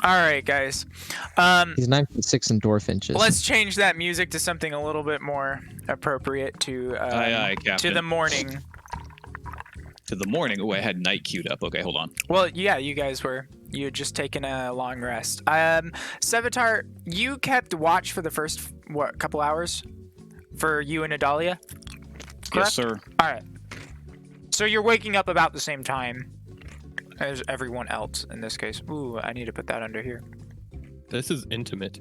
All right, guys. He's 9.6 in dwarf inches. Let's change that music to something a little bit more appropriate to Aye, aye, to Captain. the morning. To the morning. Oh, I had night queued up. Okay, hold on. Well, yeah, you guys were. You had just taken a long rest. Sevatar, you kept watch for the first couple hours for you and Adalia. Correct? Yes, sir. All right. So you're waking up about the same time as everyone else in this case. Ooh, I need to put that under here. This is intimate.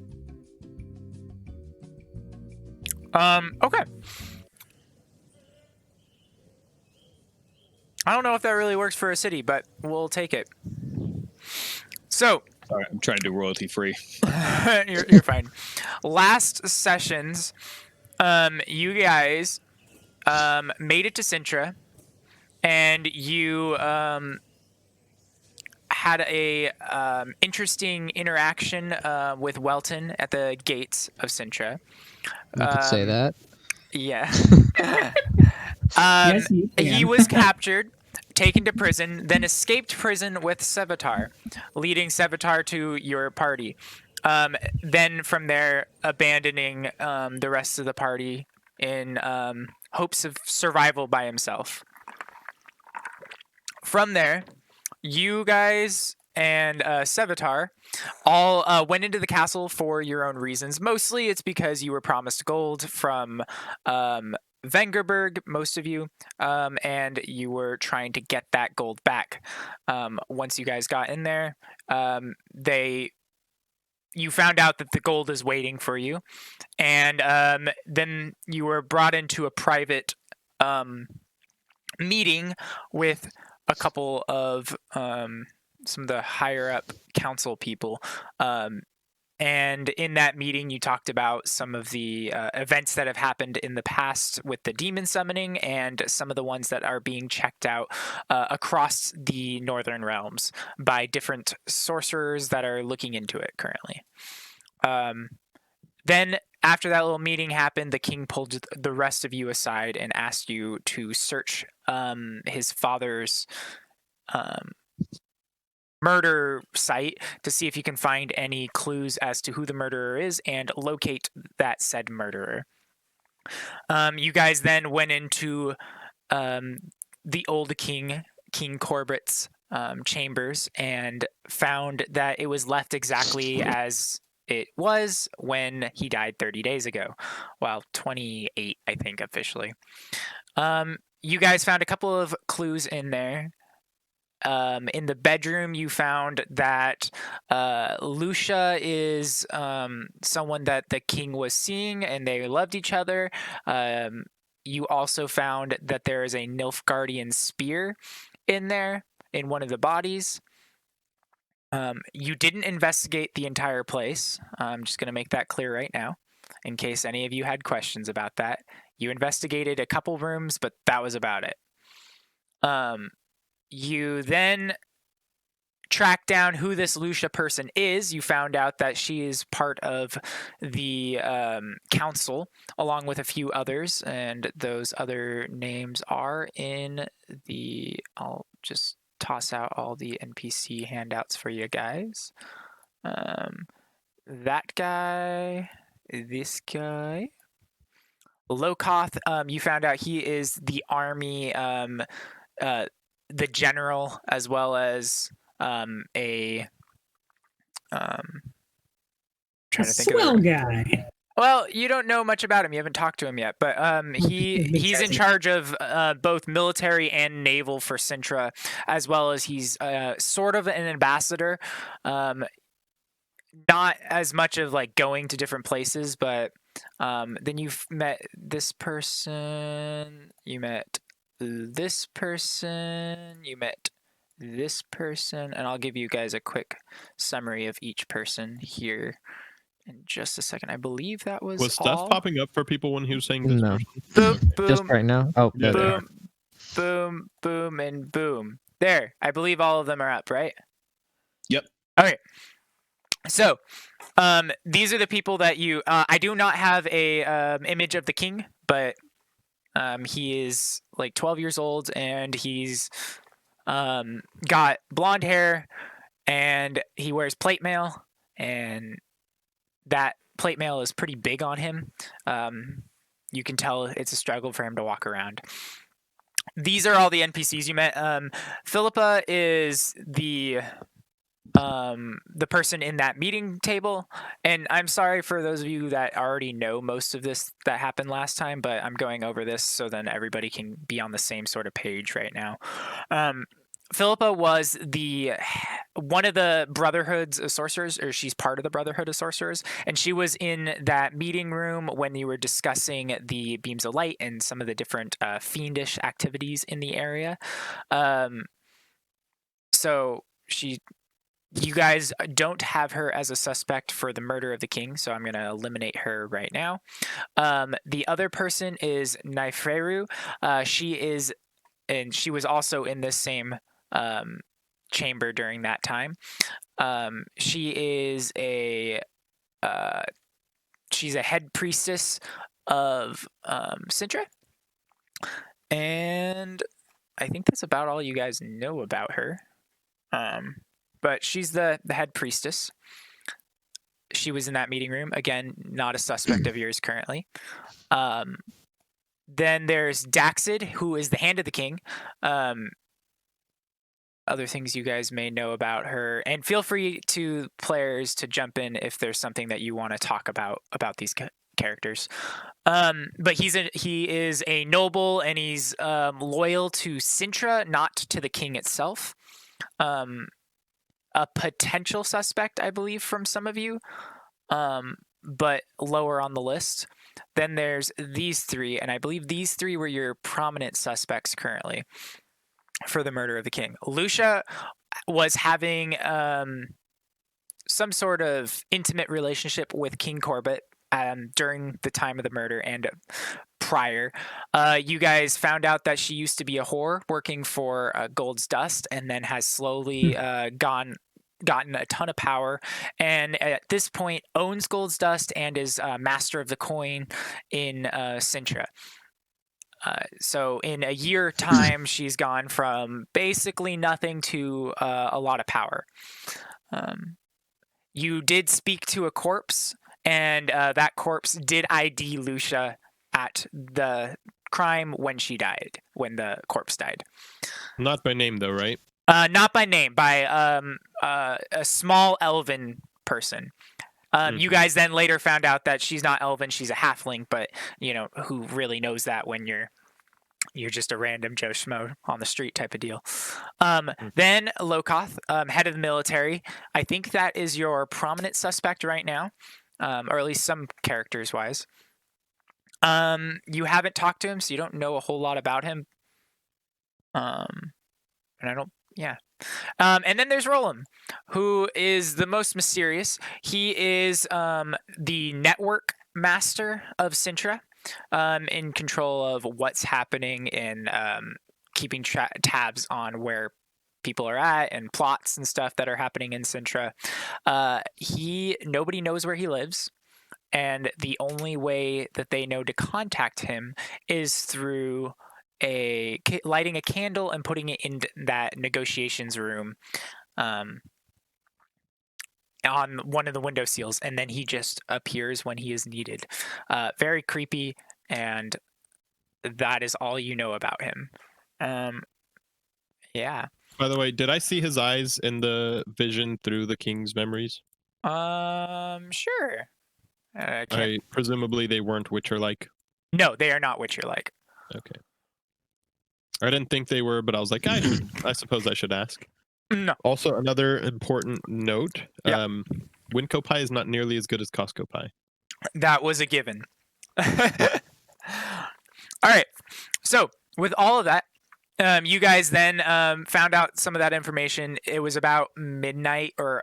Okay. I don't know if that really works for a city, but we'll take it. So, Sorry, I'm trying to do royalty free. you're fine. Last sessions, you guys made it to Sintra, and you had a interesting interaction with Welton at the gates of Sintra. You could say that. Yeah. Yes, you can. He was captured, taken to prison, then escaped prison with Sevatar, leading Sevatar to your party. Then from there, abandoning the rest of the party in hopes of survival by himself. From there, you guys and Sevatar all went into the castle for your own reasons. Mostly it's because you were promised gold from Vengerberg, most of you, and you were trying to get that gold back. Once you guys got in there, you found out that the gold is waiting for you, and then you were brought into a private meeting with a couple of some of the higher up council people. And in that meeting, you talked about some of the events that have happened in the past with the demon summoning and some of the ones that are being checked out across the Northern Realms by different sorcerers that are looking into it currently. Then, after that little meeting happened, the king pulled the rest of you aside and asked you to search his father's murder site to see if you can find any clues as to who the murderer is and locate that said murderer. You guys then went into the old KingKorgax's chambers and found that it was left exactly as it was when he died 30 days ago. Well, 28, I think, officially. You guys found a couple of clues in there. In the bedroom, you found that Lucia is someone that the king was seeing, and they loved each other. You also found that there is a Nilfgaardian spear in there, in one of the bodies. You didn't investigate the entire place. I'm just going to make that clear right now, in case any of you had questions about that. You investigated a couple rooms, but that was about it. You then tracked down who this Lucia person is. You found out that she is part of the council, along with a few others, and those other names are in the... I'll just toss out all the NPC handouts for you guys. That guy, this guy. Lokoth, you found out he is the army... the general, as well as trying to think swell of guy. Well, you don't know much about him. You haven't talked to him yet, but he's in charge of both military and naval for Sintra, as well as he's sort of an ambassador. Not as much of like going to different places, but then you've met this person. You met this person, you met this person, and I'll give you guys a quick summary of each person here in just a second. I believe that was stuff popping up for people when he was saying this? No. Boom, boom, Just right now? Oh, Yeah, there. boom, boom, and boom. There. I believe all of them are up, right? Yep. Okay. So, these are the people that you... I do not have a image of the king, but he is like 12 years old, and he's got blonde hair and he wears plate mail, and that plate mail is pretty big on him. You can tell it's a struggle for him to walk around. These are all the NPCs you met. Philippa is the person in that meeting table, and I'm sorry for those of you that already know most of this that happened last time, but I'm going over this so then everybody can be on the same sort of page right now. Philippa was one of the Brotherhoods of Sorcerers, or she's part of the Brotherhood of Sorcerers, and she was in that meeting room when you were discussing the beams of light and some of the different fiendish activities in the area. So you guys don't have her as a suspect for the murder of the king, so I'm going to eliminate her right now. The other person is Naiferu. She was also in this same chamber during that time. She's a head priestess of Sintra, and I think that's about all you guys know about her. But she's the head priestess. She was in that meeting room. Again, not a suspect of yours currently. Then there's Daxid, who is the hand of the king. Other things you guys may know about her, and feel free to players to jump in if there's something that you want to talk about these characters. But he is a noble, and he's loyal to Sintra, not to the king itself. A potential suspect, I believe, from some of you, but lower on the list. Then there's these three, and I believe these three were your prominent suspects currently for the murder of the king. Lucia was having some sort of intimate relationship with KingKorgax during the time of the murder and prior. You guys found out that she used to be a whore working for Gold's Dust, and then has slowly gotten a ton of power, and at this point owns Gold's Dust and is master of the coin in Sintra. So in a year time, she's gone from basically nothing to a lot of power. You did speak to a corpse, and that corpse did ID Lucia at the crime when the corpse died. Not by name, though, right? Not by name, by a small elven person. You guys then later found out that she's not elven, she's a halfling, but who really knows that when you're just a random Joe Schmo on the street type of deal. Then Lokoth, head of the military. I think that is your prominent suspect right now, or at least some characters wise. You haven't talked to him, so you don't know a whole lot about him. And then there's Roland, who is the most mysterious. He is the network master of Sintra, in control of what's happening and keeping tabs on where people are at and plots and stuff that are happening in Sintra. Nobody knows where he lives, and the only way that they know to contact him is through lighting a candle and putting it in that negotiations room on one of the window seals, and then he just appears when he is needed. Very creepy, and that is all you know about him. Yeah. By the way, did I see his eyes in the vision through the king's memories? Sure. Presumably they weren't Witcher-like. No, they are not Witcher-like. Okay. I didn't think they were, but I was like, I suppose I should ask. No. Also, another important note: Yeah. Winco pie is not nearly as good as Costco pie. That was a given. All right. So with all of that, you guys then found out some of that information. It was about midnight or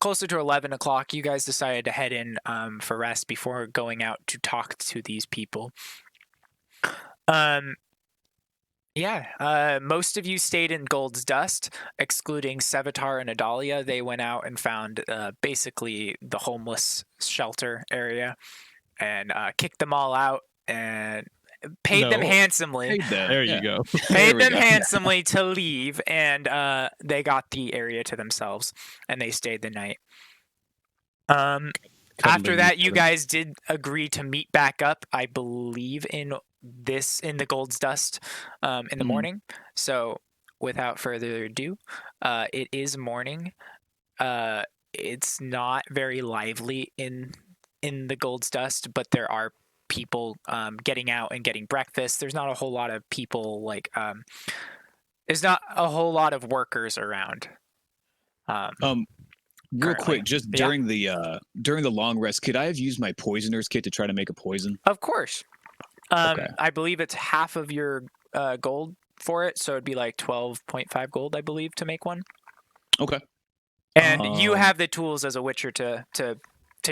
closer to 11 o'clock. You guys decided to head in for rest before going out to talk to these people. Most of you stayed in Gold's Dust, excluding Sevatar and Adalia. They went out and found basically the homeless shelter area and kicked them all out and paid them No. handsomely. Paid them. There yeah. you go. Paid There we them go. handsomely to leave, and they got the area to themselves, and they stayed the night. After Cuddling that, each you other. guys did agree to meet back up, I believe, in the Gold's Dust in the Mhm. morning. So, without further ado, it is morning. It's not very lively in the Gold's Dust, but there are people getting out and getting breakfast. There's not a whole lot of people there's not a whole lot of workers around. Real Currently. quick, just Yeah. during the long rest, could I have used my poisoner's kit to try to make a poison? Of course. Okay. I believe it's half of your gold for it, so it'd be like 12.5 gold, I believe, to make one. Okay. And you have the tools as a witcher to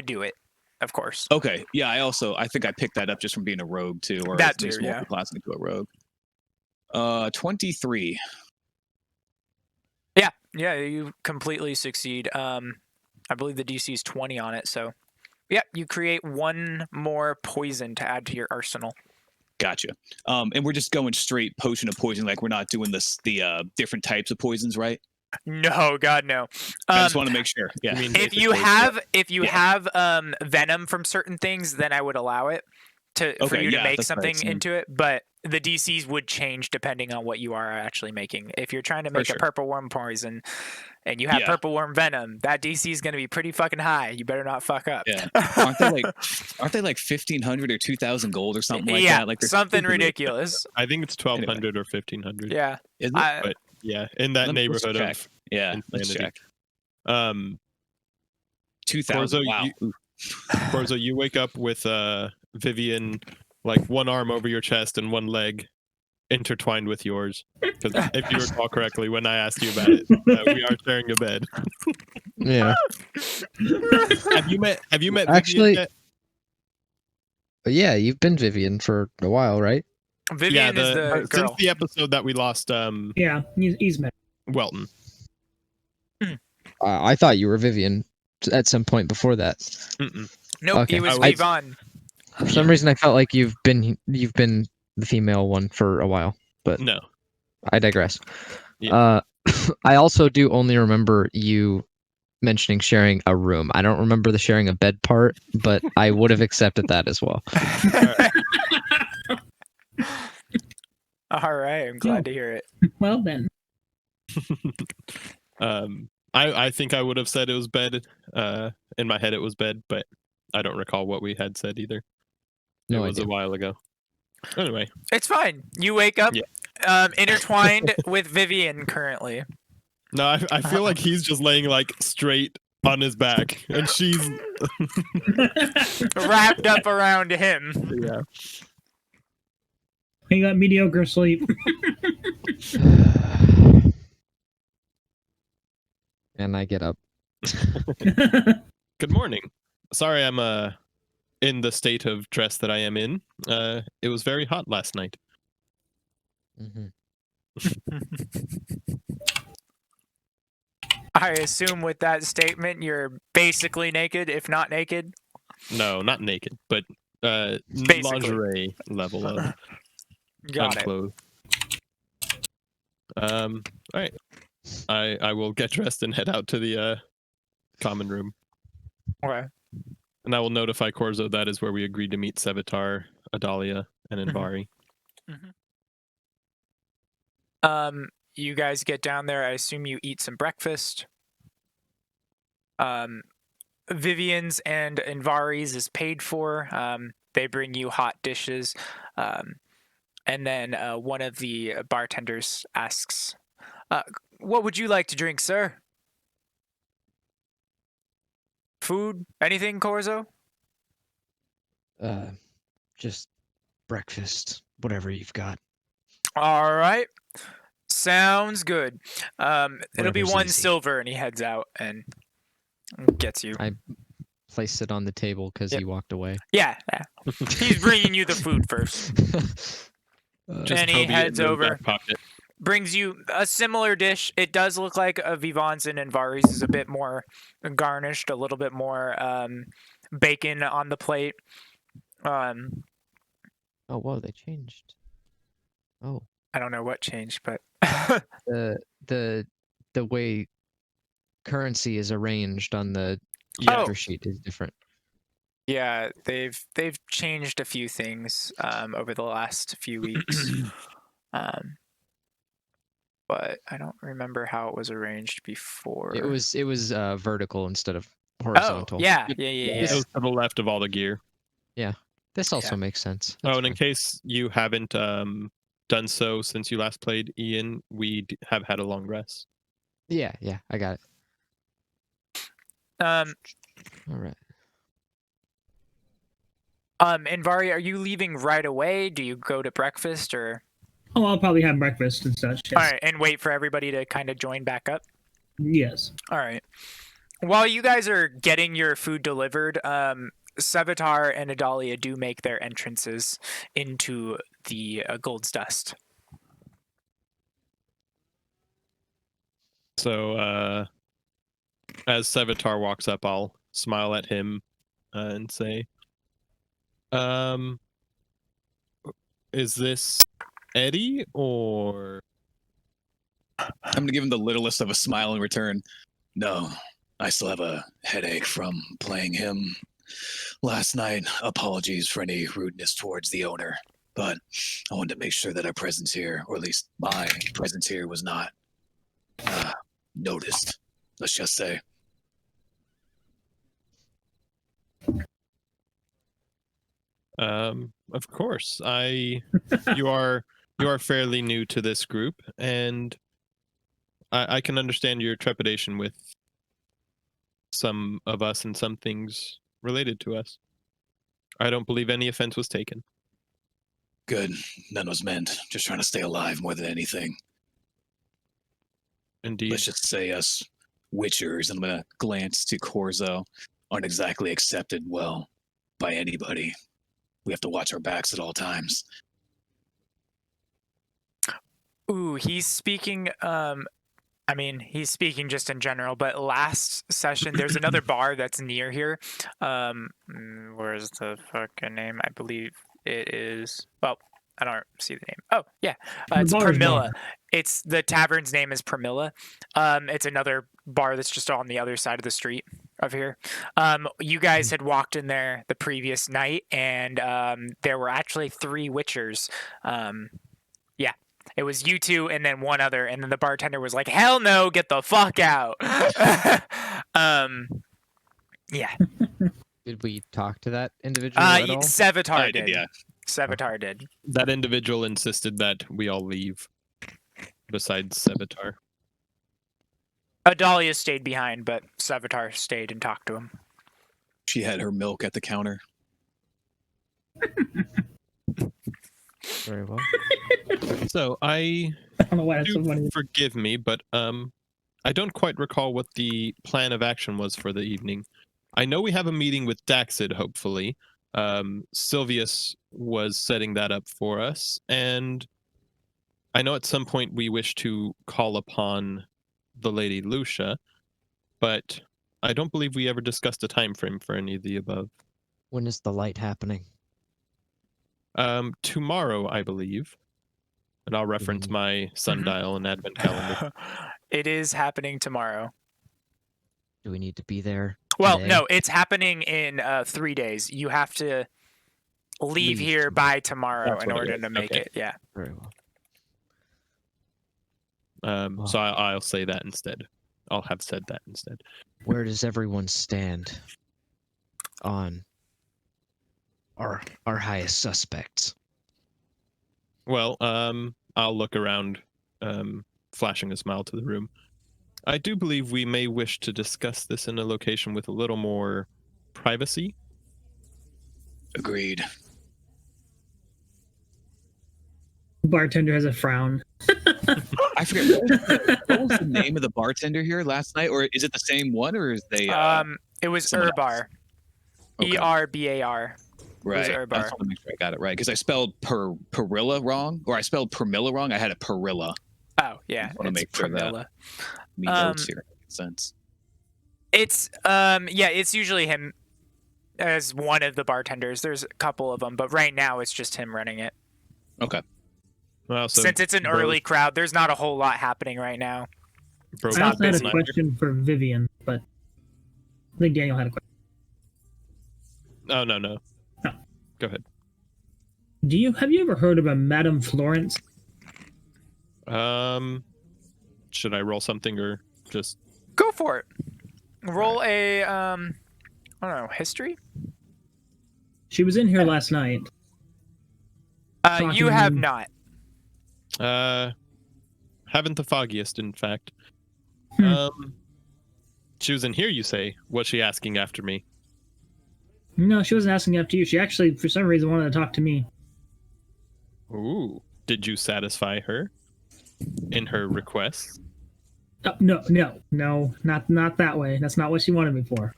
do it, of course. Okay. Yeah, I think I picked that up just from being a rogue too, or That at least too, yeah. multi-classing into a rogue. 23. Yeah, you completely succeed. I believe the DC is 20 on it, so yeah, you create one more poison to add to your arsenal. Gotcha. And we're just going straight potion of poison, like we're not doing the different types of poisons, right? No, God, no. I just want to make sure. Yeah. You mean If you have venom from certain things, then I would allow it for Okay, you to yeah, make that's what I something assumed. into it. But the DCs would change depending on what you are actually making. If you're trying to make sure. a purple worm poison and you have Yeah. purple worm venom, that DC is going to be pretty fucking high. You better not fuck up. Yeah. Aren't they like 1,500 or 2,000 gold or something like yeah, that? Like they're something stupidly ridiculous. I think it's 1,200 or 1,500. Yeah. Is it? I, Yeah, in that Let's neighborhood check. of Yeah. Let's insanity. check. 2,000. Corzo, Wow. Corzo, you wake up with Vivian, like one arm over your chest and one leg intertwined with yours. Because if you recall correctly, when I asked you about it, we are sharing a bed. Yeah. Have you met Vivian Actually- yet? But yeah, you've been Vivian for a while, right? Vivian is the since girl. the episode that we lost Yeah, he's met. Welton. I thought you were Vivian at some point before that. Mm-mm. Nope, Okay. he was I- Vivon. For some reason, I felt like you've been the female one for a while. No. I digress. Yeah. I also do only remember you mentioning sharing a room. I don't remember the sharing a bed part, but I would have accepted that as well. All right, I'm glad to hear it. Well then, I think I would have said it was bed. In my head, it was bed, but I don't recall what we had said either. No it was idea. a while ago. Anyway, It's fine. You wake up Yeah. intertwined with Vivian currently. no, I feel like he's just laying like straight on his back, and she's Wrapped up around him. yeah. he got mediocre sleep. And I get up. Good morning. Sorry, I'm in the state of dress that I am in. It was very hot last night. Mhm. I assume with that statement, you're basically naked, if not naked. No, not naked, but Basically. lingerie level of Got it. unclothed. All right. I will get dressed and head out to the common room, Okay. and I will notify Corzo that is where we agreed to meet Sevatar, Adalia, and Envari. You guys get down there. I assume you eat some breakfast. Vivian's and Envari's is paid for. They bring you hot dishes. And then one of the bartenders asks, what would you like to drink, sir? Food? Anything, Corzo? Just breakfast, whatever you've got. All right. Sounds good. It'll be Whatever's one easy. silver, and he heads out and gets you. Place it on the table because Yep. he walked away. Yeah. He's bringing you the food first. Just And he Toby heads in the over. back pocket. Brings you a similar dish. It does look like a Vivon's and Envari's is a bit more garnished, a little bit more bacon on the plate. Oh, Oh, whoa, they changed. Oh, I don't know what changed, but the way currency is arranged on the Oh. character sheet is different. yeah, they've changed a few things over the last few weeks. But I don't remember how it was arranged before. It was vertical instead of Oh, horizontal. yeah. It was to the left of all the gear. This also Yeah. makes sense. Oh, That's and in fine. case you haven't done so since you last played Ian, we have had a long rest. Yeah, I got it. Um, All right. and Vari, are you leaving right away? Do you go to breakfast or? Oh, I'll probably have breakfast and such. Yes. All right, and wait for everybody to kind of join back up. Yes. All right. While you guys are getting your food delivered, Sevatar and Adalia do make their entrances into the Gold's Dust. So as Sevatar walks up, I'll smile at him and say, is this Eddie or... I'm gonna give him the littlest of a smile in return. No, I still have a headache from playing him last night. Apologies for any rudeness towards the owner, but I wanted to make sure that our presence here, or at least my presence here, was not noticed. Let's just say. Of course. You are fairly new to this group, and I can understand your trepidation with some of us and some things related to us. I don't believe any offense was taken. Good. None was meant. Just trying to stay alive more than anything. Indeed. Let's just say us Witchers, and I'm gonna glance to Corzo, aren't exactly accepted well by anybody. We have to watch our backs at all times. Ooh, he's speaking. I mean, he's speaking just in general. But last session, there's another bar that's near here. Where's the fucking name? I believe it is. Well, I don't see the name. Oh, yeah, it's The bar is Pramila. bar. It's the tavern's name is Pramila. It's another bar that's just on the other side of the street of here. You guys had walked in there the previous night, and there were actually 3 Witchers. Yeah, it was you 2 and then one other, and then the bartender was like, "Hell no, get the fuck out." Yeah. Did we talk to that individual at all? Sevatar I did. did, yeah. Sevatar did. That individual insisted that we all leave, besides Sevatar. Adalia stayed behind, but Sevatar stayed and talked to him. She had her milk at the counter. Very well. So I don't know why that's so funny. forgive me, but I don't quite recall what the plan of action was for the evening. I know we have a meeting with Daxid, hopefully. Sylvius was setting that up for us, and I know at some point we wish to call upon the Lady Lucia, but I don't believe we ever discussed a time frame for any of the above. When is the light happening? Tomorrow, I believe. And I'll reference my sundial and advent calendar. It is happening tomorrow. Do we need to be there? Well, today? no, it's happening in 3 days. You have to leave here by tomorrow That's in what it order is. to make Okay. it. Yeah. Very well. So I'll say that instead. I'll have said that instead. Where does everyone stand on our highest suspects? Well, I'll look around, flashing a smile to the room. I do believe we may wish to discuss this in a location with a little more privacy. Agreed. Bartender has a frown. I forget what was the name of the bartender here last night, or is it the same one, or is they? It was someone Urbar. Okay. Erbar. Right. I Urbar. just want to make sure I got it right because I spelled Perilla wrong, or I spelled Permilla wrong. I had a Perilla. Oh, yeah. I wanna It's make sure that- Pramila. Me notes here. Makes sense. It's yeah, it's usually him. as one of the bartenders. There's a couple of them, but right now it's just him running it. Okay. Well, so Since it's an early crowd, there's not a whole lot happening right now. Bro, I also had busy. a question for Vivian, but I think Daniel had a question. Oh no. No. Go ahead. Have you ever heard of a Madame Florence? Should I roll something or just? Go for it. Roll a I don't know, history. She was in here last night. You have Talking- not. Haven't the foggiest, in fact. Hmm. She was in here, you say? Was she asking after me? No, she wasn't asking after you. She actually, for some reason, wanted to talk to me. Ooh. Did you satisfy her in her requests? No, not that way. That's not what she wanted me for.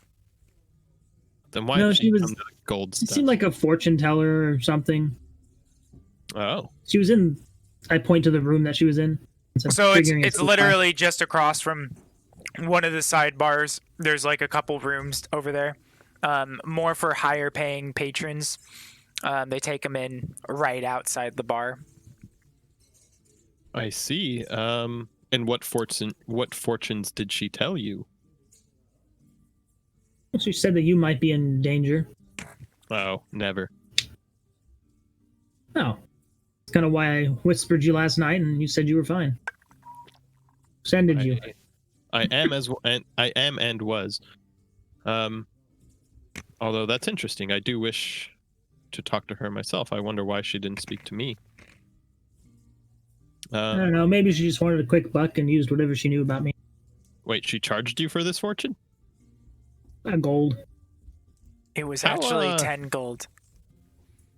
Then why No, did she was- come to the gold She stuff? seemed like a fortune teller or something. Oh. She was in. I point to the room that she was in. and said, So it's "Figuring it's so far." literally just across from one of the sidebars. There's like a couple rooms over there, more for higher paying patrons. They take them in right outside the bar. I see. And what fortunes did she tell you? She said that you might be in danger. Oh, never. Oh, it's kind of why I whispered you last night, and you said you were fine. Sended you. I am and was. Although that's interesting. I do wish to talk to her myself. I wonder why she didn't speak to me. I don't know. Maybe she just wanted a quick buck and used whatever she knew about me. Wait, she charged you for this fortune? Gold. It was How, actually 10 gold.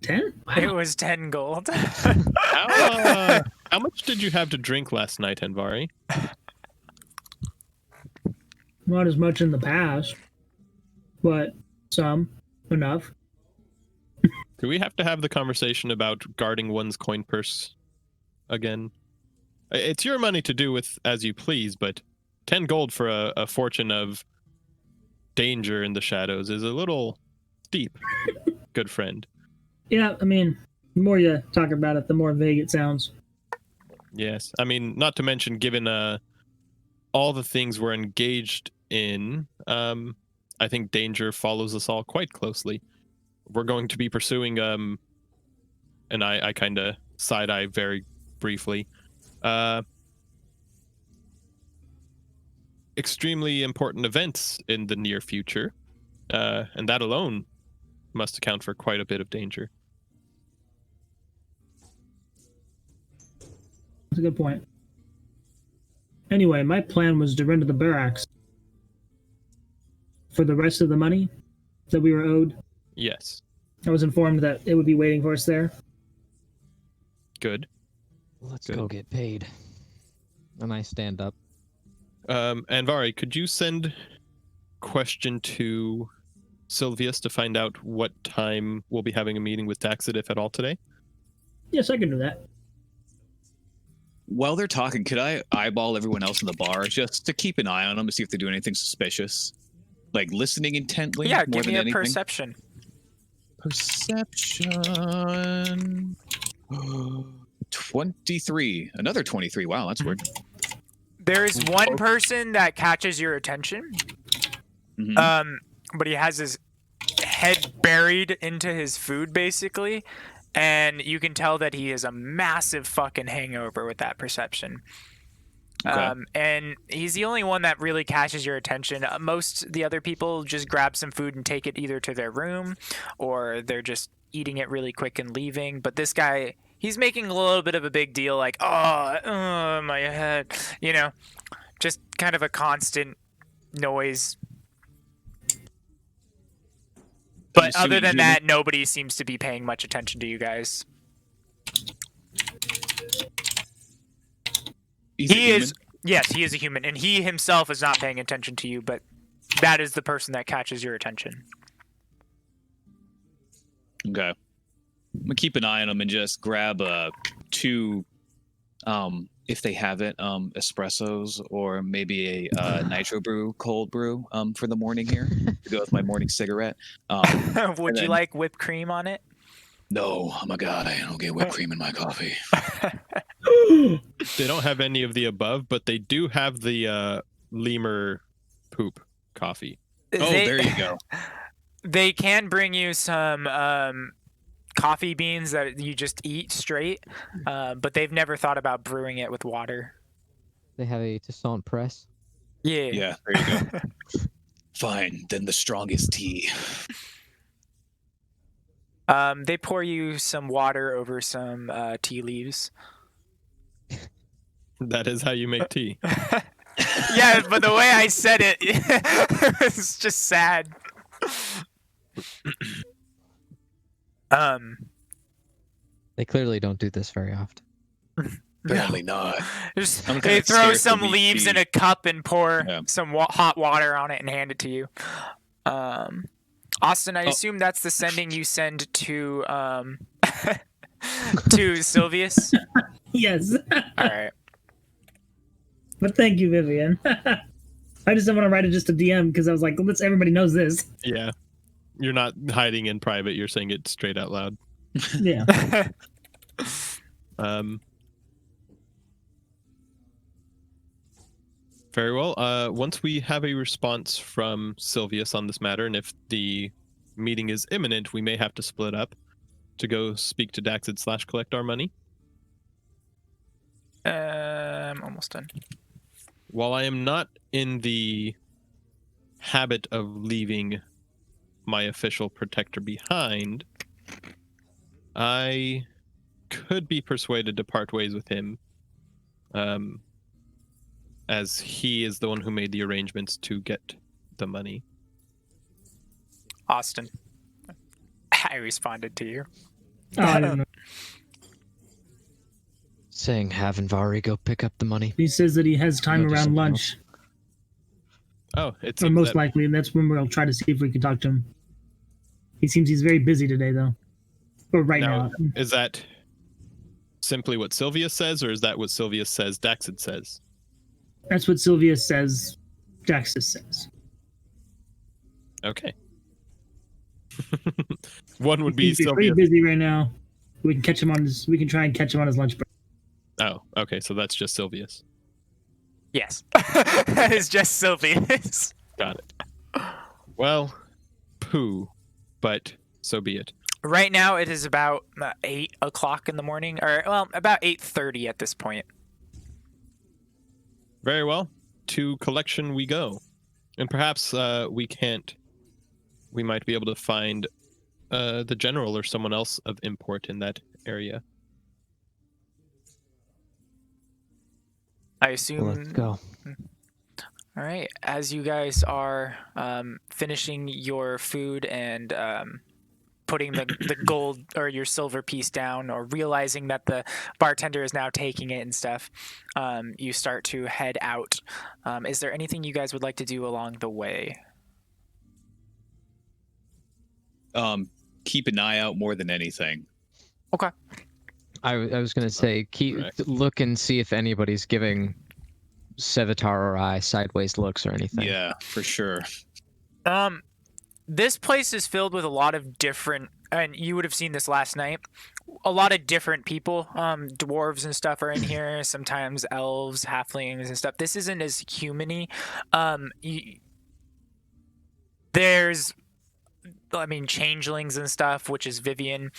10? It was 10 gold. How much did you have to drink last night, Envari? Not as much in the past, but some. Enough. Do we have to have the conversation about guarding one's coin purse again? It's your money to do with as you please, but 10 gold for a fortune of danger in the shadows is a little steep, good friend. Yeah, I mean, the more you talk about it, the more vague it sounds. Yes, I mean, not to mention, given all the things we're engaged in, I think danger follows us all quite closely. We're going to be pursuing, and I kind of side-eye very briefly, extremely important events in the near future, and that alone must account for quite a bit of danger. That's a good point. Anyway, my plan was to rent the barracks for the rest of the money that we were owed. Yes, I was informed that it would be waiting for us there. good. Let's Good. go get paid. And I stand up. Anvari, could you send question to Sylvius to find out what time we'll be having a meeting with Daxit, if at all, today? Yes, I can do that. While they're talking, could I eyeball everyone else in the bar just to keep an eye on them to see if they do anything suspicious? Like listening intently? Yeah, more give than me a anything? perception. Perception. 23. Another 23. Wow, that's weird. There is one person that catches your attention, Mhm. but he has his head buried into his food, basically, and you can tell that he has a massive fucking hangover with that perception. Okay. And he's the only one that really catches your attention. Most the other people just grab some food and take it either to their room, or they're just eating it really quick and leaving. But this guy, he's making a little bit of a big deal, like, oh, my head, you know, just kind of a constant noise. But I'm other assuming than human? that, nobody seems to be paying much attention to you guys. He's a He human? is, yes, he is a human, and he himself is not paying attention to you, but that is the person that catches your attention. Okay. I'm gonna keep an eye on him and just grab two if they have it, espressos or maybe a nitro brew, cold brew, for the morning here to go with my morning cigarette. Would you then- like whipped cream on it? No, I'm a god. I don't get whipped cream in my coffee. They don't have any of the above, but they do have the lemur poop coffee. Oh, there you go. They can bring you some coffee beans that you just eat straight, but they've never thought about brewing it with water. They have a Toussaint press. Yeah. Yeah, there you go. Fine, then the strongest tea. They pour you some water over some tea leaves. That is how you make tea. Yeah, but the way I said it, it's just sad. They clearly don't do this very often. Apparently not. Just, I'm they kinda throw scared for some weak leaves tea. in a cup and pour Yeah. some hot water on it and hand it to you. Austin, I assume that's the sending you send to to Sylvius. Yes. All right. But thank you, Vivian. I just didn't want to write it just a DM because I was like, let's everybody knows this. Yeah. You're not hiding in private, you're saying it straight out loud. Yeah. Very well. Once we have a response from Sylvius on this matter, and if the meeting is imminent, we may have to split up to go speak to Daxid / collect our money. I'm almost done. While I am not in the habit of leaving my official protector behind, I could be persuaded to part ways with him, as he is the one who made the arrangements to get the money. Austin. I responded to you. Oh, I don't know. Saying have Vari go pick up the money. He says that he has time Go do around something lunch. Oh, it Or seems most that likely, and that's when we'll try to see if we can talk to him. He seems he's very busy today, though. Or right Now, now. is that simply what Sylvius says, or is that what Sylvius says Daxid says? That's what Sylvia says. Daxis says. Okay. One would be He's pretty Sylvius. busy right now. We can catch him on his. We can try and catch him on his lunch break. Oh, okay, so that's just Sylvius. Yes. That is just Sylvius. Got it. Well, poo, but so be it. Right now it is about 8 o'clock in the morning, or well, about 8:30 at this point. Very well. To collection we go. And perhaps we might be able to find the general or someone else of import in that area. I assume. Well, let's go. All right. As you guys are finishing your food and putting the gold or your silver piece down, or realizing that the bartender is now taking it and stuff, you start to head out. Is there anything you guys would like to do along the way? Keep an eye out more than anything. Okay. I was gonna say correct. look and see if anybody's giving Sevitar or I sideways looks or anything. Yeah, for sure. This place is filled with a lot of different, and you would have seen this last night. A lot of different people, dwarves and stuff are in here. Sometimes elves, halflings, and stuff. This isn't as human-y. There's, changelings and stuff, which is Vivian.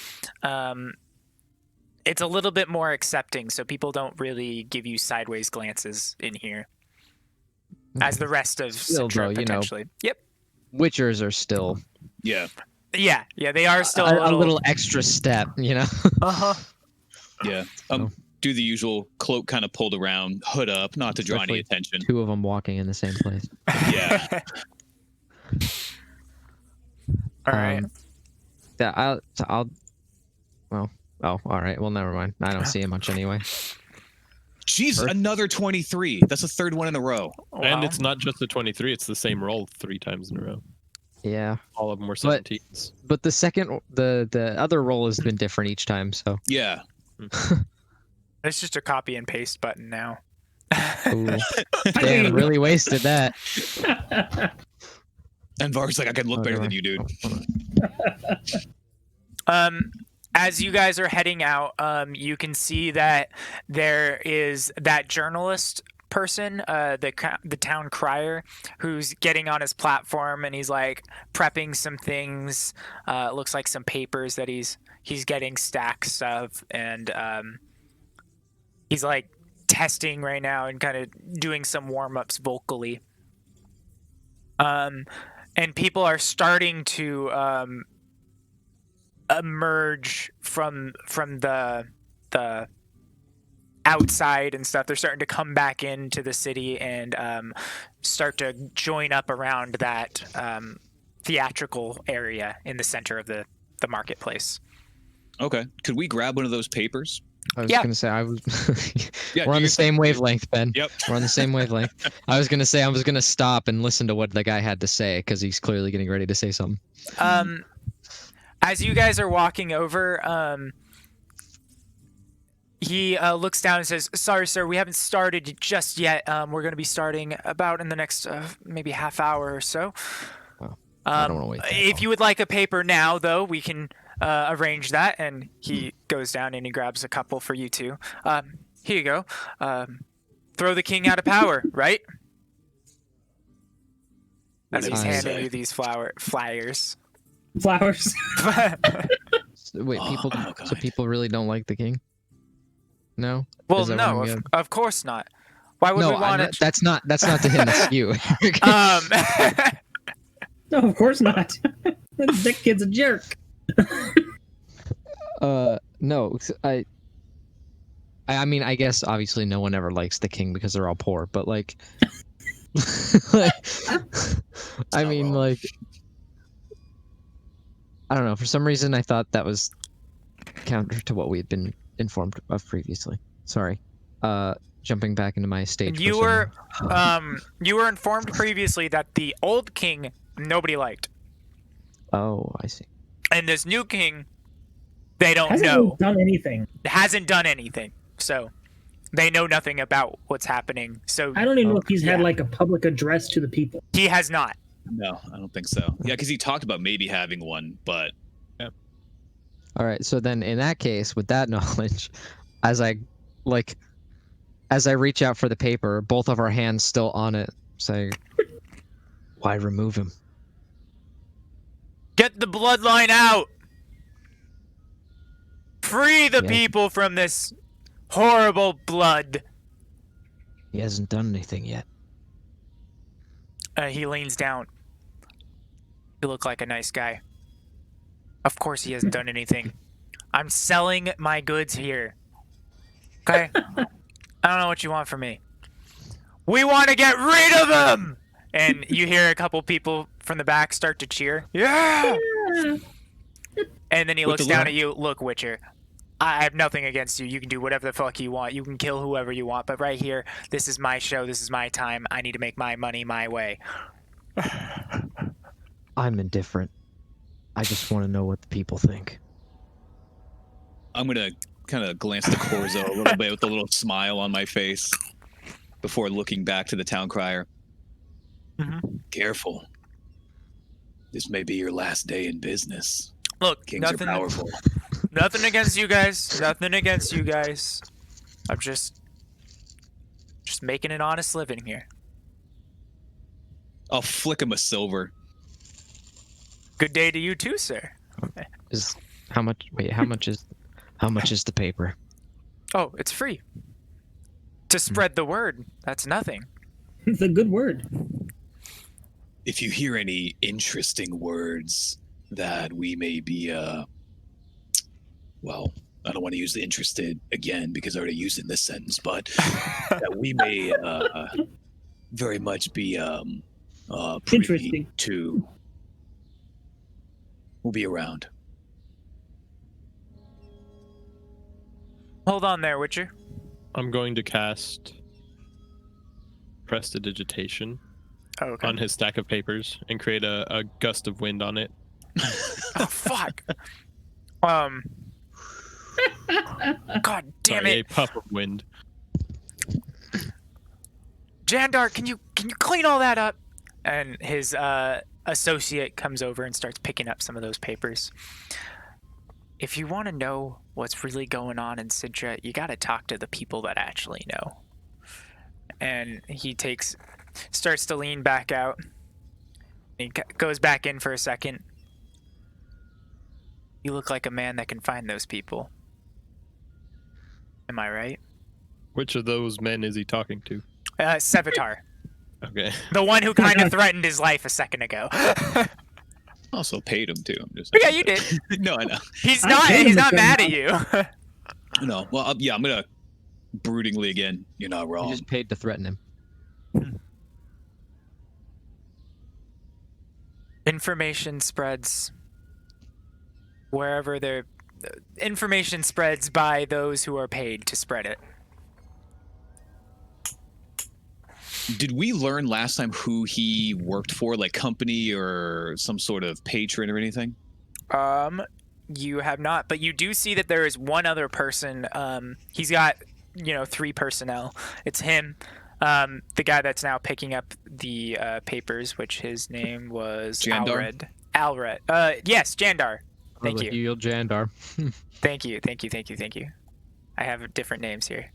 It's a little bit more accepting, so people don't really give you sideways glances in here, as the rest of Still, Citra though, you know. potentially. Yep. Witchers are still Yeah, Yeah, they are still a little extra step, you know. Uh-huh. yeah. Oh. Do the usual cloak kind of pulled around, hood up, not to draw any Especially attention. Two of them walking in the same place. Yeah. All right. Yeah, I'll. Well, oh, all right. Well, never mind. I don't see him much anyway. Jeez, Earth. another 23. That's the third one in a row. And Wow. it's not just the 23, it's the same roll 3 times in a row. Yeah, All of them were But- 17s. but the other roll has been different each time. So Yeah. It's just a copy and paste button now. Ooh. Damn, really wasted that. And Varg's like, I can look better than you, dude. As you guys are heading out, you can see that there is that journalist person, the town crier, who's getting on his platform, and he's like prepping some things. It looks like some papers that he's getting stacks of, and he's like testing right now and kind of doing some warm-ups vocally. And people are starting to emerge from the outside and stuff. They're starting to come back into the city and start to join up around that theatrical area in the center of the marketplace. Okay. Could we grab one of those papers? I was Yeah. gonna say Yeah, we're on the same wavelength, Ben. Yep. We're on the same wavelength. I was gonna say I was gonna stop and listen to what the guy had to say because he's clearly getting ready to say something. As you guys are walking over, he looks down and says, "Sorry, sir, we haven't started just yet. We're going to be starting about in the next maybe half hour or so. I don't want to wait. If you would like a paper now, though, we can arrange that." And he goes down and he grabs a couple for you two. Here you go. Throw the king out of power, right? As he's handing you these flyers. Flowers. Wait, people. So people really don't like the king? No. Well, Is that what I'm no, getting? of course not. Why would No, we want it? that's not to him. It's you. No, of course not. That kid's a jerk. No, I mean, I guess obviously no one ever likes the king because they're all poor, but like, I mean, like, I don't know. For some reason, I thought that was counter to what we had been informed of previously. Sorry. Jumping back into my stage. You persona. were informed previously that the old king nobody liked, Oh, I see. and this new king they don't Hasn't know. really done anything. Hasn't done anything, so they know nothing about what's happening. So I don't even know if he's had Yeah. like a public address to the people. he has not. No, I don't think so. Yeah, because he talked about maybe having one, but All right. So then, in that case, with that knowledge, as I reach out for the paper, both of our hands still on it, say, "Why remove him?" Get the bloodline out. Free the Yeah. people from this horrible blood. He hasn't done anything yet. He leans down. You look like a nice guy. Of course he hasn't done anything. I'm selling my goods here. Okay? I don't know what you want from me. We want to get rid of him! And you hear a couple people from the back start to cheer. Yeah! And then he With looks the down look- at you. Look, Witcher, I have nothing against you. You can do whatever the fuck you want. You can kill whoever you want. But right here, this is my show. This is my time. I need to make my money my way. I'm indifferent. I just want to know what the people think. I'm gonna kind of glance to Corzo a little bit with a little smile on my face before looking back to the town crier. Mhm. Careful. This may be your last day in business. Look, Kings are powerful. nothing against you guys. Nothing against you guys. I'm just making an honest living here. I'll flick him a silver. Good day to you too, sir. Is how much? Wait, how much is the paper? Oh, it's free. To spread the word. That's nothing. It's a good word. If you hear any interesting words that we may be, well, I don't want to use the interested again because I already used it in this sentence, but that we may very much be privy Interesting. to, we'll be around. Hold on there, Witcher. I'm going to cast Prestidigitation Oh, okay. on his stack of papers and create a gust of wind on it. Oh, fuck. God damn Sorry, a it. puff of wind. Jandar, can you clean all that up? And his associate comes over and starts picking up some of those papers. If you want to know what's really going on in Sintra, you got to talk to the people that actually know. And he starts to lean back out. He goes back in for a second. You look like a man that can find those people. Am I right? Which of those men is he talking to? Sevatar. Okay. The one who kind of threatened his life a second ago. Also paid him too. I'm just. Yeah, you did. No, I know. He's I not. paid him He's to not come mad at out. you. No. Well, yeah, I'm gonna broodingly again. You're not You wrong. just paid to threaten him. Information spreads wherever there. Information spreads by those who are paid to spread it. Did we learn last time who he worked for, like company or some sort of patron or anything? You have not, but you do see that there is one other person. He's got 3 personnel. It's him, the guy that's now picking up the papers, which his name was Jandar? Alred. Yes, Jandar. Thank you. You, Jandar. Thank you. I have different names here.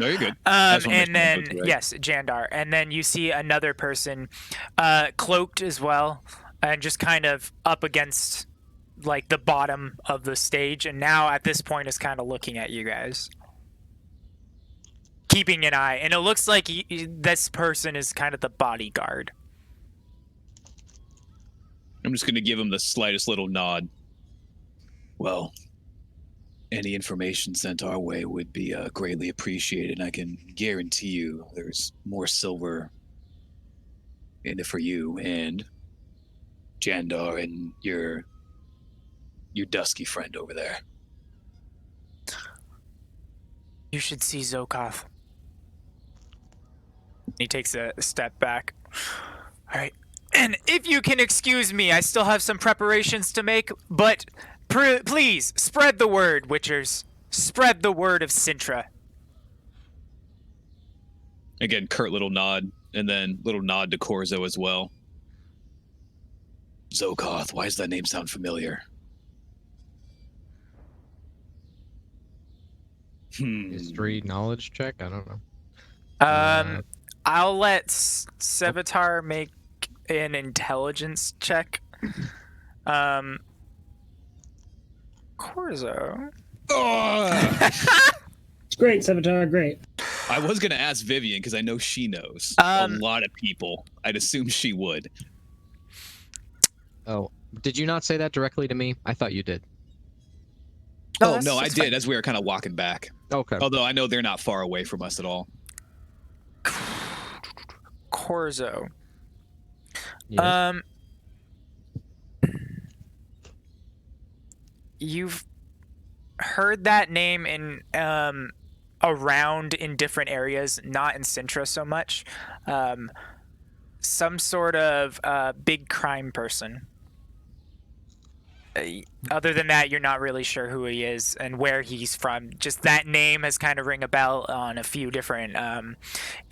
No, you're good. just wanna make And sure I then put it right. yes, Jandar, and then you see another person, cloaked as well, and just kind of up against like the bottom of the stage, and now at this point is kind of looking at you guys, keeping an eye, and it looks like this person is kind of the bodyguard. I'm just gonna give him the slightest little nod. Well, any information sent our way would be greatly appreciated, and I can guarantee you there's more silver in it for you and Jandar and your dusky friend over there. You should see Zokoth. He takes a step back. All right. And if you can excuse me, I still have some preparations to make, but please spread the word, Witchers. Spread the word of Sintra. Again, curt little nod, and then little nod to Corzo as well. Zokoth, why does that name sound familiar? History, knowledge check? I don't know. I'll let Sevatar make an intelligence check. Corzo. It's great, Sevatar, great. I was gonna ask Vivian because I know she knows a lot of people. I'd assume she would. Oh, did you not say that directly to me? I thought you did. Oh, no, I did as we were kind of walking back. Okay. Although I know they're not far away from us at all. Corzo. Yes. You've heard that name in around in different areas, not in Sintra so much. Some sort of big crime person. Other than that, you're not really sure who he is and where he's from. Just that name has kind of ring a bell on a few different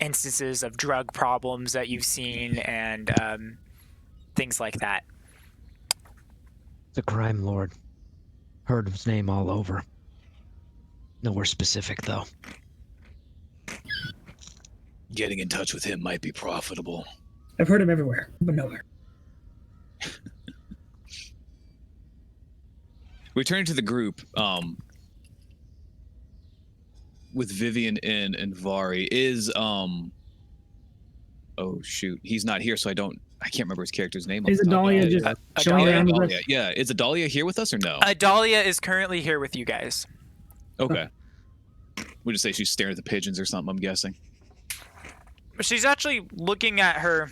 instances of drug problems that you've seen and things like that. The crime lord. Heard his name all over. Nowhere specific, though. Getting in touch with him might be profitable. I've heard him everywhere, but nowhere. Returning to the group, with Vivian and Vari is oh shoot, he's not here, so I can't remember his character's name. Is Adalia just showing Adalia? around with Adalia. us? Yeah, is Adalia here with us or no? Adalia is currently here with you guys. Okay. We just say she's staring at the pigeons or something, I'm guessing. She's actually looking at her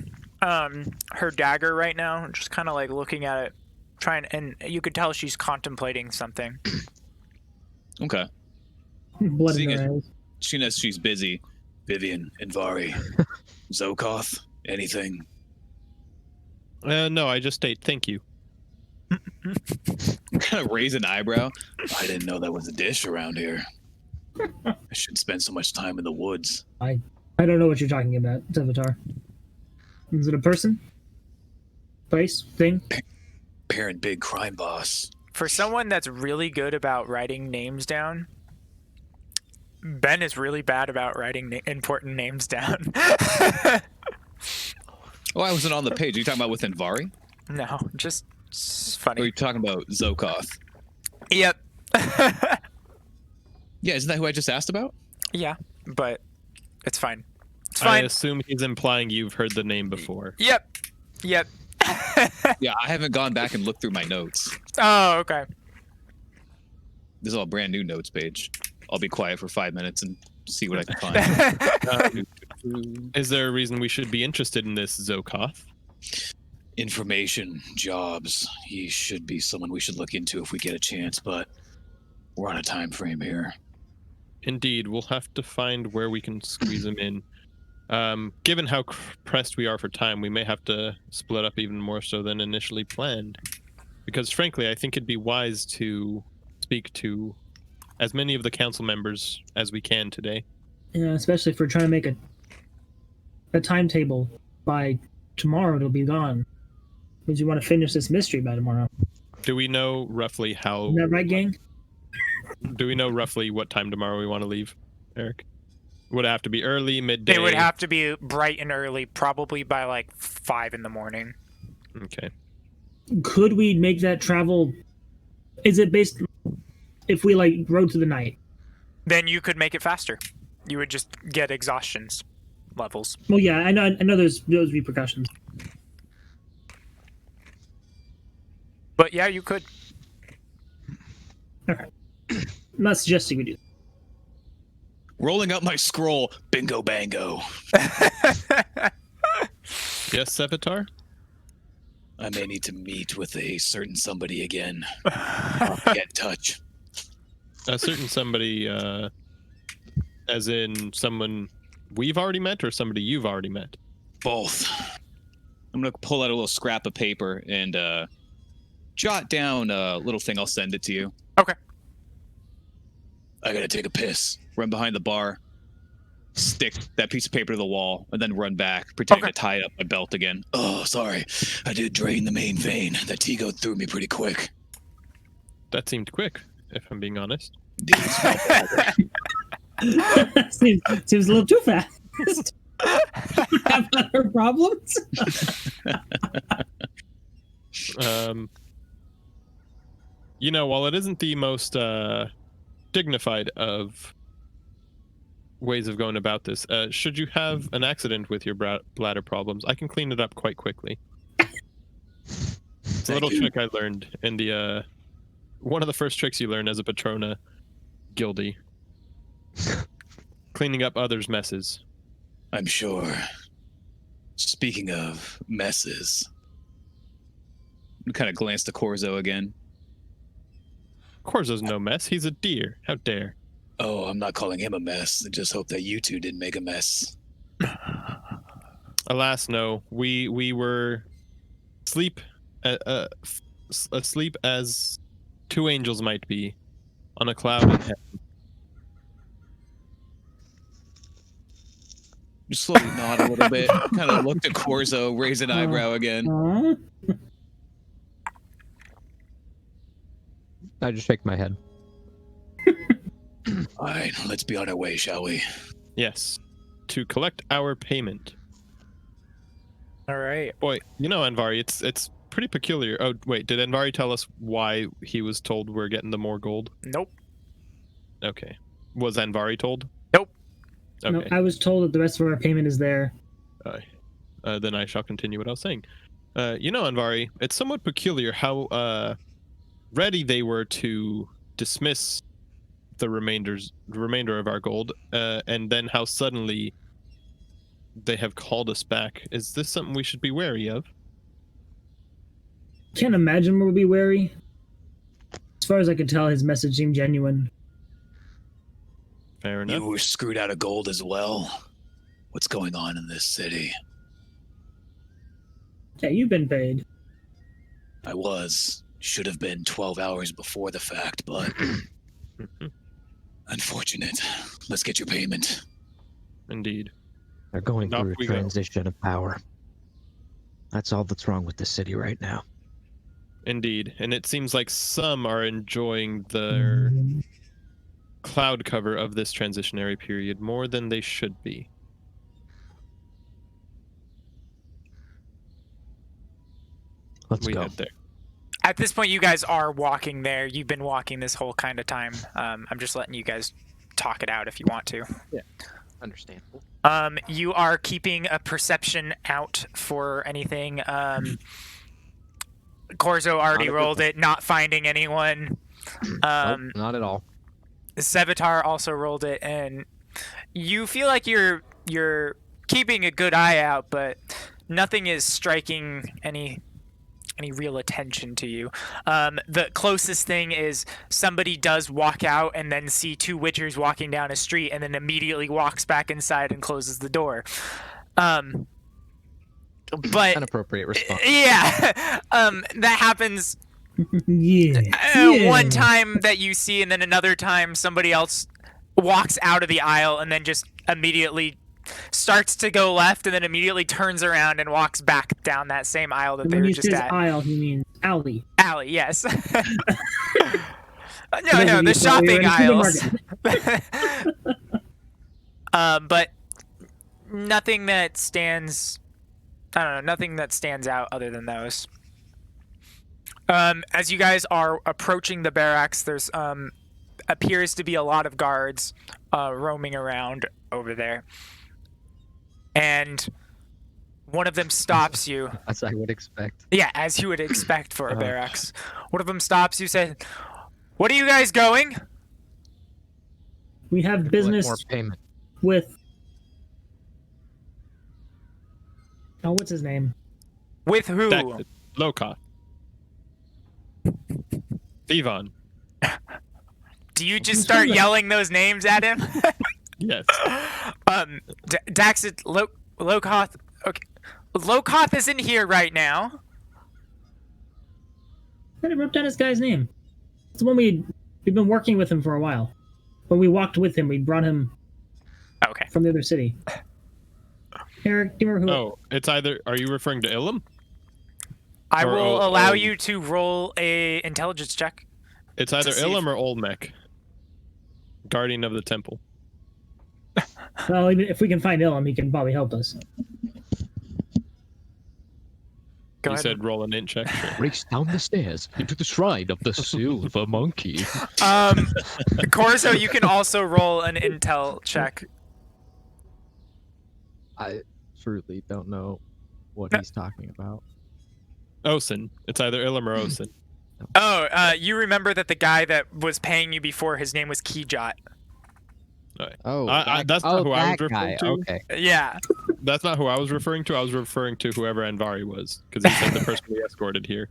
dagger right now, just kind of like looking at it, and you could tell she's contemplating something. Okay. Blood in Seeing her it- eyes. She knows she's busy. Vivian and Vari. Zokoth, anything? No, I just state thank you. Kind of raise an eyebrow. I didn't know that was a dish around here. I shouldn't spend so much time in the woods. I don't know what you're talking about, Avatar. Is it a person? Place? Thing? Parent big crime boss. For someone that's really good about writing names down, Ben is really bad about writing important names down. Oh, I wasn't on the page. Are you talking about with Envari? No, just Or are funny. you talking about Zokoth? Yep. Yeah, isn't that who I just asked about? Yeah, but it's fine. It's I fine. assume he's implying you've heard the name before. Yep. Yep. Yeah, I haven't gone back and looked through my notes. Oh, okay. This is all brand new notes page. I'll be quiet for 5 minutes and see what I can find. Is there a reason we should be interested in this Zokoth? Information, jobs. He should be someone we should look into if we get a chance, but we're on a time frame here. Indeed, we'll have to find where we can squeeze him in. Given how pressed we are for time, we may have to split up even more so than initially planned. Because frankly, I think it'd be wise to speak to as many of the council members as we can today. Yeah, especially if we're trying to make a timetable by tomorrow. It'll be gone. Means you want to finish this mystery by tomorrow. Do we know roughly how? Isn't that right, gang? Do we know roughly what time tomorrow we want to leave, Eric? Would it have to be early, midday? It would have to be bright and early, probably by like 5 in the morning. Okay. Could we make that travel? Is it based if we like rode through the night? Then you could make it faster. You would just get exhaustions levels. Well, yeah, I know there's those repercussions. But yeah, you could. Okay. I'm not suggesting we do. Rolling up my scroll, bingo bango. Yes, Sevatar? I may need to meet with a certain somebody again. I'll get in touch. A certain somebody, as in someone we've already met or somebody you've already met? Both. I'm gonna pull out a little scrap of paper and jot down a little thing. I'll send it to you. Okay. I gotta take a piss. Run behind the bar, stick that piece of paper to the wall, and then run back, pretending Okay. to tie up my belt again. Oh, sorry. I did drain the main vein. That Tigo threw me pretty quick. That seemed quick, if I'm being honest. Did it smell bad? seems a little too fast. Have other problems? While it isn't the most dignified of ways of going about this, should you have an accident with your bladder problems, I can clean it up quite quickly. It's a little trick I learned in the one of the first tricks you learn as a Patrona guildie. Cleaning up others' messes. I'm sure. Speaking of messes, I kind of glanced to Corzo again. Corzo's no mess. He's a deer. How dare. Oh, I'm not calling him a mess. I just hope that you two didn't make a mess. Alas, no. We were asleep as two angels might be on a cloud in heaven. Just slowly nod a little bit. Kind of looked at Corzo, raise an eyebrow again. Aw. I just shake my head. All right, let's be on our way, shall we? Yes. To collect our payment. All right. Boy, Anvari, it's pretty peculiar. Oh, wait, did Anvari tell us why he was told we're getting the more gold? Nope. Okay. Was Anvari told? Nope. Okay. No, I was told that the rest of our payment is there. Then I shall continue what I was saying. Anvari, it's somewhat peculiar how ready they were to dismiss the remainder of our gold, and then how suddenly they have called us back. Is this something we should be wary of? Can't imagine we'll be wary. As far as I can tell, his message seemed genuine. Fair enough. You were screwed out of gold as well. What's going on in this city? Yeah, you've been paid. I was. Should have been 12 hours before the fact, but unfortunate. Let's get your payment. Indeed. They're going Off through a we go. transition of power. That's all that's wrong with the city right now. Indeed. And it seems like some are enjoying their cloud cover of this transitionary period more than they should be. Let's We go. head there. At this point, you guys are walking there. You've been walking this whole kind of time. I'm just letting you guys talk it out if you want to. Understandable. You are keeping a perception out for anything. Corzo already Not a good rolled one. it, not finding anyone. Nope, not at all. Sevatar also rolled it, and you feel like you're keeping a good eye out, but nothing is striking any real attention to you. The closest thing is somebody does walk out and then see two witchers walking down a street, and then immediately walks back inside and closes the door. But An appropriate response. yeah, that happens Yeah. one time that you see, and then another time somebody else walks out of the aisle and then just immediately starts to go left and then immediately turns around and walks back down that same aisle that And they when were he just says at. aisle, he means alley. Alley, yes. No, those no, of the you probably shopping are in aisles. But nothing that stands. I don't know. Nothing that stands out other than those. As you guys are approaching the barracks, there's appears to be a lot of guards roaming around over there, and one of them stops you. As I would expect. Yeah, as you would expect for a Uh. barracks. One of them stops you, said, "What are you guys going?" We have Collect business more payment. with. Oh, what's his name? With who? Loka. Vivon. Do you just start yelling those names at him? Yes. Daxit, Lokoth. Okay, Lokoth isn't here right now. I wrote down this guy's name. It's the one we've been working with him for a while. When we walked with him, we brought him Okay. from the other city. Eric, do you remember who? Oh, it's either. Are you referring to Ilum? I Or will O- allow O- you to roll a intelligence check. It's either see if- Ilum or Olmec. Guardian of the Temple. Well, even if we can find Ilum, he can probably help us. Go You ahead. said roll an int check. Sure. Race down the stairs into the shrine of the silver monkey. Corso, you can also roll an intel check. I truly don't know what No. he's talking about. Osin. It's either Ilum or Osin. Oh, you remember that the guy that was paying you before, his name was Keyjot. Oh, That's not who I was that referring guy. to. Okay. Yeah. That's not who I was referring to. I was referring to whoever Anvari was, because he said the person we escorted here,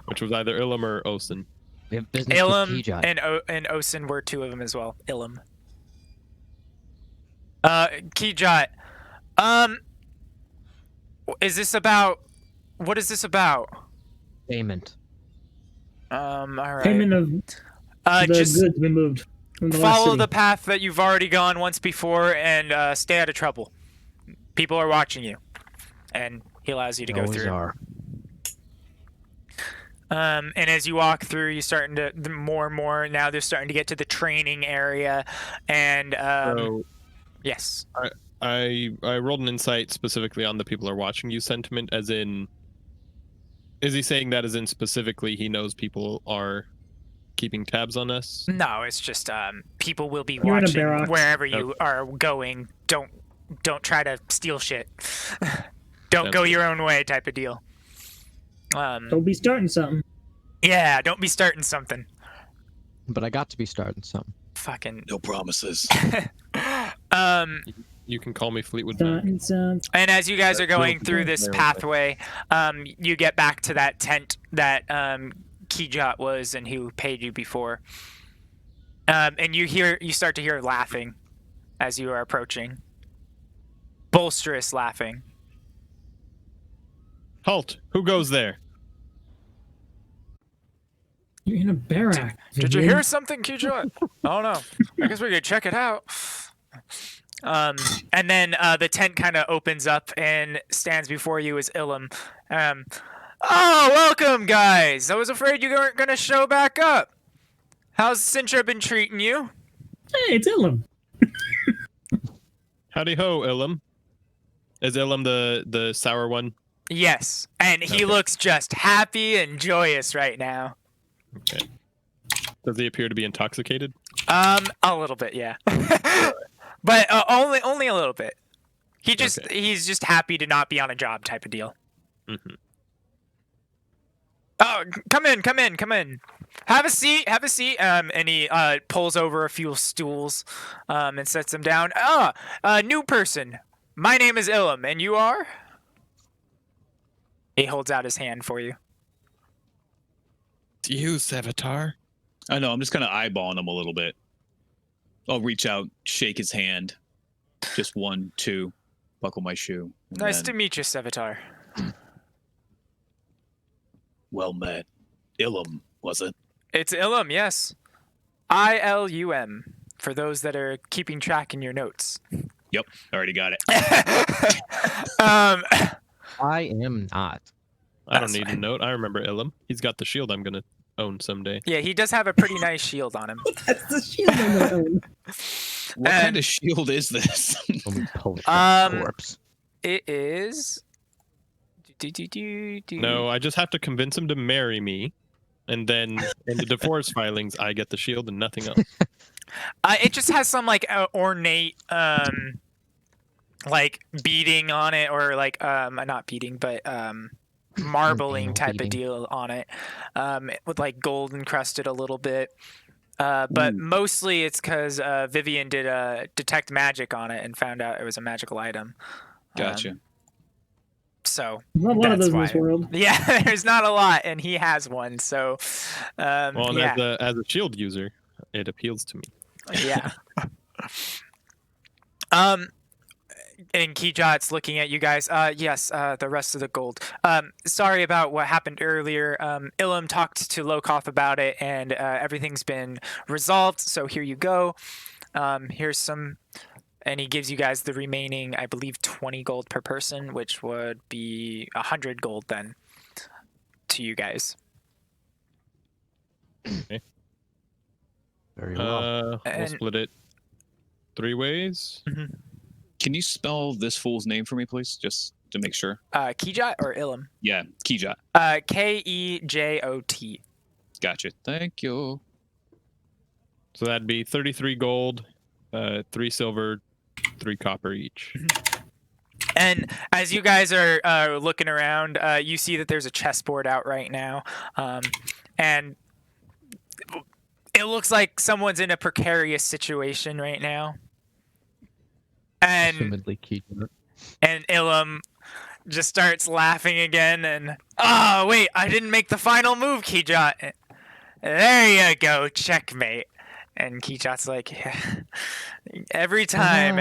which was either Ilum or Osin. We have business Ilum with Keyjot. and Osin were two of them as well. Ilum. Keyjot. Is this about? What is this about? Payment. All right. Payment of the just goods been moved from the last follow city. the path that you've already gone once before, and stay out of trouble. People are watching you, and he allows you to go Always through. are. And as you walk through, you're starting to more and more. Now they're starting to get to the training area, and So yes. I rolled an insight specifically on the people are watching you sentiment, as in, is he saying that as in specifically he knows people are keeping tabs on us? No, it's just people will be You're in a watching barracks. wherever you Okay. are going. Don't try to steal shit. Don't Sounds go good. your own way, type of deal. Don't be starting something. Yeah, don't be starting something. But I got to be starting something. Fucking. No promises. You can call me Fleetwood Mac. Starting something. And as you guys are going Well, through this very pathway, you get back to that tent that Keyjot was and who paid you before. And you start to hear laughing as you are approaching. Bolsterous laughing. Halt! Who goes there? You're in a barrack. Did you Vivian. hear something, Kijot? Oh no. I guess we could check it out. And then the tent kind of opens up and stands before you is Ilum. Oh, welcome, guys. I was afraid you weren't gonna show back up. How's Sintra been treating you? Hey, it's Ilum. Howdy ho, Ilum. Is Ilum the sour one? Yes, and he Okay. looks just happy and joyous right now. Okay. Does he appear to be intoxicated? A little bit, yeah. But only a little bit. He's just happy to not be on a job type of deal. Mm-hmm. Oh, come in. Have a seat. And he pulls over a few stools, and sets them down. New person. My name is Ilum, and you are? He holds out his hand for you. It's you, Sevatar. I know. I'm just kind of eyeballing him a little bit. I'll reach out, shake his hand. Just 1, 2, buckle my shoe. and Nice to then, meet you, Sevatar. Well met. Ilum, was it? It's Ilum, yes. ILUM, for those that are keeping track in your notes. Yep, already got it. I am not. I don't That's need a fine. note. I remember Ilum. He's got the shield I'm gonna own someday. Yeah, he does have a pretty nice shield on him. That's the shield on the own. What And- kind of shield is this? Let me pull it Um, corpse. It is. No, I just have to convince him to marry me, and then in the divorce filings, I get the shield and nothing else. It just has some like ornate like beading on it, or like not beading, but marbling Anal type beading. of deal on it, with like gold encrusted a little bit. But mostly it's because Vivian did detect magic on it and found out it was a magical item. Gotcha. So There's not a lot of That's those in this why. world. yeah, there's not a lot, and he has one. So Well, and yeah, as a shield user, it appeals to me. yeah. And Kijot's looking at you guys. Yes, the rest of the gold. Sorry about what happened earlier. Ilum talked to Lokoth about it, and everything's been resolved. So here you go. Here's some, and he gives you guys the remaining, I believe, 20 gold per person, which would be 100 gold then to you guys. Very well. We'll And- split it 3 ways. Can you spell this fool's name for me, please? Just to make sure. Kijot or Ilum? Yeah, Kijot. Kejot. Gotcha. Thank you. So that'd be 33 gold, 3 silver, 3 copper each. And as you guys are looking around, you see that there's a chessboard out right now, and it looks like someone's in a precarious situation right now. And Assumedly Keaton. and Ilum just starts laughing again, and oh wait, I didn't make the final move, Kijot. There you go, checkmate. And Kijot's like, yeah. every time.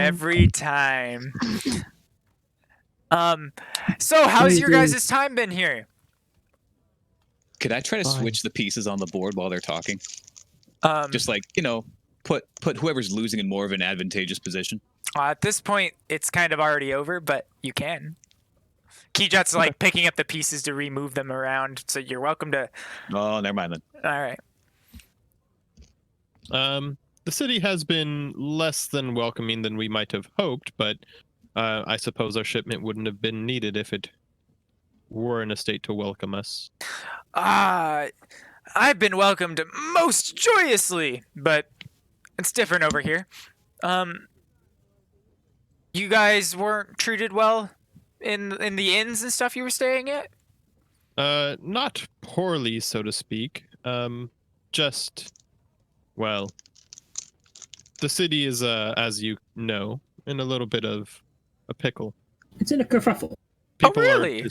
So how's your guys' time been here? Could I try to Fine. switch the pieces on the board while they're talking? Um, Just like, put whoever's losing in more of an advantageous position. At this point, it's kind of already over, but you can. Kijot's like picking up the pieces to remove them around, so you're welcome to. Oh, never mind then. All right. The city has been less than welcoming than we might have hoped, but I suppose our shipment wouldn't have been needed if it were in a state to welcome us. I've been welcomed most joyously, but it's different over here. You guys weren't treated well in the inns and stuff you were staying at? Not poorly, so to speak. Just, well, the city is, as you know, in a little bit of a pickle. It's in a kerfuffle. Really?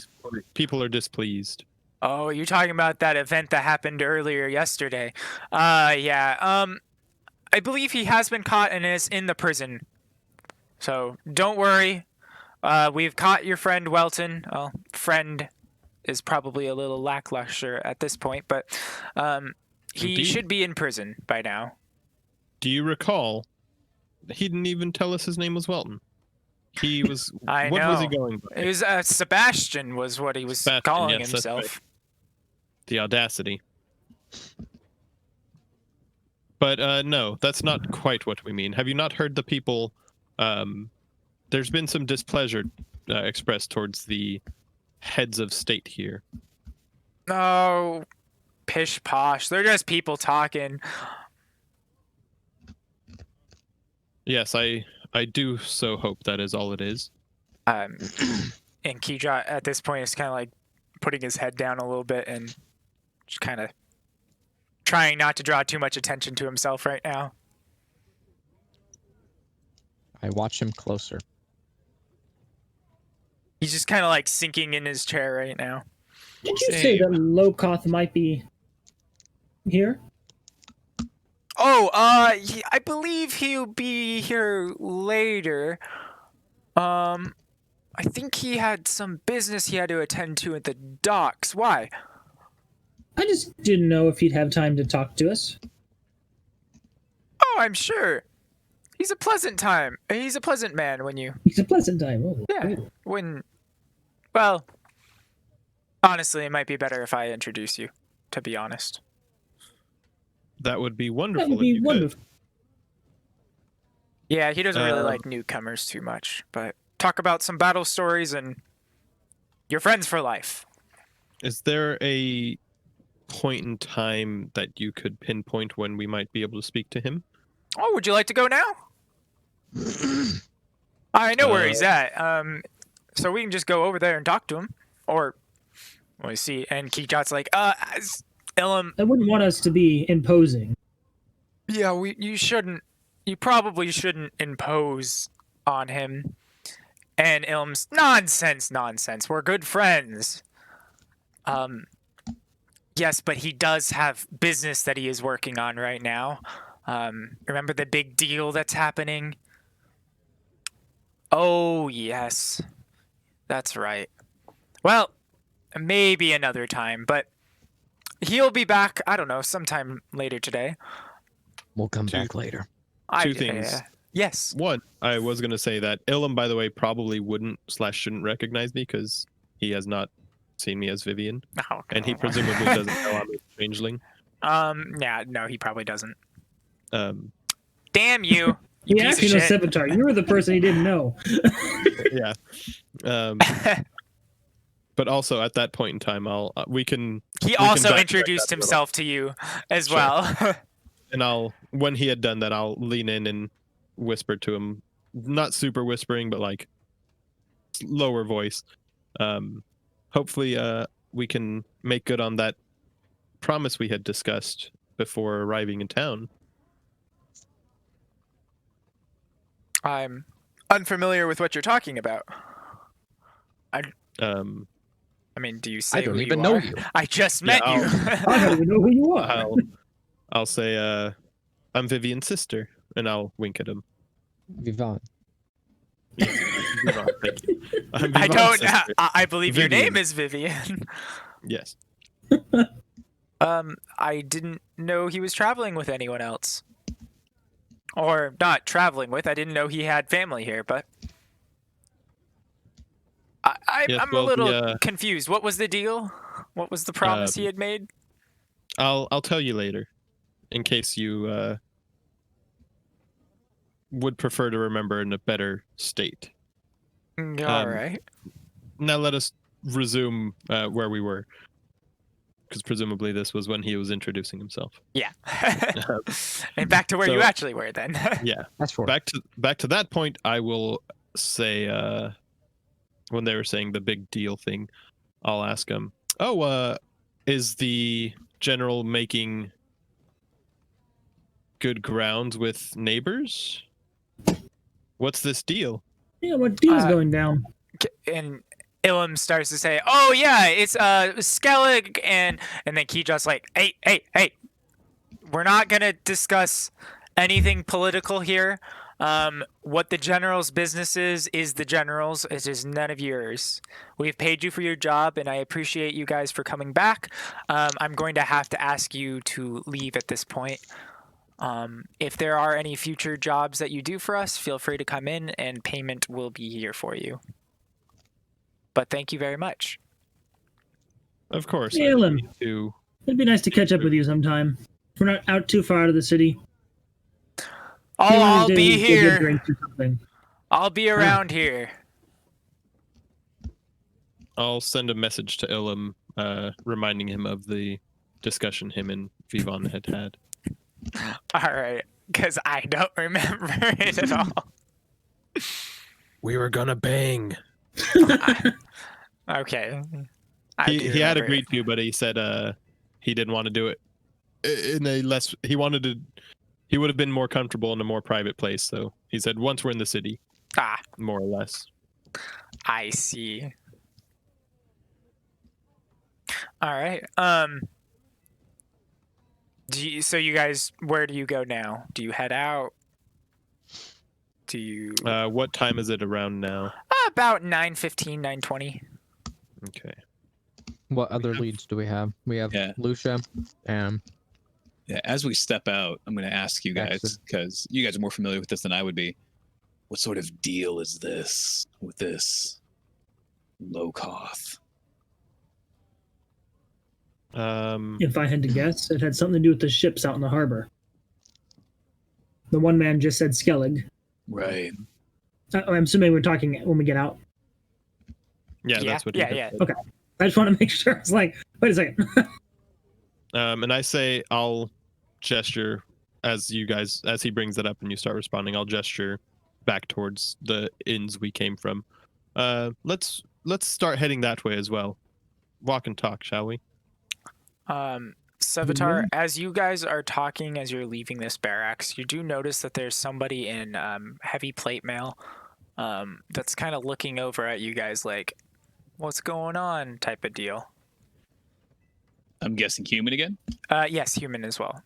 People are displeased. Oh, you're talking about that event that happened earlier yesterday. Yeah. I believe he has been caught and is in the prison. So don't worry. We've caught your friend Welton. Well, friend is probably a little lackluster at this point, but He Indeed. should be in prison by now. Do you recall? He didn't even tell us his name was Welton. He was. I what know. was he going by? It was Sebastian was what he was Sebastian, calling yes, that's right. himself. The audacity. But no, that's not quite what we mean. Have you not heard the people? There's been some displeasure expressed towards the heads of state here. No, pish posh. They're just people talking. Yes, I do so hope that is all it is. And Keydraw at this point is kind of like putting his head down a little bit and just kind of trying not to draw too much attention to himself right now. I watch him closer. He's just kind of like sinking in his chair right now. Did you say that Lokoth might be here? Oh, I believe he'll be here later. I think he had some business he had to attend to at the docks. Why? I just didn't know if he'd have time to talk to us. Oh, I'm sure. He's a pleasant time. He's a pleasant man when you... It's a pleasant time. Oh, Yeah, oh. when... Well, honestly, it might be better if I introduce you, to be honest. That would be That wonderful. would if be you could. wonderful. Yeah, he doesn't really like newcomers too much, but talk about some battle stories and you're friends for life. Is there a point in time that you could pinpoint when we might be able to speak to him? Oh, would you like to go now? I know where he's at. So we can just go over there and talk to him. Or, let me see. And Kijot's like, Ilum, I wouldn't want us to be imposing. yeah, you probably shouldn't impose on him. And Ilm's, nonsense. We're good friends. Yes, but he does have business that he is working on right now. Remember the big deal that's happening? Oh, yes. That's right. Well, maybe another time, but he'll be back, I don't know, sometime later today. We'll come back later. Two things. Yes. One, I was going to say that Ilum, by the way, probably shouldn't recognize me because he has not seen me as Vivian, Oh, and he presumably doesn't know I'm a changeling. Yeah, no, he probably doesn't. Um, Damn you, you He piece actually of knows shit. Sevatar. You were the person he didn't know. yeah. But also at that point in time, we can. He we can also backtrack introduced that a little. himself to you as Sure. well. And when he had done that, I'll lean in and whisper to him, not super whispering, but like lower voice. Hopefully, we can make good on that promise we had discussed before arriving in town. I'm unfamiliar with what you're talking about. Um, I mean, do you say I don't who even you know are? you. I just met Yeah, you. I don't even know who you are. I'll say, I'm Vivian's sister, and I'll wink at him. Vivant. Vivant, thank you. I'm I Vivant's don't. sister. I believe your Vivian. name is Vivian. Yes. I didn't know he was traveling with anyone else. Or not traveling with. I didn't know he had family here, but Yes, I'm well, a little the, confused. What was the deal? What was the promise he had made? I'll tell you later, in case you would prefer to remember in a better state. All right. Now let us resume where we were, because presumably this was when he was introducing himself. Yeah. And back to where you So- actually were then. Yeah. That's for Back to that point, I will say when they were saying the big deal thing, I'll ask him, is the general making good grounds with neighbors? What's this deal? Yeah, what deal's going down? And Ilum starts to say, "Oh yeah, it's Skellig," and then Kijot's like, "Hey, we're not gonna discuss anything political here. What the general's business is the general's. It is none of yours. We've paid you for your job, and I appreciate you guys for coming back. I'm going to have to ask you to leave at this point. If there are any future jobs that you do for us, feel free to come in, and payment will be here for you. But thank you very much. Of course. Hey, Ellen. To It'd be nice to catch up with you sometime. We're not out too far out of the city. I'll be Get here. drinks or something. I'll be around here. I'll send a message to Ilum, reminding him of the discussion him and Vivon had. All right, because I don't remember it at all. We were gonna bang. Okay. He had agreed to, but he said he didn't want to do it in a less. He wanted to. He would have been more comfortable in a more private place. So he said once we're in the city, more or less. I see. All right. So you guys, where do you go now? Do you head out? Do you? What time is it around now? About 9:15, 9:20. Okay. What other leads do we have? We have Lucia and... Yeah, as we step out, I'm going to ask you guys, Excellent. because you guys are more familiar with this than I would be. What sort of deal is this with this Lokoth? If I had to guess, it had something to do with the ships out in the harbor. The one man just said Skellig. Right. I'm assuming we're talking when we get out. Yeah, that's what. Yeah. Okay. I just want to make sure. It's like, wait a second. And I say I'll gesture as he brings it up and you start responding. I'll gesture back towards the inns we came from. Let's start heading that way as well. Walk and talk, shall we? Sevatar, as you guys are talking, as you're leaving this barracks, you do notice that there's somebody in heavy plate mail that's kind of looking over at you guys like, what's going on type of deal. I'm guessing human again? Yes, human as well.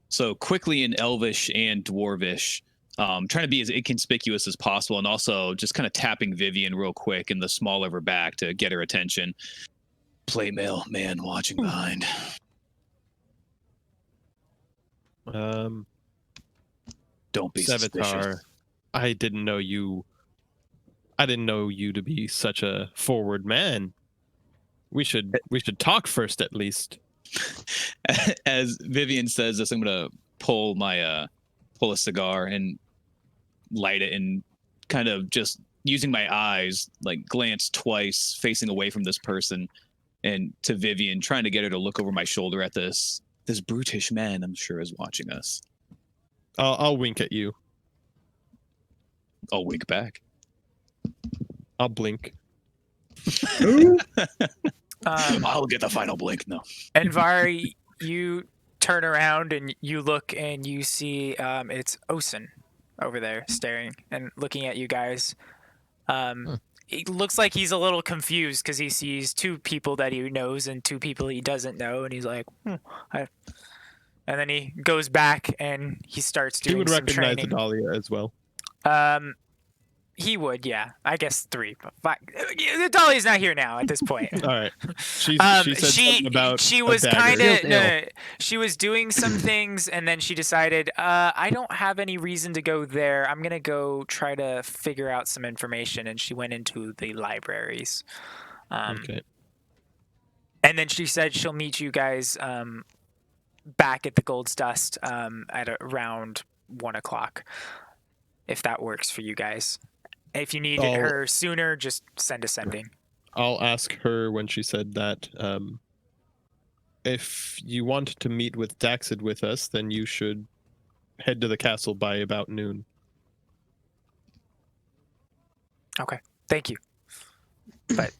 So quickly in Elvish and Dwarvish, trying to be as inconspicuous as possible, and also just kind of tapping Vivian real quick in the small of her back to get her attention. Plate mail, man watching behind. Don't be suspicious. Sevatar, I didn't know you to be such a forward man. We should talk first, at least. As Vivian says this, I'm gonna pull a cigar and light it, and kind of just using my eyes, like glance twice, facing away from this person, and to Vivian, trying to get her to look over my shoulder at this brutish man I'm sure is watching us. I'll wink at you. I'll wink back. I'll blink. I'll get the final blink. No. And Vari, you turn around and you look and you see it's Osen over there staring and looking at you guys. It looks like he's a little confused because he sees two people that he knows and two people he doesn't know, and he's like, and then he goes back and he starts doing some recognize training. Adalia as well. He would, yeah. I guess 3, but 5. Dolly's not here now at this point. All right. She said something about she was a dagger. kind of she was doing some things, and then she decided, I don't have any reason to go there. I'm gonna go try to figure out some information, and she went into the libraries. Okay. And then she said she'll meet you guys back at the Gold's Dust at around 1:00, if that works for you guys. If you need her sooner, just send a sending. I'll ask her when she said that. If you want to meet with Daxid with us, then you should head to the castle by about noon. Okay, thank you. But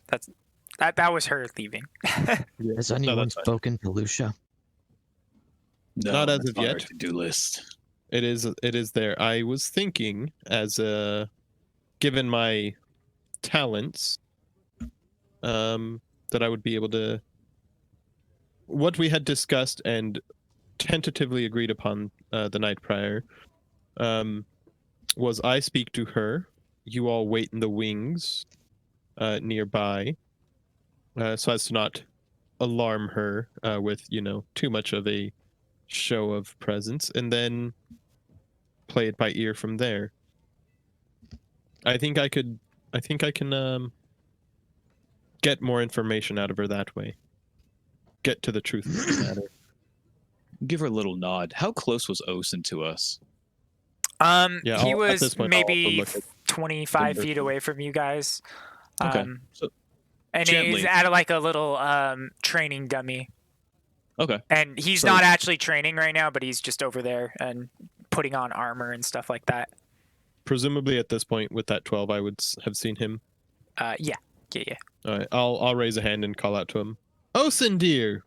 that was her leaving. Has anyone spoken to Lucia? No, not as that's of on our yet. to-do list. It is there. I was thinking, given my talents, that I would be able to. What we had discussed and tentatively agreed upon the night prior, was I speak to her. You all wait in the wings nearby so as to not alarm her with, too much of a show of presence, and then play it by ear from there. I think I can get more information out of her that way. Get to the truth of the matter. Give her a little nod. How close was Osen to us? Yeah, he at was this point, I'll also maybe look at 25 the feet mercy. away from you guys. Okay. So And gently. he's at like a little training dummy. Okay. And he's So- not actually training right now, but he's just over there and putting on armor and stuff like that. Presumably at this point with that 12, I would have seen him. Yeah. All right, I'll raise a hand and call out to him. Osen, dear.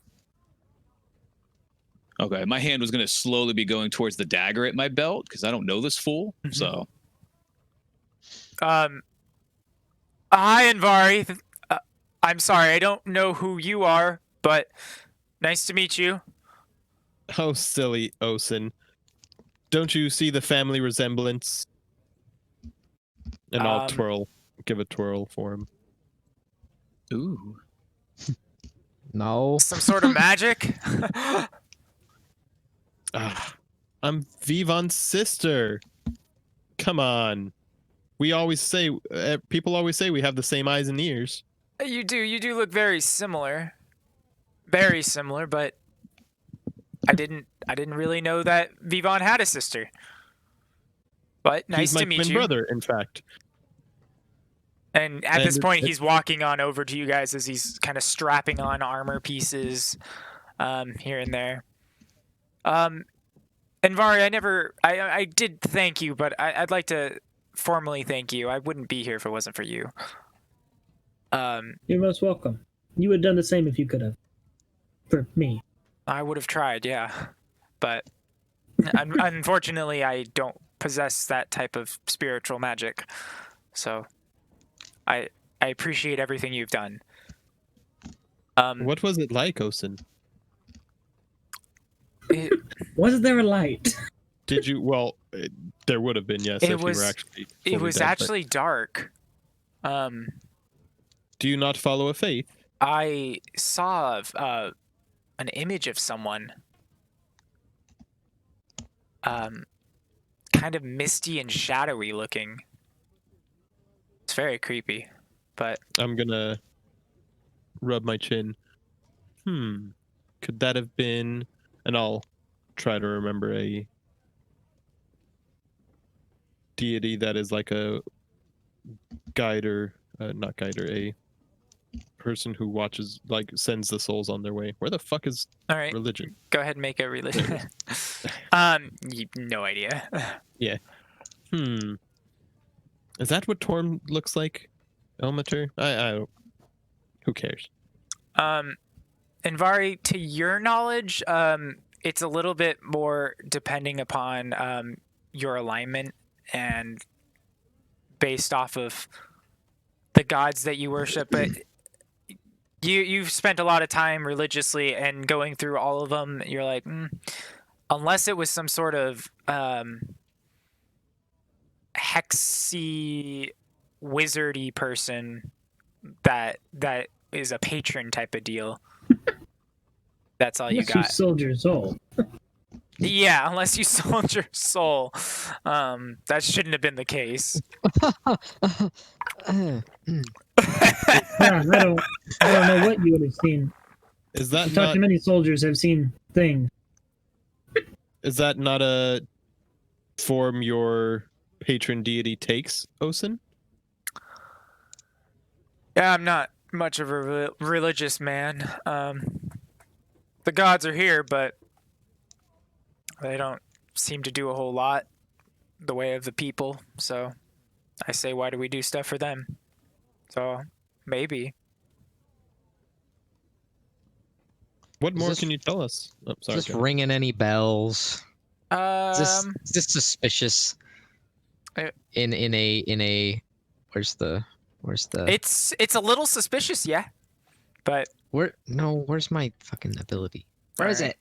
Okay. My hand was going to slowly be going towards the dagger at my belt because I don't know this fool. Mhm. So Hi, Anvari. I'm sorry, I don't know who you are, but nice to meet you. How silly, Osen. Don't you see the family resemblance? And I'll give a twirl for him. ooh. No. Some sort of magic? I'm Vivon's sister. Come on. We always say, people always say we have the same eyes and ears. You do look very similar. Very similar, but I didn't really know that Vivon had a sister. But nice He's my to meet twin you. brother, in fact. And at this And point, he's walking on over to you guys as he's kind of strapping on armor pieces here and there. And Vari, I did thank you, but I'd like to formally thank you. I wouldn't be here if it wasn't for you. You're most welcome. You would have done the same if you could have. For me. I would have tried, yeah. But unfortunately, I don't possess that type of spiritual magic. So I appreciate everything you've done. What was it like, Osen? Wasn't there a light? Did you? Well, there would have been, yes, It if you was- were actually. It fully was dead, but actually dark. Do you not follow a faith? I saw an image of someone. Kind of misty and shadowy looking. It's very creepy, but I'm gonna rub my chin. Could that have been? And I'll try to remember a deity that is like a guider, not guider, a person who watches, like, sends the souls on their way. Where the fuck is all right. religion? Go ahead and make a religion. No idea. Is that what Torm looks like? Elmater? I don't. Who cares? And Vari, to your knowledge, it's a little bit more depending upon your alignment and based off of the gods that you worship. But you've spent a lot of time religiously and going through all of them. You're like, unless it was some sort of hexy, wizardy person that is a patron type of deal. That's all you Unless you got. sold your soul. Yeah, unless you sold your soul. That shouldn't have been the case. Yeah, I don't know what you would have seen. Is that I've talked not? to many soldiers have seen things. Is that not a form your patron deity takes, Osen? Yeah, I'm not much of a religious man. The gods are here, but they don't seem to do a whole lot the way of the people. So I say, why do we do stuff for them? So maybe. What Is more this- can you tell us? Oh, sorry. Is this go. ringing any bells? Is this suspicious? Uh, In a where's the it's a little suspicious, yeah. But where's my fucking ability? Where is Alright. it?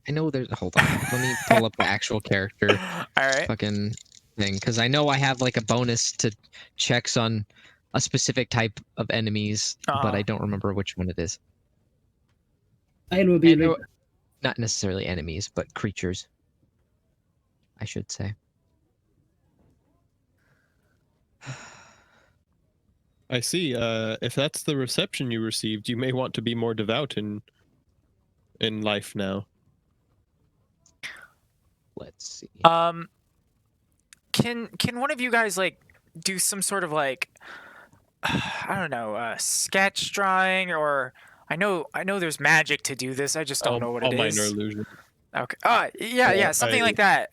I know there's hold on. Let me pull up the actual character. all right. Fucking thing, because I know I have like a bonus to checks on a specific type of enemies, but I don't remember which one it is. It will be And, not necessarily enemies, but creatures, I should say. I see. If that's the reception you received, you may want to be more devout in life now. Let's see. Can one of you guys like do some sort of like I don't know, sketch drawing, or I know there's magic to do this. I just don't know what it minor is. illusion. Okay. Yeah, something I- like that.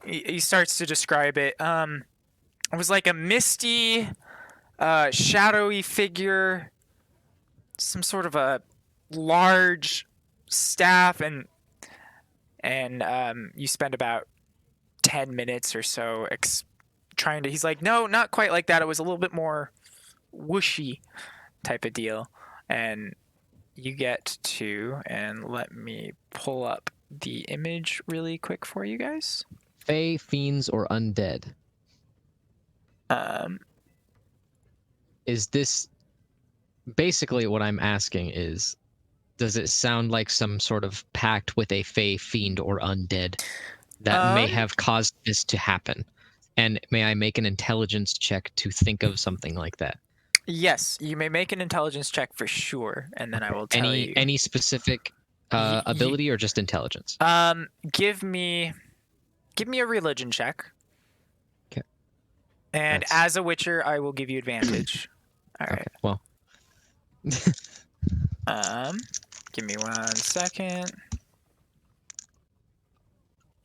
He starts to describe it. It was like a misty, shadowy figure, some sort of a large staff, and you spend about 10 minutes or so trying to. He's like, no, not quite like that. It was a little bit more whooshy type of deal, and you get to, and let me pull up the image really quick for you guys. Fae, fiends, or undead? Is this basically what I'm asking is, does it sound like some sort of pact with a fae, fiend, or undead that may have caused this to happen? And may I make an intelligence check to think of something like that? Yes, you may make an intelligence check for sure, and then I will tell you. Any specific ability or just intelligence? Give me a religion check. Okay. And That's- as a witcher, I will give you advantage. All right. Okay, well, Give me 1 second.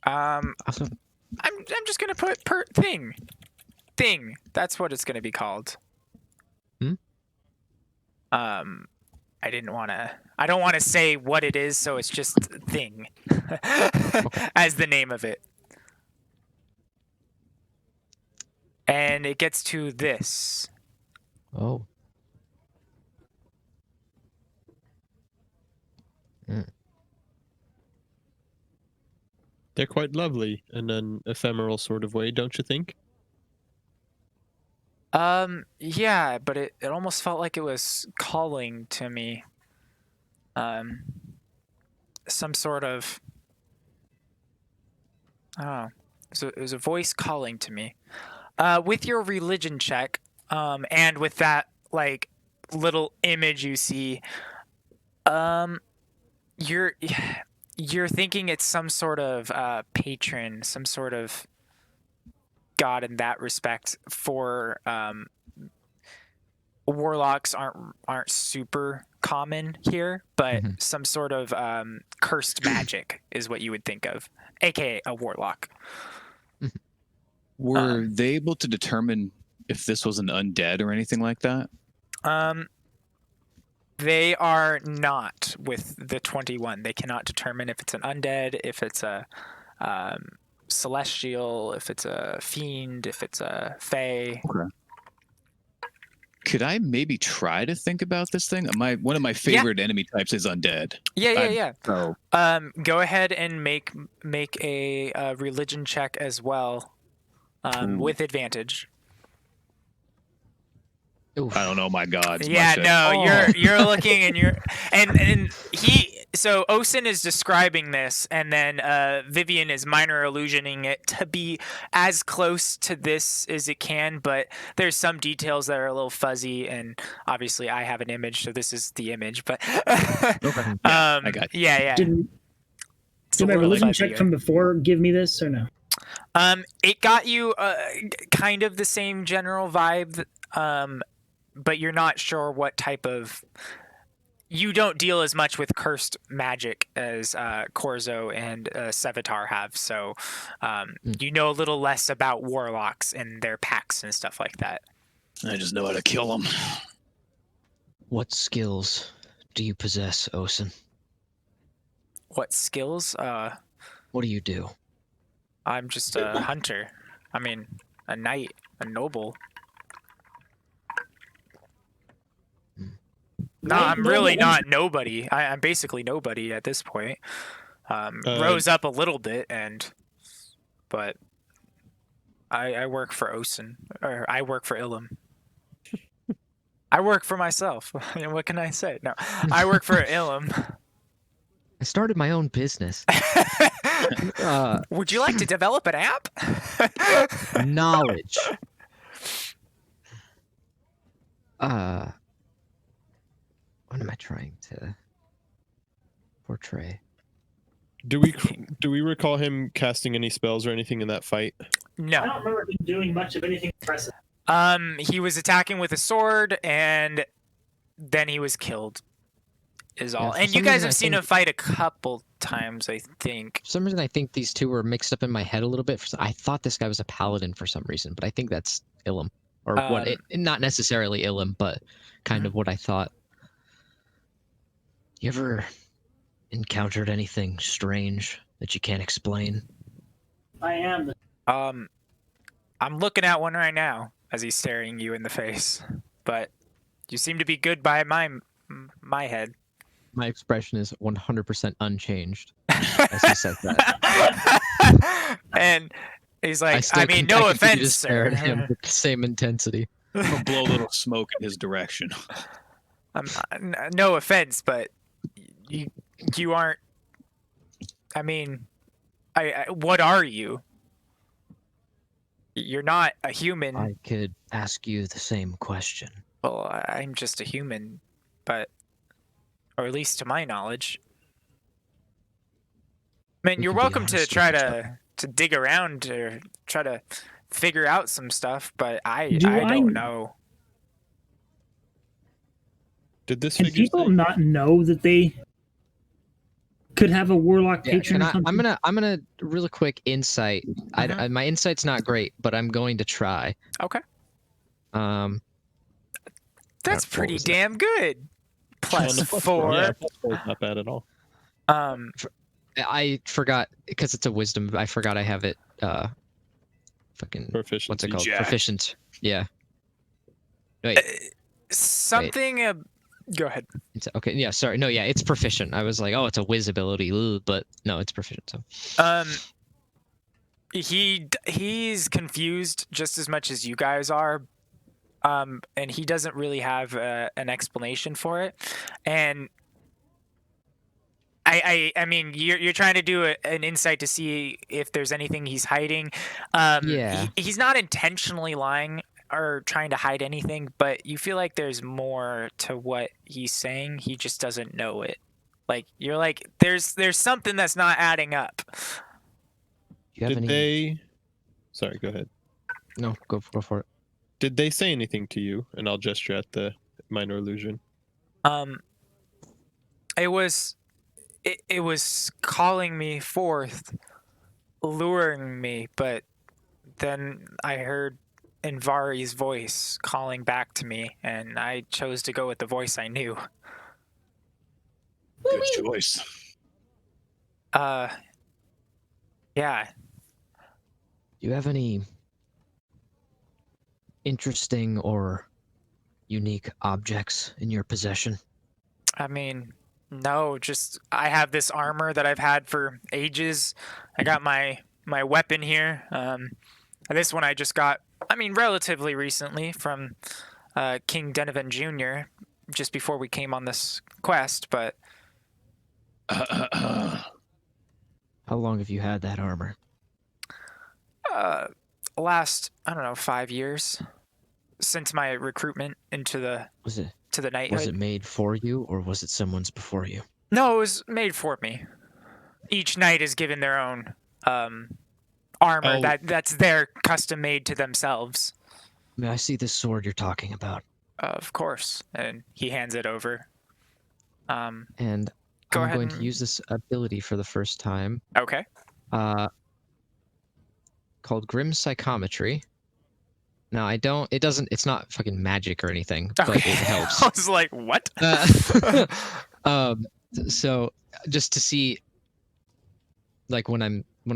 awesome. I'm just gonna put thing. That's what it's gonna be called. Hmm? I don't want to say what it is, so it's just thing as the name of it. And it gets to this. Oh. They're quite lovely in an ephemeral sort of way, don't you think? Yeah, but it almost felt like it was calling to me. Some sort of, oh, it was a voice calling to me. With your religion check, and with that like little image you see, you're thinking it's some sort of patron, some sort of god in that respect. For warlocks aren't super common here, but some sort of cursed magic is what you would think of, aka a warlock. Were they able to determine if this was an undead or anything like that? They are not with the 21. They cannot determine if it's an undead, if it's a celestial, if it's a fiend, if it's a fae. Okay. Could I maybe try to think about this thing? One of my favorite enemy types is undead. Yeah. So Go ahead and make a religion check as well, with advantage. Oof. I don't know. My God. Yeah, no, Oh. you're looking, and so Osen is describing this, and then Vivian is minor illusioning it to be as close to this as it can, but there's some details that are a little fuzzy, and obviously I have an image, so this is the image, but Okay. Yeah, I got you. yeah. Did It's a my little religion check fuzzier. from before give me this or no? It got you kind of the same general vibe, but you're not sure what type of. You don't deal as much with cursed magic as Corzo and Sevatar have, so you know a little less about warlocks and their pacts and stuff like that. I just know how to kill them. What skills do you possess, Osen? What skills? What do you do? I'm just a hunter. I mean, a knight, a noble. No, I'm really not nobody. I'm basically nobody at this point. Rose up a little bit, but I work for Osen, or I work for Ilum. I work for myself. What can I say? No, I work for Ilum. I started my own business. Would you like to develop an app? Knowledge. What am I trying to portray? Do we recall him casting any spells or anything in that fight? No. I don't remember him doing much of anything impressive. He was attacking with a sword, and then he was killed. Is all. for And you some guys reason, have I seen think- him fight a couple times, I think. For some reason, I think these two were mixed up in my head a little bit. I thought this guy was a paladin for some reason, but I think that's Ilum. Or not necessarily Ilum, but kind of what I thought. You ever encountered anything strange that you can't explain? I am. I'm looking at one right now as he's staring you in the face. But you seem to be good by my head. My expression is 100% unchanged as he says that. And he's like, still I mean, continue no to offense, stare at him sir. with the same intensity. I'll blow a little smoke in his direction. No offense, but you aren't. I mean, what are you? You're not a human. I could ask you the same question. Well, I'm just a human, but, or at least to my knowledge. Man, We you're can be welcome to honest try with each other. to dig around or try to figure out some stuff, but I Do I- don't know. Did this Can figure people say- not know that they could have a warlock Yeah, patron or I'm something? gonna really quick insight. My insight's not great, but I'm going to try. Okay. That's what pretty was that? damn good. Plus the plus four, 4. Yeah, plus 4 is not bad at all. I forgot because it's a wisdom. I forgot I have it. Fucking Proficiency. what's it called? Jack. Proficient. Yeah. Wait. Something. Go ahead. Okay. Yeah. Sorry. No. Yeah. It's proficient. I was like, oh, it's a whiz ability, ugh, but no, it's proficient. So. He's confused just as much as you guys are, and he doesn't really have an explanation for it. And I mean, you're trying to do an insight to see if there's anything he's hiding. Yeah. He's not intentionally lying or trying to hide anything, but you feel like there's more to what he's saying. He just doesn't know it. Like you're like, there's something that's not adding up. Do you have Did any? they? Sorry, go ahead. No. Go for it. Did they say anything to you? And I'll gesture at the minor illusion. It was calling me forth, luring me, but then I heard Invari's voice calling back to me, and I chose to go with the voice I knew. Good choice. Yeah. Do you have any interesting or unique objects in your possession? I mean, no, just I have this armor that I've had for ages. I got my weapon here. This one I just got, I mean, relatively recently from King Denovan Jr. just before we came on this quest, but How long have you had that armor? last, I don't know, 5 years since my recruitment into the Was it knighthood. made for you, or was it someone's before you? No, it was made for me. Each knight is given their own armor that's their custom made to themselves. May I see this sword you're talking about? Of course. And he hands it over. And Go I'm ahead going to and- use this ability for the first time. Okay. Called Grim Psychometry. Now it's not fucking magic or anything, but Okay. it helps. I was like, what? So just to see, like when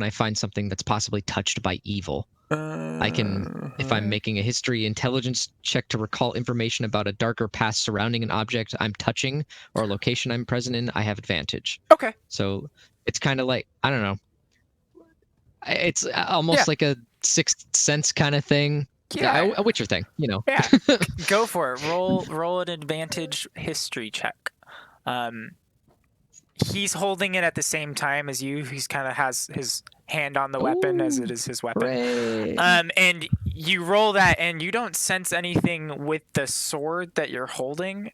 I find something that's possibly touched by evil, I can, if I'm making a history intelligence check to recall information about a darker past surrounding an object I'm touching or a location I'm present in, I have advantage. Okay. So it's kind of like, I don't know. It's almost Yeah. like a Sixth Sense kind of thing. Yeah. A Witcher thing, you know. Yeah. Go for it. Roll an advantage history check. He's holding it at the same time as you. He's kind of has his hand on the weapon as it is his weapon. Hooray. And you roll that, and you don't sense anything with the sword that you're holding,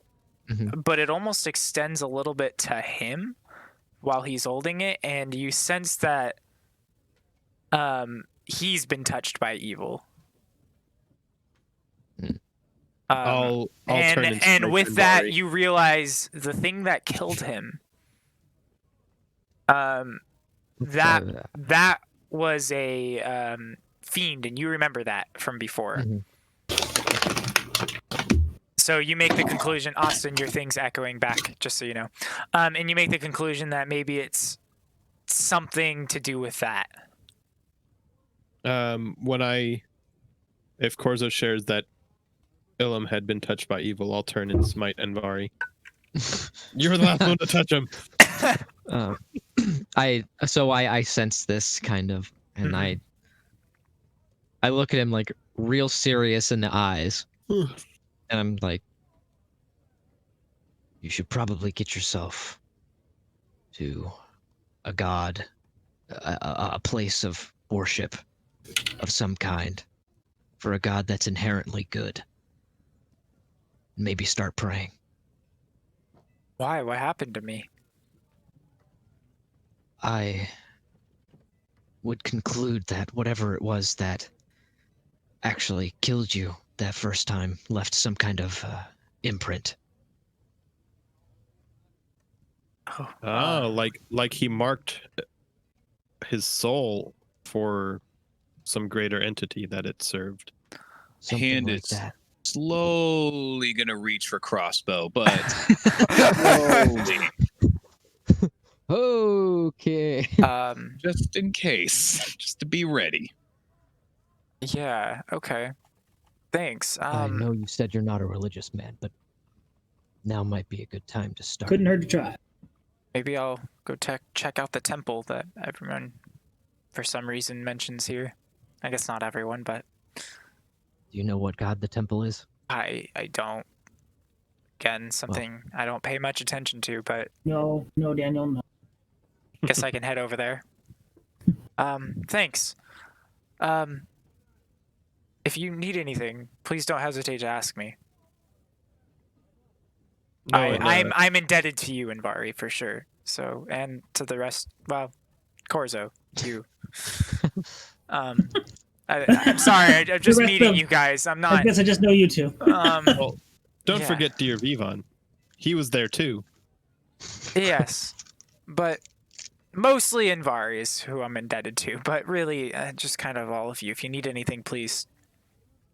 but it almost extends a little bit to him while he's holding it, and you sense that he's been touched by evil. I'll turn and with that, you realize the thing that killed him. That was a fiend, and you remember that from before. So you make the conclusion, Austin, your thing's echoing back, just so you know. And you make the conclusion that maybe it's something to do with that. If Korzo shares that Ilum had been touched by evil, I'll turn and smite Envari. You're the last one to touch him. I sense this kind of, and I look at him like real serious in the eyes, and I'm like, you should probably get yourself to a god, a place of worship of some kind, for a god that's inherently good. Maybe start praying. Why? What happened to me? I would conclude that whatever it was that actually killed you that first time left some kind of imprint. Like he marked his soul for some greater entity that it served. Something Hand like is that. slowly gonna reach for crossbow, but slowly, Okay. just in case, just to be ready. Yeah. Okay. Thanks. I know you said you're not a religious man, but now might be a good time to start. Couldn't hurt to try. Maybe I'll go check out the temple that everyone, for some reason, mentions here. I guess not everyone, but Do you know what god the temple is? I don't. Again, something I don't pay much attention to, but No, Daniel, no. guess I can head over there. Thanks. If you need anything, please don't hesitate to ask me. No, I'm indebted to you, Envari, for sure. So, and to the rest, well, Korzo, you. I'm sorry, I'm just rest meeting of- you guys. I'm I not. guess I just know you two. Well, don't Yeah. forget dear Vivon. He was there too. Yes, but mostly Envari is who I'm indebted to. But really, just kind of all of you. If you need anything, please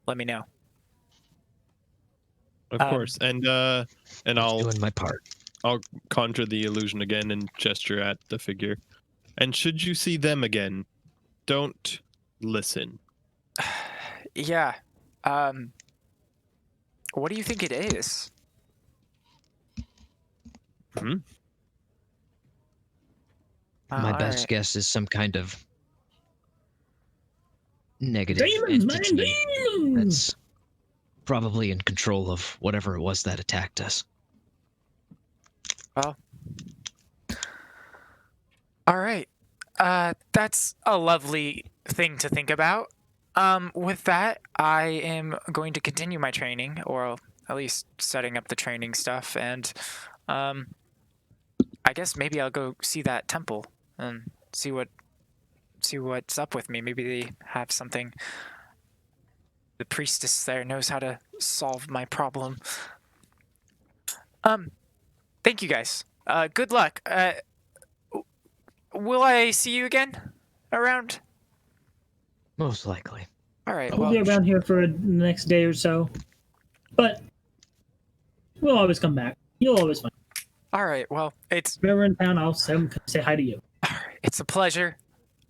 let me know. Of course. And I'll doing my part. I'll conjure the illusion again and gesture at the figure. And should you see them again, don't listen. Yeah. What do you think it is? My All best right. guess is some kind of negative Demons, man, entity demons! that's probably in control of whatever it was that attacked us. Well, all right. That's a lovely thing to think about. With that, I am going to continue my training, or at least setting up the training stuff, and I guess maybe I'll go see that temple and see what's up with me. Maybe they have something. The priestess there knows how to solve my problem. Thank you guys. Good luck. Will I see you again around? Most likely. All right. We'll Well, be around here for the next day or so. But we'll always come back. You'll always find us. all right. Well, it's If we're in town, I'll say hi to you. it's a pleasure.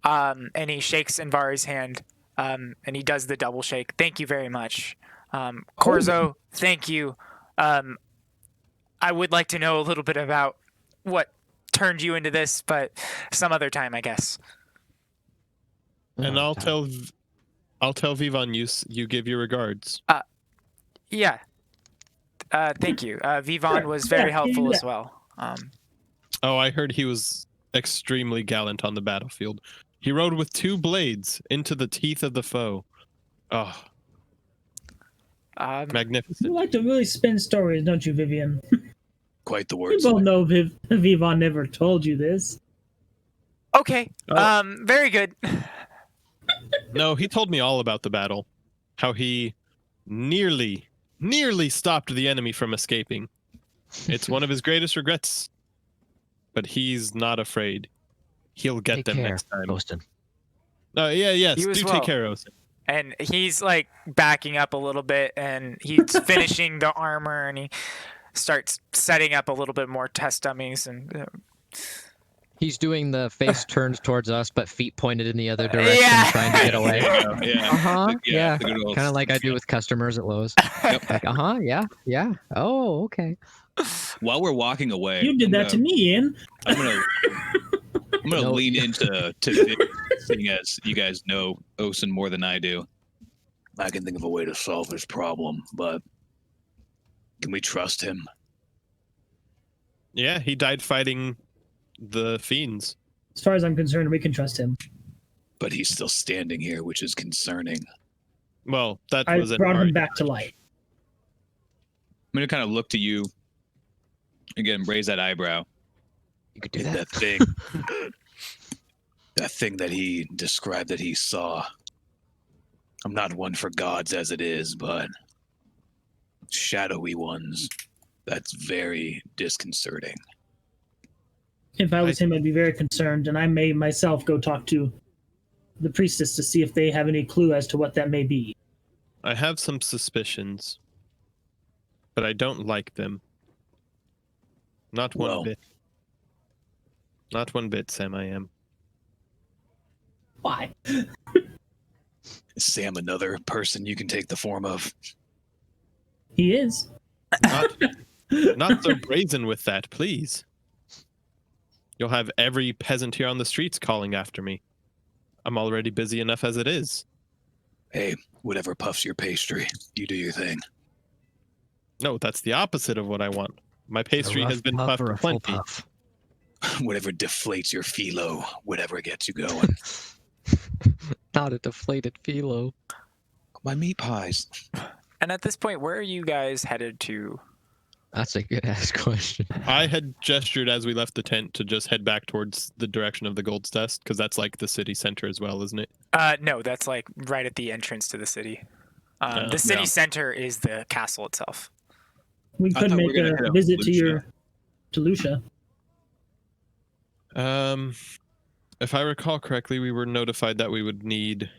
And he shakes Envari's hand. And he does the double shake. Thank you very much. Korzo, thank you. I would like to know a little bit about what turned you into this, but some other time, I guess. And Oh, I'll tell Vivan you give your regards. Yeah. Thank you. Vivan Sure. was very Yeah, helpful yeah. as well. Oh, I heard he was extremely gallant on the battlefield. He rode with 2 blades into the teeth of the foe. Oh, Um, You magnificent. like to really spin stories, don't you, Vivian? Quite the We words. both know Vivon never told you this. okay. Oh. Very good. No, he told me all about the battle. How he nearly stopped the enemy from escaping. It's one of his greatest regrets. But he's not afraid. He'll get Take them care, next time. Boston. Yes, You do as well. take care, Osen. And he's like backing up a little bit, and he's finishing the armor, and he starts setting up a little bit more test dummies. And He's doing the face turned towards us, but feet pointed in the other direction, Yeah. trying to get away. Yeah. Yeah. the good old- Kind of like I do with customers at Lowe's. Like, yeah. Oh, okay. While we're walking away, You did that to me, Ian. I'm gonna No. lean into Vic, seeing as you guys know Osen more than I do. I can think of a way to solve this problem, but can we trust him? Yeah, he died fighting the fiends. As far as I'm concerned, we can trust him. But he's still standing here, which is concerning. Well, that I was an brought him argument. back to life. I'm gonna kind of look to you again, raise that eyebrow. You could do And that. that thing that he described that he saw. I'm not one for gods as it is, but shadowy ones. That's very disconcerting. If I was him, I'd be very concerned, and I may myself go talk to the priestess to see if they have any clue as to what that may be. I have some suspicions, but I don't like them. Not one Well. bit. Not one bit, Sam, I am. Why? Is Sam another person you can take the form of? He is. Not so brazen with that, please. You'll have every peasant here on the streets calling after me. I'm already busy enough as it is. Hey, whatever puffs your pastry, you do your thing. No, that's the opposite of what I want. My pastry A rough has been puff puffed or a full plenty. puff? Whatever deflates your philo, whatever gets you going. Not a deflated philo. My meat pies. And at this point, where are you guys headed to? That's a good ass question. I had gestured as we left the tent to just head back towards the direction of the Gold's Test, because that's like the city center as well, isn't it? No, that's like right at the entrance to the city. Oh, The city yeah. center is the castle itself. We I could thought we make were gonna hit a up visit Lucia. to Lucia. If I recall correctly, we were notified that we would need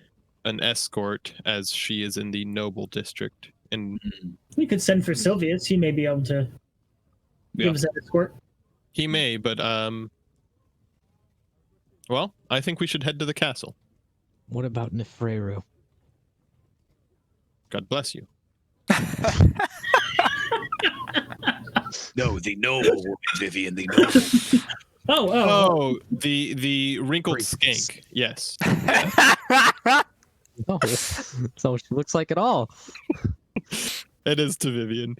an escort, as she is in the noble district. And We could send for Sylvius. He may be able to Yeah. give us that escort. he may, but well, I think we should head to the castle. What about Nefreru? God bless you. No, the noble woman, Vivian, the noble. Oh. Oh, the wrinkled Priest. skank. Yes. Oh, so she looks like it all. It is to Vivian.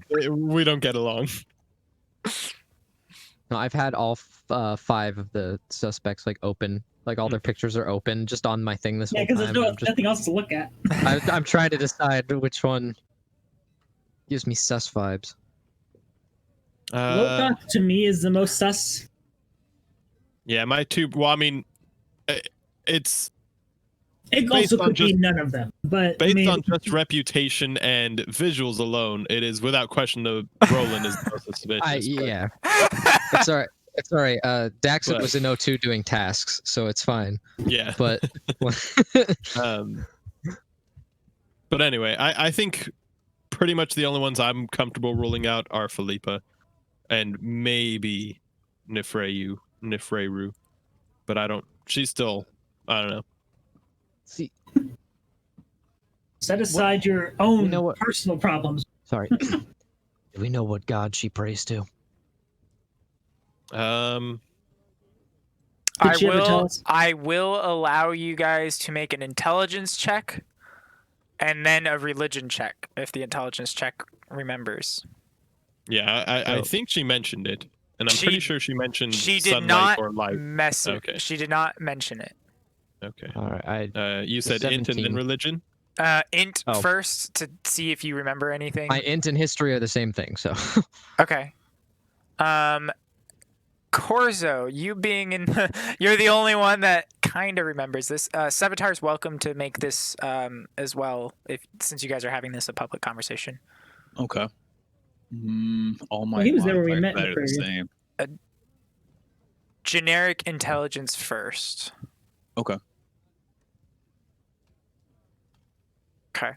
We don't get along. No, I've had all 5 of the suspects like open, like all their pictures are open, just on my thing this Yeah, whole because time. there's I'm, just, nothing else to look at. I'm trying to decide which one gives me sus vibes. Loka, to me, is the most sus. Yeah, my two. Well, I mean, it's It Based also on could be just- none of them. But based I mean, on just reputation and visuals alone. It is without question the Roland is the most suspicious. but- Yeah, it's all right. It's all right. Daxit But- was in O2 doing tasks, so it's fine. Yeah. But But anyway, I think pretty much the only ones I'm comfortable ruling out are Philippa and maybe Nefreru. But I don't. She's still. I don't know. see, set aside your own You know what? personal problems. sorry. Do we know what god she prays to? Did she ever tell us? I will allow you guys to make an intelligence check, and then a religion check if the intelligence check remembers. Yeah, I Oh. think she mentioned it, and I'm She- pretty sure she mentioned She did sunlight not or light. Okay. She did not mention it. Okay. All right. You said int and then 17. religion. Int Oh. first to see if you remember anything. My int and history are the same thing, so. Okay. Corzo, you being in, you're the only one that kind of remembers this. Savitar's welcome to make this as well, since you guys are having this a public conversation. Okay. All my He was there when we met in the modifiers are the preview. same. Generic intelligence first. Okay. Okay.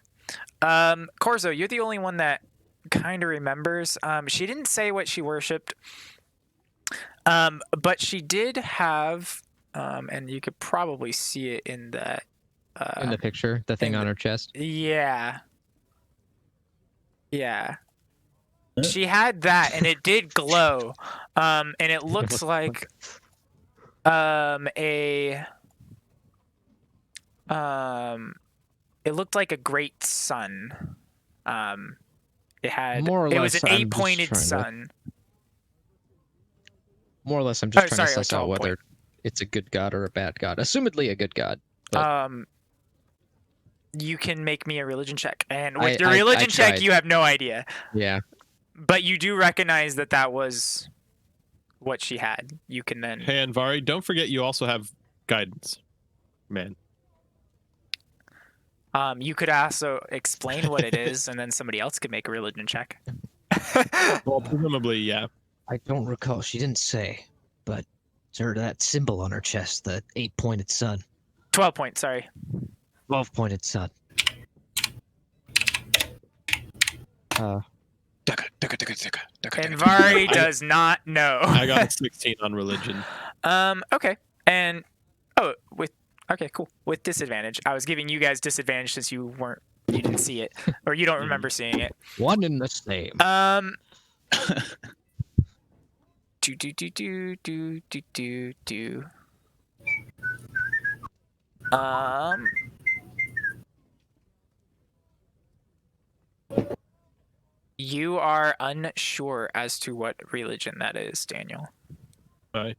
Corzo, you're the only one that kind of remembers. She didn't say what she worshipped. But she did have, and you could probably see it in that. In the picture, the thing in on the- her chest. Yeah. Yeah. Huh? She had that, and it did glow. And it looks like it looked like a great sun. It had More or it was less, an I'm just 8-pointed trying to- sun. More or less, I'm just Oh, trying sorry, to suss a out 12 whether it's a good god or a bad god. Assumedly a good god. But You can make me a religion check, and with your I religion check, tried. you have no idea, yeah. but you do recognize that that was what she had. You can then. Hey, Anvari, don't forget you also have guidance, man. You could also explain what it is, and then somebody else could make a religion check. Well, presumably, yeah. I don't recall. She didn't say, but it's her that symbol on her chest, the 8-pointed sun, 12 points. Sorry. 12-pointed sun. And Vari does not know. I got a 16 on religion. Okay. And okay, cool. With disadvantage. I was giving you guys disadvantage since you didn't see it, or you don't remember seeing it. One and the same. Do. You are unsure as to what religion that is, Daniel. Right.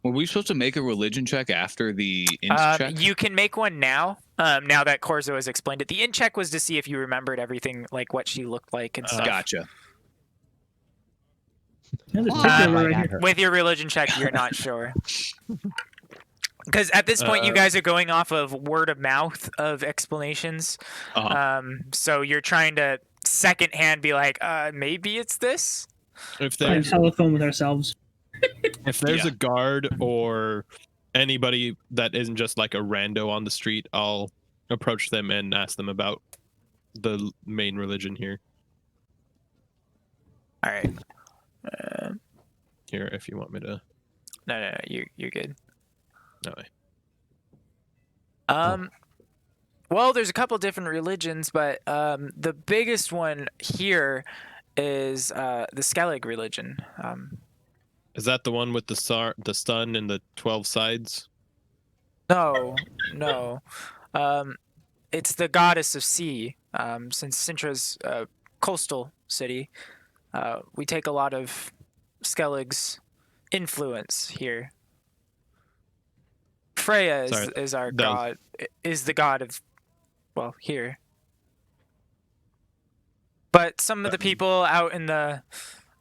Were we supposed to make a religion check after the int check? You can make one now. Now that Corzo has explained it, the in check was to see if you remembered everything, like what she looked like and stuff. Gotcha. There's a Oh, picture of her I right had here. her. With your religion check, you're not sure. Because at this point, you guys are going off of word of mouth of explanations. So you're trying to secondhand be like, maybe it's this. If On there's telephone with ourselves. a guard or anybody that isn't just like a rando on the street, I'll approach them and ask them about the main religion here. All right. Here, if you want me to. No, you're good. No. Well, there's a couple different religions, but the biggest one here is the Skellig religion. Is that the one with the sun and the 12 sides? No. It's the goddess of sea. Since Sintra's a coastal city, we take a lot of Skellig's influence here. Freya is our god. Is the god of, well, here. But some of the people out in the,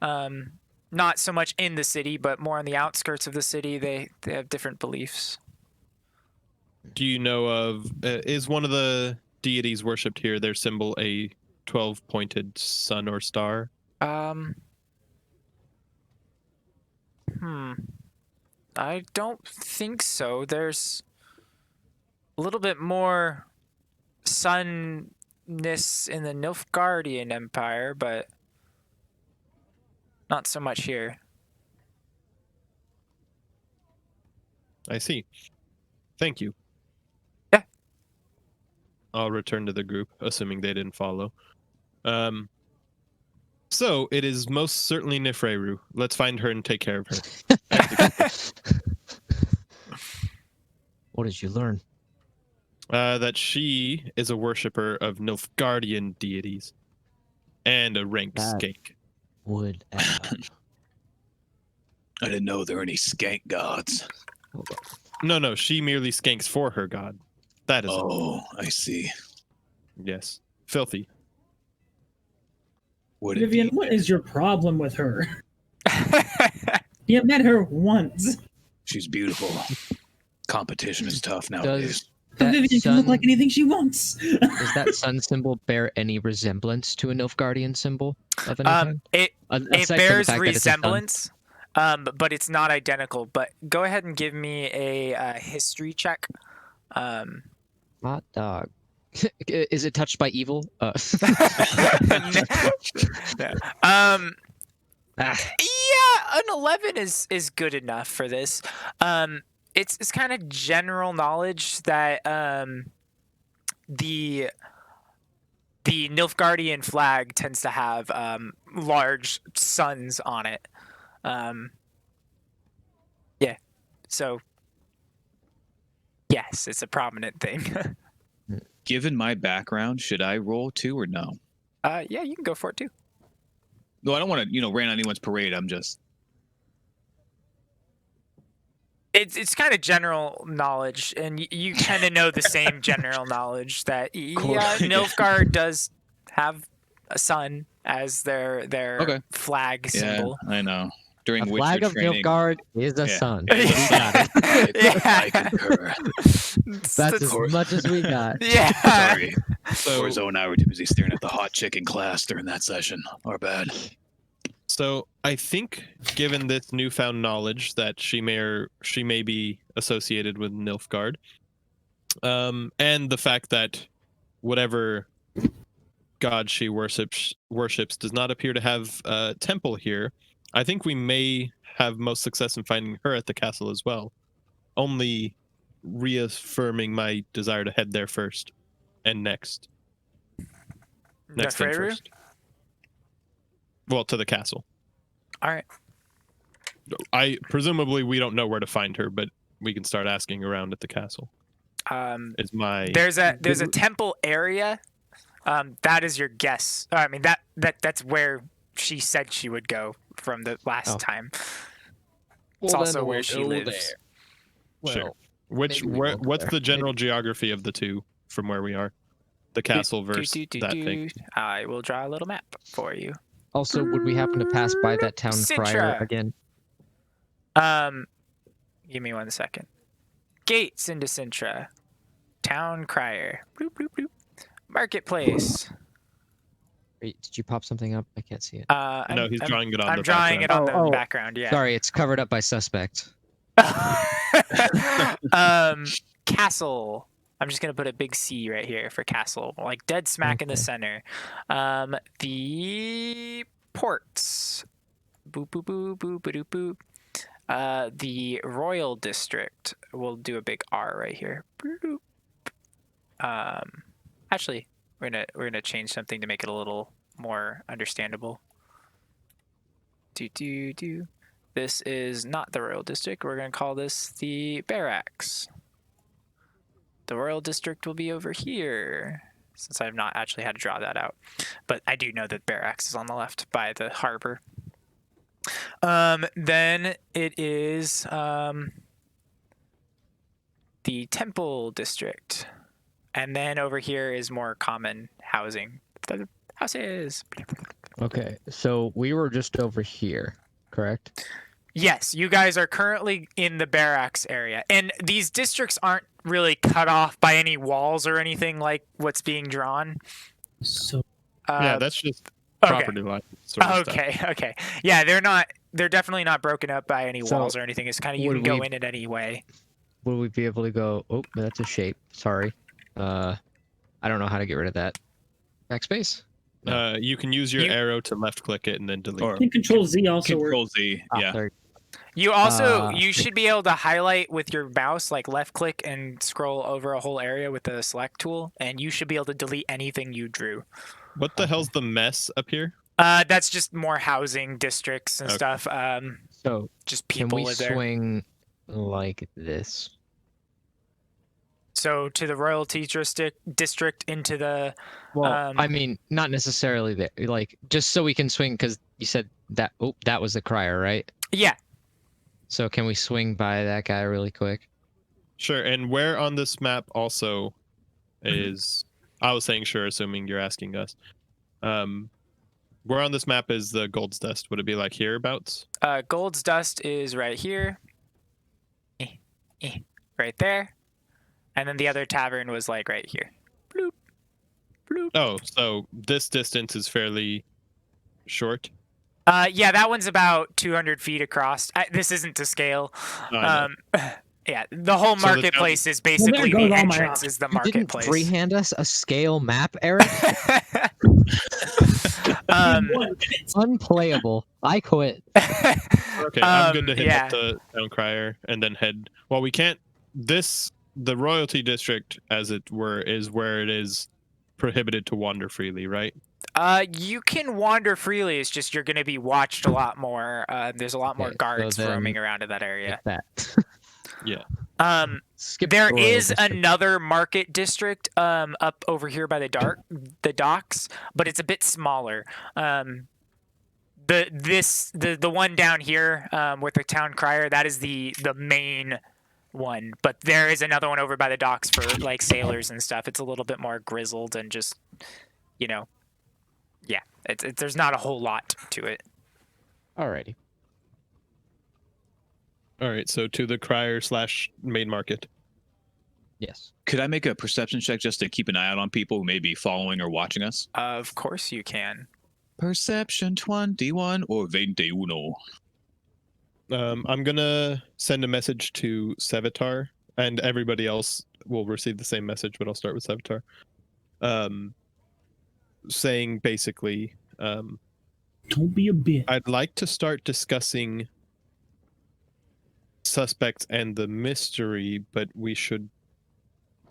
not so much in the city, but more on the outskirts of the city, they have different beliefs. Do you know of is one of the deities worshipped here, their symbol, a 12-pointed sun or star? I don't think so. There's a little bit more sunness in the Nilfgaardian Empire, but not so much here. I see. Thank you. Yeah. I'll return to the group, assuming they didn't follow. So it is most certainly Nifreru. Let's find her and take care of her. What did you learn? That she is a worshipper of Nilfgaardian deities and a ranked That- skank. Would I didn't know there were any skank gods. No, she merely skanks for her god. That is all. Oh, I see. Yes. Filthy. Would it Vivian, be? what is your problem with her? You met her once. She's beautiful. Competition is tough nowadays. that Vivian can look like anything she wants. does that sun symbol bear any resemblance to a Nilfgaardian symbol of any kind? It Aside it from the bears fact that it's a sun. resemblance, but it's not identical. But go ahead and give me a history check. Hot dog. Is it touched by evil? No. Ah, Yeah, an 11 is good enough for this. It's kind of general knowledge that the Nilfgaardian flag tends to have large suns on it. Yeah, so yes, it's a prominent thing. Given my background, should I roll 2 or no? Yeah, you can go for it too. No, I don't want to, rain on anyone's parade. I'm just. It's kind of general knowledge, and you kind of know the same general knowledge that Cool. Nilfgaard does have a sun as their Okay. flag symbol. Yeah, I know. During a flag Witcher of training. Nilfgaard is a Yeah. sun. Yeah. We got it. I concur. That's as much as we got. yeah. Sorry. So, Orzo and I were too busy staring at the hot chick in class during that session. Our bad. so I think, given this newfound knowledge that she may be associated with Nilfgaard, and the fact that whatever god she worships does not appear to have a temple here, I think we may have most success in finding her at the castle as well. Only reaffirming my desire to head there first and next. Next thing Nefreru? first. Well, to the castle. All right. Presumably we don't know where to find her, but we can start asking around at the castle. Is my There's a temple area. That is your guess. I mean that's where she said she would go from the last Oh. time. It's also where she lives. Sure. maybe we won't go What's there. the general geography of the two from where we are? The castle versus that thing. I will draw a little map for you. Also, would we happen to pass by that town crier Citra. again? Give me 1 second. Gates into Sintra. Town crier. Bloop, bloop, bloop. Marketplace. Wait, did you pop something up? I can't see it. No, he's drawing it on I'm the drawing background. it on the Oh. background, yeah. Sorry, it's covered up by suspect. Castle. I'm just gonna put a big C right here for castle, like dead smack in the Okay. center. The ports. Boop boop boop boop boop boop. The royal district. We'll do a big R right here. Boop. Actually, we're gonna change something to make it a little more understandable. Do. This is not the royal district. We're gonna call this the barracks. The royal district will be over here, since I've not actually had to draw that out. But I do know that barracks is on the left by the harbor. Then it is the temple district. And then over here is more common housing. The houses. Okay, so we were just over here, correct? Yes, you guys are currently in the barracks area. And these districts aren't really cut off by any walls or anything like what's being drawn. So Yeah, that's just okay. property line. Sort of stuff. Okay. Yeah, they're definitely not broken up by any So, walls or anything. It's kind of you would can go we- in it any way. Would we be able to go? Oh, that's a shape. Sorry. I don't know how to get rid of that. Backspace. You can use your You- arrow to left click it and then delete. Or I think Control Z also works. Control Z. Yeah. There. You also Uh, you should be able to highlight with your mouse, like left click and scroll over a whole area with the select tool, and you should be able to delete anything you drew. What the hell's the mess up here? That's just more housing districts and Okay. stuff. So Just can people we live there. swing like this? So to the royalty district into the. Well, I mean, not necessarily there. Like, just so we can swing, because you said that. Oh, that was the crier, right? Yeah. So can we swing by that guy really quick? Sure. And where on this map also is? I was saying sure, assuming you're asking us. Where on this map is the Gold's Dust? Would it be like hereabouts? Gold's Dust is right here. Right there. And then the other tavern was like right here. Bloop. Bloop. Oh, so this distance is fairly short. Yeah, that one's about 200 feet across. This isn't to scale. I know. Yeah, the whole So the marketplace is basically goes the all my entrance is the You didn't marketplace. freehand us a scale map, Eric? Unplayable. I quit. Okay, I'm good to hit yeah. up the town crier and then head. Well, we can't. The royalty district, as it were, is where it is prohibited to wander freely, right? You can wander freely. It's just you're going to be watched a lot more. There's a lot more Okay, so guards then roaming around in that area. Like that. Yeah. Skip There the royal is district. another market district up over here by the docks, but it's a bit smaller. The one down here with the town crier, that is the main one, but there is another one over by the docks for like sailors and stuff. It's a little bit more grizzled and just, yeah, there's not a whole lot to it. Alrighty. All right, so to the crier / main market. Yes. Could I make a perception check just to keep an eye out on people who may be following or watching us? Of course you can. Perception 21 or 21. I'm gonna send a message to Sevatar, and everybody else will receive the same message, but I'll start with Sevatar. Saying basically, Don't be a bitch. I'd like to start discussing suspects and the mystery, but we should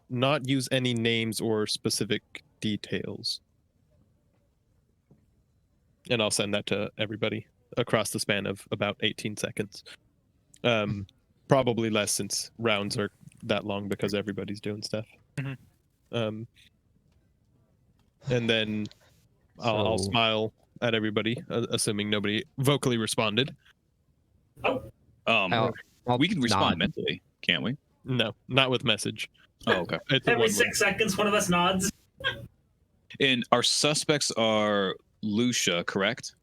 not use any names or specific details. And I'll send that to everybody across the span of about 18 seconds. Probably less since rounds are that long because everybody's doing stuff. Mhm. And then I'll So- smile at everybody, assuming nobody vocally responded. I'll We can respond nod. mentally, can't we? No, not with message. Oh, okay. It's a Every one-word. 6 seconds, one of us nods. And our suspects are Lucia, correct?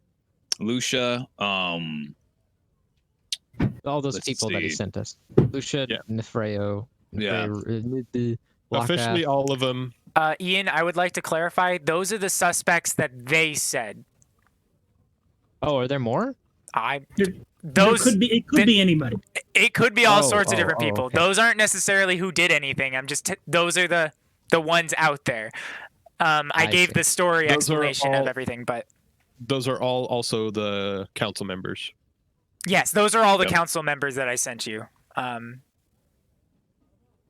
Lucia, All those Let's people that he see. sent us. Lucia, Yeah. Nefreo. Yeah. Officially all of them. Ian, I would like to clarify. Those are the suspects that they said. Oh, are there more? Those It could be anybody. it could be all Oh, sorts of different people. okay. Those aren't necessarily who did anything. Those are the ones out there. I I gave see. the story Those are explanation of all- everything, but Those are all also the council members. yes, those are all the Yep. council members that I sent you.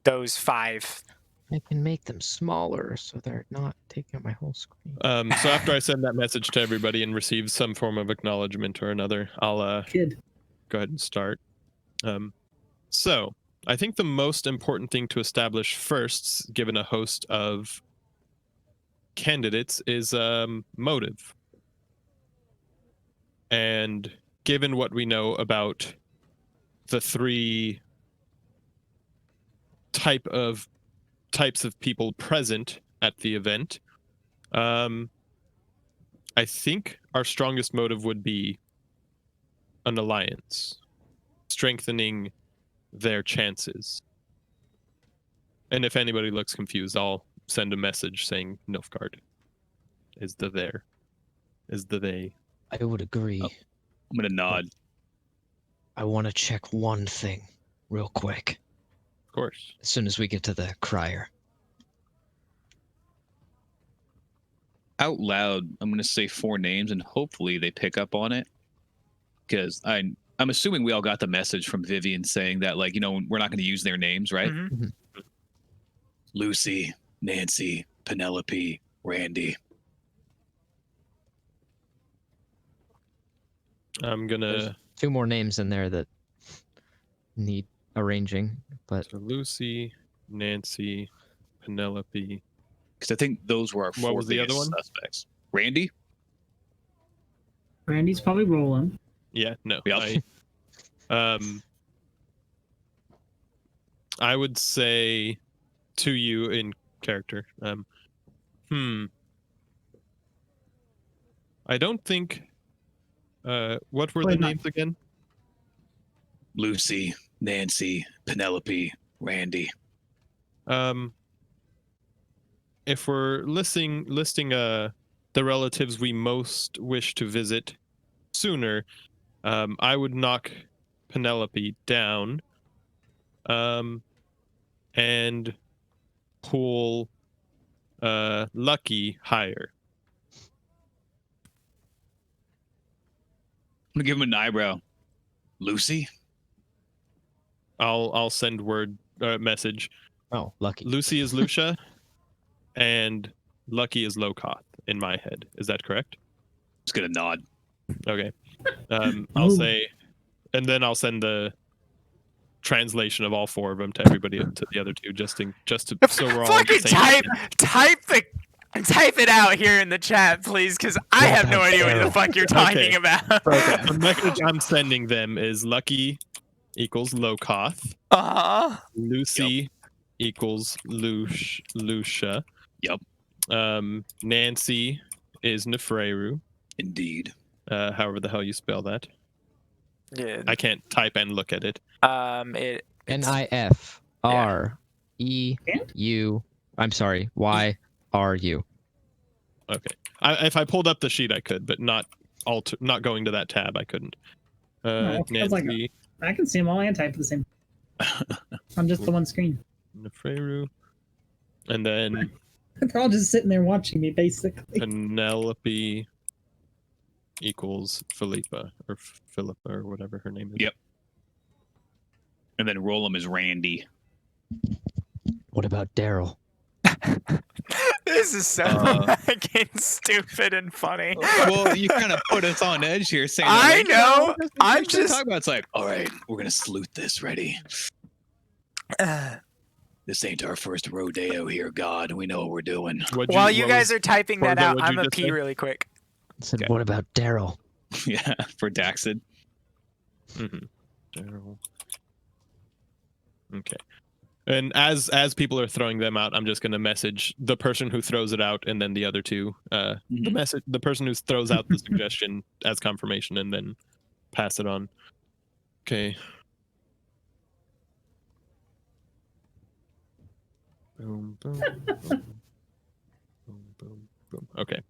Those 5. I can make them smaller so they're not taking up my whole screen. So after I send that message to everybody and receive some form of acknowledgement or another, I'll Kid. go ahead and start. So I think the most important thing to establish first, given a host of candidates, is motive. And given what we know about the 3 types of people present at the event, I think our strongest motive would be an alliance, strengthening their chances. And if anybody looks confused, I'll send a message saying Nilfgaard is the they. I would agree. Oh. I'm going to nod. I want to check one thing real quick Of course. as soon as we get to the crier. Out loud, I'm going to say 4 names, and hopefully they pick up on it. Because I'm assuming we all got the message from Vivian saying that, like, we're not going to use their names, right? Mhm. Lucy, Nancy, Penelope, Randy. I'm There's gonna 2 more names in there that need arranging, but so Lucy, Nancy, Penelope. Because I think those were our What 4 was the other biggest one? suspects. Randy? Randy's probably rolling. Yeah, no. Yep. I would say to you in character. I don't think. What were the Wait, no. names again? Lucy, Nancy, Penelope, Randy. If we're listing the relatives we most wish to visit sooner, I would knock Penelope down, and pull Lucky higher. I'm gonna give him an eyebrow. Lucy? I'll send word message. oh, lucky. Lucy is Lucia, and Lucky is Lokoth in my head. Is that correct? Just gonna nod. Okay. I'll Oh. say, and then I'll send the translation of all 4 of them to everybody, to the other 2, just to so we're all on the Fucking same type it out here in the chat, please, because I have no idea what the fuck you're talking Okay. about. The message I'm sending them is Lucky equals Lokoth. Lucy equals Lucia. Yep. Nancy is Nefreru. Indeed. However the hell you spell that. Yeah. I can't type and look at it. It's NIFREU. I'm sorry, YRU. Okay. If I pulled up the sheet, I could, but not going to that tab, I couldn't. No, it feels like Nancy, I can see them all and type at the same on just the one screen. Nefreru, and then They're all just sitting there watching me, basically. Penelope equals Philippa or whatever her name is. Yep. And then Rollum is Randy. What about Daryl? This is so fucking stupid and funny. Well, you kind of put us on edge here, saying, I like, know. I'm what you just. talking about. It's like, all right, we're gonna salute this. Ready? This ain't our first rodeo here, God. We know what we're doing. While you guys are typing that Corvo, out, what'd I'm you gonna just pee say? really quick. I said, Okay. what about Daryl? Yeah, for Daxid. Daryl. Okay. And as people are throwing them out, I'm just going to message the person who throws it out, and then the other 2. The person who throws out the suggestion as confirmation, and then pass it on. Okay. Boom, boom, boom, boom, boom, boom. Okay.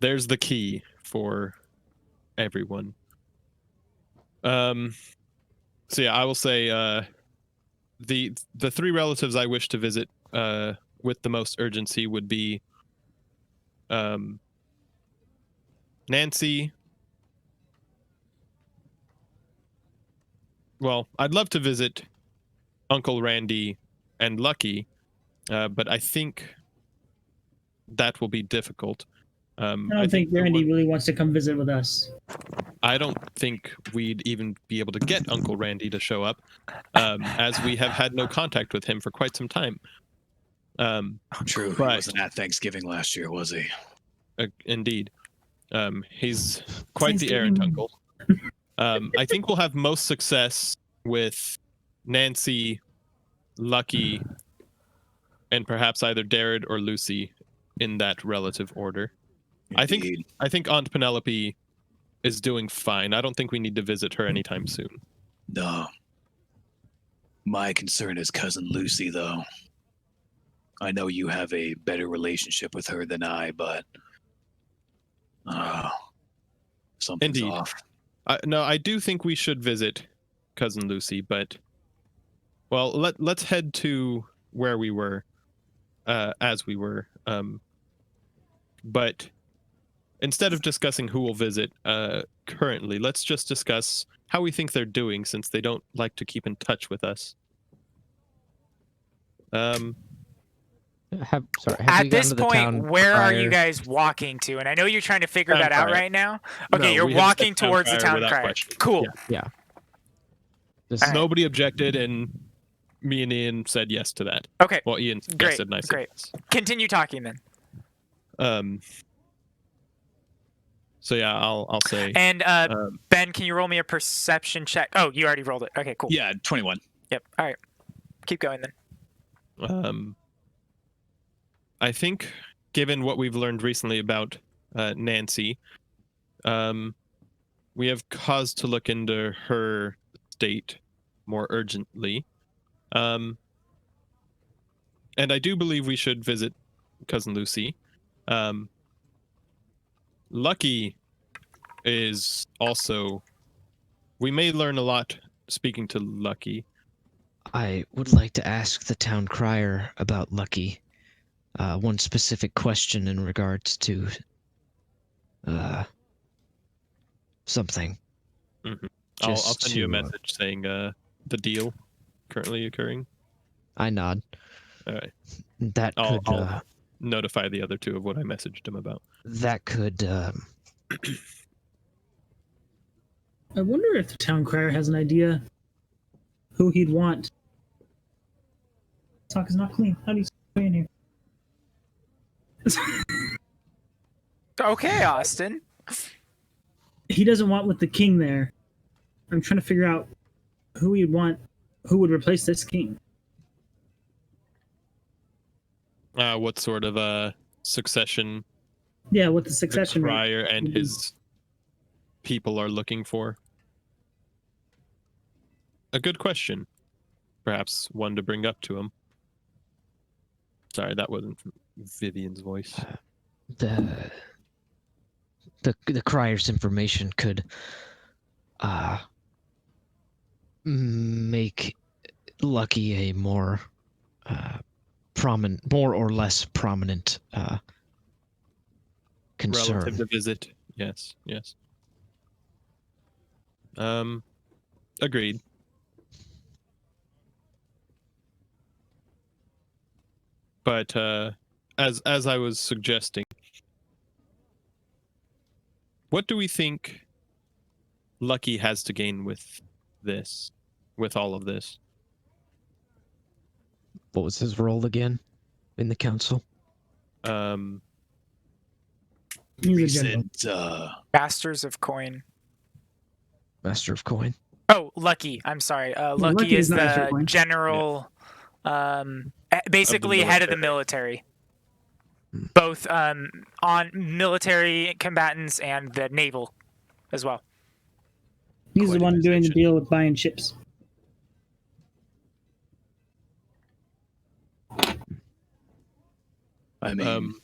There's the key for everyone. So yeah, I will say the 3 relatives I wish to visit with the most urgency would be Nancy. Well, I'd love to visit Uncle Randy and Lucky, but I think that will be difficult. I don't think Randy really wants to come visit with us. I don't think we'd even be able to get Uncle Randy to show up, as we have had no contact with him for quite some time. True. He but- wasn't at Thanksgiving last year, was he? Indeed. He's quite the errant uncle. I think we'll have most success with Nancy, Lucky, and perhaps either Darryd or Lucy in that relative order. Indeed. I think Aunt Penelope is doing fine. I don't think we need to visit her anytime soon. No. My concern is cousin Lucy, though. I know you have a better relationship with her than I, but something's Indeed. off. No, I do think we should visit cousin Lucy, but well, let's head to where we were, as we were. But instead of discussing who we'll visit currently, let's just discuss how we think they're doing, since they don't like to keep in touch with us. Have we At gotten this to the point, town where are you crier? guys walking to? And I know you're trying to figure Town that out crier. right now. Okay, No, you're we have walking said town towards the crier town without crier. question. Cool. Yeah. Yeah. This, All right. Nobody objected, and me and Ian said yes to that. Okay, Well, Ian Great, suggested, and I said great. yes. continue talking then. So yeah, I'll say. And Um, Ben, can you roll me a perception check? Oh, you already rolled it. Okay, cool. Yeah, 21. Yep. All right. Keep going then. I think, given what we've learned recently about Nancy, we have cause to look into her state more urgently. And I do believe we should visit Cousin Lucy. Lucky is also. We may learn a lot speaking to Lucky. I would like to ask the town crier about Lucky. One specific question in regards to something. Mm-hmm. I'll Just send you a to, message saying the deal currently occurring. I nod. All right. That I'll could notify the other two of what I messaged him about. that could I wonder if the town crier has an idea who he'd want. Sock is not clean. How do you stay in here? Okay, Austin. He doesn't want with the king there. I'm trying to figure out who he'd want, who would replace this king. What sort of succession Yeah, what the the succession rate. crier and would be. his people are looking for? A good question. Perhaps one to bring up to him. Sorry, that wasn't Vivian's voice. the crier's information could make Lucky a more prominent, more or less prominent concern. Relative to visit. Yes. Agreed. But as I was suggesting, what do we think Lucky has to gain with this, with all of this? What was his role again in the council? He's a general. Recent, Masters of Coin. Master of Coin. Oh, Lucky. I'm sorry. Lucky Lucky is is not Master of the Coin. general, basically head of the military. Both on military combatants and the naval as well. He's the Quite a one doing the position. deal with buying ships. I mean,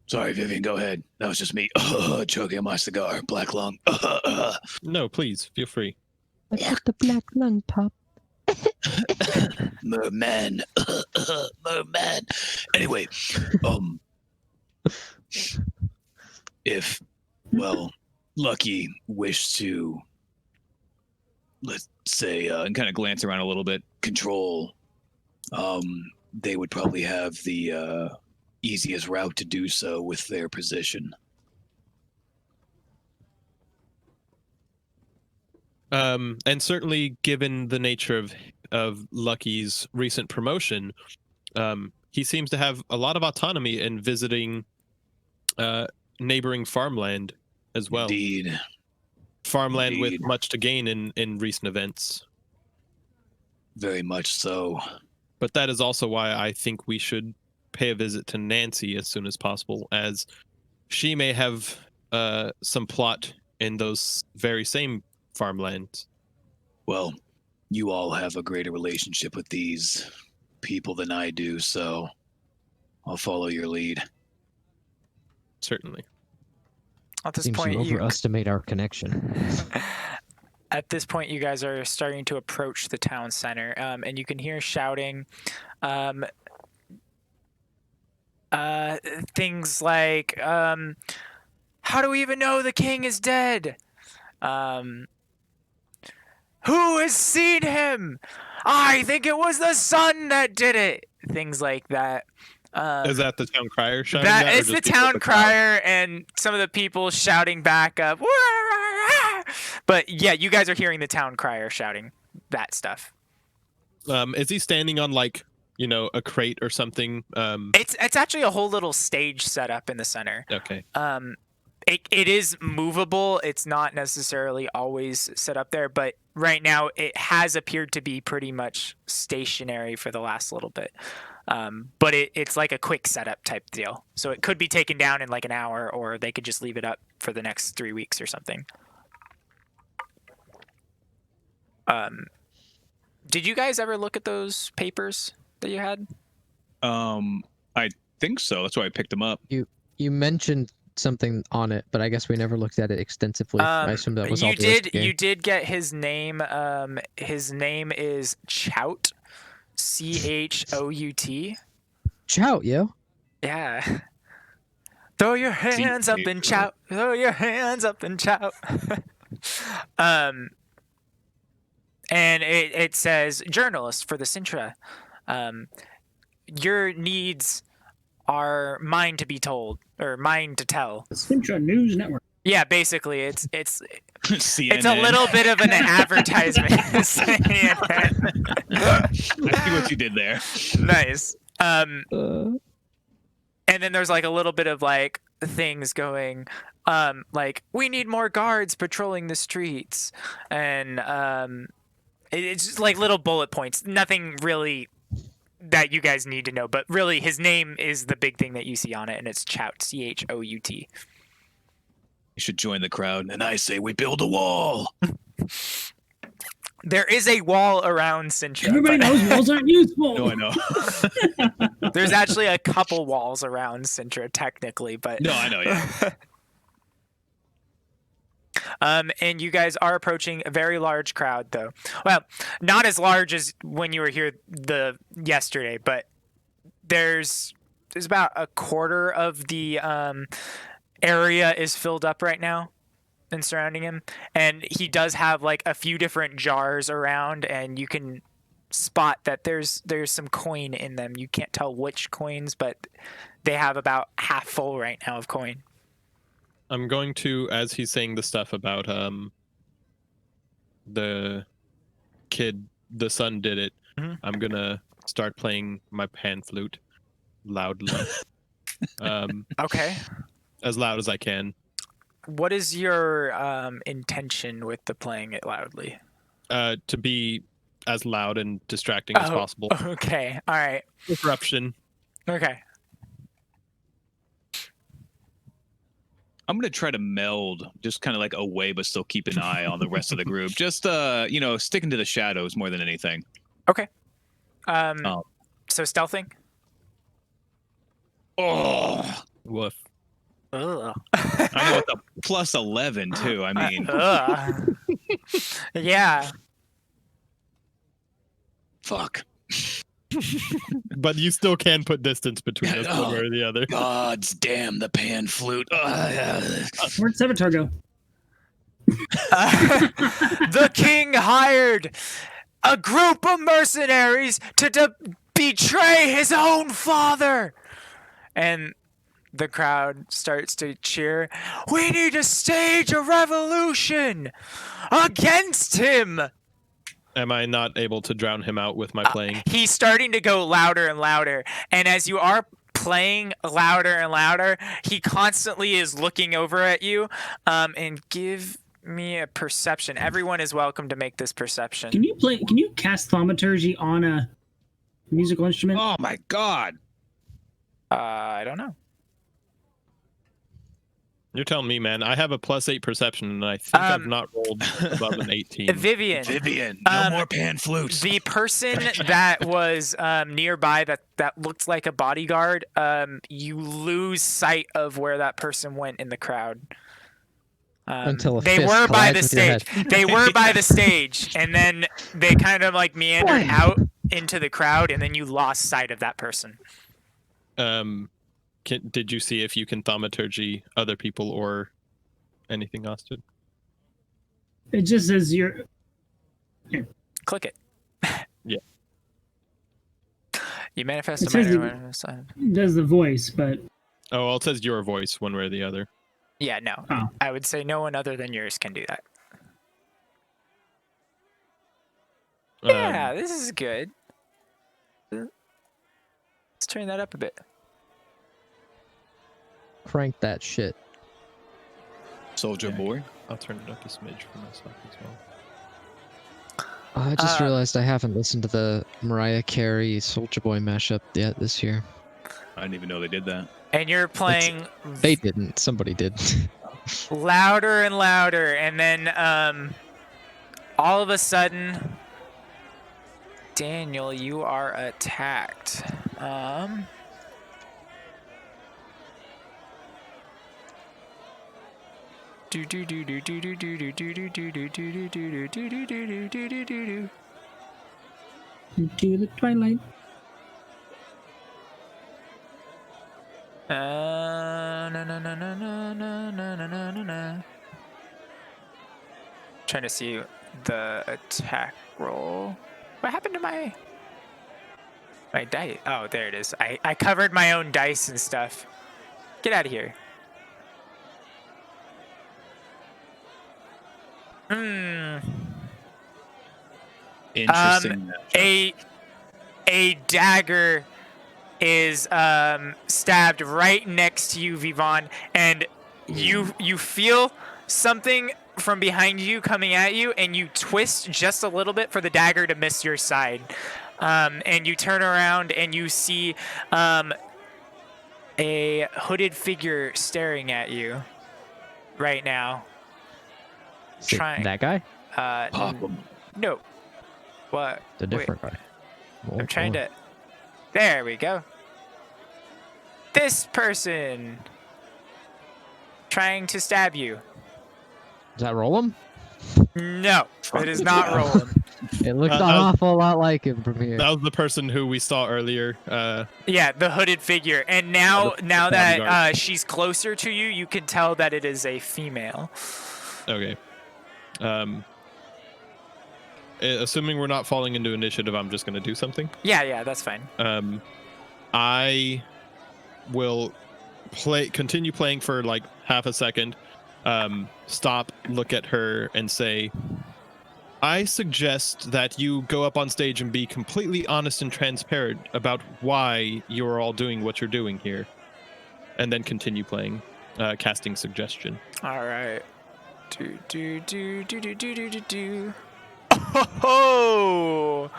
sorry, Vivian, go ahead. That was just me choking on my cigar, black lung. No, please, feel free. I got the black lung pop. Merman. Merman. Anyway, if, well, Lucky wished to, let's say, and kind of glance around a little bit, control, they would probably have the easiest route to do so with their position. And certainly, given the nature of Lucky's recent promotion, he seems to have a lot of autonomy in visiting neighboring farmland as well. Indeed. Farmland Indeed. with much to gain in recent events. Very much so. But that is also why I think we should pay a visit to Nancy as soon as possible, as she may have some plot in those very same farmlands. Well, you all have a greater relationship with these people than I do, so I'll follow your lead. Certainly. At this Seems point, you overestimate our connection. At this point, you guys are starting to approach the town center, and you can hear shouting things like, how do we even know the king is dead? Who has seen him? I think it was the sun that did it. things like that. Is that the town crier shouting that? It's the town crier and some of the people shouting back up. But yeah, you guys are hearing the town crier shouting that stuff. Is he standing on like, a crate or something? It's actually a whole little stage set up in the center. Okay. It is movable. It's not necessarily always set up there, but right now it has appeared to be pretty much stationary for the last little bit. But it's like a quick setup type deal. So it could be taken down in like an hour, or they could just leave it up for the next 3 weeks or something. Did you guys ever look at those papers that you had? I think so. That's why I picked them up. You mentioned something on it, but I guess we never looked at it extensively. I assume that was all. You did get his name. His name is Chout. Chout. Chout, yo. Yeah. Throw your hands up and chout. Throw your hands up and chout. And it says, journalist for the Sintra. Your needs are mine to be told, or mine to tell. The Sintra News Network. Yeah, basically, it's CNN. it's a little bit of an advertisement. I see what you did there. Nice. And then there's like a little bit of like things going, like we need more guards patrolling the streets, and it's just like little bullet points. Nothing really that you guys need to know, but really his name is the big thing that you see on it, and it's Chout, Chout. You should join the crowd, and I say we build a wall. There is a wall around Sintra. Everybody knows walls aren't useful. No, I know. There's actually a couple walls around Sintra, technically, but No, I know, yeah. And you guys are approaching a very large crowd, though. Well, not as large as when you were here yesterday, but there's about a quarter of the area is filled up right now and surrounding him, and he does have like a few different jars around, and you can spot that there's some coin in them. You can't tell which coins, but they have about half full right now of coin. I'm going to, as he's saying the stuff about the kid, the son did it. Mhm. I'm gonna start playing my pan flute loudly, Okay. as loud as I can. What is your intention with the playing it loudly? To be as loud and distracting as possible. Okay. All right. Disruption. Okay. I'm gonna try to meld, just kind of like away, but still keep an eye on the rest of the group. Just sticking to the shadows more than anything. Okay. Oh. So stealthing. Oh, Woof. Ugh. I know it's a plus 11 too. I mean, Ugh. Yeah. fuck. But you still can put distance between us one way or the other. Gods damn the pan flute. Where'd Sevatar go? The king hired a group of mercenaries to betray his own father. And the crowd starts to cheer. We need to stage a revolution against him. Am I not able to drown him out with my playing? He's starting to go louder and louder. And as you are playing louder and louder, he constantly is looking over at you. And give me a perception. Everyone is welcome to make this perception. Can you cast thaumaturgy on a musical instrument? Oh my god. I don't know. You're telling me, man. I have a +8 perception, and I think I've not rolled above an 18. Vivian, no more pan flutes. the person that was nearby that looked like a bodyguard, you lose sight of where that person went in the crowd. Until a they fist were by collides the with your stage. head. They were by the stage, and then they kind of like meandered out into the crowd, and then you lost sight of that person. Did you see if you can thaumaturgy other people or anything, Austin? It just says you're. Click it. Yeah. You manifest It a says minor. it does the voice, but Oh, well, it says your voice one way or the other. Yeah, no. Oh. I would say no one other than yours can do that. Yeah, this is good. Let's turn that up a bit. Crank that shit. Soldier Yeah. boy. I'll turn it up a smidge for myself as well. I just realized I haven't listened to the Mariah Carey Soulja Boy mashup yet this year. I didn't even know they did that. And you're playing They didn't. Somebody did. louder and louder, and then all of a sudden, Daniel, you are attacked. into the twilight. Trying to see the attack roll. What happened to my dice? Oh, there it is. I covered my own dice and stuff. Get out of here. Interesting. matchup. A dagger is stabbed right next to you, Vivon, and you feel something from behind you coming at you, and you twist just a little bit for the dagger to miss your side. And you turn around and you see a hooded figure staring at you right now. Trying That guy? Pop 'em. No. What? The different guy. I'm trying to. There we go. This person trying to stab you. Does that roll him? No, it is not rolling. It looks an that was- awful lot like him from here. That was the person who we saw earlier. Yeah, the hooded figure. And now the that bodyguard. she's closer to you, you can tell that it is a female. Okay. Assuming we're not falling into initiative, I'm just going to do something. Yeah, that's fine. I will continue playing for like half a second, stop, look at her, and say, I suggest that you go up on stage and be completely honest and transparent about why you're all doing what you're doing here. And then continue playing, casting suggestion. All right. Oh,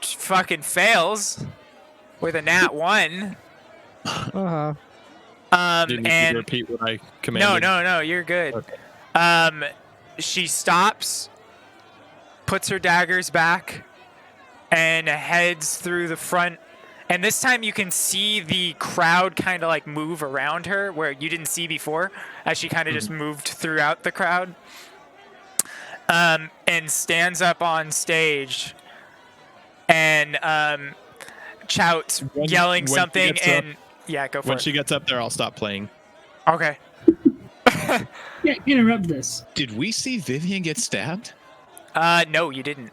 fucking fails with a nat 1. Uh-huh. Didn't need And to repeat what I commanded. no, you're good. Okay. She stops, puts her daggers back, and heads through the front. And this time you can see the crowd kind of like move around her where you didn't see before, as she kind of just moved throughout the crowd. And stands up on stage and shouts, yelling when she something, gets up- and yeah, go for When it. she gets up there, I'll stop playing. Okay. Yeah, interrupt this. Did we see Vivian get stabbed? No, you didn't.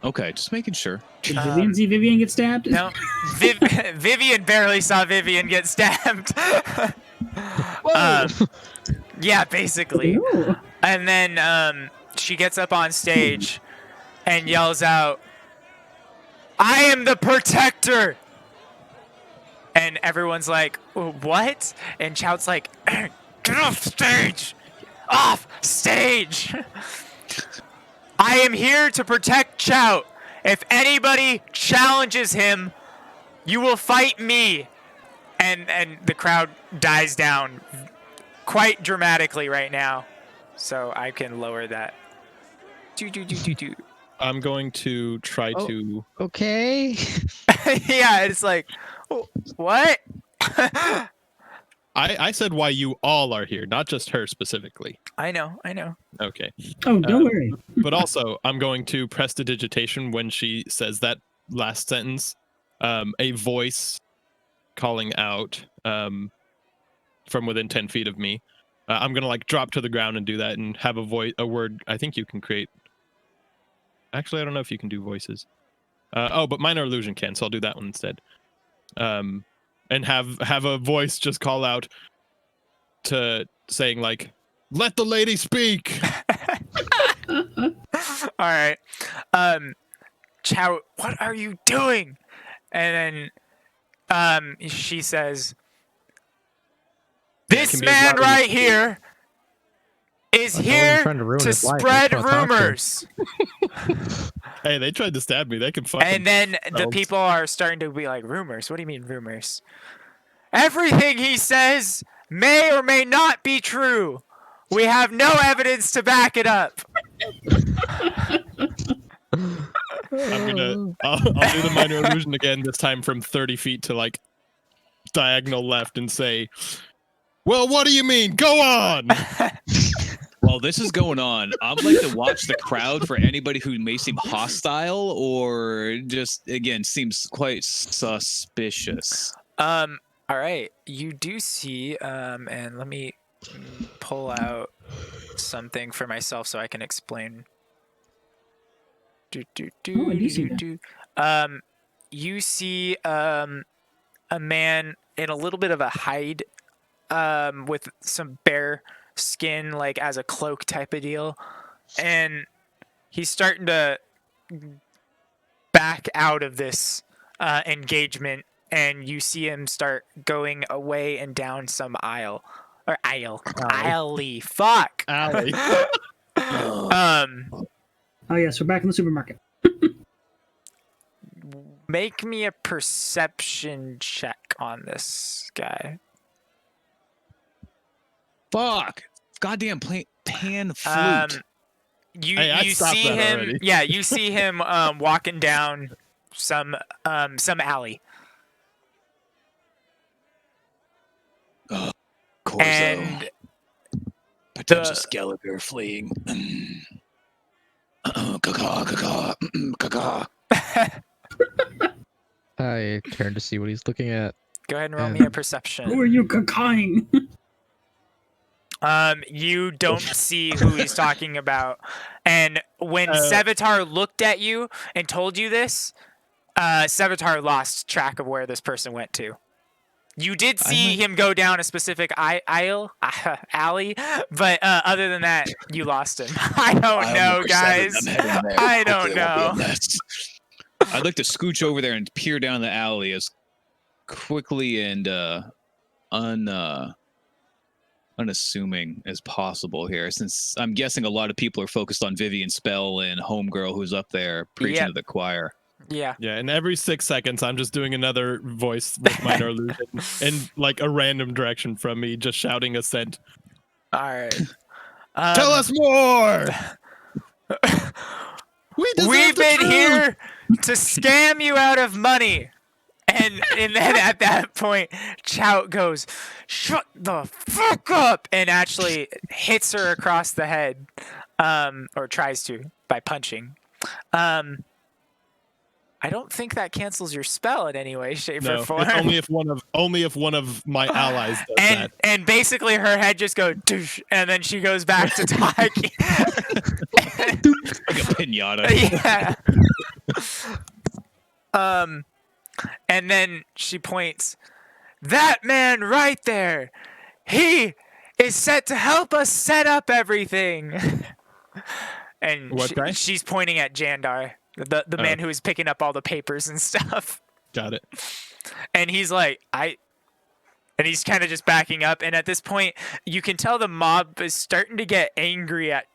Okay, just making sure. Did Vivian see Vivian get stabbed? No, Vivian barely saw Vivian get stabbed. Yeah, basically. Ooh. And then she gets up on stage and yells out, "I am the protector!" And everyone's like, "What?" And Chout's like, "Get off stage! Off stage! I am here to protect Chout. If anybody challenges him, you will fight me." And the crowd dies down quite dramatically right now. So I can lower that. Do. I'm going to try Oh. to. Okay. Yeah, it's like, what? I said why you all are here, not just her specifically. I know. Okay. Oh, don't worry. But also, I'm going to prestidigitation when she says that last sentence. A voice calling out from within 10 feet of me. I'm going to like drop to the ground and do that and have a word. I think you can create. Actually, I don't know if you can do voices. But minor illusion can, so I'll do that one instead. And have a voice just call out to saying like, "Let the lady speak." All right. Chow, what are you doing? And then she says, Yeah, it this can be as man loud as right it here is I wasn't here trying to ruin to his life, I spread just wanna talk to him. rumors. Hey, they tried to stab me. They can fucking. And then the themselves. people are starting to be like, rumors? What do you mean rumors? Everything he says may or may not be true. We have no evidence to back it up. I'll do the minor illusion again, this time from 30 feet to like diagonal left, and say, "Well, what do you mean? Go on." While this is going on, I'd like to watch the crowd for anybody who may seem hostile or just, again, seems quite suspicious. All right. You do see, and let me pull out something for myself so I can explain. Oh, I do see that. You see a man in a little bit of a hide, with some bear skin, like as a cloak type of deal, and he's starting to back out of this engagement, and you see him start going away and down some alley. Fuck. Alley. Oh yes, we're back in the supermarket. Make me a perception check on this guy. Fuck! Goddamn pan flute. You Hey, I you stopped see that him. already. Yeah, you see him walking down some alley, Corzo. and Potential the- Skeletor fleeing. Caca. I turn to see what he's looking at. go ahead and roll me a perception. Who are you cacawing? You don't see who he's talking about. And when Sevatar looked at you and told you this, Sevatar lost track of where this person went to. You did see him go down a specific alley, but other than that, you lost him. I don't know, guys. I don't know. I'd like to scooch over there and peer down the alley as quickly and unassuming as possible here, since I'm guessing a lot of people are focused on Vivian Spell and Homegirl, who's up there preaching Yep. to the choir. Yeah. Yeah, and every 6 seconds, I'm just doing another voice with minor illusion in like a random direction from me, just shouting assent. All right. Tell us more. We've been here to scam you out of money. And then at that point, Chout goes, "Shut the fuck up!" and actually hits her across the head, or tries to by punching. I don't think that cancels your spell in any way, shape, No, or form. it's only if one of my allies does that. And basically her head just goes, "Doosh," and then she goes back to talking. Like a pinata. Yeah. And then she points, "That man right there, he is set to help us set up everything." And What guy? she's pointing at Jandar, the man who is picking up all the papers and stuff. Got it. And he's like, and he's kind of just backing up. And at this point, you can tell the mob is starting to get angry at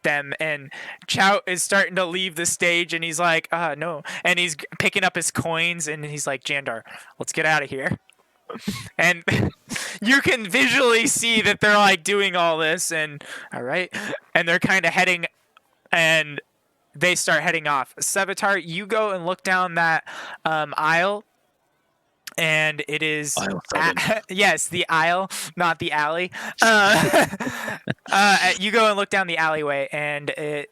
them. And Chout is starting to leave the stage. And he's like, no. And he's picking up his coins. And he's like, Jandar, let's get out of here. And you can visually see that they're like doing all this. And all right. And they're kind of heading. And they start heading off. Sevatar, you go and look down that aisle. And it is yes, the aisle, not the alley. You go and look down the alleyway, and it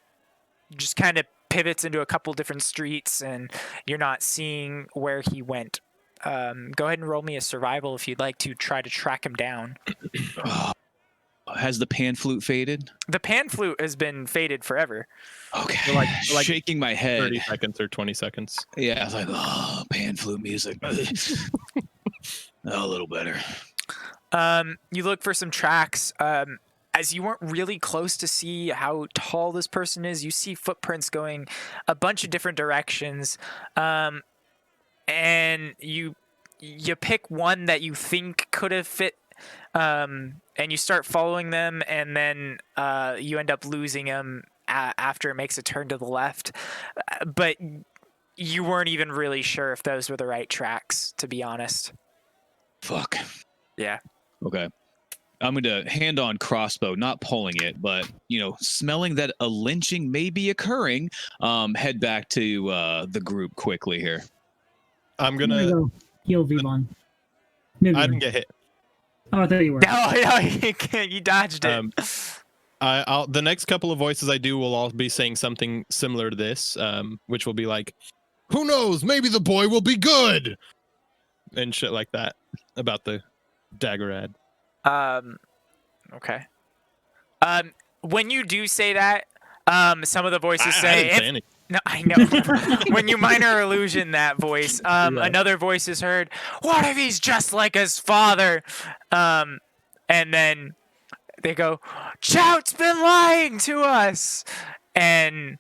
just kind of pivots into a couple different streets, and you're not seeing where he went. Go ahead and roll me a survival if you'd like to try to track him down. Has the pan flute faded? The pan flute has been faded forever. Okay. For like Shaking my head. 30 seconds or 20 seconds. Yeah, I was like, oh, pan flute music. A little better. You look for some tracks. As you weren't really close to see how tall this person is, you see footprints going a bunch of different directions. And you pick one that you think could have fit, and you start following them, and then you end up losing them after it makes a turn to the left. But you weren't even really sure if those were the right tracks, to be honest. Fuck. Yeah. Okay. I'm going to hand on crossbow, not pulling it, but, smelling that a lynching may be occurring, head back to the group quickly here. I'm I'm gonna gonna. go heal Vivon. I didn't get hit. Oh, I thought you were. No, you dodged it. I'll the next couple of voices I do will all be saying something similar to this, which will be like, "Who knows? Maybe the boy will be good," and shit like that about the dagger ad. Okay. When you do say that, some of the voices I say, didn't say anything. no, I know. When you minor illusion that voice, another voice is heard. What if he's just like his father? And then they go, Chout's been lying to us. And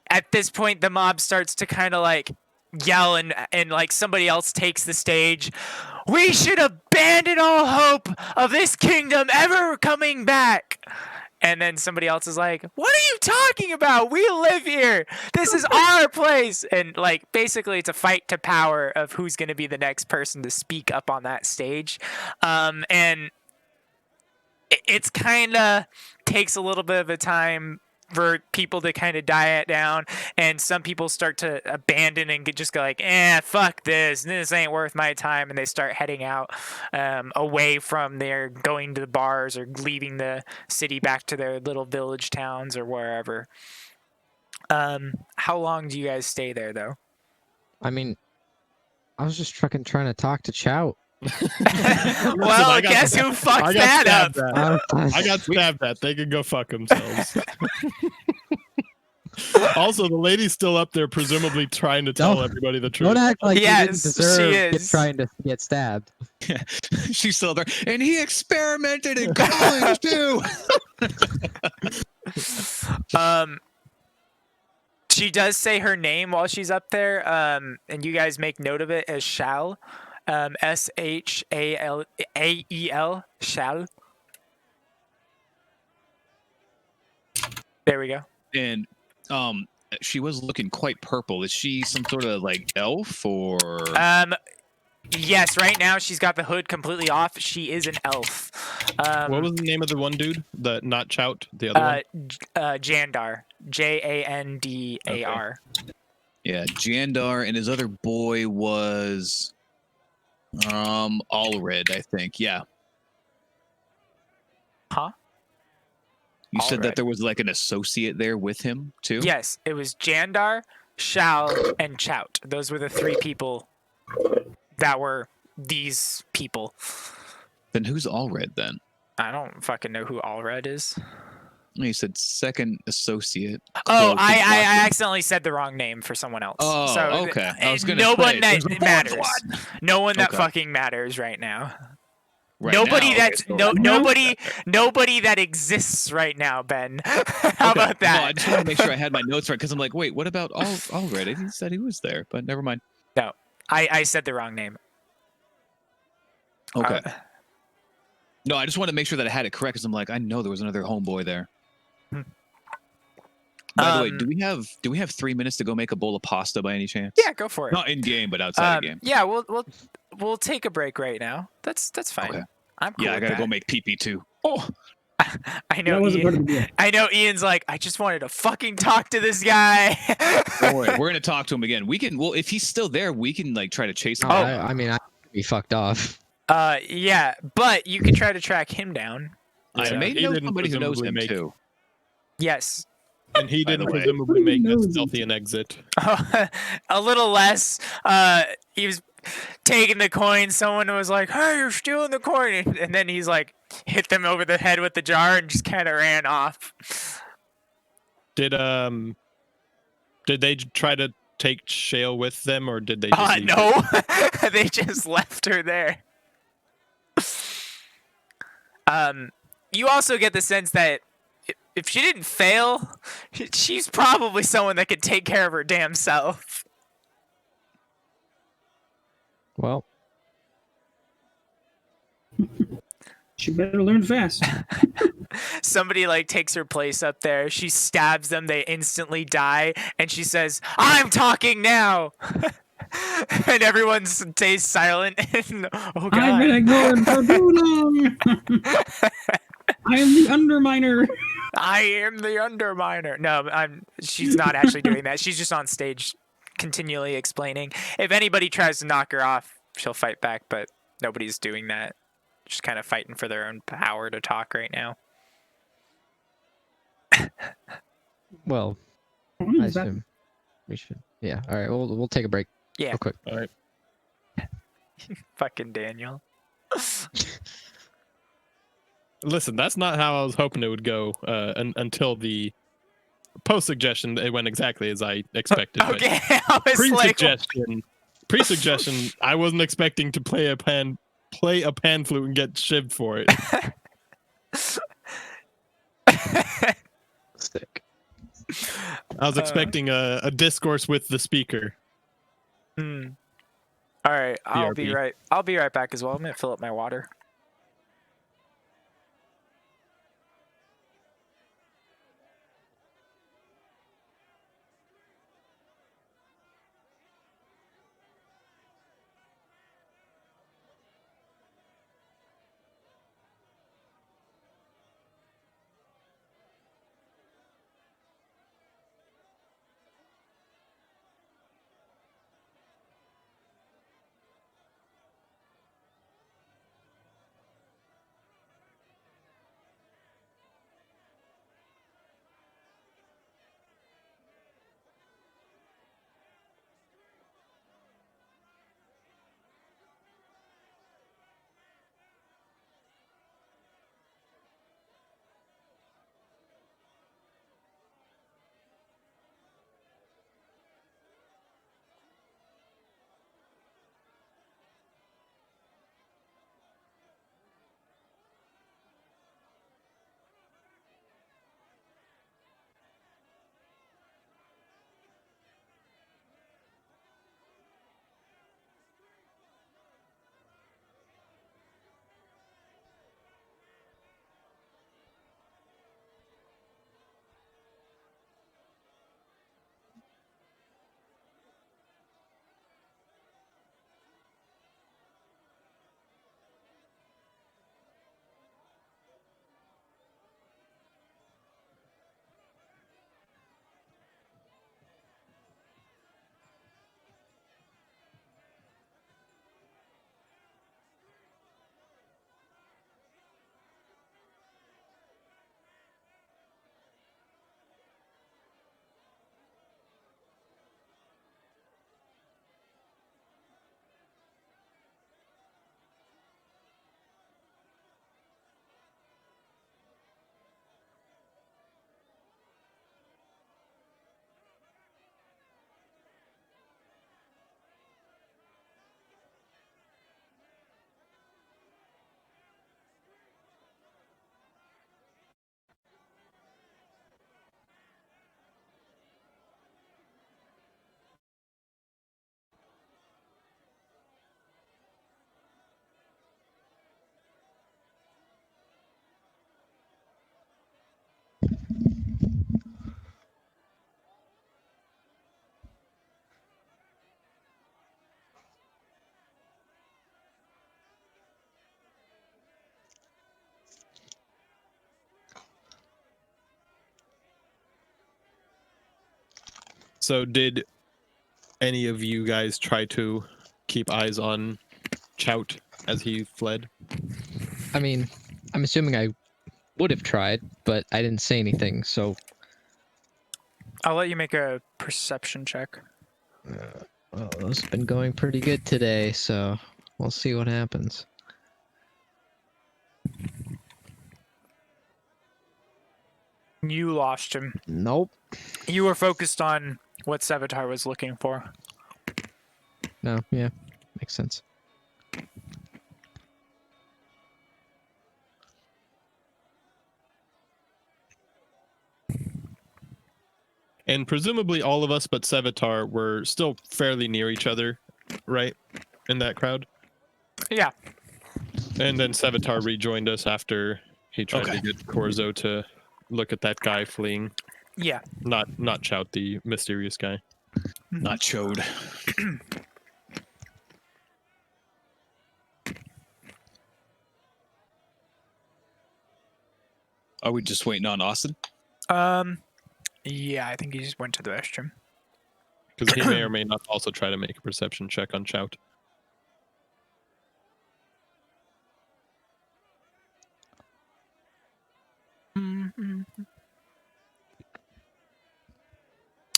at this point, the mob starts to kind of like yell, and like somebody else takes the stage. We should abandon all hope of this kingdom ever coming back. And then somebody else is like, what are you talking about? We live here. This is our place. And like, basically it's a fight to power of who's going to be the next person to speak up on that stage. And it's kind of takes a little bit of a time for people to kind of diet down, and some people start to abandon and just go like, fuck this ain't worth my time, and they start heading out away from their going to the bars or leaving the city back to their little village towns or wherever. How long do you guys stay there though? I mean, I was just trying to talk to Chout. Well, guess who fucked that up? I got stabbed at. They can go fuck themselves. Also, the lady's still up there, presumably trying to tell everybody the truth. Don't act like Yes, you didn't deserve she is. trying to get stabbed. She's still there. And he experimented in college, too. She does say her name while she's up there, and you guys make note of it as Shal. Shael, Shal. There we go. And she was looking quite purple. Is she some sort of like elf or? Yes. Right now she's got the hood completely off. She is an elf. What was the name of the one dude? The not Chout, the other one. Jandar. Jandar. Yeah, Jandar, and his other boy was Allred, I think. Yeah. Huh? You said Allred. that there was like an associate there with him too? Yes, it was Jandar, Shal, and Chout. Those were the three people that were these people. Then who's Allred then? I don't fucking know who Allred is. You said second associate. Oh, close I to accidentally said the wrong name for someone else. Oh, so okay. I was gonna no say, one there's a that fourth matters. one. No one that Okay. fucking matters right now. Right Nobody now, that's okay, so- nobody that exists right now, Ben. How Okay. about that? No, I just want to make sure I had my notes right because I'm like, wait, what about Allred? He said he was there, but never mind. No, I said the wrong name. Okay. No, I just want to make sure that I had it correct because I'm like, I know there was another homeboy there. By the way, do we have 3 minutes to go make a bowl of pasta by any chance? Yeah, go for it. Not in game, but outside of game. Yeah, we'll take a break right now. That's fine. Okay. I'm cool Yeah, I with gotta that. go make pee too. Oh, I know. That wasn't part of Ian, the deal. I know. Ian's like, I just wanted to fucking talk to this guy. don't worry, we're gonna talk to him again. We can. Well, if he's still there, we can like try to chase him. Oh. down. I mean, I could be fucked off. Yeah, but you can try to track him down. I Yeah, may he know didn't somebody who knows presumably him too. Yes. And he By the didn't way. presumably make Who as knows? stealthy an exit. A little less. He was taking the coin. Someone was like, "Hey, you're stealing the coin!" And then he's like, hit them over the head with the jar and just kind of ran off. Did they try to take Shale with them, or did they just leave her? No, they just left her there. You also get the sense that if she didn't fail, she's probably someone that could take care of her damn self. Well, She better learn fast. Somebody like takes her place up there. She stabs them. They instantly die. And she says, "I'm talking now." And everyone stays silent. And, oh, God. I've been ignored for too long. I am the Underminer. I am the Underminer. No, she's not actually doing that. She's just on stage continually explaining. If anybody tries to knock her off, she'll fight back, but nobody's doing that. Just kind of fighting for their own power to talk right now. well, Hmm, I is that- assume we should. Yeah. All right. We'll take a break. Yeah. Real quick. All right. Fucking Daniel. Listen, that's not how I was hoping it would go until the post suggestion. It went exactly as I expected. but Okay, I was like, pre-suggestion, I wasn't expecting to play a pan flute and get shivved for it. Sick. I was expecting a discourse with the speaker. All right, I'll be BRB. right back as well. I'm gonna fill up my water. So did any of you guys try to keep eyes on Chout as he fled? I mean, I'm assuming I would have tried, but I didn't say anything. So I'll let you make a perception check. Well, those have been going pretty good today, so we'll see what happens. You lost him. Nope. You were focused on what Sevatar was looking for. No, yeah, makes sense. And presumably all of us but Sevatar were still fairly near each other, right? In that crowd. Yeah. And then Sevatar rejoined us after he tried to get Corzo to look at that guy fleeing. Yeah. Not Chout, the mysterious guy. Not Chode. Are we just waiting on Austin? Yeah, I think he just went to the restroom. Because he may or may not also try to make a perception check on Chout.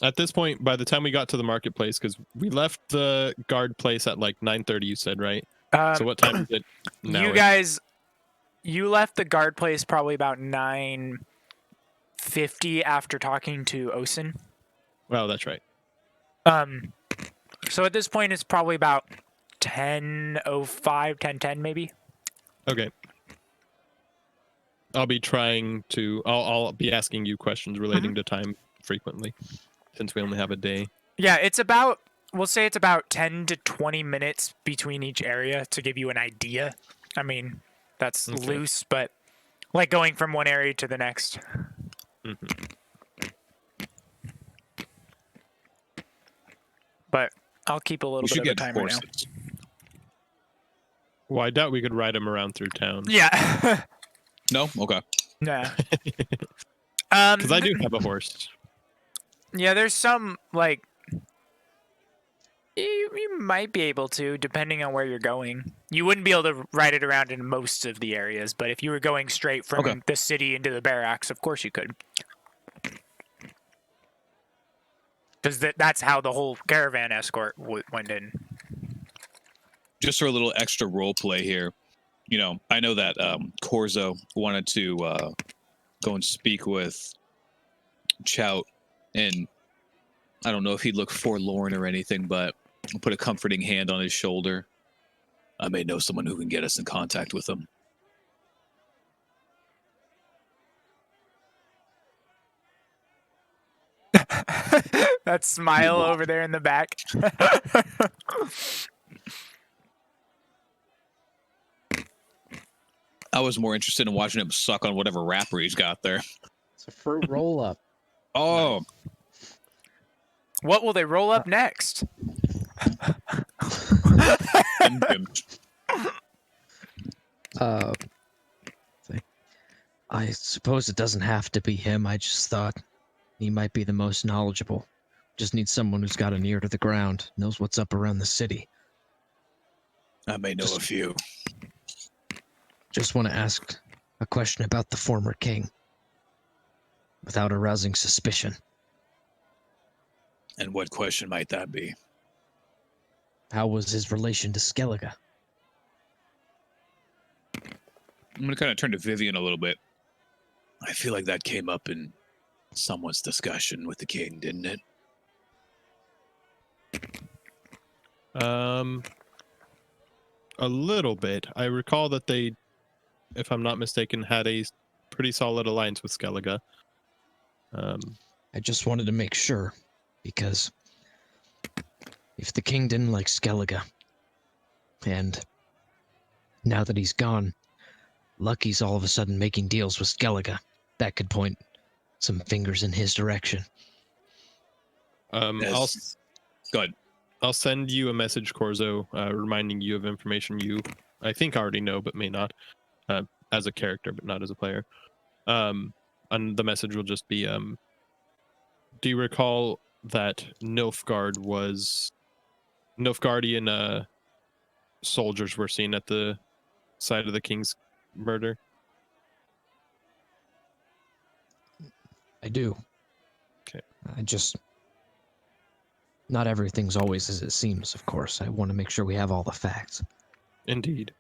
At this point, by the time we got to the marketplace, because we left the guard place at like 9:30, you said, right? So what time is it now? You left the guard place probably about 9:50 after talking to Osin. Well, that's right. So at this point, it's probably about 10:05, 10:10 maybe. Okay. I'll be I'll be asking you questions relating to time frequently, since we only have a day. Yeah, we'll say it's about 10 to 20 minutes between each area to give you an idea. I mean, that's loose, but like going from one area to the next. But I'll keep a little bit of a timer now. Well, I doubt we could ride him around through town. Yeah. No? Okay. Nah. Because I do have a horse. Yeah, there's some, like, you might be able to, depending on where you're going. You wouldn't be able to ride it around in most of the areas, but if you were going straight from the city into the barracks, of course you could. Because that's how the whole caravan escort went in. Just for a little extra role play here, you know, I know that Corzo wanted to go and speak with Chout, and I don't know if he'd look forlorn or anything, but I'll put a comforting hand on his shoulder. I may know someone who can get us in contact with him. That smile over there in the back. I was more interested in watching him suck on whatever wrapper he's got there. It's a fruit roll up. Oh. What will they roll up next? I suppose it doesn't have to be him. I just thought he might be the most knowledgeable. Just need someone who's got an ear to the ground, knows what's up around the city. I may know a few. Just want to ask a question about the former king, without arousing suspicion. And what question might that be? How was his relation to Skellige? I'm going to kind of turn to Vivian a little bit. I feel like that came up in someone's discussion with the king, didn't it? A little bit. I recall that they, if I'm not mistaken, had a pretty solid alliance with Skellige. I just wanted to make sure, because if the king didn't like Skellige, and now that he's gone, Lucky's all of a sudden making deals with Skellige, that could point some fingers in his direction. Go ahead. I'll send you a message, Corzo, reminding you of information you, I think, already know, but may not, as a character, but not as a player. And the message will just be, do you recall that Nilfgaardian soldiers were seen at the site of the king's murder? I do. Okay. Not everything's always as it seems, of course. I want to make sure we have all the facts. Indeed.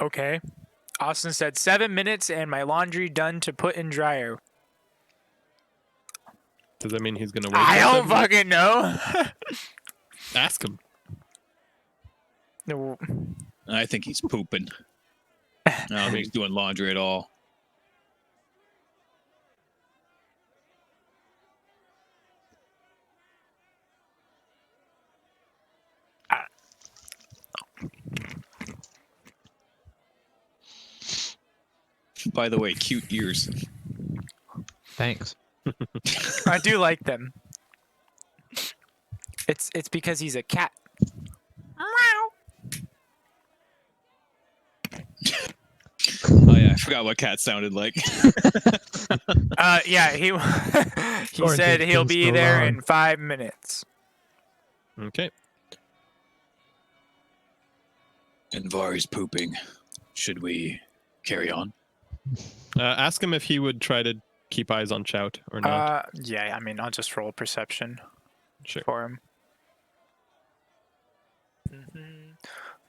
Okay. Austin said 7 minutes and my laundry done to put in dryer. Does that mean he's gonna wait? I for don't 7 minutes? fucking know. Ask him. No. I think he's pooping. I don't think he's doing laundry at all. By the way, cute ears. Thanks. I do like them. It's because he's a cat. Oh yeah, I forgot what cat sounded like. Yeah, he he said he'll be there in 5 minutes. Okay. And Vari's pooping. Should we carry on? Ask him if he would try to keep eyes on Chout or not. Yeah, I mean, I'll just roll perception Sure. for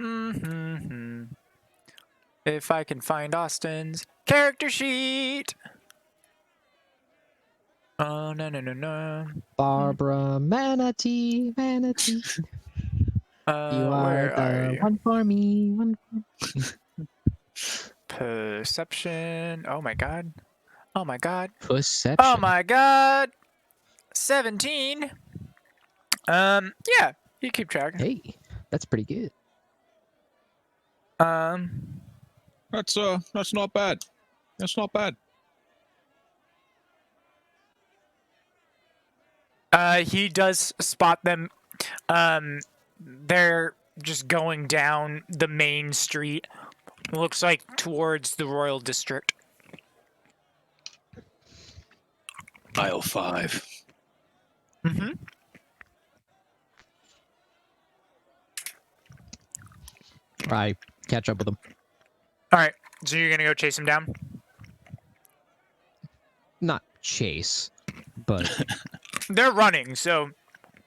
him. If I can find Austin's character sheet. Oh, no. Barbara Manatee. You are Where are the you? one for me. Perception. Oh my god. Perception. Oh my god. 17. Yeah, you keep track. Hey, that's pretty good. That's not bad. That's not bad. He does spot them. They're just going down the main street. Looks like towards the Royal District. Aisle 5. Mm-hmm. I catch up with them. All right, so you're gonna go chase him down? Not chase, but They're running, so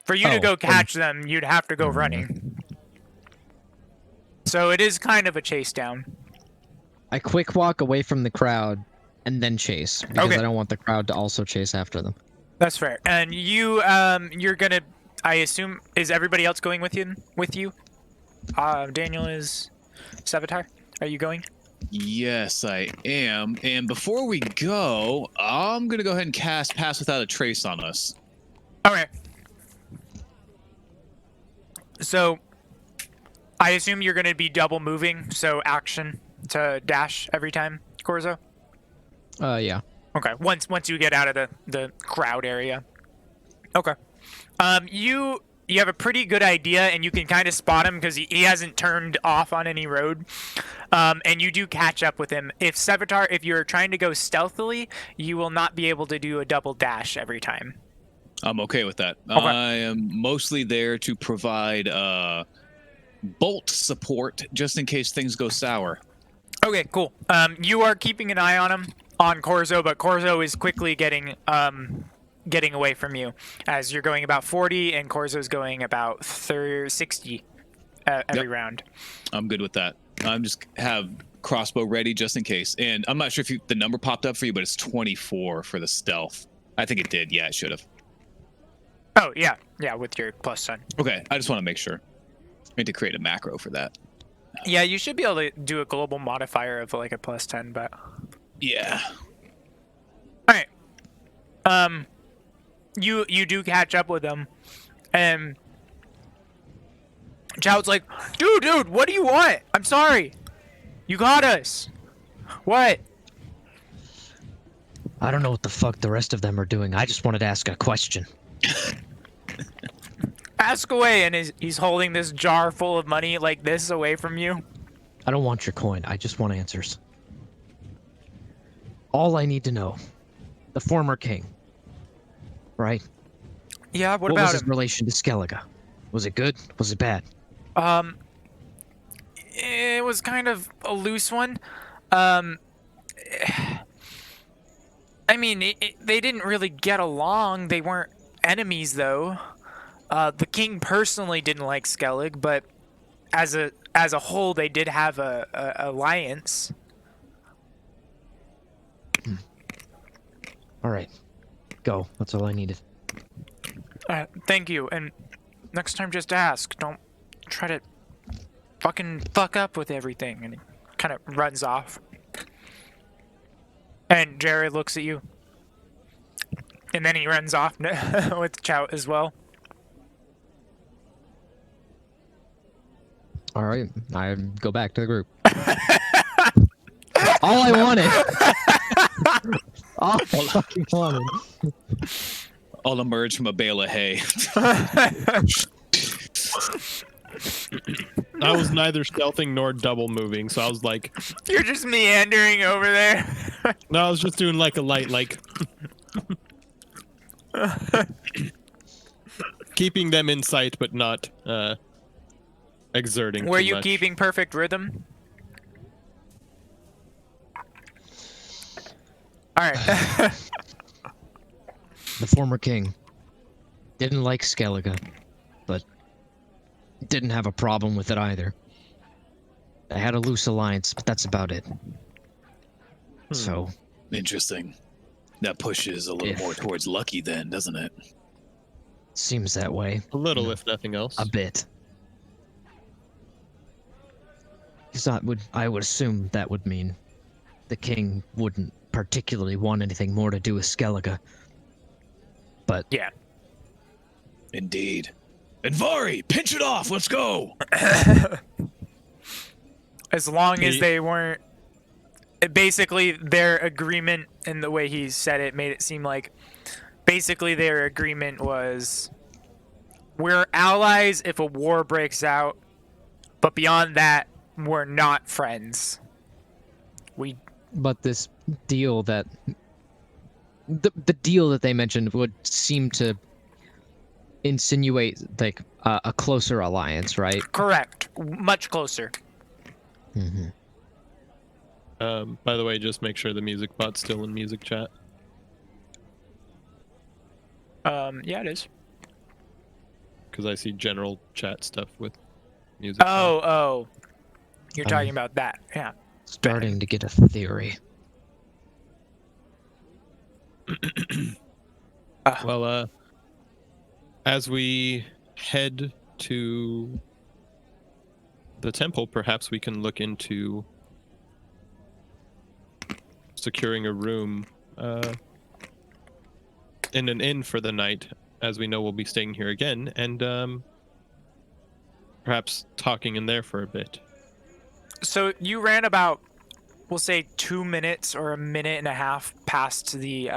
for you to Oh, go catch them, you'd have to go running. So it is kind of a chase down. I quick walk away from the crowd and then chase because Okay. I don't want the crowd to also chase after them. That's fair. And you, you're gonna. I assume is everybody else going with you? Daniel is. Savitar, are you going? Yes, I am. And before we go, I'm gonna go ahead and cast Pass Without a Trace on us. Okay. So, I assume you're gonna be double moving. So action to dash every time, Corzo. Yeah. Okay. Once you get out of the crowd area. Okay. You have a pretty good idea, and you can kind of spot him because he hasn't turned off on any road. And you do catch up with him. If you're trying to go stealthily, you will not be able to do a double dash every time. I'm okay with that. Okay. I am mostly there to provide bolt support just in case things go sour. Okay, cool. You are keeping an eye on him, on Corzo, but Corzo is quickly getting away from you as you're going about 40 and Corzo's going about 60 every round. I'm good with that. I'm just have crossbow ready just in case. And I'm not sure if the number popped up for you, but it's 24 for the stealth. I think it did. Yeah, it should have. Oh, yeah, with your plus 10. Okay, I just want to make sure. I need to create a macro for that. Yeah, you should be able to do a global modifier of like a plus 10, but... Yeah. All right. You do catch up with them, and Chow's like, dude, what do you want? I'm sorry. You got us. What? I don't know what the fuck the rest of them are doing. I just wanted to ask a question. Ask away, and he's holding this jar full of money like this away from you. I don't want your coin. I just want answers. All I need to know. The former king. Right? Yeah, what was about his him? relation to Skellige? Was it good? Was it bad? It was kind of a loose one. I mean, they didn't really get along. They weren't enemies, though. The king personally didn't like Skellig, but as a whole, they did have a alliance. All right, go. That's all I needed. Thank you, and next time just ask. Don't try to fucking fuck up with everything. And he kind of runs off. And Jared looks at you. And then he runs off with Chout as well. All right, I go back to the group. All I wanted. All I fucking wanted. I'll emerge from a bale of hay. I was neither stealthing nor double moving, so I was like, You're just meandering over there. no, I was just doing like a light, like keeping them in sight, but not exerting. Were too you much. keeping perfect rhythm? All right. The former king didn't like Skellige, but didn't have a problem with it either. I had a loose alliance, but that's about it. So, Interesting. That pushes a little more towards Lucky then, doesn't it? seems that way. A little, if nothing else. A bit. Because I would assume that would mean the king wouldn't particularly want anything more to do with Skellige. But Yeah. Indeed. And Vari, pinch it off. Let's go. As long as they weren't. Basically, their agreement and the way he said it made it seem like basically their agreement was we're allies if a war breaks out, but beyond that, we're not friends. But this deal that the deal that they mentioned would seem to insinuate like a closer alliance, right? Correct. Much closer. Mm-hmm. By the way, just make sure the music bot's still in music chat. Yeah, it is. Because I see general chat stuff with music. Oh. You're talking about that. Yeah. Starting to get a theory. Well, as we head to the temple, perhaps we can look into securing a room in an inn for the night, as we know we'll be staying here again, and perhaps talking in there for a bit. So you ran about, we'll say, 2 minutes or a minute and a half past the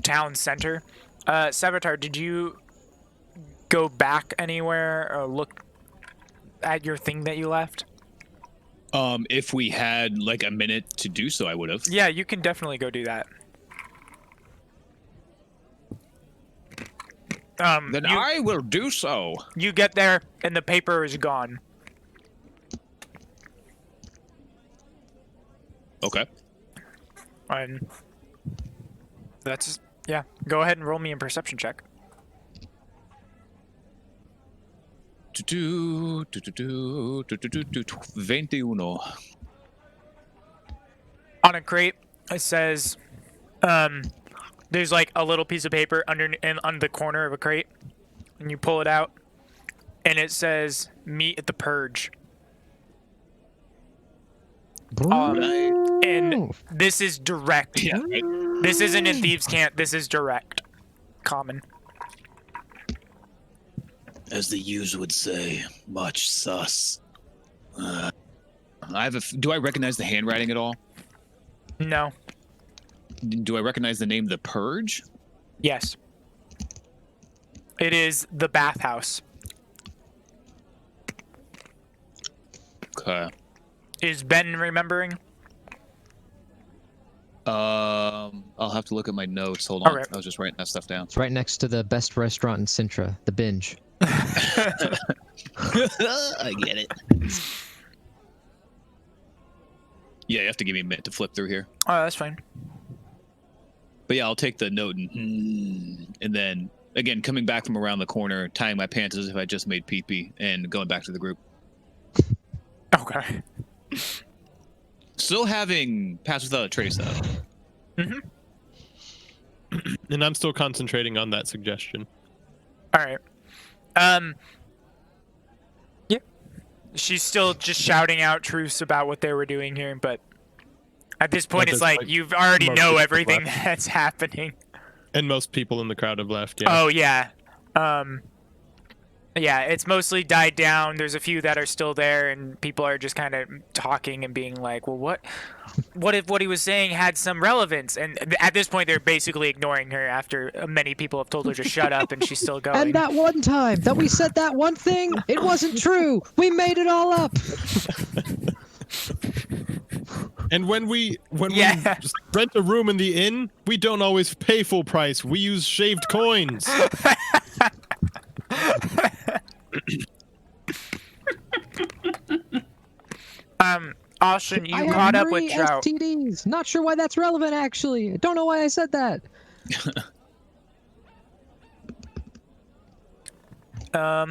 town center. Savitar, did you go back anywhere or look at your thing that you left? If we had like a minute to do so, I would have. Yeah, you can definitely go do that. Then I will do so. You get there and the paper is gone. Okay. And that's, yeah, go ahead and roll me a perception check. 21. On a crate, it says, there's like a little piece of paper on the corner of a crate, and you pull it out, and it says, meet at the purge. And this is direct. Yeah. Right. This isn't in Thieves' Cant, this is direct. Common. As the U's would say, much sus. Do I recognize the handwriting at all? No. Do I recognize the name The Purge? Yes. It is the bathhouse. Okay. Is Ben remembering? I'll have to look at my notes. Hold on. Alright. I was just writing that stuff down. It's right next to the best restaurant in Sintra, the Binge. I get it. Yeah, you have to give me a minute to flip through here. Oh, that's fine. But yeah, I'll take the note and then again coming back from around the corner, tying my pants as if I just made pee-pee, and going back to the group. Okay. Still having Pass Without a Trace though. Mm-hmm. And I'm still concentrating on that suggestion. All right. Yeah. She's still just shouting out truths about what they were doing here, but at this point, it's like you already know everything that's happening. And most people in the crowd have left. Yeah. Oh yeah. Yeah, it's mostly died down. There's a few that are still there, and people are just kind of talking and being like, "Well, what if what he was saying had some relevance?" And at this point, they're basically ignoring her after many people have told her to shut up, and she's still going. And that one time that we said that one thing, it wasn't true. We made it all up. And when we Yeah. just rent a room in the inn, we don't always pay full price. We use shaved coins. Austin, you I caught have up with 3 Trout. STDs. Not sure why that's relevant, actually. I don't know why I said that. All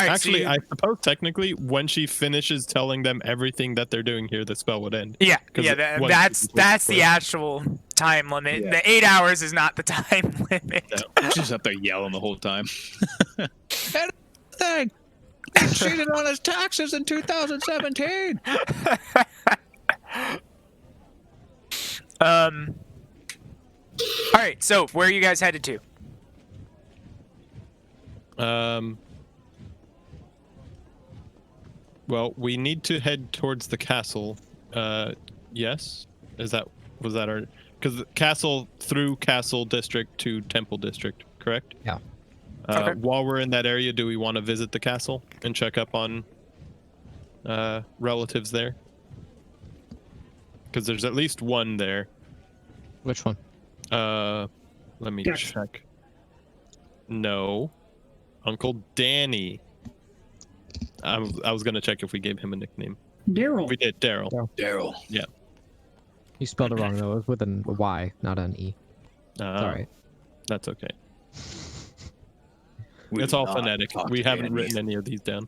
right, Actually, so I suppose technically, when she finishes telling them everything that they're doing here, the spell would end. yeah, 'Cause yeah, it wasn't that's completely the actual time limit. Yeah. The 8 hours is not the time limit. No. Just up there yelling the whole time. Thing. He cheated on his taxes in 2017. All right, so where are you guys headed to? Well, we need to head towards the castle. Yes? Was that our... Because castle through castle district to temple district, correct? Yeah. Okay. While we're in that area, do we want to visit the castle and check up on relatives there? Because there's at least one there. Which one? Let me Yes. check. No. Uncle Danny. I was going to check if we gave him a nickname. Daryl. We did, Daryl. Daryl. You spelled it wrong, though. It was with a Y, not an E. Sorry. That's okay. We It's do all not phonetic. talk We to haven't Danny. written any of these down.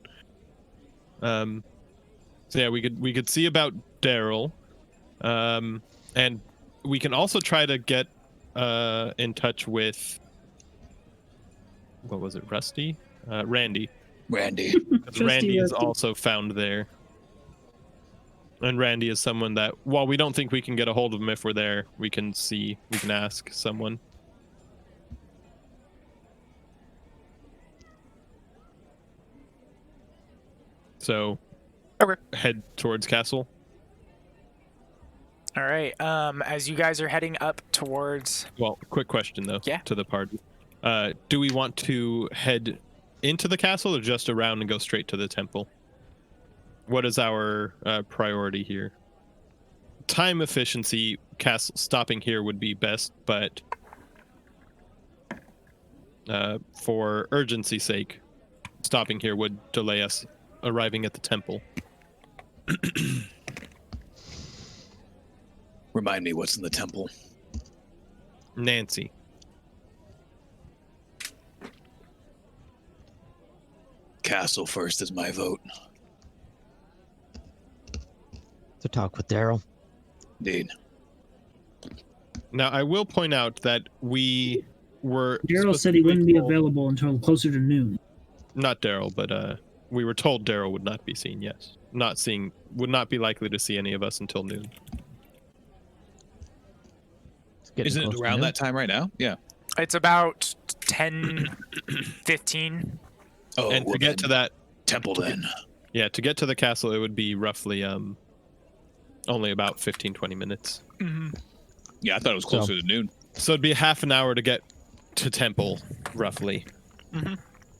So yeah, we could see about Daryl, and we can also try to get in touch with what was it, Rusty, Randy. Randy. 'Cause Trusty Randy is Rusty. also found there, and Randy is someone that, while we don't think we can get a hold of him if we're there, we can ask someone. So, Okay. head towards castle. All right. As you guys are heading up towards, Well, quick question though, Yeah. to the party. Do we want to head into the castle or just around and go straight to the temple? What is our priority here? Time efficiency, castle stopping here would be best, but for urgency's sake, stopping here would delay us arriving at the temple. Remind me what's in the temple. Nancy. Castle first is my vote. To talk with Daryl. Indeed. Now, I will point out that we were... Daryl said he wouldn't be specifically told- available until closer to noon. Not Daryl, but we were told Daryl would not be seen, yes. Would not be likely to see any of us until noon. It's getting Isn't it close to around noon. that time right now? Yeah. it's about 10, 15. Oh, And well to get to then, that, temple then. yeah, to get to the castle, it would be roughly only about 15-20 minutes. Mm-hmm. Yeah, I thought it was closer to noon. So it'd be half an hour to get to temple, roughly, Mhm.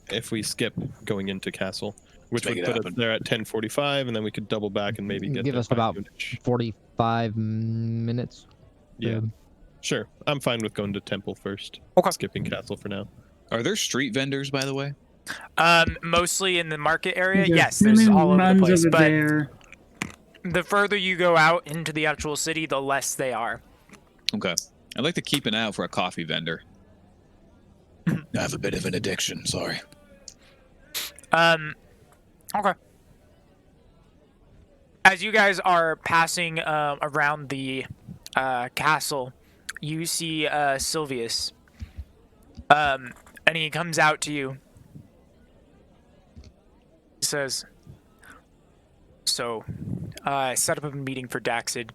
if we skip going into castle, which Let's would make it put us happen. there at 10:45, and then we could double back and maybe get Give there us by about noonish. 45 minutes. Yeah, to- sure. I'm fine with going to temple first. Okay. Skipping castle for now. Are there street vendors, by the way? Mostly in the market area. There's Yes, there's cinnamon all over the buns place. over But there. The further you go out into the actual city, the less they are. Okay. I'd like to keep an eye out for a coffee vendor. I have a bit of an addiction, sorry. Okay. As you guys are passing around the castle, you see Sylvius. And he comes out to you. He says, so, I set up a meeting for Daxid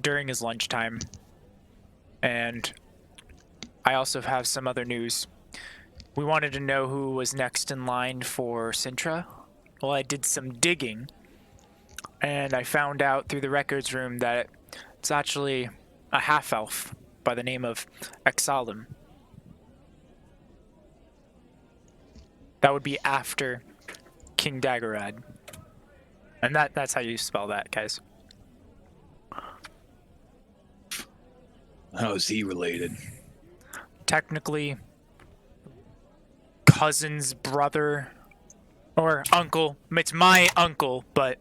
during his lunchtime. And I also have some other news. We wanted to know who was next in line for Sintra. Well, I did some digging, and I found out through the records room that it's actually a half-elf by the name of Exalum. That would be after King Daggerad. And that's how you spell that, guys. How is he related? Technically, cousin's brother or uncle. It's my uncle, but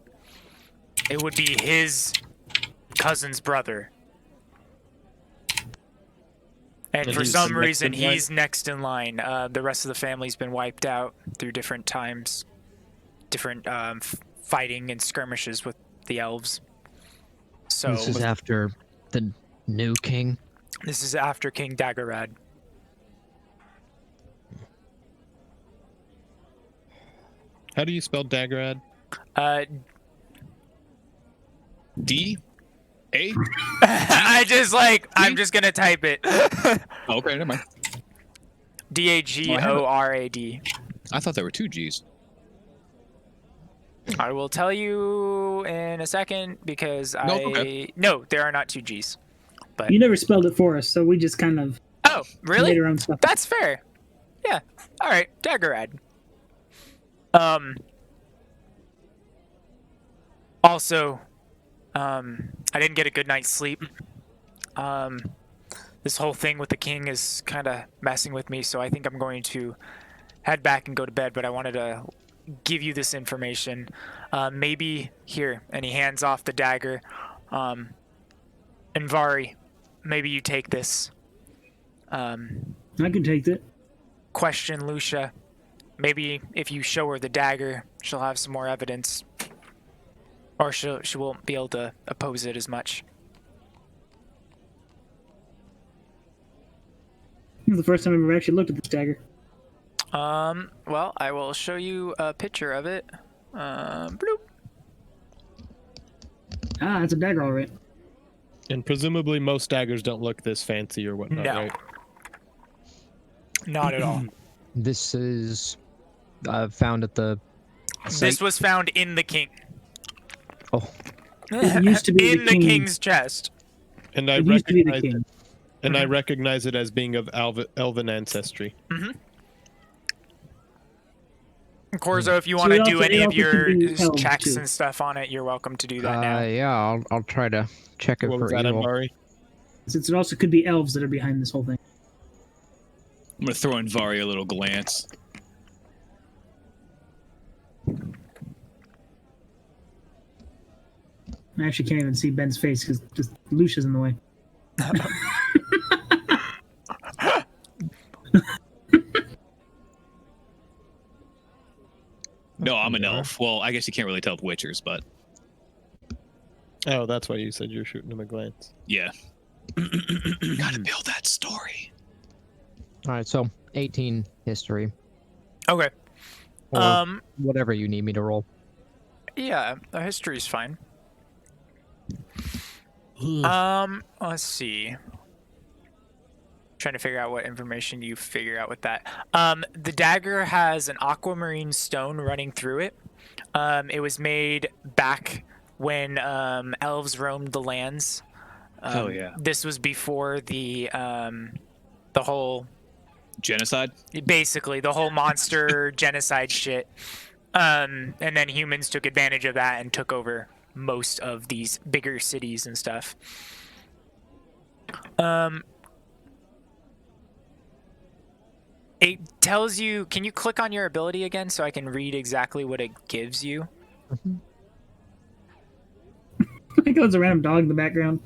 it would be his cousin's brother. And for some reason, he's next in line. The rest of the family's been wiped out through different times, different fighting and skirmishes with the elves. So this is after the new king. This is after King Daggerad. How do you spell Daggerad? D? A? I'm just gonna type it. Oh, okay, never mind. Dagorad. I thought there were 2 G's. I will tell you in a second because No, there are not 2 G's. But You never spelled it for us, so we just kind of oh, really? made our own stuff. That's fair. Yeah. All right, Daggerad. Also, I didn't get a good night's sleep. This whole thing with the king is kind of messing with me, so I think I'm going to head back and go to bed, but I wanted to give you this information. Maybe here, and he hands off the dagger. And Vari, maybe you take this. I can take it. Question Lucia. Maybe if you show her the dagger, she'll have some more evidence. Or she won't be able to oppose it as much. This is the first time I've ever actually looked at this dagger. Well, I will show you a picture of it. Bloop. Ah, it's a dagger, all right. And presumably most daggers don't look this fancy or whatnot, No. right? Not at all. This is found at the This was found in the king. Oh, It used to be in the king's chest. And I It used to be the recognize king. it, and I recognize it as being of elven ancestry. Corzo, if you So want to it do also- any it of also your can be held, checks too. and stuff on it, you're welcome to do that now. yeah, I'll try to check it What for was that, evil. Amari? Since it also could be elves that are behind this whole thing. I'm gonna throw in Vari a little glance. I actually can't even see Ben's face because just Lucia's in the way. No, I'm an elf. Well, I guess you can't really tell with Witchers, but Oh, that's why you said you're shooting him a glance. yeah. Gotta build that story. All right, so 18 history Okay. or whatever you need me to roll. Yeah, the history's fine. Let's see. Trying to figure out what information you figure out with that. The dagger has an aquamarine stone running through it. It was made back when elves roamed the lands. Hell yeah. This was before the whole, Genocide? basically the whole monster genocide shit. And then humans took advantage of that and took over most of these bigger cities and stuff. It tells you, can you click on your ability again so I can read exactly what it gives you? I think there's a random dog in the background.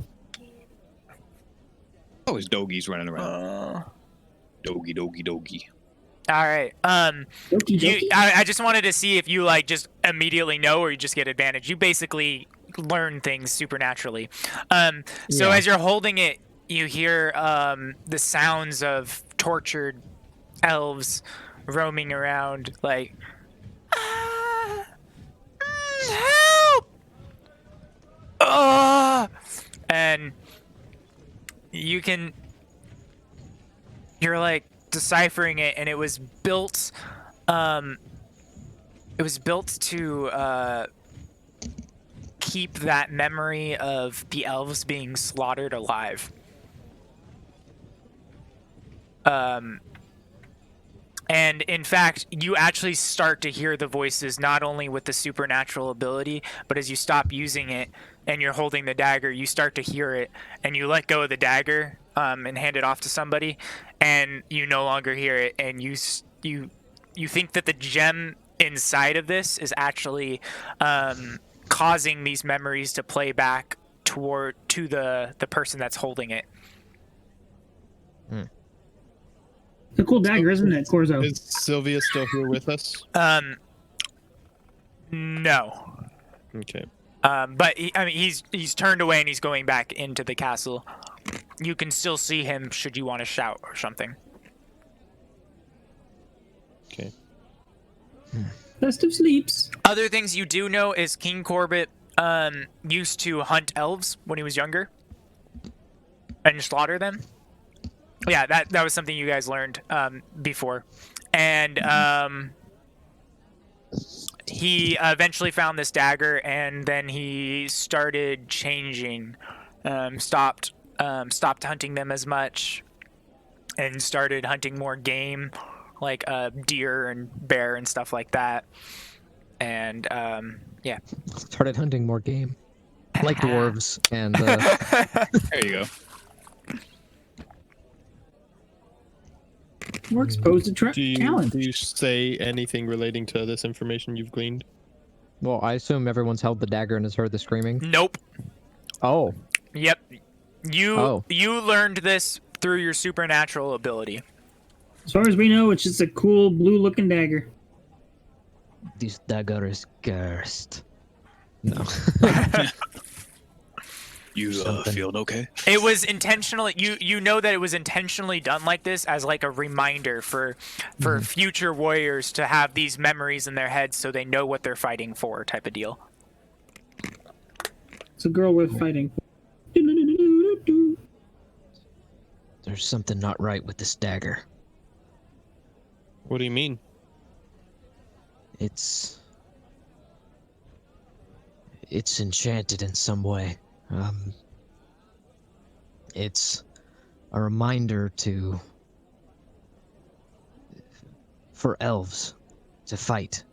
Always doggies running around. Doggy, doggy, doggy. All right. Doki doki. I just wanted to see if you like just immediately know or you just get advantage. You basically learn things supernaturally. So Yeah. as you're holding it, you hear the sounds of tortured elves roaming around, like, "Ah, help! And you're like deciphering it, and it was built to keep that memory of the elves being slaughtered alive. And in fact, you actually start to hear the voices not only with the supernatural ability, but as you stop using it and you're holding the dagger, you start to hear it, and you let go of the dagger and hand it off to somebody, and you no longer hear it, and you think that the gem inside of this is actually causing these memories to play back to the person that's holding it. It's a cool dagger, isn't it, Corzo? Is Sylvia still here with us? No. Okay. But he's turned away and he's going back into the castle. You can still see him should you want to shout or something. Okay. Best of sleeps. Other things you do know is King Corbett used to hunt elves when he was younger and slaughter them. Yeah, that was something you guys learned before. And he eventually found this dagger, and then he started changing, stopped hunting them as much, and started hunting more game, like deer and bear and stuff like that. And yeah. Started hunting more game, like dwarves, and There you go. More exposed to talent. Do you say anything relating to this information you've gleaned? well, I assume everyone's held the dagger and has heard the screaming. Nope. Oh, Yep. You Oh. learned this through your supernatural ability. As far as we know, it's just a cool blue-looking dagger. this dagger is cursed. No. You Something. feeling okay? It was intentionally you know that it was intentionally done like this as like a reminder for future warriors to have these memories in their heads so they know what they're fighting for, type of deal. It's a girl worth fighting. There's something not right with this dagger. What do you mean? It's enchanted in some way. It's a reminder for elves to fight.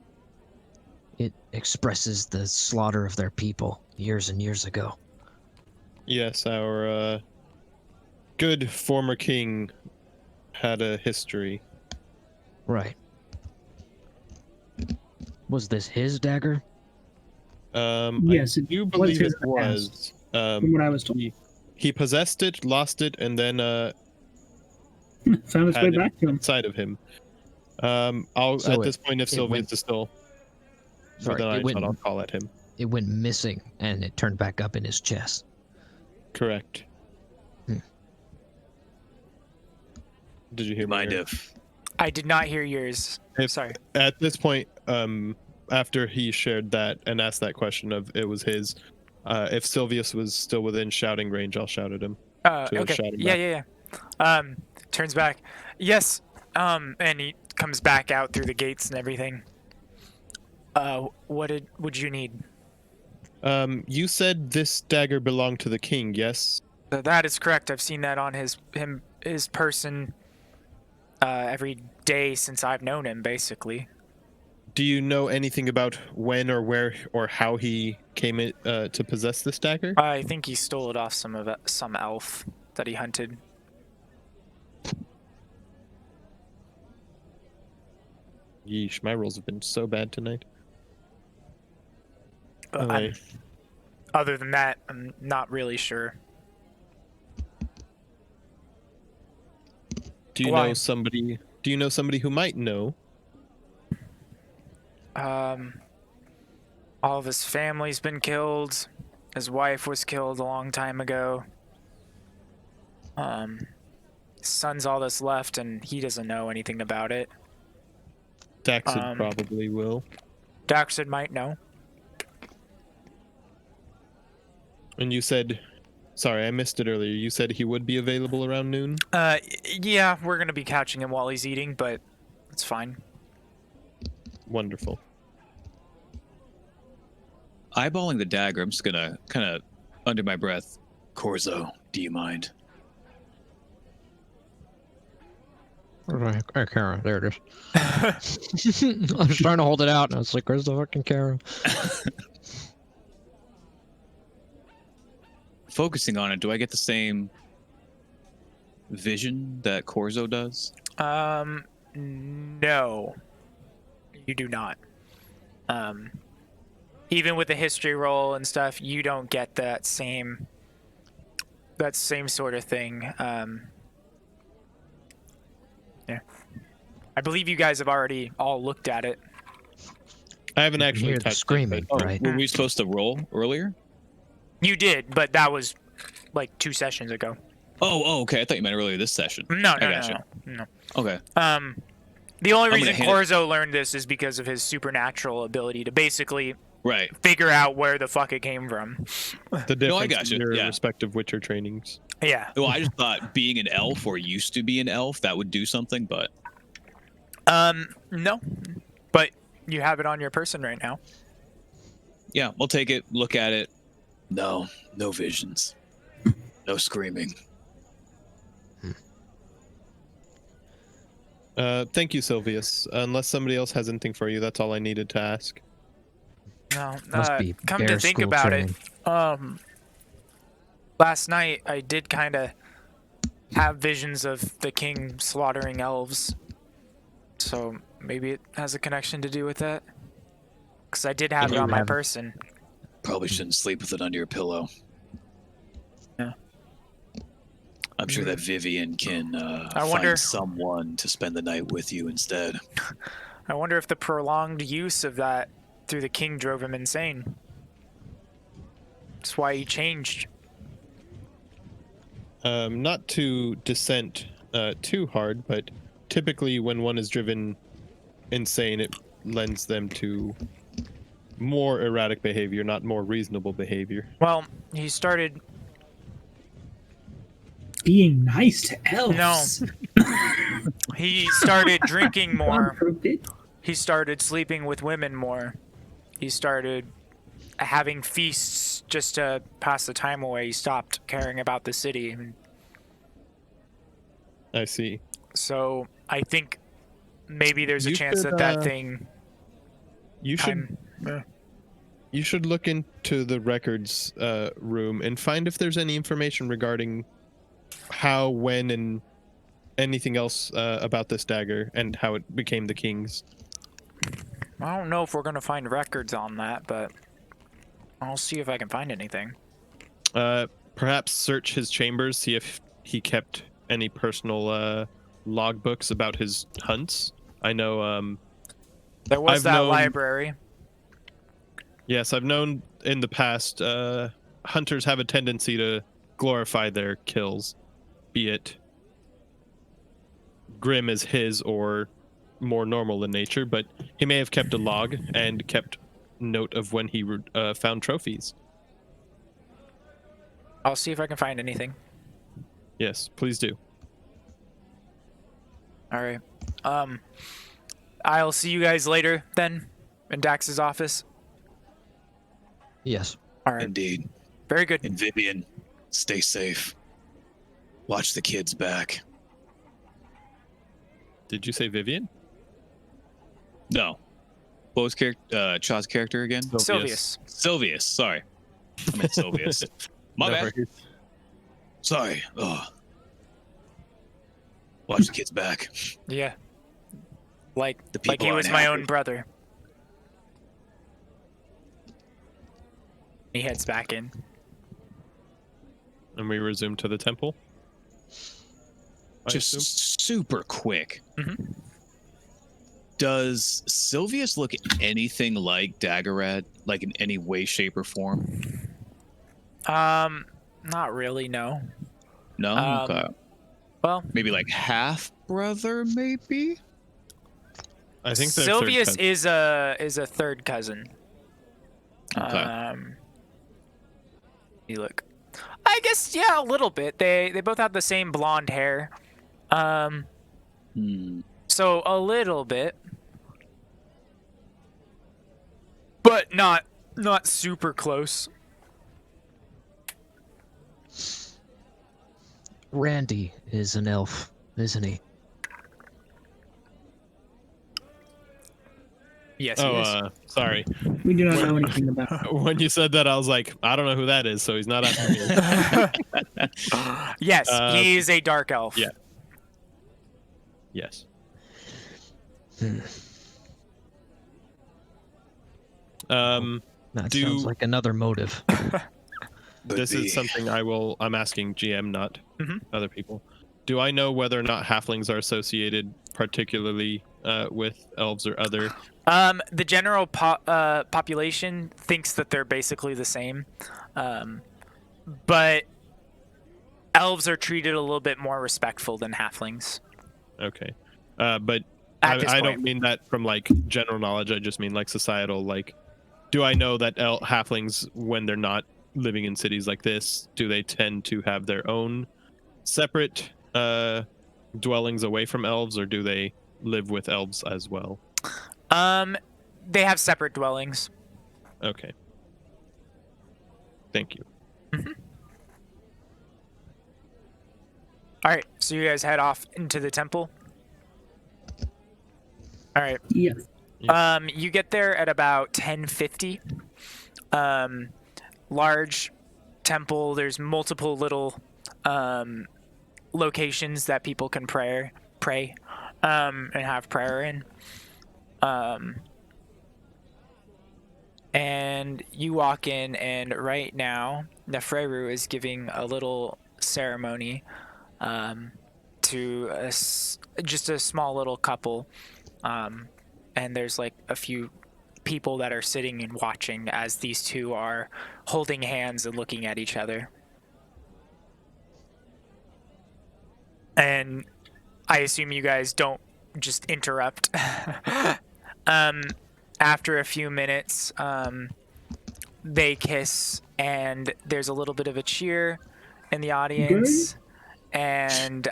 It expresses the slaughter of their people years and years ago. Yes, our good former king had a history. Right. Was this his dagger? Yes, I it do was believe his it was. From what I was told. He possessed it, lost it, and then Found its way had it back to him. inside of him. So At this point, if it Sylvia's went- is still Sorry, within it eyeshot, I'll call at him. It went missing and it turned back up in his chest. Correct. Hmm. Did you hear Mind me? if I did not hear yours. If- Sorry. At this point, after he shared that and asked that question of it was his, if Sylvius was still within shouting range, I'll shout at him. To Okay. shout him Yeah. Turns back. Yes. And he comes back out through the gates and everything. What would you need? You said this dagger belonged to the king, yes? That is correct. I've seen that on his person every day since I've known him, basically. Do you know anything about when or where or how he came to possess this dagger? I think he stole it off some elf that he hunted. Yeesh, my rolls have been so bad tonight. But Anyway, Other than that, I'm not really sure. Do you Why? know somebody? Do you know somebody who might know? All of his family's been killed. His wife was killed a long time ago. His son's all that's left, and he doesn't know anything about it. Daxid probably will. Daxid might know. And you said, sorry, I missed it earlier. You said he would be available around noon? Yeah, we're gonna be catching him while he's eating, but it's fine. Wonderful. Eyeballing the dagger, I'm just gonna kind of under my breath. Corzo, do you mind? Right, Kara, there it is. I was trying to hold it out, and I was like, "Where's the fucking Kara?" Focusing on it, do I get the same vision that Corzo does? No, you do not. Even with the history roll and stuff, you don't get that same sort of thing. Yeah, I believe you guys have already all looked at it. I haven't You actually hear the touched screaming, it, but- right? Were we supposed to roll earlier? You did, but that was like 2 sessions ago. Oh, okay. I thought you meant earlier this session. No. Okay. The only I'm reason gonna hit it. Corzo learned this is because of his supernatural ability to basically Right. figure out where the fuck it came from. The difference No, I got in you, your yeah. respective Witcher trainings. Yeah. Well, I just thought being an elf or used to be an elf, that would do something, but No. But you have it on your person right now. yeah, we'll take it, look at it. No visions. No screaming. Thank you, Sylvius. Unless somebody else has anything for you, that's all I needed to ask. No. Must be Come to bear think school about training. it, last night I did kind of have visions of the king slaughtering elves. So maybe it has a connection to do with that. Because I did have Did it you on my have- person. Probably shouldn't sleep with it under your pillow. Yeah. I'm sure that Vivian can I wonder- find someone to spend the night with you instead. I wonder if the prolonged use of that through the king drove him insane. That's why he changed. Not to dissent too hard, but typically when one is driven insane, it lends them to more erratic behavior, not more reasonable behavior. Well, he started. Being nice to elves. He started drinking more. Unproved. He started sleeping with women more. He started having feasts just to pass the time away. He stopped caring about the city. I see. So I think maybe there's a You chance should, that thing. You should you should look into the records room and find if there's any information regarding how, when, and anything else about this dagger and how it became the king's. I don't know if we're gonna find records on that, but I'll see if I can find anything. Perhaps search his chambers, see if he kept any personal logbooks about his hunts. I know. There was I've that known- library. Yes, I've known in the past hunters have a tendency to glorify their kills, be it grim as his or more normal in nature, but he may have kept a log and kept note of when he found trophies. I'll see if I can find anything. Yes, please do. All right. I'll see you guys later then in Dax's office. Yes. All right. Indeed. Very good. And Vivian, stay safe. Watch the kids back. Did you say Vivian? No. What was Chaw's character again? Sylvius. Sylvius, sorry. I meant Sylvius. My No bad. worries. Sorry. Oh. Watch the kids back. Yeah. Like The he people was aren't my happy. own brother. He heads back in. And we resume to the temple. I Just assume? super quick. Mhm. Does Sylvius look anything like Daggerad, like in any way, shape, or form? Not really, no. No. Okay. Well, Maybe like half brother, maybe. I think they're Sylvius third is a third cousin. Okay. You look. I guess yeah, a little bit. They both have the same blonde hair. So a little bit. But not super close. Randy is an elf, isn't he? Yes, he is. Sorry. We do not know anything about. When you said that, I was like, I don't know who that is, so he's not asking me. Yes, he is a dark elf. yeah. Yes. That sounds like another motive. This is something I'm asking GM, not Mhm. other people. Do I know whether or not halflings are associated particularly with elves or other? The general population thinks that they're basically the same, but elves are treated a little bit more respectful than halflings. Okay. But At this I point. don't mean that from like general knowledge. I just mean like societal. Like, do I know that halflings, when they're not living in cities like this, do they tend to have their own separate dwellings away from elves, or do they live with elves as well? They have separate dwellings. Okay. Thank you. All right, so you guys head off into the temple. All right. Yes. You get there at about 10:50. Large temple. There's multiple little locations that people can pray, and have prayer in. And you walk in, and right now, Nefreru is giving a little ceremony to just a small little couple. And there's like a few people that are sitting and watching as these two are holding hands and looking at each other. And I assume you guys don't just interrupt. After a few minutes, they kiss, and there's a little bit of a cheer in the audience, and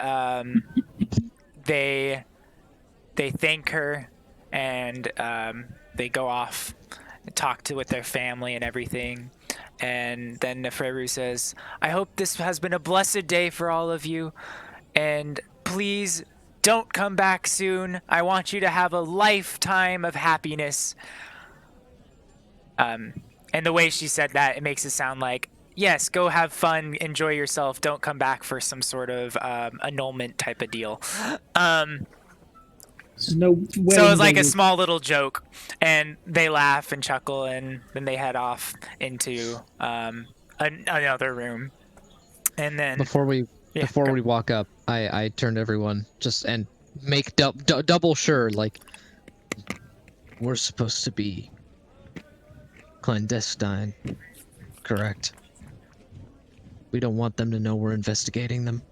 they thank her, and they go off and talk with their family and everything. And then Nefreru says, I hope this has been a blessed day for all of you, and please don't come back soon. I want you to have a lifetime of happiness. And the way she said that, it makes it sound like, yes, go have fun, enjoy yourself, don't come back for some sort of annulment type of deal. No So it's like a small little joke, and they laugh and chuckle, and then they head off into another room. And then Before we walk up, I turn to everyone just and make double sure, like, we're supposed to be clandestine, correct? We don't want them to know we're investigating them.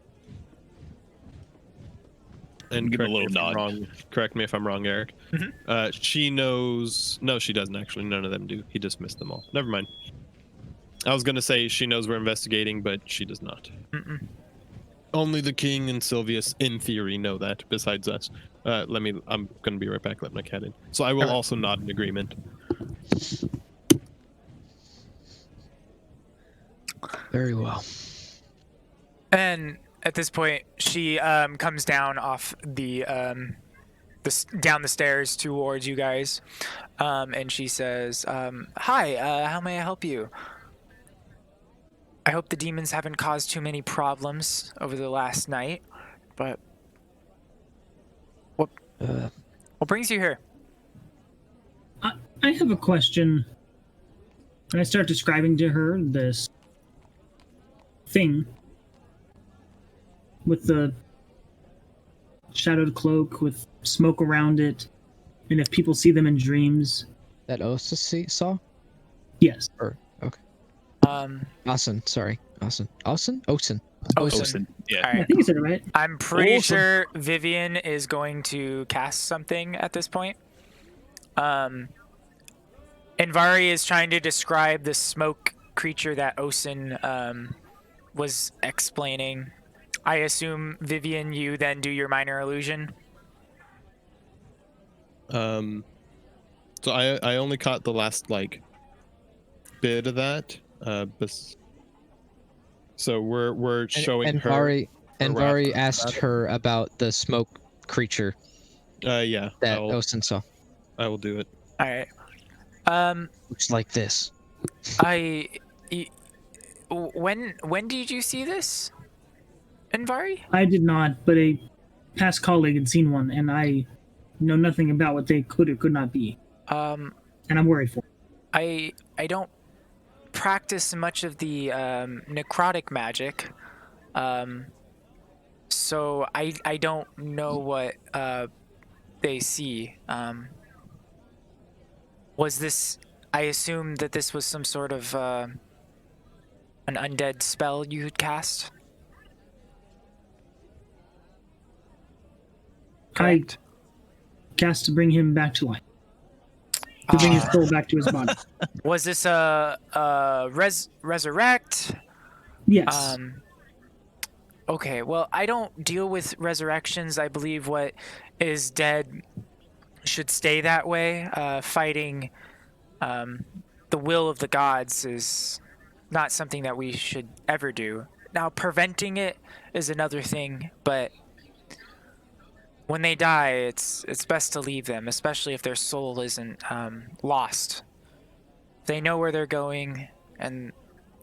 And give a little nod. Correct me if I'm wrong, Eric. Mhm. She knows. No, she doesn't actually. None of them do. He dismissed them all. Never mind. I was gonna say she knows we're investigating, but she does not. Mm-mm. Only the king and Sylvius, in theory, know that. Besides us. I'm gonna be right back. Let my cat in. So I will also nod in agreement. Very well. And at this point, she comes down off the down the stairs towards you guys, and she says, "Hi, how may I help you? I hope the demons haven't caused too many problems over the last night, but what brings you here?" I have a question. And I start describing to her this thing with the shadowed cloak with smoke around it, and if people see them in dreams, That Osa saw? yes. Okay. Um, Osen, sorry. Osen. Osen? Osen. Osen. Yeah. All I right. think you said it right. I'm pretty Awesome. sure Vivian is going to cast something at this point. Envari is trying to describe the smoke creature that Osen was explaining. I assume, Vivian, you then do your minor illusion. So I only caught the last like bit of that. So we're showing and her. Vari, and wrap Vari up asked about it. her about the smoke creature Yeah. that Osen saw. I will do it. All right. Looks like this. When did you see this, Envari? I did not, but a past colleague had seen one, and I know nothing about what they could or could not be, and I'm worried for. I don't practice much of the necrotic magic, so I don't know what they see. Was this? I assume that this was some sort of an undead spell you had cast. Correct. I cast to bring him back to life, to bring his soul back to his body. Was this a resurrect? Yes. Okay, well, I don't deal with resurrections. I believe what is dead should stay that way. Fighting the will of the gods is not something that we should ever do. Now, preventing it is another thing, but when they die, it's best to leave them, especially if their soul isn't lost. They know where they're going, and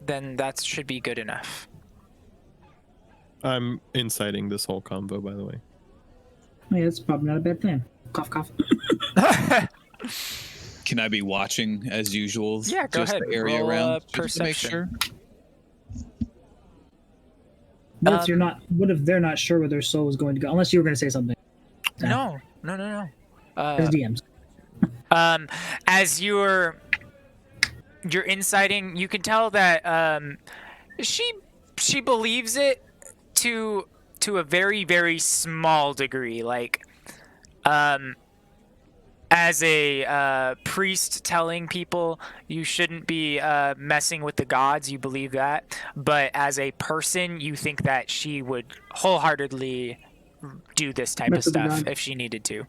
then that should be good enough. I'm inciting this whole convo, by the way. Oh, yeah, that's probably not a bad plan. Cough, cough. Can I be watching as usual? Yeah, go just ahead. The area Roll, around just to make perception. sure. What if you're not? What if they're not sure where their soul is going to go? Unless you were going to say something. No. As DMs. As you're inciting, you can tell that she believes it to a very, very small degree. Like, as a priest telling people you shouldn't be messing with the gods, you believe that. But as a person, you think that she would wholeheartedly do this type of Mess with the stuff god. if she needed to.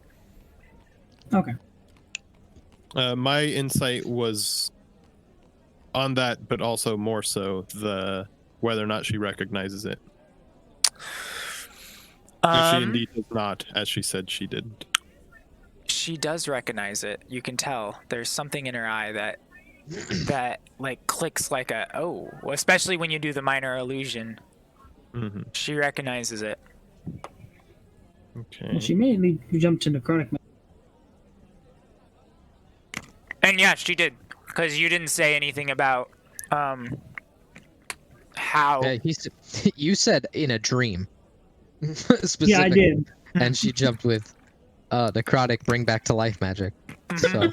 Okay. My insight was on that, but also more so the whether or not she recognizes it. If she indeed does not, as she said she did. She does recognize it. You can tell. There's something in her eye that like clicks like a oh, especially when you do the minor illusion. Mm-hmm. She recognizes it. Okay. Well, she immediately jumped to necrotic. And yeah, she did, because you didn't say anything about how. You said in a dream. Yeah, I did. And she jumped with necrotic bring back to life magic. So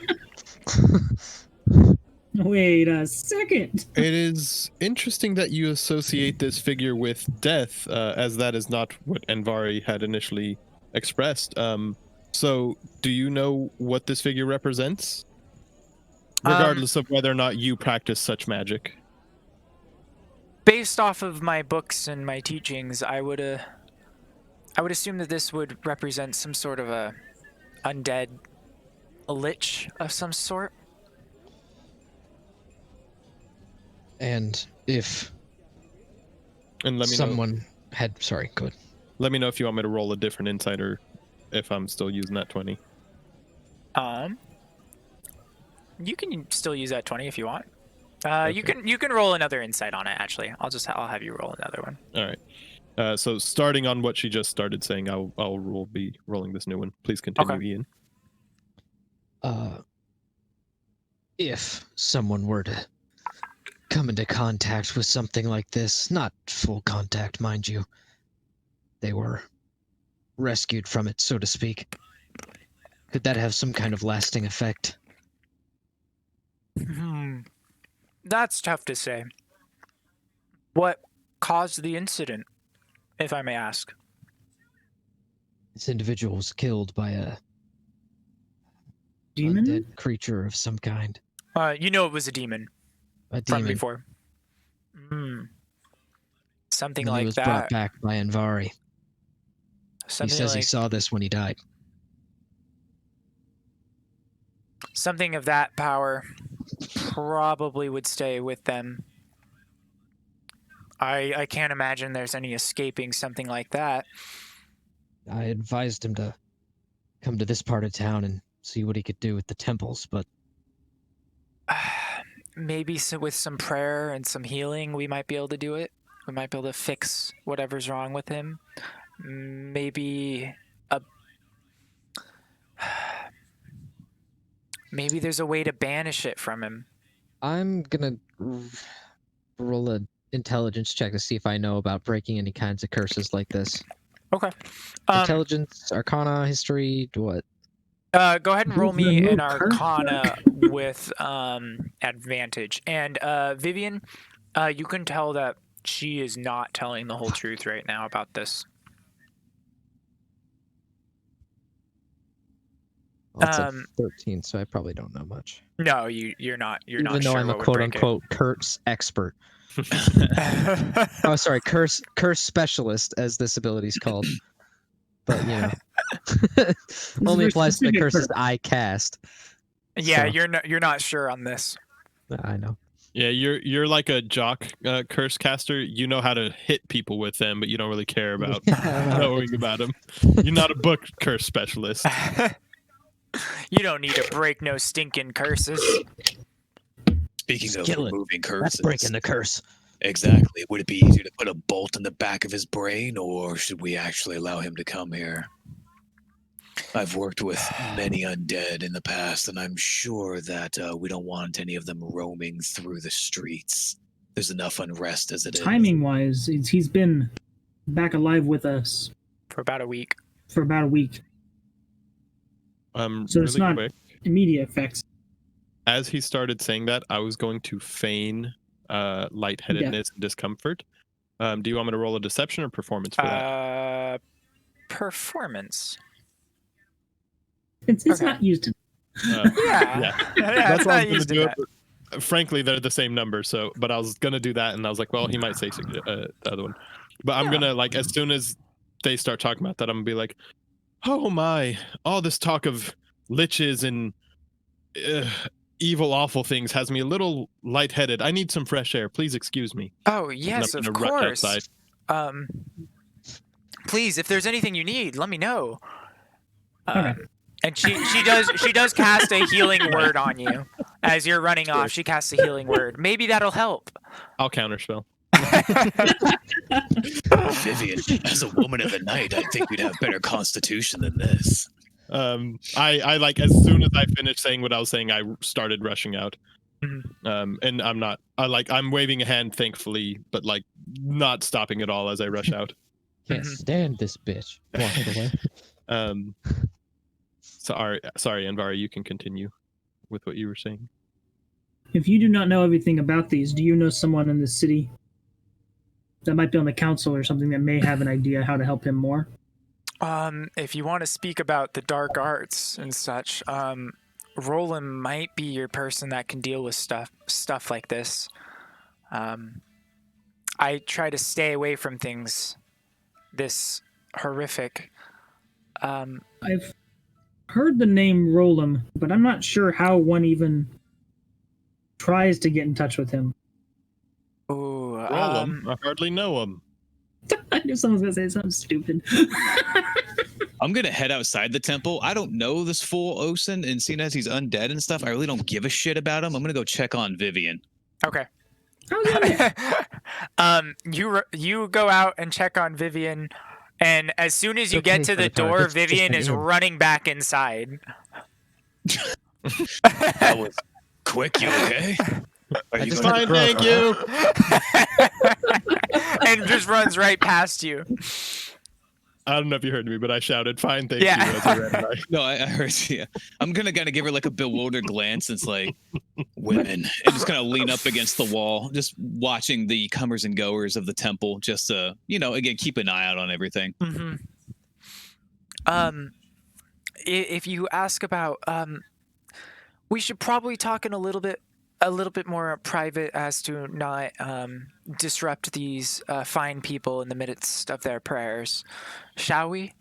Wait a second. It is interesting that you associate this figure with death, as that is not what Envari had initially expressed. So, do you know what this figure represents? Regardless of whether or not you practice such magic. Based off of my books and my teachings, I would assume that this would represent some sort of a undead, a lich of some sort. and if And let me know. someone had sorry, go ahead. Let me know if you want me to roll a different insight or if I'm still using that 20. You can still use that 20 if you want. Okay. You can roll another insight on it. Actually, I'll have you roll another one. All right. So starting on what she just started saying, I'll be rolling this new one. Please continue, Okay. Ian. If someone were to come into contact with something like this, not full contact, mind you. They were rescued from it, so to speak. Could that have some kind of lasting effect? That's tough to say. What caused the incident, if I may ask? This individual was killed by a Demon? undead creature of some kind. You know it was a demon A from demon. before. Something And like he was that. brought back by Anvari. Something He says like he saw this when he died. something of that power probably would stay with them. I can't imagine there's any escaping something like that. I advised him to come to this part of town and see what he could do with the temples, but Maybe with some prayer and some healing, we might be able to do it. We might be able to fix whatever's wrong with him. Maybe maybe there's a way to banish it from him. I'm gonna roll an intelligence check to see if I know about breaking any kinds of curses like this. Okay. Intelligence, Arcana, History, what? Go ahead and roll Is there me no an curse Arcana with advantage. And Vivian, you can tell that she is not telling the whole truth right now about this. Well, it's a 13, so I probably don't know much. No, you're not. You're Even not though sure I'm a what would break it. quote-unquote curse expert. Oh, sorry, curse specialist, as this ability's called. But you know, only very applies to the specific curses curse. I cast. Yeah, So- you're not sure on this. I know. Yeah, you're like a jock curse caster. You know how to hit people with them, but you don't really care about knowing about them. You're not a book curse specialist. You don't need to break no stinking curses. Speaking Just of kill it. removing That's curses, breaking the curse. exactly. Would it be easier to put a bolt in the back of his brain, or should we actually allow him to come here? I've worked with many undead in the past, and I'm sure that we don't want any of them roaming through the streets. There's enough unrest as it is. Timing wise, he's been back alive with us For about a week. for about a week. So Really it's not quick. immediate effects. As he started saying that, I was going to feign lightheadedness and discomfort. Do you want me to roll a deception or performance for that? Performance. It's Okay. not used to. Yeah. Yeah. Yeah, it's That's what I not was used gonna to do. that. But frankly, they're the same number. So, but I was gonna do that, and I was like, well, he might say the other one. But I'm Yeah. gonna like as soon as they start talking about that, I'm gonna be like, oh my, all this talk of liches and evil, awful things has me a little lightheaded. I need some fresh air. Please excuse me. Oh, And yes, I'm of gonna rush course. outside. Please, if there's anything you need, let me know. Okay. And she does cast a healing word on you as you're running off. She casts a healing word. Maybe that'll help. I'll counterspell. Vivian, as a woman of the night, I think we'd have better constitution than this. I like as soon as I finished saying what I was saying, I started rushing out. And I'm waving a hand thankfully, but like not stopping at all as I rush out. Can't stand this bitch. Walking away. Sorry, Anvari, you can continue with what you were saying. If you do not know everything about these, do you know someone in the city that might be on the council or something that may have an idea how to help him more? If you want to speak about the dark arts and such, Roland might be your person that can deal with stuff like this. I try to stay away from things this horrific. I've heard the name Rolam, but I'm not sure how one even tries to get in touch with him. Ooh, Roll 'em. I hardly know him. I knew someone was gonna say something stupid. I'm gonna head outside the temple. I don't know this fool Osen, and seeing as he's undead and stuff, I really don't give a shit about him. I'm gonna go check on Vivian. Okay. How's that? You go out and check on Vivian, and as soon as you Okay get to for the the time. door, Just Vivian let is me in. running back inside. That was quick. You okay? Are I you just gonna- Fine, thank you. And just runs right past you. I don't know if you heard me, but I shouted, "Fine, thank Yeah. you," as he ran by. No, I heard you. I'm gonna kind of give her like a bewildered glance. It's like women, and just kind of lean up against the wall, just watching the comers and goers of the temple. Just again, keep an eye out on everything. Mm-hmm. If you ask about, we should probably talk in a little bit more private as to not disrupt these fine people in the midst of their prayers, shall we?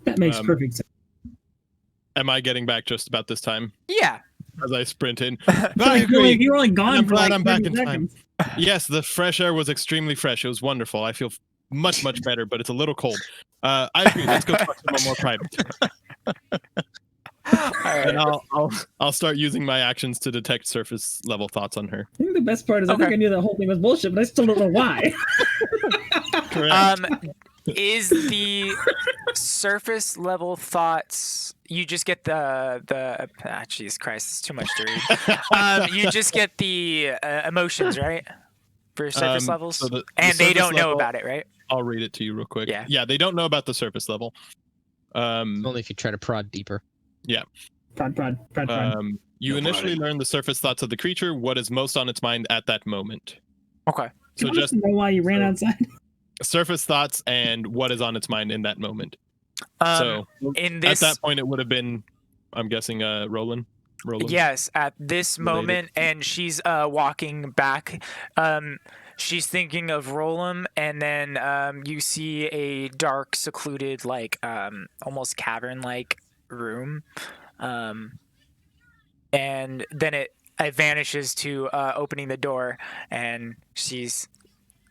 That makes perfect sense. Am I getting back just about this time Yeah. as I sprint in? I agree. You're only gone I'm for glad like I'm back 30 in time. seconds. Yes, the fresh air was extremely fresh. It was wonderful. I feel much better, but it's a little cold. I agree. Let's go talk to more private. All right. And I'll start using my actions to detect surface level thoughts on her. I think the best part is I think Okay. I knew the whole thing was bullshit, but I still don't know why. Correct. Is the surface level thoughts? You just get the Jesus Christ, it's too much to read. You just get the emotions, right? For surface levels, so the and they surface don't know level- about it, right? I'll read it to you real quick. Yeah. Yeah, they don't know about the surface level. Only if you try to prod deeper. Prod. You No initially prodding. learn the surface thoughts of the creature, what is most on its mind at that moment. Okay. So Do you just know why you ran outside? surface thoughts and what is on its mind in that moment. In At this, that point, it would have been, I'm guessing, Roland. yes, at this Related. moment, and she's walking back. She's thinking of Rolam, and then you see a dark, secluded, like almost cavern-like room, and then it vanishes to opening the door, and she's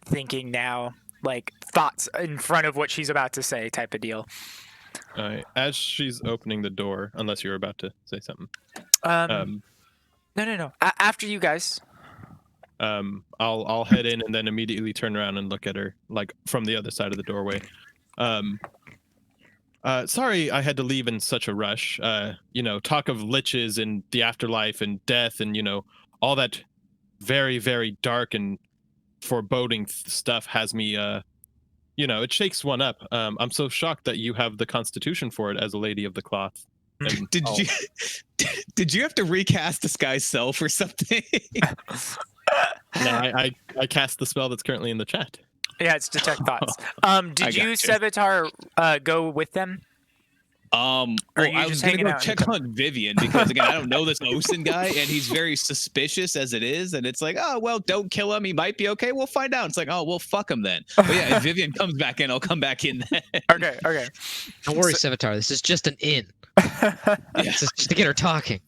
thinking now, like thoughts in front of what she's about to say, type of deal. As she's opening the door, unless you're about to say something. No. After you guys. I'll head in and then immediately turn around and look at her, like from the other side of the doorway. Sorry I had to leave in such a rush. Talk of liches and the afterlife and death and, all that very, very dark and foreboding stuff has me, it shakes one up. I'm so shocked that you have the constitution for it as a lady of the cloth. And Did you have to recast this guy's self or something? No, I cast the spell that's currently in the chat. Yeah, it's detect thoughts. Did you, gotcha. Sevatar, go with them? Well, Or are you I just was gonna hanging go out in check the on Vivian because again, I don't know this Osen guy, and he's very suspicious as it is. And it's like, oh well, don't kill him. He might be okay. We'll find out. It's like, oh well, fuck him then. But yeah, if Vivian comes back in, I'll come back in then. Okay. Don't worry, Sevatar. This is just an in. Yeah. This is just to get her talking.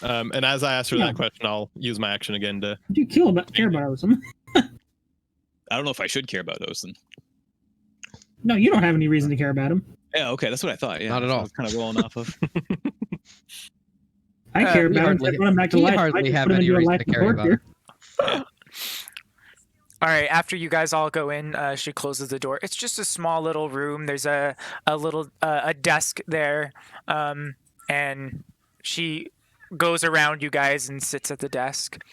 And as I ask her Yeah. that question, I'll use my action again to. Do you care about Osen? I don't know if I should care about Osen. No, you don't have any reason to care about him. Yeah, okay, that's what I thought. Yeah, Not at that's what all. I was kind of rolling off of. I care we about him. hardly- I want him back to we life. hardly I just have put him any into a reason life to care about torture. All right. After you guys all go in, she closes the door. It's just a small little room. There's a little a desk there, and she goes around you guys and sits at the desk.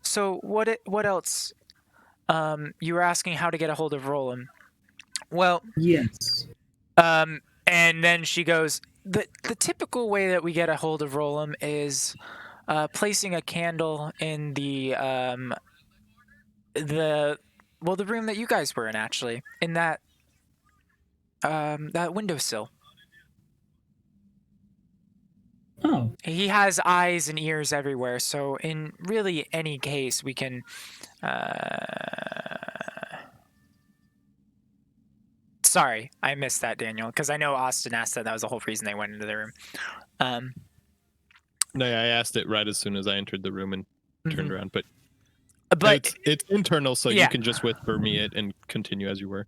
So what else? You were asking how to get a hold of Roland. Well, Yes. and then she goes, the typical way that we get a hold of Roland is placing a candle in the room that you guys were in, actually, in that windowsill. Oh, He has eyes and ears everywhere, so in really any case, we can. Sorry, I missed that, Daniel, because I know Austin asked that. That was the whole reason they went into the room. No, I asked it right as soon as I entered the room and turned around, but it's internal, so yeah. you can just whisper me it and continue as you were.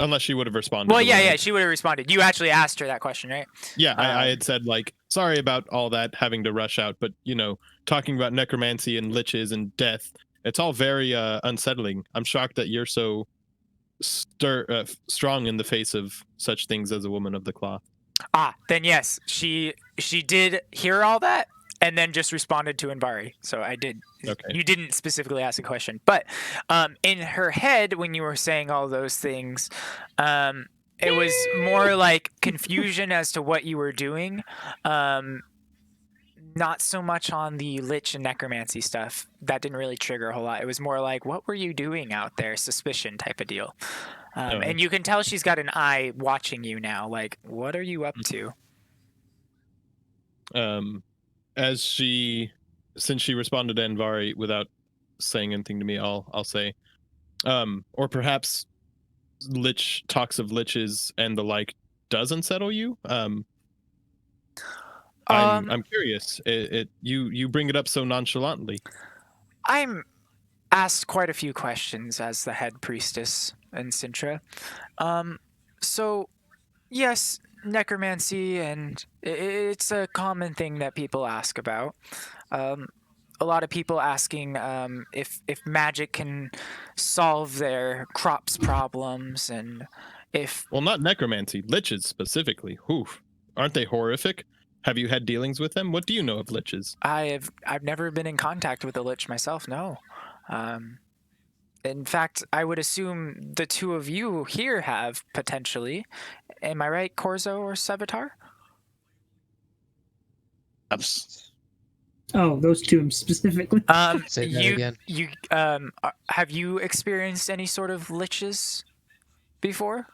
Unless she would have responded. Well, the way yeah, I- she would have responded. You actually asked her that question, right? Yeah, I had said, like, sorry about all that, having to rush out, but, talking about necromancy and liches and death, it's all very unsettling. I'm shocked that you're so strong in the face of such things as a woman of the cloth. Then yes, she she did hear all that and then just responded to Invari. So I did. Okay. You didn't specifically ask a question, but in her head, when you were saying all those things, it was more like confusion as to what you were doing. Not so much on the lich and necromancy stuff. That didn't really trigger a whole lot. It was more like, what were you doing out there? Suspicion type of deal. And you can tell she's got an eye watching you now. Like, what are you up to? Since she responded to Envari without saying anything to me, I'll say, or perhaps talks of liches and the like does unsettle you. I'm curious. You bring it up so nonchalantly. I'm asked quite a few questions as the head priestess in Sintra. So, yes, necromancy, and it's a common thing that people ask about. A lot of people asking if magic can solve their crops problems, and if... Well, not necromancy, liches specifically. Oof. Aren't they horrific? Have you had dealings with them? What do you know of liches? I've never been in contact with a lich myself, no. In fact, I would assume the two of you here have, potentially. Am I right, Corzo or Sevatar? Oh, those two specifically. Say that again. Have you experienced any sort of liches before?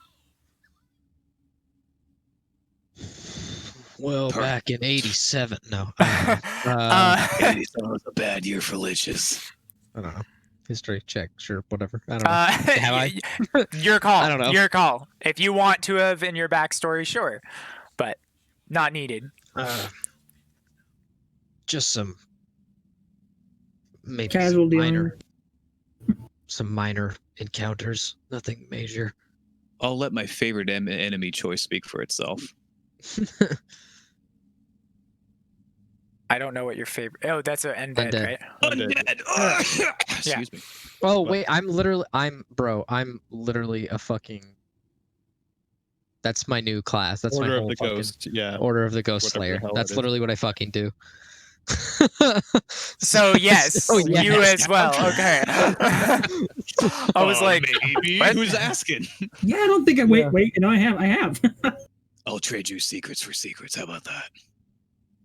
Well, back in '87, no. 87 was a bad year for liches. I don't know. History check, sure, whatever. I don't know. Have I? Your call. I don't know. Your call. If you want to have in your backstory, sure, but not needed. Just some maybe Casual some minor encounters, nothing major. I'll let my favorite enemy choice speak for itself. I don't know what your favorite... Oh, that's an undead, right? Undead. Excuse me. Oh wait, I'm literally a fucking... That's my new class. That's Order my of whole the fucking Ghost. Yeah. Order of the Ghost Whatever Slayer. the hell That's it is. literally what I fucking do. So yes, Oh, yes. you as well. Okay. I was like, maybe. what? Who's asking? Yeah, I don't think I wait. No, I have. I'll trade you secrets for secrets. How about that?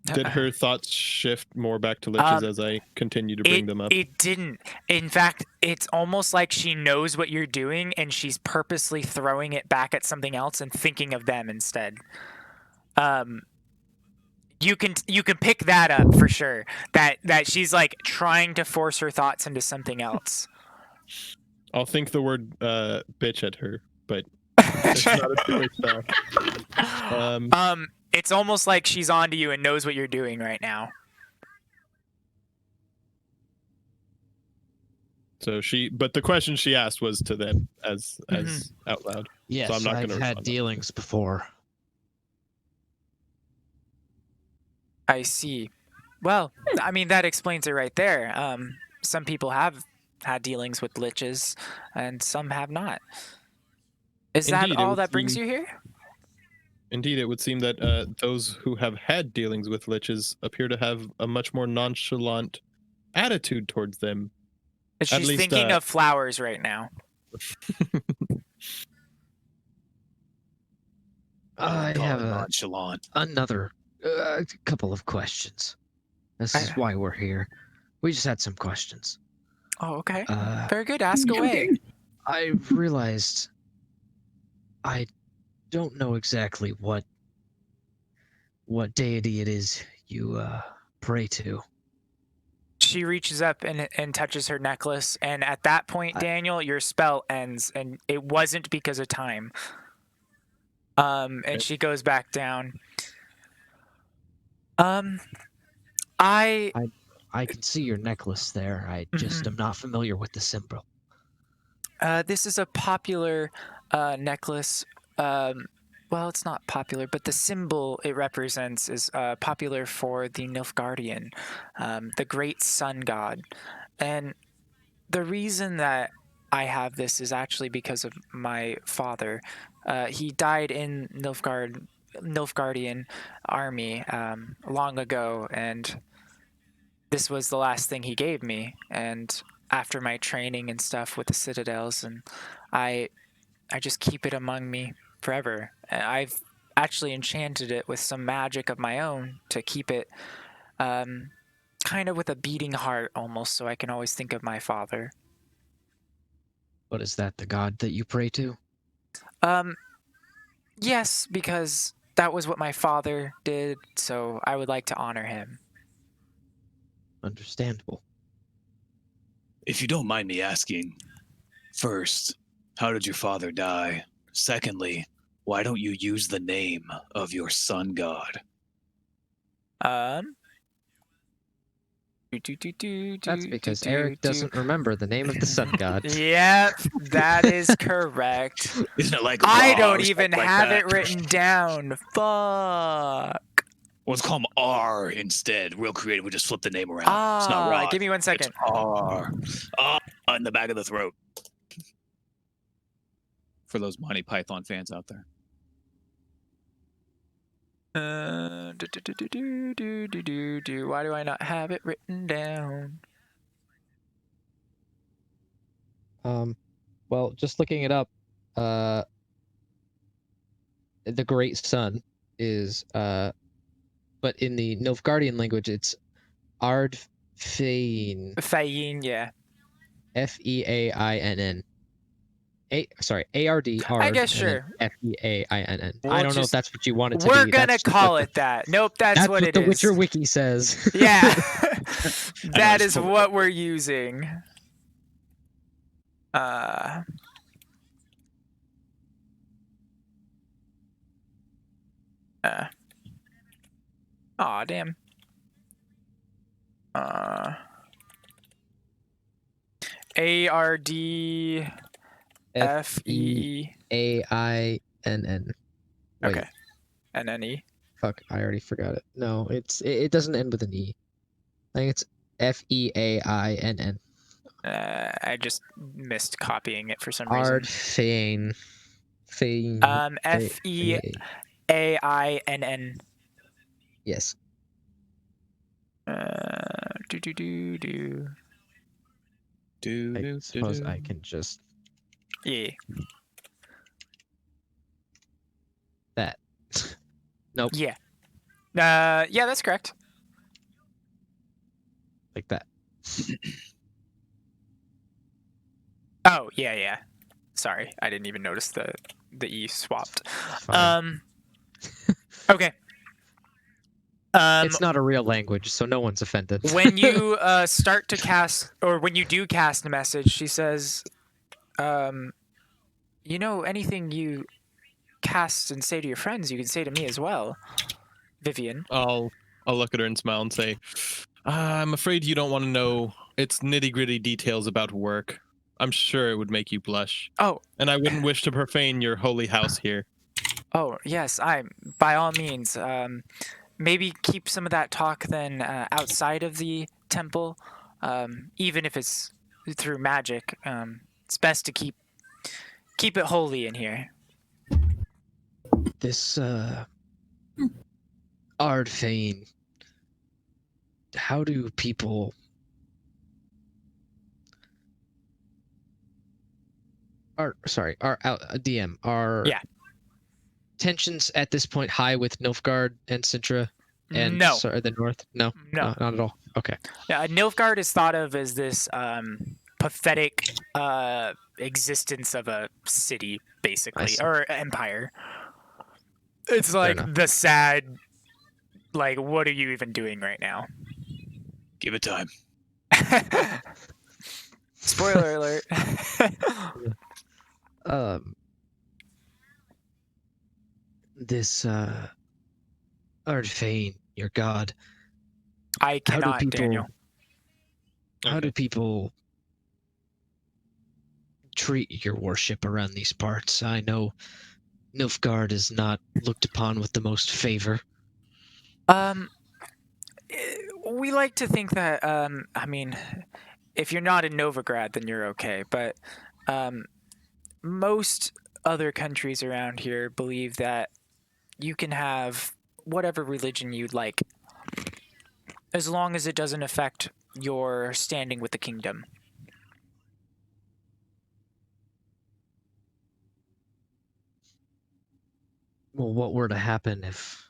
Did her thoughts shift more back to liches as I continue to bring them up? It didn't. In fact, it's almost like she knows what you're doing and she's purposely throwing it back at something else and thinking of them instead. You can pick that up for sure. That she's like trying to force her thoughts into something else. I'll think the word bitch at her, but it's not a two-way spell. It's almost like she's onto you and knows what you're doing right now. So but the question she asked was to them as out loud. Yes, So I'm not I've gonna had respond. dealings before. I see. Well, I mean, that explains it right there. Some people have had dealings with liches, and some have not. Is Indeed, that it all would that brings seem- you here? Indeed, it would seem that those who have had dealings with liches appear to have a much more nonchalant attitude towards them. She's least, thinking of flowers right now. I have nonchalant. another couple of questions. This is why we're here. We just had some questions. Oh, okay. Very good. Ask Okay. away. I realized I don't know exactly what deity it is you pray to. She reaches up and touches her necklace, and at that point, Daniel, your spell ends, and it wasn't because of time. And she goes back down. I can see your necklace there. I just am not familiar with the symbol. This is a popular necklace. Well, it's not popular, but the symbol it represents is popular for the Nilfgaardian, the great sun god. And the reason that I have this is actually because of my father. He died in Nilfgaard Nilfgaardian army long ago, and this was the last thing he gave me. And after my training and stuff with the citadels, and I just keep it among me forever. I've actually enchanted it with some magic of my own to keep it kind of with a beating heart almost, so I can always think of my father. What is that? The god that you pray to? Yes, because that was what my father did, so I would like to honor him. Understandable. If you don't mind me asking, first, how did your father die? Secondly, why don't you use the name of your sun god? That's because Eric doesn't remember the name of the sun god. Yep, that is correct. Isn't it like I Ra don't or even something like have that? it written down. Fuck. Well, let's call him R instead. Real creative. We just flip the name around. It's not Ra. Give me 1 It's second. R. R in the back of the throat. For those Monty Python fans out there. Why do I not have it written down? Well, just looking it up, the Great Sun is, but in the Nilfgaardian language, it's Ardfain. Fayin, yeah. Feainn. ARD. I guess sure. Feainn. We'll I don't know if just- that's what you want it to We're be. gonna That's call what it that. Nope, that's what it the is. Witcher Wiki says. Yeah, that it's is totally- what we're using. Aw, damn. ARDFEE. Feainn. Wait, Okay. And then E. fuck, I already forgot it. No, it doesn't end with an E. I think it's Feainn. I just missed copying it for some reason. Ardfain. Fain. FEAINN. Yes. I suppose I can just Yeah. that. Nope. Yeah. Yeah, that's correct. Like that. Oh, yeah. Sorry, I didn't even notice the E swapped. Fine. Okay. It's not a real language, so no one's offended. When you start to cast, or when you do cast a message, she says, anything you cast and say to your friends, you can say to me as well, Vivian. I'll look at her and smile and say, I'm afraid you don't want to know its nitty-gritty details about work. I'm sure it would make you blush. Oh. And I wouldn't wish to profane your holy house here. Oh, yes, by all means. Maybe keep some of that talk then outside of the temple, even if it's through magic. It's best to keep it holy in here. This Ardfain. How do people our DM are Yeah. tensions at this point high with Nilfgaard and Sintra and No. the north? No, not at all. Okay. Nilfgaard is thought of as this pathetic existence of a city, basically, or empire. It's like the sad, like, what are you even doing right now? Give it time. Spoiler alert. This Ardfain, your god. I cannot, Daniel. How do people treat your worship around these parts? I know Nilfgaard is not looked upon with the most favor. We like to think that, I mean, if you're not in Novigrad, then you're okay. But most other countries around here believe that you can have whatever religion you'd like, as long as it doesn't affect your standing with the kingdom. Well, what were to happen if...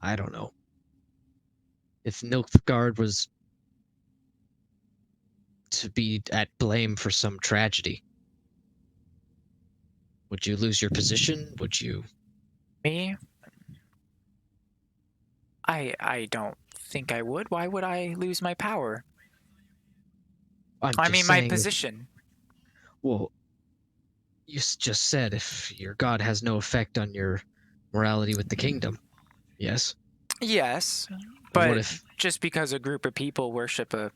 I don't know. If Nilfgaard was to be at blame for some tragedy, would you lose your position? Would you... Me? I don't think I would. Why would I lose my power? I'm I just mean, my saying if- position. Well, you just said if your god has no effect on your morality with the kingdom. Yes? Yes, And but what if... just because a group of people worship a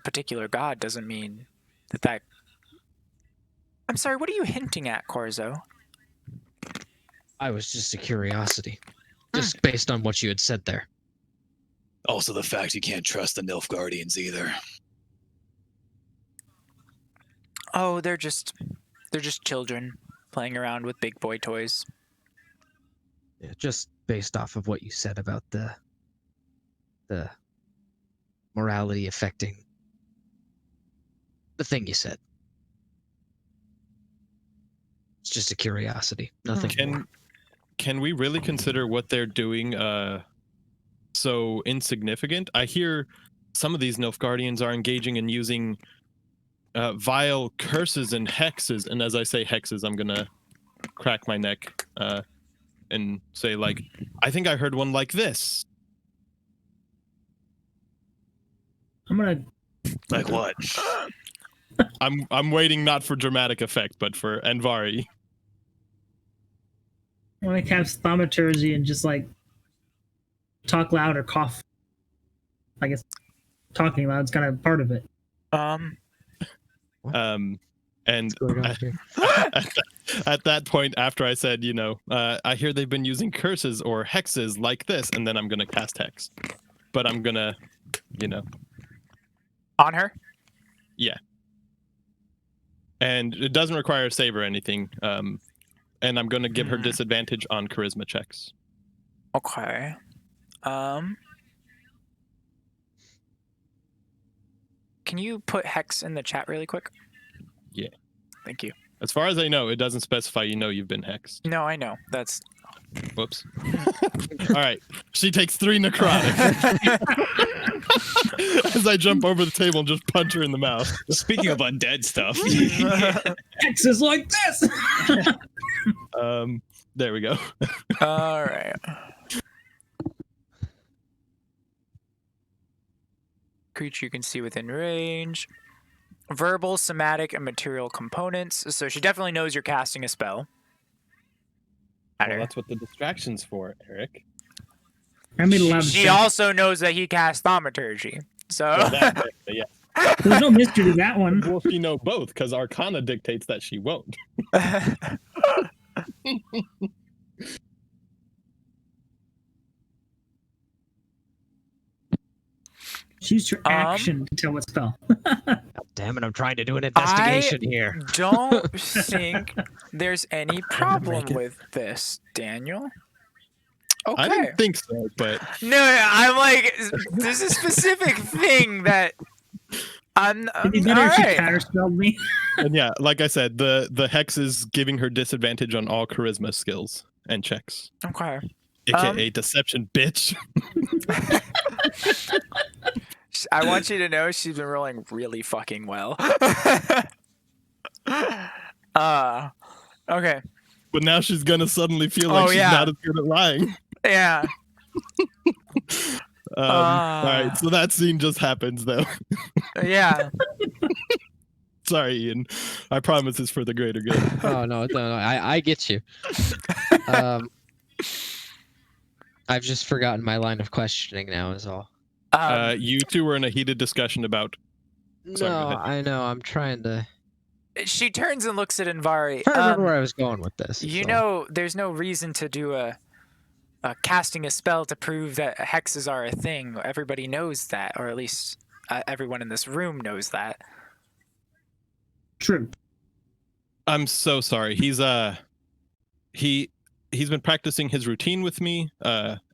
particular god doesn't mean that... I'm sorry, what are you hinting at, Corzo? I was just a curiosity. Just based on what you had said there. Also, the fact you can't trust the Nilfgaardians either. Oh, they're just children playing around with big boy toys. Yeah, just based off of what you said about the morality affecting the thing you said. It's just a curiosity, nothing more. Can we really consider what they're doing so insignificant? I hear some of these Nilfgaardians are engaging in using vile curses and hexes, and as I say hexes, I'm gonna crack my neck and say, like, I think I heard one like this. I'm gonna. Like what? I'm waiting not for dramatic effect, but for Anvari. I'm gonna cast thaumaturgy and just like talk loud or cough. I guess talking loud is kind of part of it. And going on here? at that point, after I said, I hear they've been using curses or hexes like this, and then I'm gonna cast hex, but I'm gonna, On her? yeah. And it doesn't require a save or anything. And I'm gonna give her disadvantage on charisma checks. Okay. Can you put hex in the chat really quick? Yeah. Thank you. As far as I know, it doesn't specify you've been hexed. No, I know. That's... Whoops. All right. She takes 3 necrotic. As I jump over the table and just punch her in the mouth. Speaking of undead stuff. X is like this. There we go. All right. Creature you can see within range. Verbal, somatic, and material components. So she definitely knows you're casting a spell. Well, that's what the distraction's for, Eric. I made a lot of She sense. also knows that he casts thaumaturgy. So Well, yeah. There's no mystery to that one. Will she know both? Because Arcana dictates that she won't. She used her action to tell what spell. God damn it, I'm trying to do an investigation here. don't think there's any problem make it. with this, Daniel. I Okay. didn't think so, but No, I'm like, there's a specific thing that I'm It'd be better if she alright. counterspelled me. and yeah, like I said, the hex is giving her disadvantage on all charisma skills and checks, Okay. aka deception, bitch. I want you to know she's been rolling really fucking well. Okay. But now she's gonna suddenly feel like she's yeah. not as good at lying. Yeah. All right, so that scene just happens, though. Yeah. Sorry, Ian. I promise it's for the greater good. Oh no, I get you. I've just forgotten my line of questioning now is all. You two were in a heated discussion about. Sorry, go No, ahead. I know, I'm trying to... She turns and looks at Anvari. I remember where I was going with this. You so. know, there's no reason to do a casting a spell to prove that hexes are a thing. Everybody knows that, or at least everyone in this room knows that. True. I'm so sorry. He's he's been practicing his routine with me,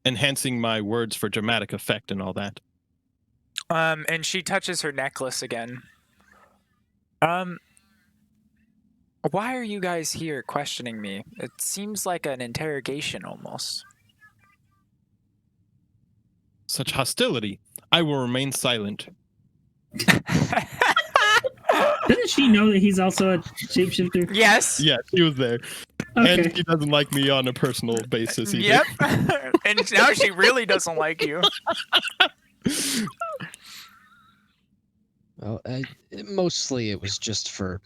enhancing my words for dramatic effect and all that. And she touches her necklace again. Why are you guys here questioning me? It seems like an interrogation almost. Such hostility. I will remain silent. Doesn't she know that he's also a shapeshifter? Yes. Yeah, she was there. Okay. And she doesn't like me on a personal basis either. Yep. And now she really doesn't like you. Well, mostly it was just for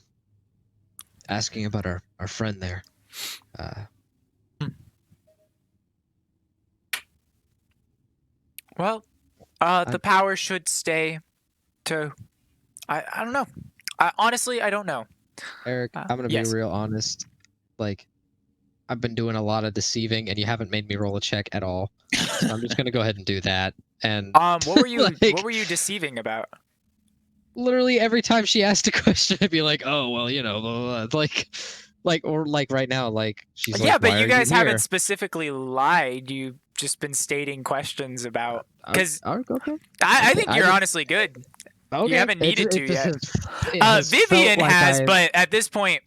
asking about our friend there. Well, the power should stay to... I don't know. Honestly, I don't know. Eric, I'm gonna yes. be real honest. Like, I've been doing a lot of deceiving, and you haven't made me roll a check at all. So I'm just gonna go ahead and do that. And what were you like, what were you deceiving about? Literally every time she asked a question, I'd be like, "Oh, well, you know, blah, blah, blah." Or right now, like she's like, Yeah, but "Why you are guys here?" haven't specifically lied. You've just been stating questions about because Okay. I think I you're didn't- honestly good. Okay. You haven't needed to It yet. has felt Vivian like has, I've- but at this point,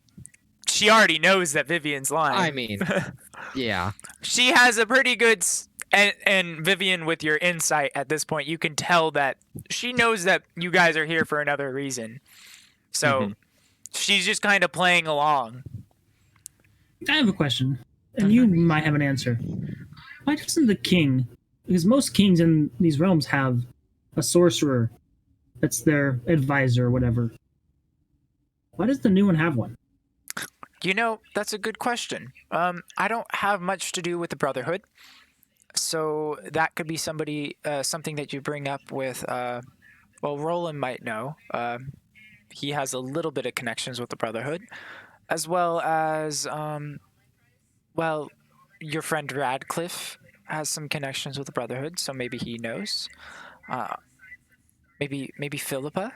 she already knows that Vivian's lying. I mean, yeah. She has a pretty good and Vivian, with your insight at this point, you can tell that she knows that you guys are here for another reason. So she's just kind of playing along. I have a question, and you might have an answer. Why doesn't the king? Because most kings in these realms have a sorcerer that's their advisor or whatever. Why does the new one have one? You know, that's a good question. I don't have much to do with the Brotherhood, so that could be something that you bring up with. Well, Roland might know. He has a little bit of connections with the Brotherhood, as well as, well, your friend Radcliffe has some connections with the Brotherhood, so maybe he knows. Maybe Philippa.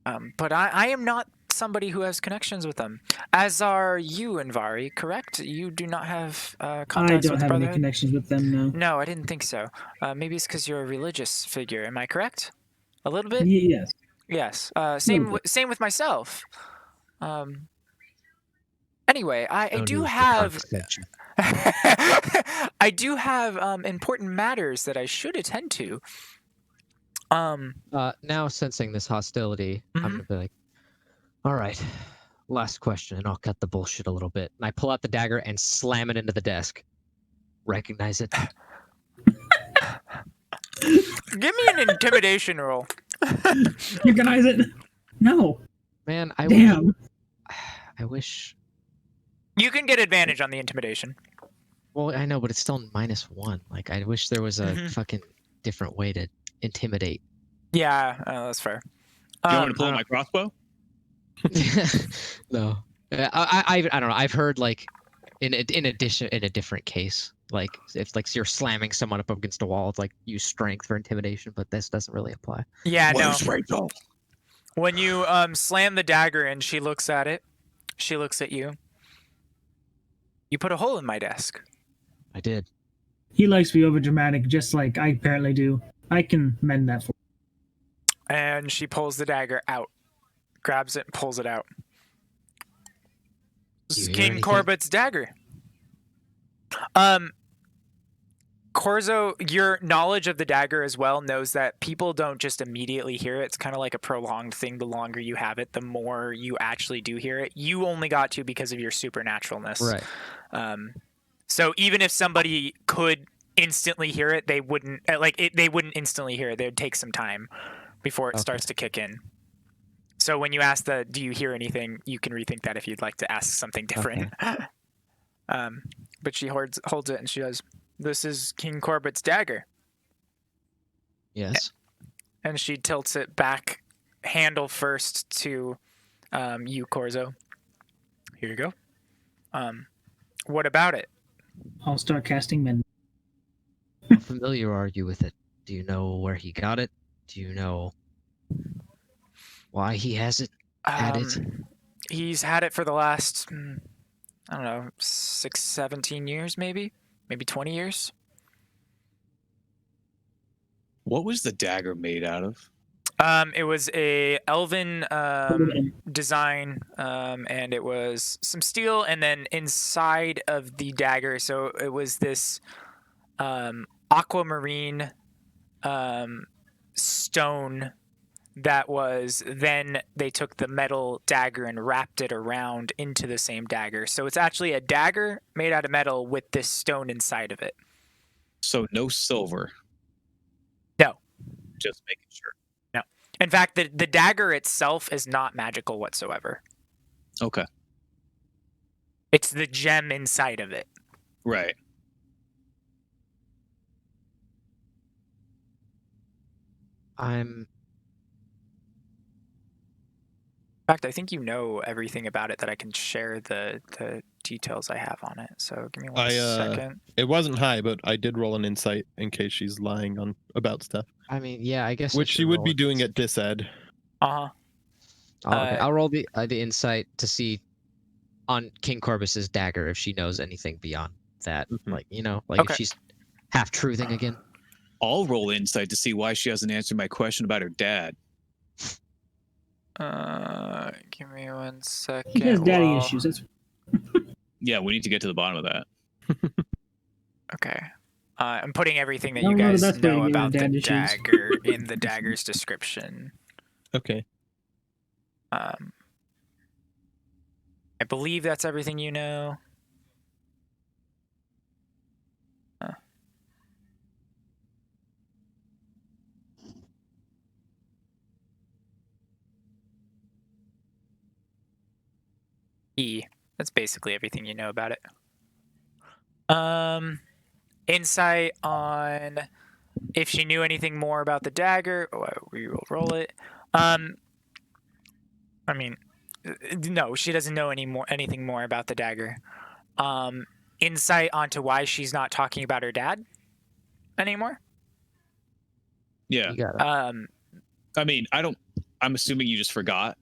But I am not somebody who has connections with them. As are you, Invari, correct? You do not have contacts I with don't the have any Brotherhood? connections with them, no. No, I didn't think so. Maybe it's because you're a religious figure. Am I correct? A little bit? Yes. Yes. Little Same with myself. Anyway, I No do need for have condescension. I do have important matters that I should attend to. Now sensing this hostility, I'm gonna be like, "All right, last question, and I'll cut the bullshit a little bit." And I pull out the dagger and slam it into the desk. Recognize it? Give me an intimidation roll. Recognize it? No. Man, Damn. I wish. You can get advantage on the intimidation. Well, I know, but it's still -1. Like, I wish there was a fucking different way to intimidate. Yeah, that's fair. Do you want me to pull out my crossbow? No, I don't know. I've heard like in a different case, like if like you're slamming someone up against a wall, it's like use strength for intimidation, but this doesn't really apply. Yeah, no. Where's Rachel? When you slam the dagger and she looks at it, she looks at you. You put a hole in my desk. I did. He likes to be over dramatic, just like I apparently do. I can mend that for And she pulls the dagger out, grabs it, and pulls it out. This is You hear King anything? Corbett's dagger. Corzo, your knowledge of the dagger as well knows that people don't just immediately hear it. It's kind of like a prolonged thing. The longer you have it, the more you actually do hear it. You only got to because of your supernaturalness. Right. So even if somebody could instantly hear it, they wouldn't they wouldn't instantly hear it. They would take some time before it starts to kick in. So when you ask do you hear anything, you can rethink that if you'd like to ask something different. Okay. But she holds it and she goes, "This is King Corbett's dagger." Yes. And she tilts it back, handle first, to you, Corzo. Here you go. What about it? I'll start casting mend. How familiar are you with it? Do you know where he got it? Do you know why he has it? Had it? He's had it for the last I don't know, 17 years, maybe 20 years. What was the dagger made out of? It was a elven Aluminum. design, and it was some steel, and then inside of the dagger, so it was this aquamarine stone that was then they took the metal dagger and wrapped it around into the same dagger. So it's actually a dagger made out of metal with this stone inside of it. So no silver. No. Just making sure. No. In fact, the dagger itself is not magical whatsoever. Okay. It's the gem inside of it. Right. I'm In fact, I think you know everything about it that I can share the details I have on it. So give me one second. It wasn't high, but I did roll an insight in case she's lying on about stuff, I mean, yeah, I guess I which should she would roll be it. doing at dised. Uh-huh. Oh, okay. I'll roll the insight to see on King Corvus's dagger if she knows anything beyond that. Mhm. Like, you know, like Okay. if she's half truthing again. I'll roll insight to see why she hasn't answered my question about her dad. Give me one second. He has daddy while- issues. That's Yeah, we need to get to the bottom of that. Okay. I'm putting everything that I you don't know the guys best way to know get about the dad issues. dagger in the dagger's description. Okay. I believe that's everything you know. E. That's basically everything you know about it. Insight on if she knew anything more about the dagger. We will roll it. I mean, no, she doesn't know anything more about the dagger. Insight onto why she's not talking about her dad anymore. Yeah. You got it. I mean, I'm assuming you just forgot,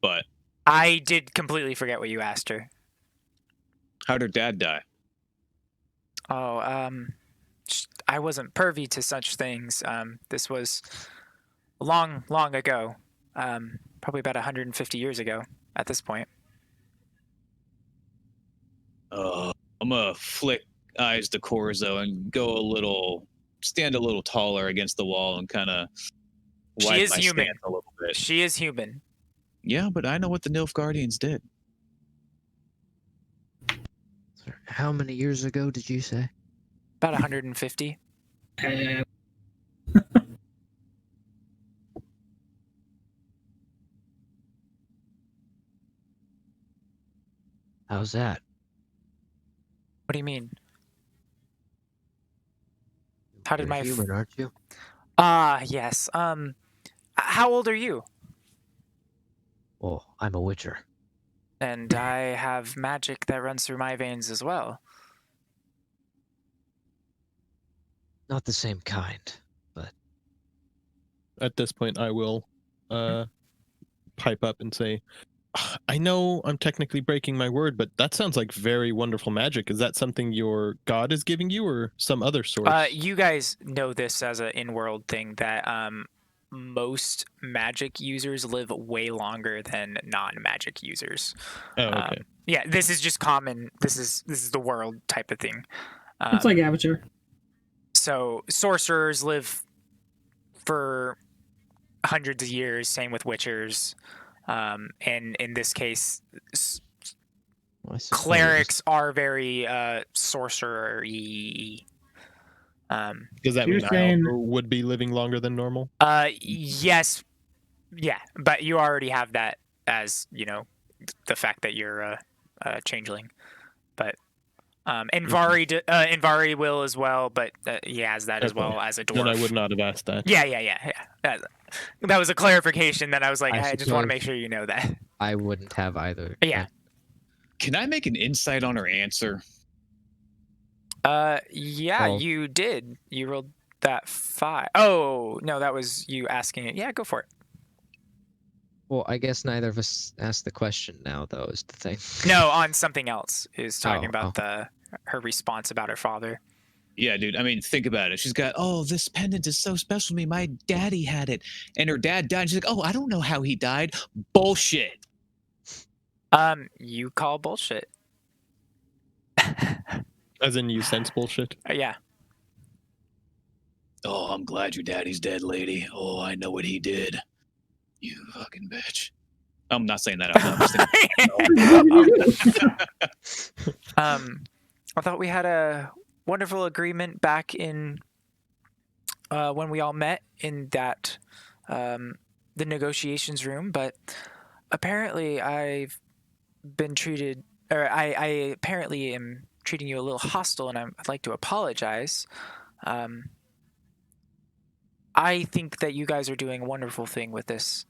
but I did completely forget what you asked her. how'd her dad die? Oh, I wasn't privy to such things. This was long ago. Probably about 150 years ago at this point. I'm gonna flick eyes to Corzo and stand a little taller against the wall and kind of She is human. stance a little bit. She is human. Yeah, but I know what the Nilf Guardians did. How many years ago did you say? About 150. How's that? What do you mean? How did You're my human, aren't you? yes. How old are you? Oh, I'm a witcher. And I have magic that runs through my veins as well. Not the same kind. At this point, I will pipe up and say, I know I'm technically breaking my word, but that sounds like very wonderful magic. Is that something your god is giving you or some other source? You guys know this as an in-world thing that most magic users live way longer than non-magic users. Oh, okay. Yeah, this is just common. This is the world type of thing. it's like Avatar. So sorcerers live for hundreds of years. Same with witchers. And in this case, Well, I suppose. clerics are very sorcerer-y. Does that You're mean I saying- also would be living longer than normal? Yes, yeah, but you already have that as the fact that you're a changeling. But and Vari will as well, but he has that as Okay. well as a dwarf. Then I would not have asked that. Yeah. That was a clarification that I was like, I I just want to suppose- make sure you know that. I wouldn't have either. Yeah. Can I make an insight on her answer? Yeah, Oh. you did. You rolled that 5. Oh no, that was you asking it. Yeah, go for it. Well, I guess neither of us asked the question now, though, is the thing. No, on something else. Is talking Oh, about her response about her father. Yeah, dude. I mean, think about it. She's got, oh, this pendant is so special to me. My daddy had it, and her dad died. She's like, oh, I don't know how he died. Bullshit. You call bullshit. As in, you sense bullshit. Yeah. Oh, I'm glad your daddy's dead, lady. Oh, I know what he did. You fucking bitch. I'm not saying that out loud. I thought we had a wonderful agreement back in when we all met in that the negotiations room, but apparently I've been treated, or I apparently am treating you a little hostile, and I'd like to apologize. I think that you guys are doing a wonderful thing with this.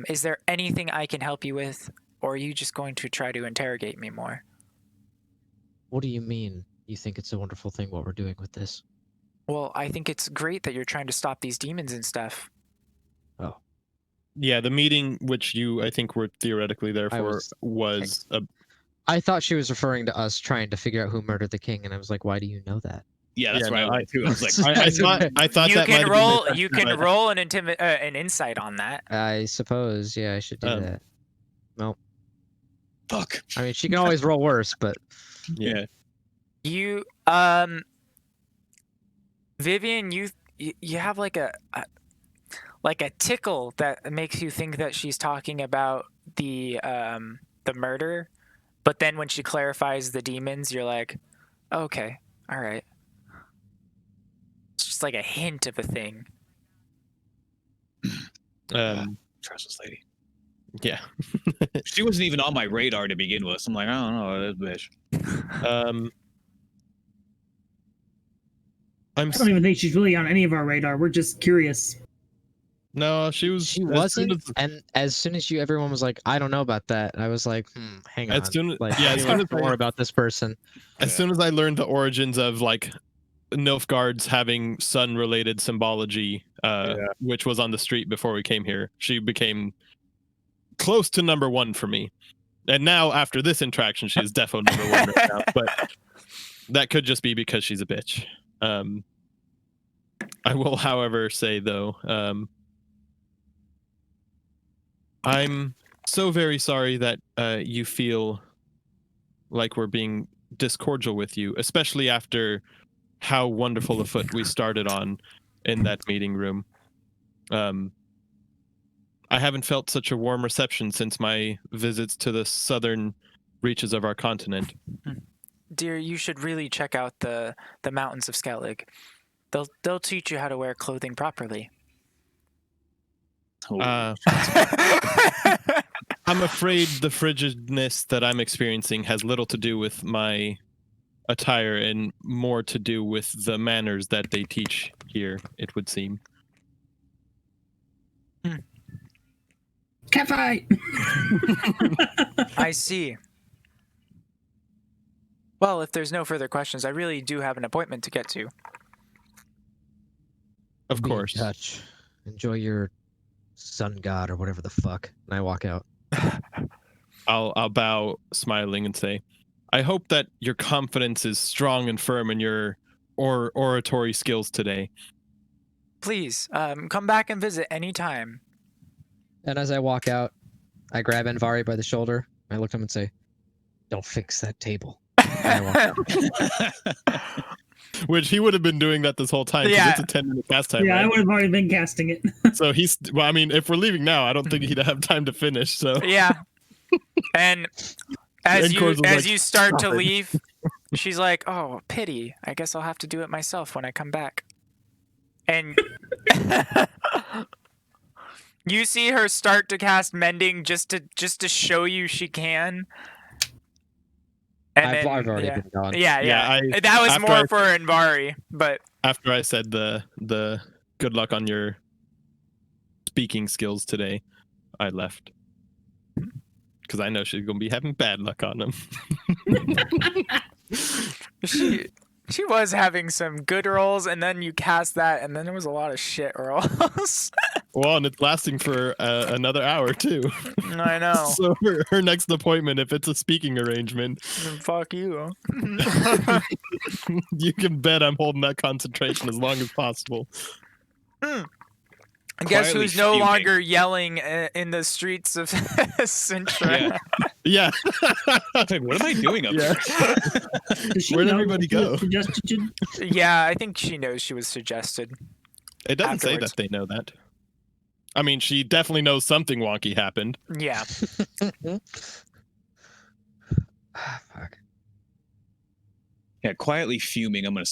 Is there anything I can help you with, or are you just going to try to interrogate me more? What do you mean? You think it's a wonderful thing what we're doing with this? Well, I think it's great that you're trying to stop these demons and stuff. Oh. Yeah, the meeting which you, I think, were theoretically there for was a... I thought she was referring to us trying to figure out who murdered the king, and I was like, why do you know that? Yeah, that's Yeah, right. no, I was like, I thought You that might can have been roll. the You question, can but- roll an insight on that. I suppose, yeah, I should do that. Well, fuck. I mean, she can always roll worse, but Yeah. You, Vivian, you have like a tickle that makes you think that she's talking about the murder, but then when she clarifies the demons, you're like, okay, all right. It's just like a hint of a thing. Trust this lady. Yeah. She wasn't even on my radar to begin with. So I'm like, I don't know, this bitch. I don't even think she's really on any of our radar. We're just curious. No, she was. she as soon wasn't. as- And as soon as everyone was like, I don't know about that, I was like, hang on. As soon like, yeah, let as me soon learn as more about this person. As soon as I learned the origins of like Nilfgaard's having sun-related symbology, which was on the street before we came here, she became close to number one for me. And now, after this interaction, she is defo number one right now. But that could just be because she's a bitch. I will, however, say though, I'm so very sorry that you feel like we're being discordial with you, especially after how wonderful a foot we started on in that meeting room. I haven't felt such a warm reception since my visits to the southern reaches of our continent. Dear, you should really check out the mountains of Skellig. They'll teach you how to wear clothing properly. Oh, I'm afraid the frigidness that I'm experiencing has little to do with my attire and more to do with the manners that they teach here, it would seem. Catfight! I see. Well, if there's no further questions, I really do have an appointment to get to. Of Be in course. touch. Enjoy your sun god or whatever the fuck. And I walk out. I'll bow, smiling, and say, I hope that your confidence is strong and firm in your oratory skills today. Please, come back and visit anytime. And as I walk out, I grab Envari by the shoulder. I look at him and say, don't fix that table. And I walk out. Which he would have been doing that this whole time, because Yeah. it's a 10-minute cast time, Yeah, I right? would have already been casting it. So he's, well, I mean, if we're leaving now, I don't think he'd have time to finish, so. Yeah. And as And you Cor's was like, you start to "Stop it." leave, she's like, "Oh, pity. I guess I'll have to do it myself when I come back." And you see her start to cast mending just to show you she can. And I've then, already yeah. been gone. Yeah, Yeah, that was after more I- for Envari, but After I said the good luck on your speaking skills today, I left. Because I know she's going to be having bad luck on them. She was having some good rolls, and then you cast that, and then there was a lot of shit rolls. Well, and it's lasting for another hour too. I know. So her next appointment, if it's a speaking arrangement, Fuck you. you can bet I'm holding that concentration as long as possible. Guess Quietly who's no fuming. longer yelling in the streets of Sintra? Yeah. Like, what am I doing up Yeah. here? Does she Where'd know everybody she was go? suggested? Yeah, I think she knows she was suggested. It doesn't say Afterwards. that they know that. I mean, she definitely knows something wonky happened. Yeah. Fuck. Yeah, quietly fuming. I'm gonna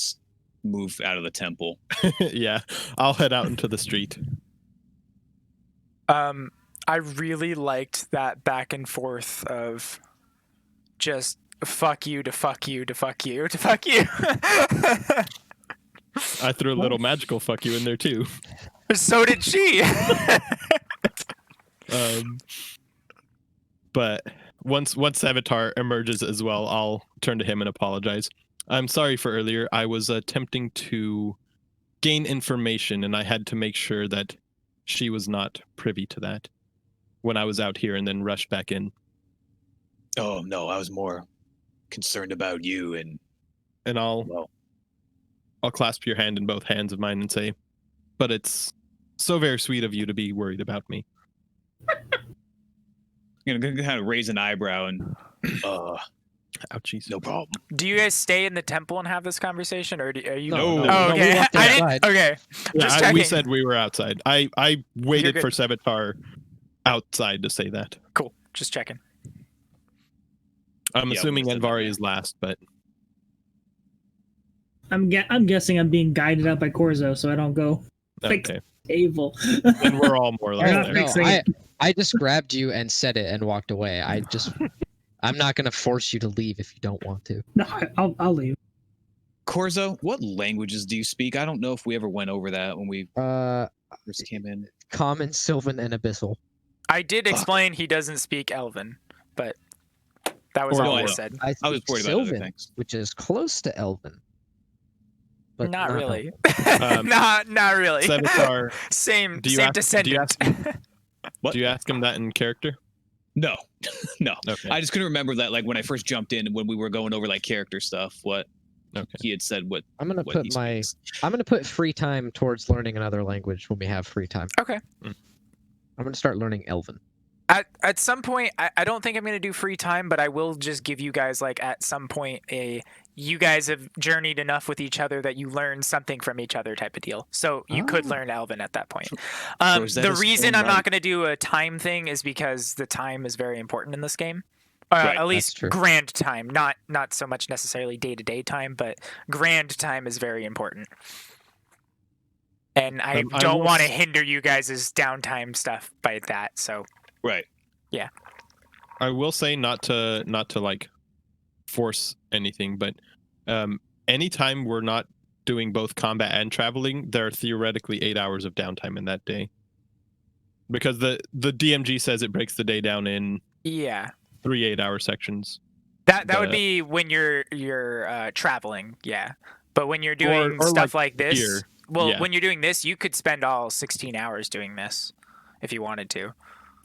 move out of the temple. Yeah, I'll head out into the street. I really liked that back and forth of just fuck you to fuck you to fuck you to fuck you. I threw a little magical fuck you in there too. So did she. But once Savitar emerges as well, I'll turn to him and apologize. I'm sorry for earlier. I was attempting to gain information, and I had to make sure that she was not privy to that when I was out here, and then rushed back in. Oh no, I was more concerned about you and And I'll clasp your hand in both hands of mine and say, "But it's so very sweet of you to be worried about me." gonna kind of raise an eyebrow and Ouchies. no problem. Do you guys stay in the temple and have this conversation, or are you? No. Oh, we okay. walked I didn't. outside. Okay. Yeah, Just we checking. said we were outside. I waited good. for Savitar outside to say that. Cool. Just checking. I'm Yeah, assuming we said that, Envari yeah. is last, but I'm guessing I'm being guided out by Corzo, so I don't go fix okay. evil. And we're all more or less You're not there. No, fixing I just grabbed you and said it and walked away. I'm not gonna force you to leave if you don't want to. No, I'll leave. Corzo, what languages do you speak? I don't know if we ever went over that when we first came in. Common, Sylvan, and Abyssal. I did Fuck. explain he doesn't speak Elven, but that was Or all I no. said. I I was speak worried about other Sylvan, things. which is close to Elven. But Not really. Um, not really. Savitar, Same do you same ask- do you descendant. What? do you ask him that in character? No, no. Okay. I just couldn't remember that. Like when I first jumped in, when we were going over like character stuff, what Okay. he had said, what I'm gonna what put he my speaks. I'm gonna put free time towards learning another language when we have free time. Okay. I'm gonna start learning Elven. At some point, I don't think I'm gonna do free time, but I will just give you guys like at some point you guys have journeyed enough with each other that you learn something from each other type of deal. So you could Oh. learn Elven at that point. So is that The his reason own I'm not right? gonna do a time thing is because the time is very important in this game. Right, At least true. grand time, not so much necessarily day-to-day time, but grand time is very important. And I I don't will want to s- hinder you guys' downtime stuff by that. So Right. I will say not to like force anything, but anytime we're not doing both combat and traveling, there are theoretically 8 hours of downtime in that day. Because the DMG says it breaks the day down in yeah. 3 8-hour sections. That would But- be when you're traveling, yeah. But when you're doing or stuff like this, here, well, yeah. when you're doing this, you could spend all 16 hours doing this if you wanted to.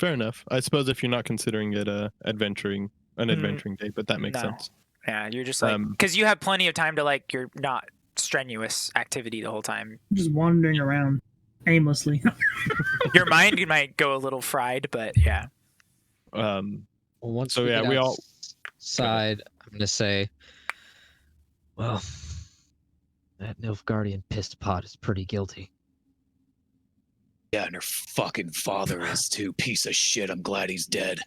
Fair enough. I suppose if you're not considering it an adventuring day, but that makes No. sense. Yeah, you're just like because you have plenty of time to like you're not strenuous activity the whole time. I'm just wandering around aimlessly. Your mind might go a little fried, but yeah. Well, once So, we yeah, get we all- outside, I'm gonna say, well, that Nilfgaardian pissed pot is pretty guilty. Yeah, and her fucking father is too. Piece of shit. I'm glad he's dead.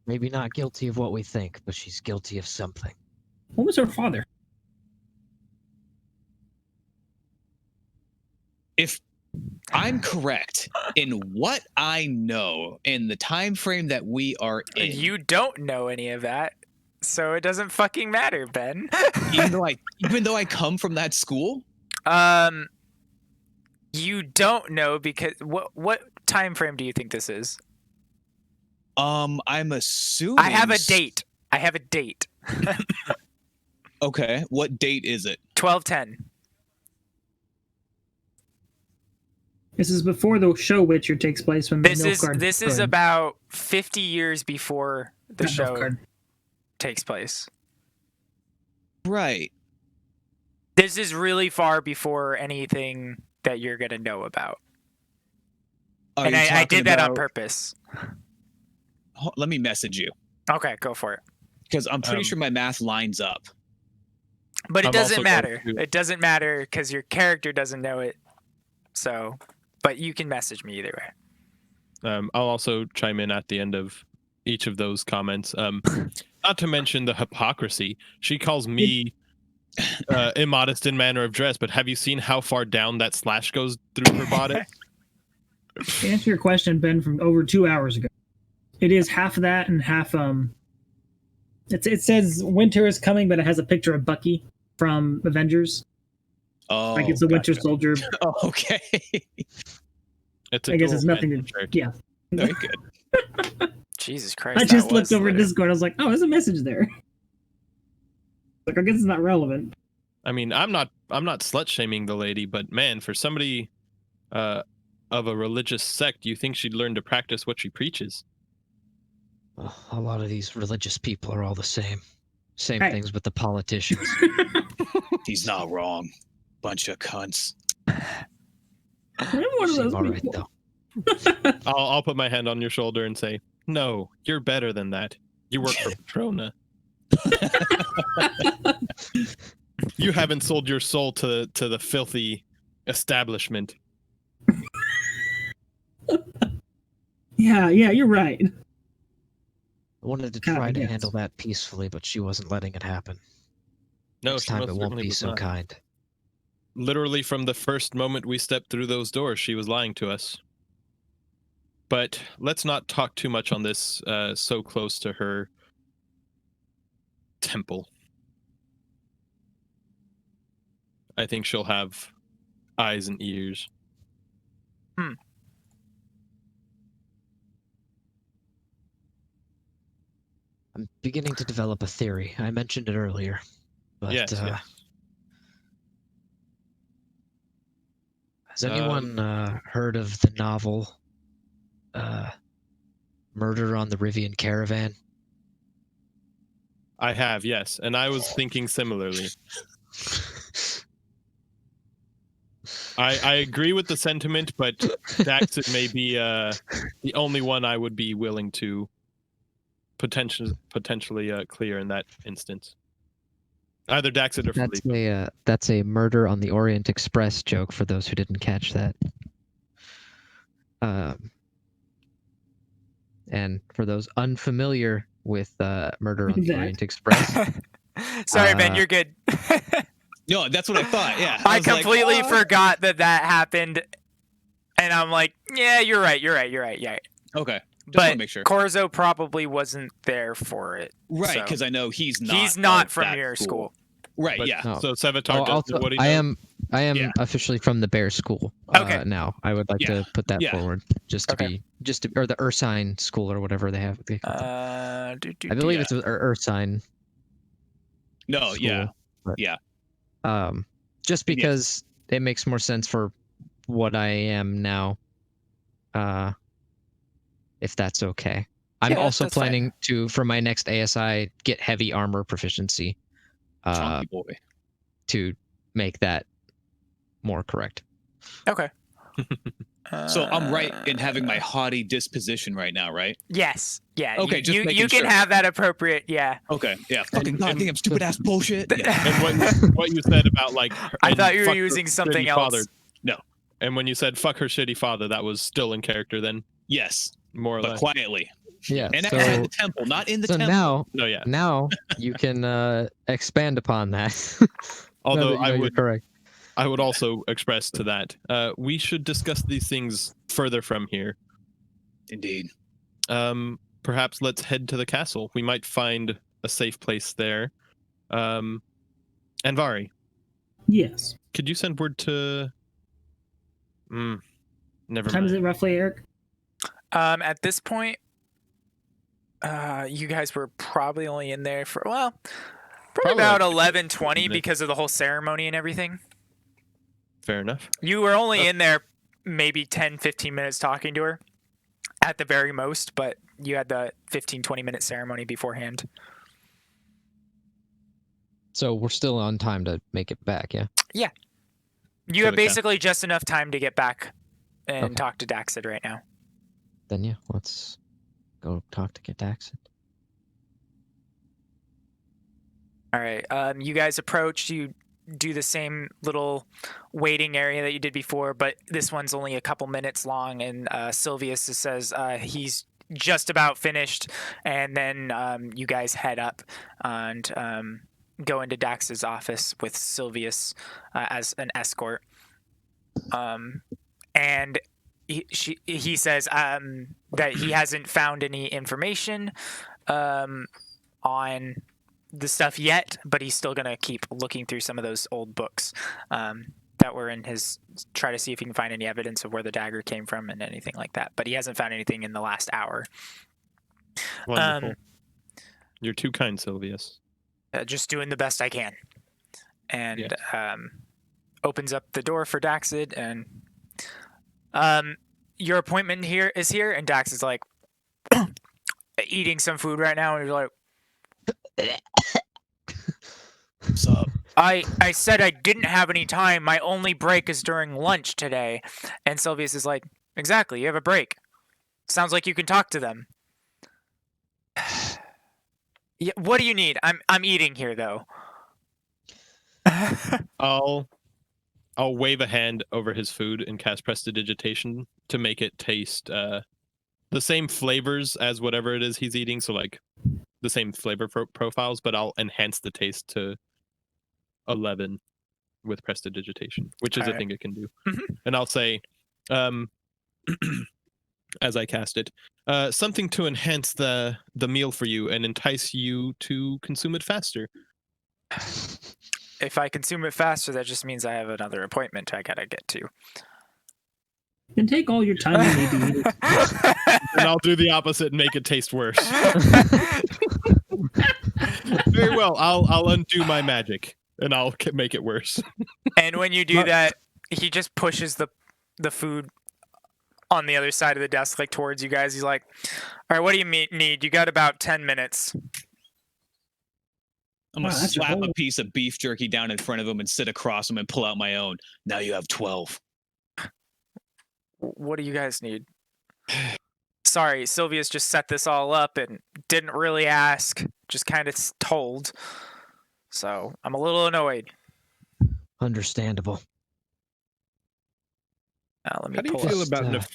Maybe not guilty of what we think, but she's guilty of something. What was her father? If I'm correct in what I know in the time frame that we are in, You don't know any of that, so it doesn't fucking matter, Ben. even though I come from that school, You don't know because what time frame do you think this is? I'm assuming I have a date. Okay, what date is it? 1210. This is before the show Witcher takes place when the This is Nilfgaard this is destroyed. about 50 years before the Not show Nilfgaard. takes place. Right. This is really far before anything that you're gonna know about. Are And you I talking did that on about- purpose. Let me message you Okay, go for it. because I'm pretty sure my math lines up. But it I'm doesn't also matter. going to- It doesn't matter because your character doesn't know it. So, but you can message me either way. I'll also chime in at the end of each of those comments. Not to mention the hypocrisy. She calls me immodest in manner of dress, but have you seen how far down that slash goes through her body? To answer your question, Ben, from over 2 hours ago, it is half of that and half. It says winter is coming, but it has a picture of Bucky from Avengers. Oh, Like it's a Winter gotcha. Soldier. Oh, okay. It's a I guess dual it's nothing brand to. shirt. Yeah. Very good. Jesus Christ. I just that looked was over later. Discord. I was like, oh, there's a message there. Like, I guess it's not relevant. I mean, I'm not slut shaming the lady, but man, for somebody of a religious sect, you think she'd learn to practice what she preaches? A lot of these religious people are all the same. Same Hey. things with the politicians. He's not wrong. Bunch of cunts. I'm one of Seem those all right, people. though. I'll put my hand on your shoulder and say, no, you're better than that. You work for Patrona. You haven't sold your soul to the filthy establishment. Yeah, you're right. I wanted to Kinda, try to yes. handle that peacefully, but she wasn't letting it happen. No, Next she time most it won't certainly be was so not. kind. Literally from the first moment we stepped through those doors, she was lying to us. But let's not talk too much on this so close to her temple. I think she'll have eyes and ears. I'm beginning to develop a theory. I mentioned it earlier. But Yes, yes. has anyone heard of the novel Murder on the Rivian Caravan? I have, yes. And I was thinking similarly. I agree with the sentiment, but Daxit may be the only one I would be willing to potentially clear in that instance. Either Daxit or Philippe. That's a Murder on the Orient Express joke for those who didn't catch that. And for those unfamiliar with Murder on the That. Orient Express, Sorry, Ben, Uh, you're good. No, that's what I thought. Yeah. I was like, completely "Oh." forgot that happened. And I'm like, yeah, you're right. Yeah. Okay. Just want But to make sure. Corzo probably wasn't there for it. Right, so- because I know he's not. He's not of from that your school. Right. But- Yeah. Oh. So Sevatar does also, what he I knows. am Yeah. officially from the Bear School. Okay. Now I would like Yeah. to put that Yeah. forward, just to Okay. or the Ursine School or whatever they have. I believe yeah. it's Ursine. No. Yeah. School, but, Yeah. Just because it makes more sense for what I am now. If that's okay. I'm Yeah, also that's fine. planning to, for my next ASI, get heavy armor proficiency. Chunky boy. To make that more correct. Okay. So I'm right in having my haughty disposition right now, right? Yes. Yeah. Okay, just You making can sure. have that appropriate. Yeah. Okay. Yeah. Fucking And- goddamn stupid ass bullshit. Yeah. And what you said about like I and thought you were fuck her using something shitty else. father. No. And when you said fuck her shitty father, that was still in character then, Yes, more or but less. quietly. Yeah. And so at the temple, not in the so temple. now No, yeah. you can expand upon that. Although Now that you know you're correct. I would also express to that we should discuss these things further from here. Indeed. Perhaps let's head to the castle. We might find a safe place there. And Vari, Yes. could you send word to? Never What time is mind. it roughly, Eric? At this point, you guys were probably only in there for Probably about like 11:20 minutes. because of the whole ceremony and everything. Fair enough. You were only in there maybe 10, 15 minutes talking to her at the very most, but you had the 15, 20-minute ceremony beforehand. So we're still on time to make it back, yeah? You So have the basically just enough time to get back and Okay. talk to Daxid right now. Then yeah, let's go talk to Daxid. All right. You guys approach. You do the same little waiting area that you did before, but this one's only a couple minutes long. And Sylvius says he's just about finished, and then you guys head up and go into Dax's office with Sylvius as an escort. And he says that he hasn't found any information on the stuff yet, but he's still gonna keep looking through some of those old books that were in his, try to see if he can find any evidence of where the dagger came from and anything like that. But he hasn't found anything in the last hour. Wonderful. You're too kind, Sylvius. Just doing the best I can, and opens up the door for Daxid, and your appointment here is here, and Dax is like eating some food right now, and you're like, What's up? I said I didn't have any time. My only break is during lunch today. And Sylvius is like, exactly, you have a break. Sounds like you can talk to them. Yeah, what do you need? I'm eating here though. I'll wave a hand over his food and cast prestidigitation to make it taste the same flavors as whatever it is he's eating. So like the same flavor profiles, but I'll enhance the taste to 11 with prestidigitation, which is a thing it can do. And I'll say, as I cast it, something to enhance the meal for you and entice you to consume it faster. If I consume it faster, that just means I have another appointment I gotta get to. You can take all your time you need to eat it. And I'll do the opposite and make it taste worse. Very well. I'll undo my magic and I'll make it worse. And when you do that, he just pushes the food on the other side of the desk, like towards you guys. He's like, all right, what do you need? You got about 10 minutes. I'm gonna Wow, that's a slap a whole- piece of beef jerky down in front of him and sit across him and pull out my own. Now you have 12. What do you guys need? Sorry, Sylvia's just set this all up and didn't really ask, just kind of told. So I'm a little annoyed. Understandable. Let me How do you pull feel up. about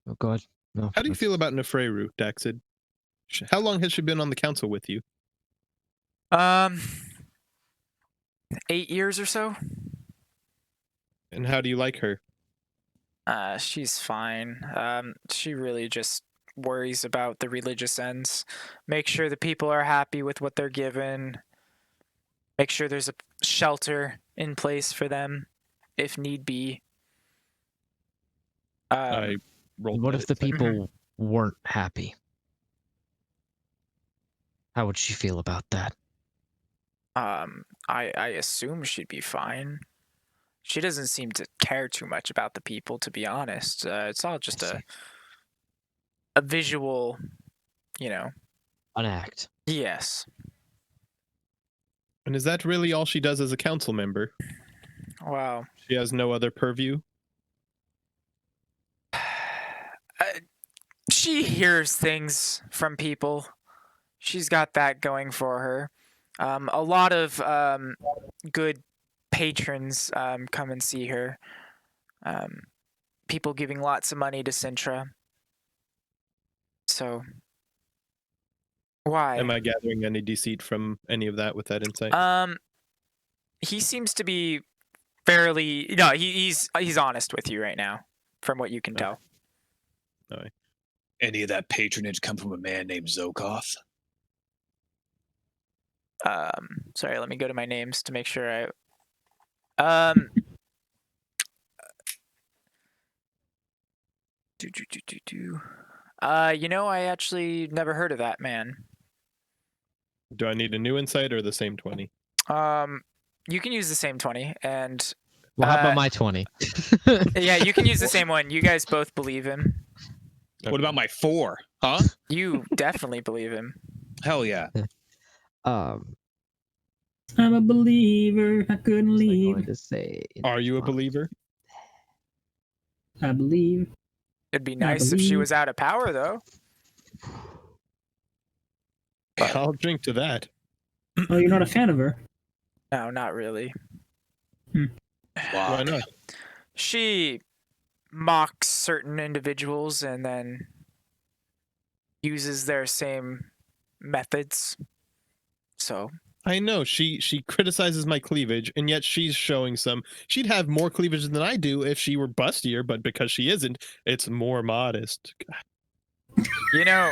Oh, go ahead. No. How do you feel about Nefreru, Daxid? How long has she been on the council with you? 8 years or so. And how do you like her? She's fine. She really just worries about the religious ends. Make sure the people are happy with what they're given. Make sure there's a shelter in place for them, if need be. I rolled. What if the that. people weren't happy? How would she feel about that? I assume she'd be fine. She doesn't seem to care too much about the people, to be honest. It's all just I see. a visual, An act. Yes. And is that really all she does as a council member? Wow. She has no other purview? She hears things from people. She's got that going for her. A lot of good patrons come and see her. People giving lots of money to Sintra. So, why? Am I gathering any deceit from any of that with that insight? He seems to be fairly. No, he's honest with you right now, from what you can tell. Any of that patronage come from a man named Zokoth? Sorry, let me go to my names to make sure I actually never heard of that man. Do I need a new insight or the same 20? You can use the same 20, and Well, how about my 20? yeah, you can use the same one. You guys both believe him. What about my 4? Huh? You definitely believe him. Hell yeah. Um, I'm a believer. I couldn't what was I leave. going to say? Are you a believer? I believe. It'd be nice if she believe- was out of power, though. I'll drink to that. Oh, you're not a fan of her? No, not really. Why not? She mocks certain individuals and then uses their same methods. So I know she criticizes my cleavage, and yet she's showing some. She'd have more cleavage than I do if she were bustier, but because she isn't, it's more modest. you know,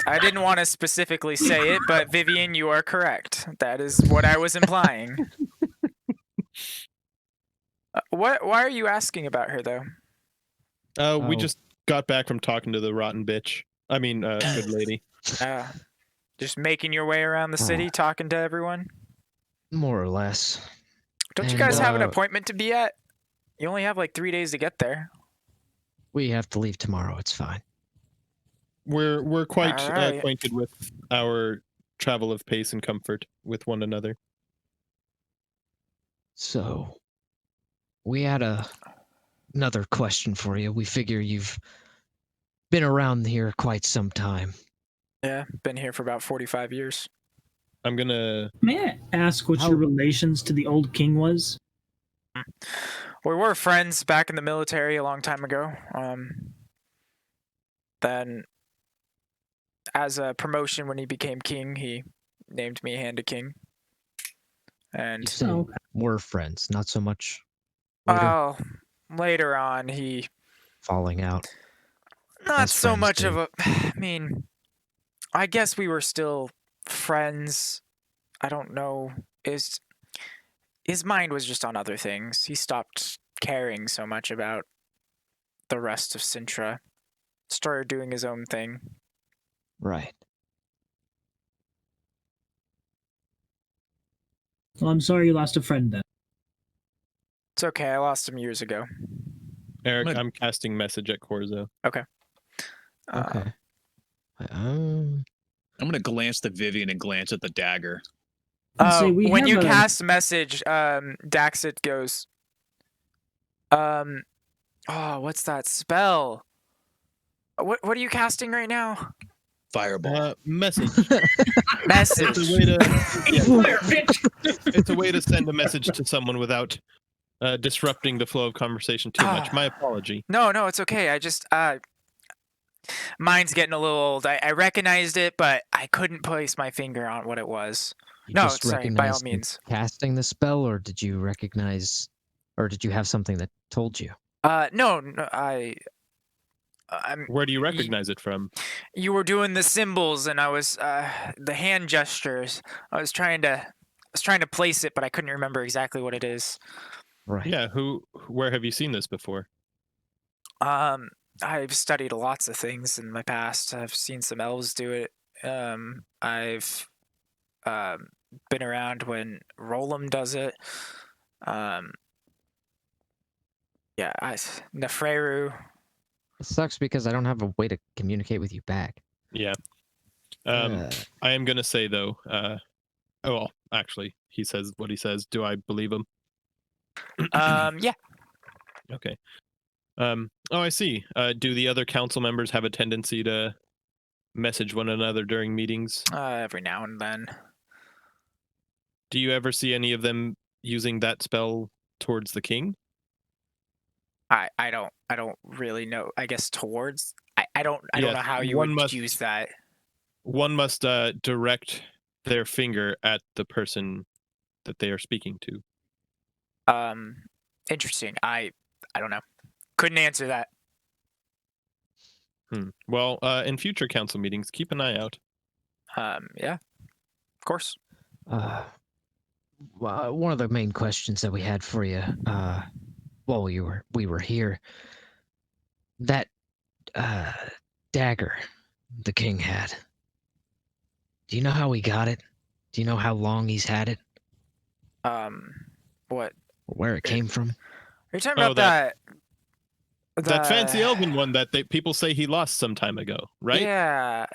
I didn't want to specifically say it, but Vivian, you are correct. That is what I was implying. What? Why are you asking about her, though? We Oh. just got back from talking to the rotten bitch. I mean, good lady. Just making your way around the city, talking to everyone. More or less. Don't you And, guys have an appointment to be at? You only have like 3 days to get there. We have to leave tomorrow. It's fine. We're quite All right. acquainted with our travel of pace and comfort with one another. So, we had another question for you. We figure you've been around here quite some time. Yeah, been here for about 45 years. I'm gonna. May I ask what How- your relations to the old king was? We were friends back in the military a long time ago. Then, as a promotion when he became king, he named me Hand to King. You And said Oh, we're friends, not so much later well, later on, he falling out. not As so friends much do. of a. I mean, I guess we were still friends. I don't know. His mind was just on other things. He stopped caring so much about the rest of Sintra. Started doing his own thing. Right. well, I'm sorry you lost a friend then. It's okay. I lost him years ago. Eric, Good. I'm casting message at Corzo. Okay. I'm gonna glance at Vivian and glance at the dagger. Let's see, we when have you a- cast message, Daxit goes, oh, what's that spell? What are you casting right now? Fireball. Message. Message. It's a way to. Fire, bitch! It's a way to send a message to someone without disrupting the flow of conversation too much. My apology. No, it's okay. I just mine's getting a little old. I recognized it, but I couldn't place my finger on what it was. You No, just sorry, by all recognized means. casting the spell, or did you recognize, or did you have something that told you? No, I'm. Where do you recognize it from? You were doing the symbols, and I was the hand gestures. I was trying to place it, but I couldn't remember exactly what it is. Right. Yeah, where have you seen this before? I've studied lots of things in my past. I've seen some elves do it. I've been around when Rolam does it. Yeah, Nefreru. It sucks because I don't have a way to communicate with you back. Yeah. Uh, I am gonna say though, well, actually, he says what he says. Do I believe him? Yeah. Okay. Oh, I see. Do the other council members have a tendency to message one another during meetings? Every now and then. Do you ever see any of them using that spell towards the king? I don't really know. I guess towards. I don't Yes, know how you one would must- use that. One must direct their finger at the person that they are speaking to. Interesting. I don't know. Couldn't answer that. Well, in future council meetings, keep an eye out. Yeah. Of course. well, one of the main questions that we had for you, while we were here, that dagger the king had. Do you know how he got it? Do you know how long he's had it? What? Or where it came from? Are you talking Oh, about that fancy the elven one that people say he lost some time ago, right? Yeah.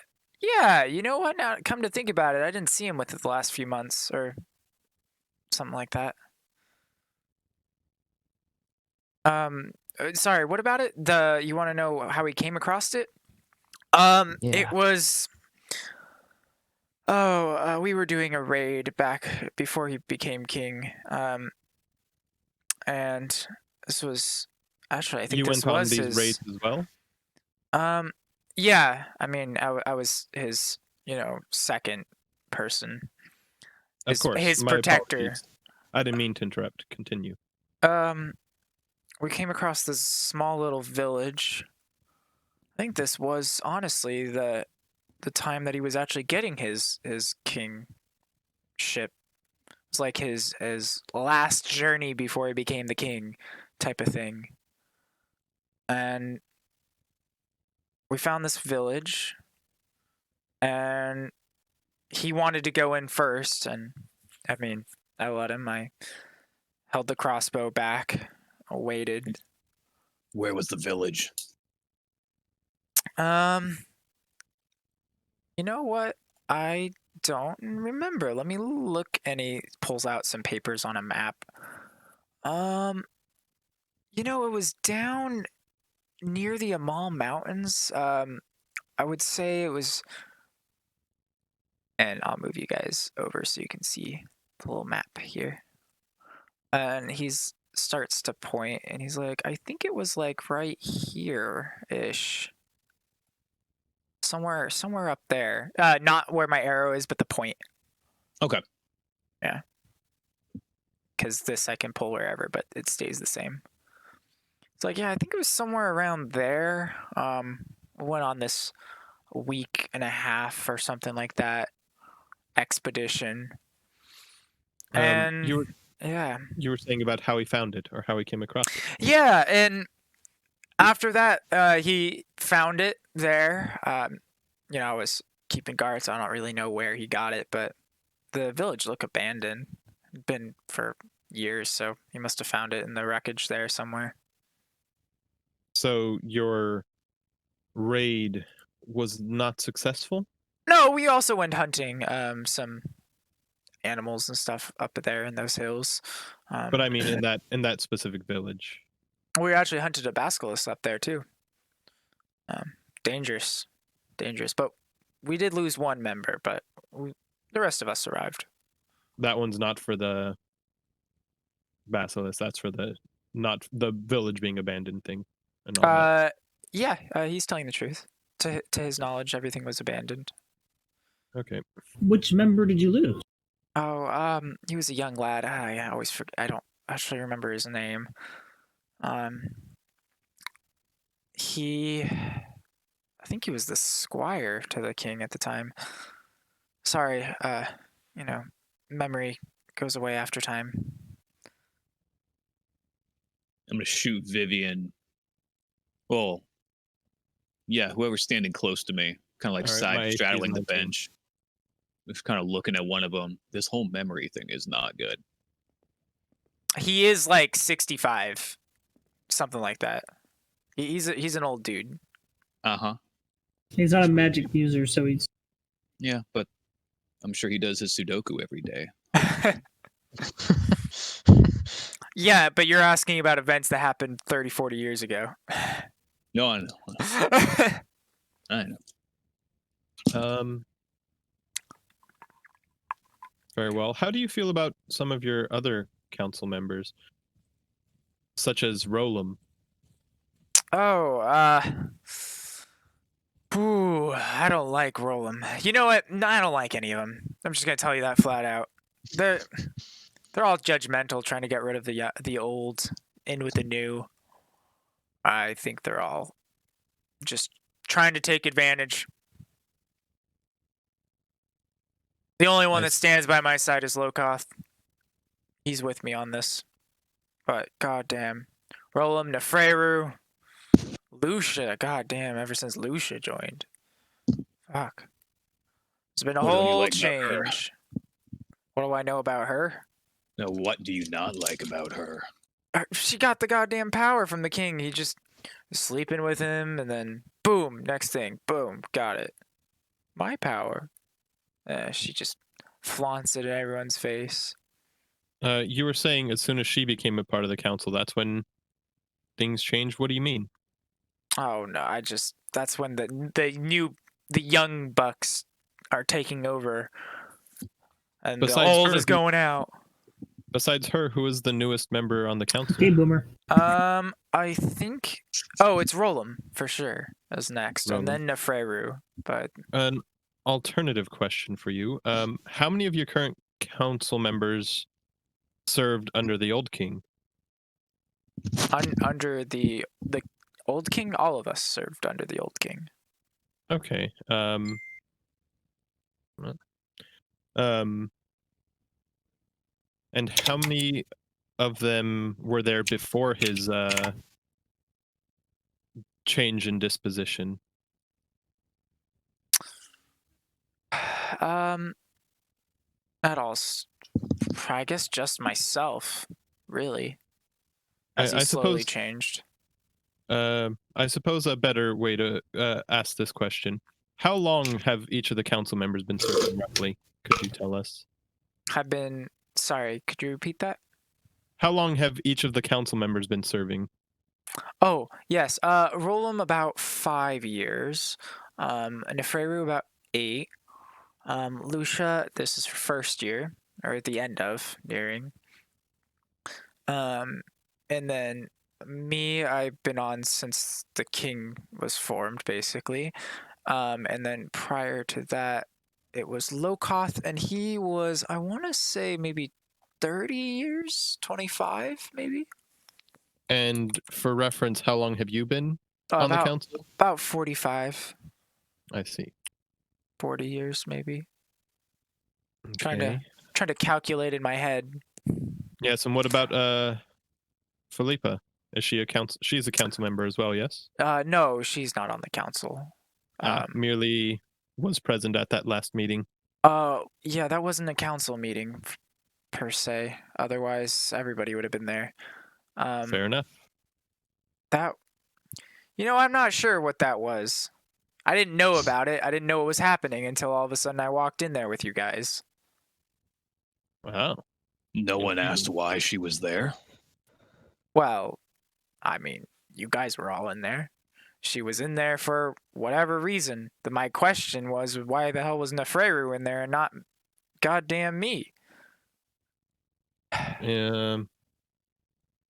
Yeah, you know what? Now, come to think about it, I didn't see him with it the last few months or something like that. Sorry, what about it? You want to know how he came across it? Yeah. It was. We were doing a raid back before he became king. And this was actually, I think You this went on was these his. raids as well. Yeah. I mean, I was his, second person. Of course, His my protector. apologies. I didn't mean to interrupt. Continue. We came across this small little village. I think this was honestly the time that he was actually getting his kingship. It's like his last journey before he became the king, type of thing. And we found this village, and he wanted to go in first, and I mean, I let him. I held the crossbow back, waited. Where was the village? You know what? I don't remember. Let me look. And he pulls out some papers on a map. It was down near the Amal Mountains. I would say it was, and I'll move you guys over so you can see the little map here. And he's starts to point, and he's like, I think it was like right here-ish. Somewhere up there. Not where my arrow is, but the point. Okay. Yeah. Because this I can pull wherever, but it stays the same. It's like, yeah, I think it was somewhere around there. Went on this week and a half or something like that expedition. And You yeah. were saying about how he found it or how he came across it. Yeah, and after that, he found it there. I was keeping guard, so I don't really know where he got it, but the village looked abandoned. Been for years, so he must have found it in the wreckage there somewhere. So your raid was not successful? No, we also went hunting some animals and stuff up there in those hills. But I mean, in that specific village. We actually hunted a basilisk up there too. Dangerous, but we did lose one member, but the rest of us survived. That one's not for the basilisk. That's for not the village being abandoned thing. And all that. Yeah, he's telling the truth. To his knowledge, everything was abandoned. Okay. Which member did you lose? Oh, he was a young lad. I always forget. I don't actually remember his name. I think he was the squire to the king at the time. Sorry, memory goes away after time. I'm gonna shoot Vivian. Well, yeah, whoever's standing close to me, kind of like All right, side my straddling HP the is 19. bench. Just kind of looking at one of them. This whole memory thing is not good. He is like 65, something like that. He's an old dude. Uh-huh. He's not a magic user, so he's. Yeah, but I'm sure he does his Sudoku every day. Yeah, but you're asking about events that happened 30, 40 years ago. No, I know. I know. Very well. How do you feel about some of your other council members, such as Rolam? Oh, I don't like Roland. You know what? No, I don't like any of them. I'm just gonna tell you that flat out. They're all judgmental, trying to get rid of the old, in with the new. I think they're all just trying to take advantage. The only one that stands by my side is Lokoth. He's with me on this. But goddamn, Rolam, Nefreru, Lucia. Goddamn, ever since Lucia joined. Fuck. There's been a What don't you whole like about her? change. What do I know about her? Now, what do you not like about her? She got the goddamn power from the king. He just was sleeping with him, and then boom, next thing, boom, got it. My power. She just flaunts it in everyone's face. You were saying as soon as she became a part of the council, that's when things changed. What do you mean? Oh no, that's when the young bucks are taking over, and the Besides old her, is going out. Besides her, who is the newest member on the council? Okay, Boomer. I think. Oh, it's Rolam for sure. As next, and Rolam. then Nefreru. But An alternative question for you. How many of your current council members served under the old king? under the old king, all of us served under the old king. Okay. And how many of them were there before his change in disposition? At all, I guess just myself, really. As he I slowly suppose. changed. I suppose a better way to ask this question: how long have each of the council members been serving roughly? Could you tell us? Sorry, could you repeat that? How long have each of the council members been serving? Oh, yes. Rolam about 5 years. Nefreru about 8. Lucia, this is her first year, or at the end of, nearing. And then me, I've been on since the king was formed, basically. And then prior to that, it was Lokoth, and he was, I want to say, maybe 30 years, 25, maybe. And for reference, how long have you been on the council? About 45, I see. 40 years, maybe. Okay. Trying to calculate in my head. Yes, and what about Philippa? Is she she's a council member as well, yes? No, she's not on the council. Merely was present at that last meeting. Yeah, that wasn't a council meeting per se. Otherwise, everybody would have been there. Fair enough. I'm not sure what that was. I didn't know about it. I didn't know what was happening until all of a sudden I walked in there with you guys. Wow. No one asked why she was there. Well, I mean, you guys were all in there. She was in there for whatever reason. My question was, why the hell was Nefreru in there and not goddamn me?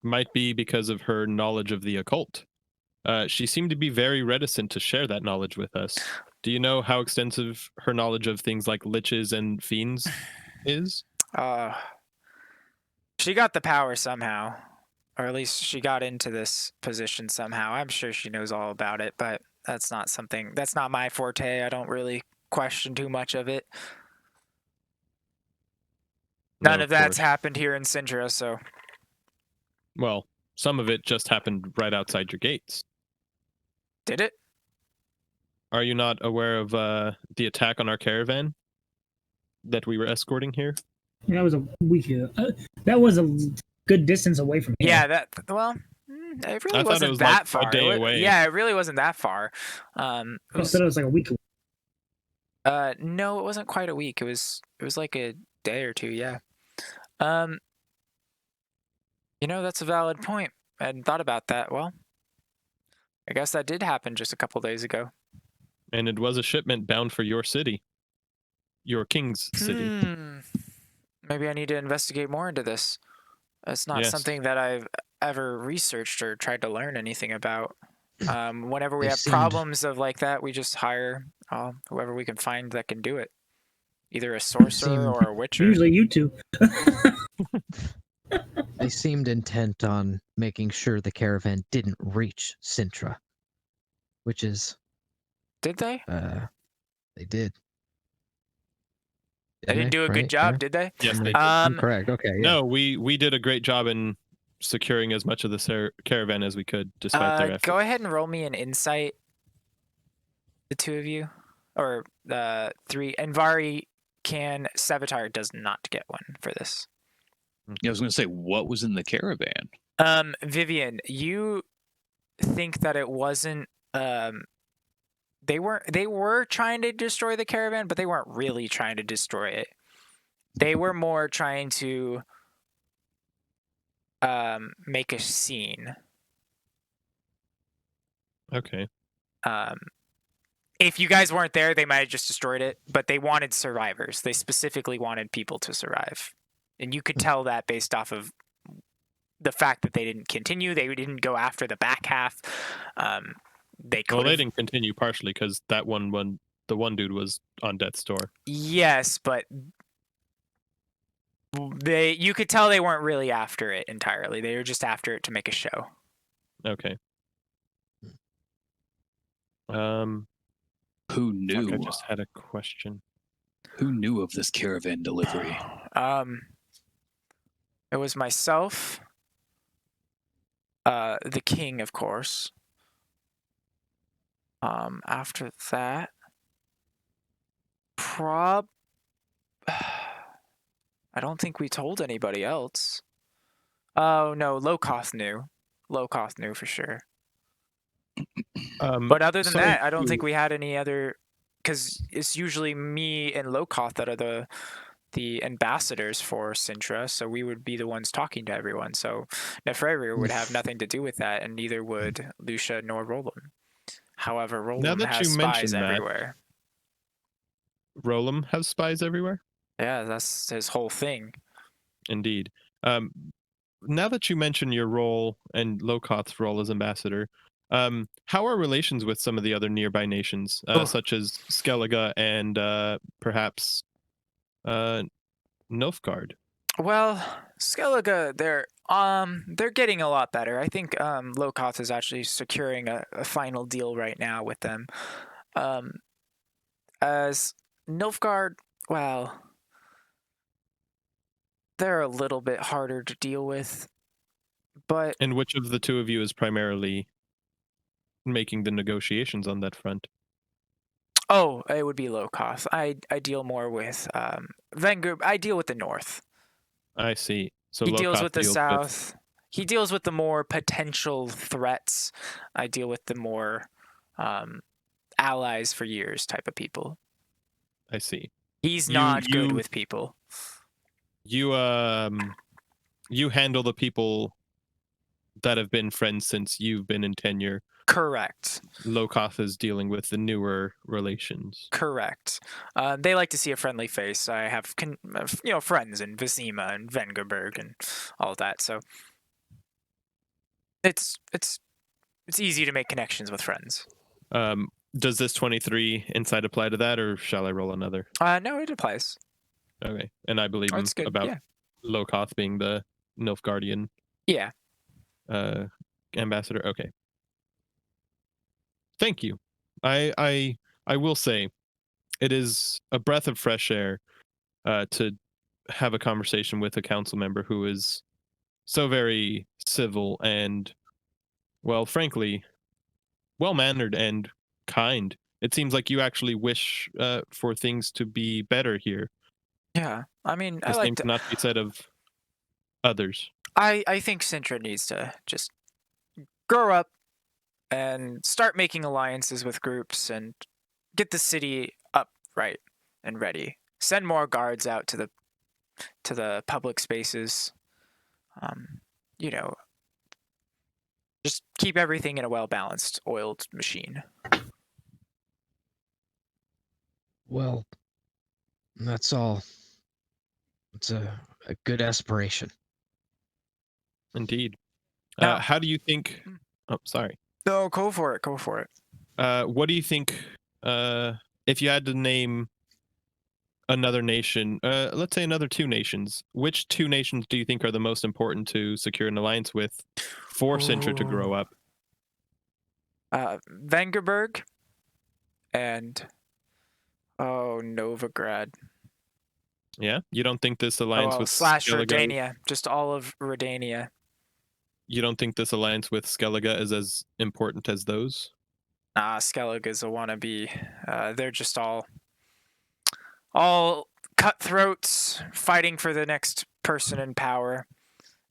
Might be because of her knowledge of the occult. She seemed to be very reticent to share that knowledge with us. Do you know how extensive her knowledge of things like liches and fiends is? She got the power somehow. Or at least she got into this position somehow. I'm sure she knows all about it, but that's not my forte. I don't really question too much of it. None of that's happened here in Sintra, so. Well, some of it just happened right outside your gates. Did it? Are you not aware of the attack on our caravan that we were escorting here? Yeah, that was a week ago. That was a good distance away from here. Yeah, it really wasn't that far. A day away. Yeah, it really wasn't that far. I said it was like a week away. No, it wasn't quite a week. It was like a day or two. Yeah. That's a valid point. I hadn't thought about that. Well, I guess that did happen just a couple days ago. And it was a shipment bound for your city. Your king's city. Maybe I need to investigate more into this. It's not something that I've ever researched or tried to learn anything about. Whenever we have problems of like that, we just hire whoever we can find that can do it. Either a sorcerer or a witcher. Usually you two. They seemed intent on making sure the caravan didn't reach Sintra. Which is... Did they? They did. They didn't do a good job, did they? Yes, they did. Correct. Okay. Yeah. No, we did a great job in securing as much of the caravan as we could, despite their efforts. Go ahead and roll me an insight, the two of you, or 3. Envari can. Savitar does not get one for this. Yeah, I was going to say, what was in the caravan? Vivian, you think that it wasn't. They were trying to destroy the caravan, but they weren't really trying to destroy it. They were more trying to make a scene. Okay. If you guys weren't there, they might have just destroyed it, but they wanted survivors. They specifically wanted people to survive. And you could tell that based off of the fact that they didn't continue. They didn't go after the back half. They could. Well, they didn't continue partially because the one dude was on death's door. Yes, but you could tell they weren't really after it entirely. They were just after it to make a show. Okay. Who knew? I just had a question. Who knew of this caravan delivery? It was myself, the king, of course. After that, I don't think we told anybody else. Oh no, Lokoth knew. Lokoth knew for sure. But other than that, I don't think we had any other, because it's usually me and Lokoth that are the ambassadors for Sintra, so we would be the ones talking to everyone. So Neferir would have nothing to do with that, and neither would Lucia nor Roland. However, Roland has spies everywhere. Roland has spies everywhere? Yeah, that's his whole thing. Indeed. Now that you mention your role and Lokoth's role as ambassador, how are relations with some of the other nearby nations, such as Skellige and perhaps Nilfgaard? Well, Skellige, they're getting a lot better. I think Lokoth is actually securing a final deal right now with them. As Nilfgaard, well, they're a little bit harder to deal with. But and which of the two of you is primarily making the negotiations on that front? Oh, it would be Lokoth. I deal more with Vengur. I deal with the north. I see. So He Lokoth deals with the south. He deals with the more potential threats. I deal with the more allies for years type of people. I see. He's not good with people. You handle the people that have been friends since you've been in tenure. Correct. Lokoth is dealing with the newer relations. Correct. They like to see a friendly face. I have, friends in Vizima and Vengerberg and all that. So it's easy to make connections with friends. Does this 23 insight apply to that, or shall I roll another? No, it applies. Okay, and I believe him about Lokoth being the Nilfgaardian. Yeah. Ambassador. Okay. Thank you. I will say, it is a breath of fresh air to have a conversation with a council member who is so very civil and, well, frankly, well-mannered and kind. It seems like you actually wish for things to be better here. Yeah, I mean, the same cannot be said of others. I think Sintra needs to just grow up and start making alliances with groups and get the city up right and ready. Send more guards out to the public spaces. Just keep everything in a well-balanced, oiled machine. Well, that's all. It's a good aspiration. Indeed. Now, how do you think... Oh, sorry. No, go for it. Go for it. What do you think, if you had to name another nation, let's say another 2 nations, which 2 nations do you think are the most important to secure an alliance with for Sintra to grow up? Vengerberg and Novigrad. Yeah? You don't think this alliance with slash Skellige... Redania, just all of Redania. You don't think this alliance with Skellige is as important as those? Skellig is a wannabe. They're just all cutthroats fighting for the next person in power.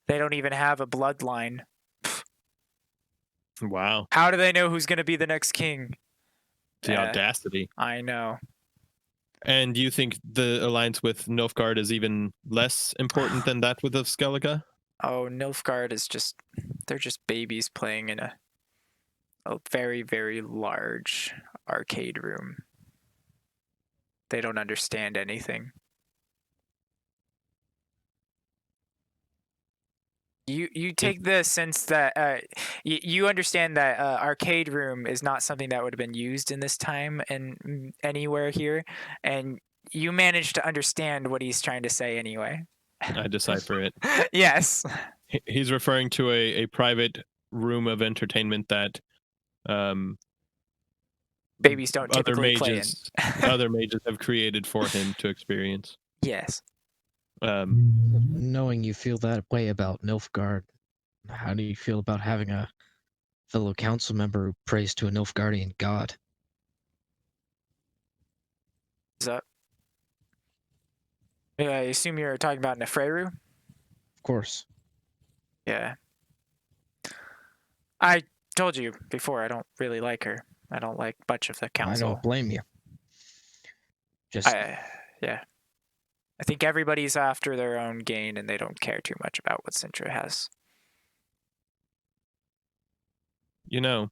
They don't even have a bloodline. Wow, How do they know who's going to be the next king? the audacity. I know. And do you think the alliance with Nilfgaard is even less important than that with the Skellige? Oh, Nilfgaard is they're just babies playing in a very, very large arcade room. They don't understand anything. You take the sense that you understand that arcade room is not something that would have been used in this time and anywhere here, and you managed to understand what he's trying to say anyway. I decipher it. Yes. He's referring to a private room of entertainment that Babies don't other typically play in. mages other mages have created for him to experience. Yes. Knowing you feel that way about Nilfgaard, how do you feel about having a fellow council member who prays to a Nilfgaardian god? Is that? Yeah, I assume you're talking about Nefreru? Of course. Yeah. I told you before I don't really like her. I don't like much of the council. I don't blame you. Just yeah. I think everybody's after their own gain and they don't care too much about what Sintra has. You know,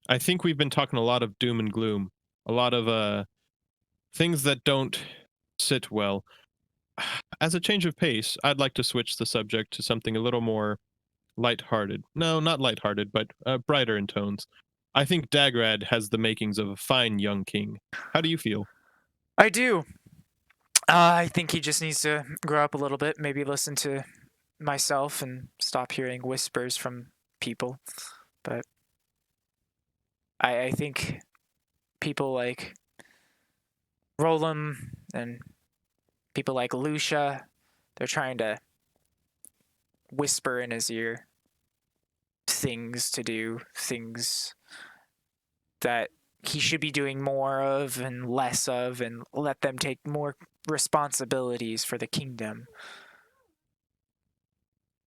I think we've been talking a lot of doom and gloom, a lot of things that don't sit well. As a change of pace, I'd like to switch the subject to something a little more lighthearted. No, not lighthearted, but brighter in tones. I think Dagrad has the makings of a fine young king. How do you feel? I do. I think he just needs to grow up a little bit, maybe listen to myself and stop hearing whispers from people. But I think people like Roland and people like Lucia, they're trying to whisper in his ear things to do, things that he should be doing more of and less of, and let them take more responsibilities for the kingdom.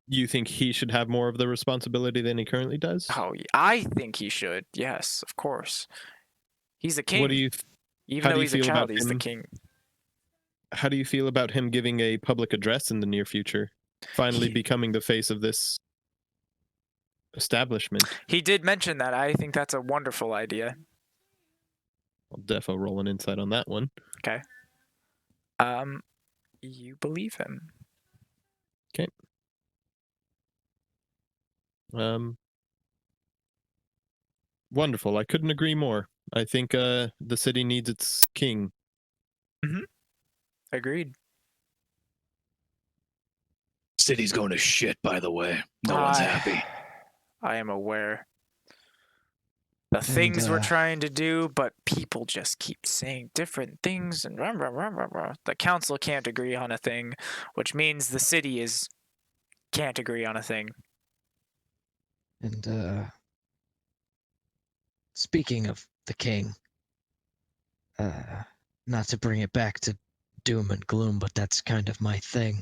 You think he should have more of the responsibility than he currently does? Oh, I think he should. Yes, of course. He's the king. What do you Even how though do you he's a feel child, about he's the him? king. How do you feel about him giving a public address in the near future? Finally becoming the face of this establishment. He did mention that. I think that's a wonderful idea. I'll defo roll an insight on that one. Okay. You believe him. Okay. Wonderful. I couldn't agree more. I think the city needs its king. Mm-hmm. Agreed. City's going to shit, by the way. No one's happy. I am aware. The things we're trying to do, but people just keep saying different things, and rah, rah, rah, rah, rah. The council can't agree on a thing, which means the city can't agree on a thing. And speaking of the king, not to bring it back to doom and gloom, but that's kind of my thing.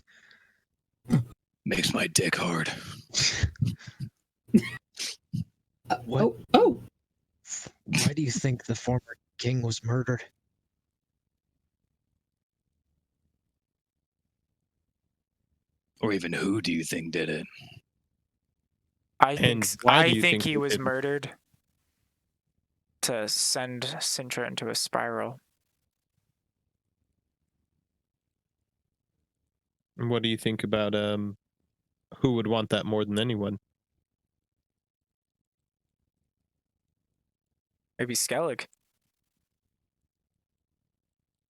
Makes my dick hard. What? Oh! Why do you think the former king was murdered? Or even who do you think did it? I think he he was did it? murdered to send Sintra into a spiral. And what do you think about who would want that more than anyone? Maybe Skellig.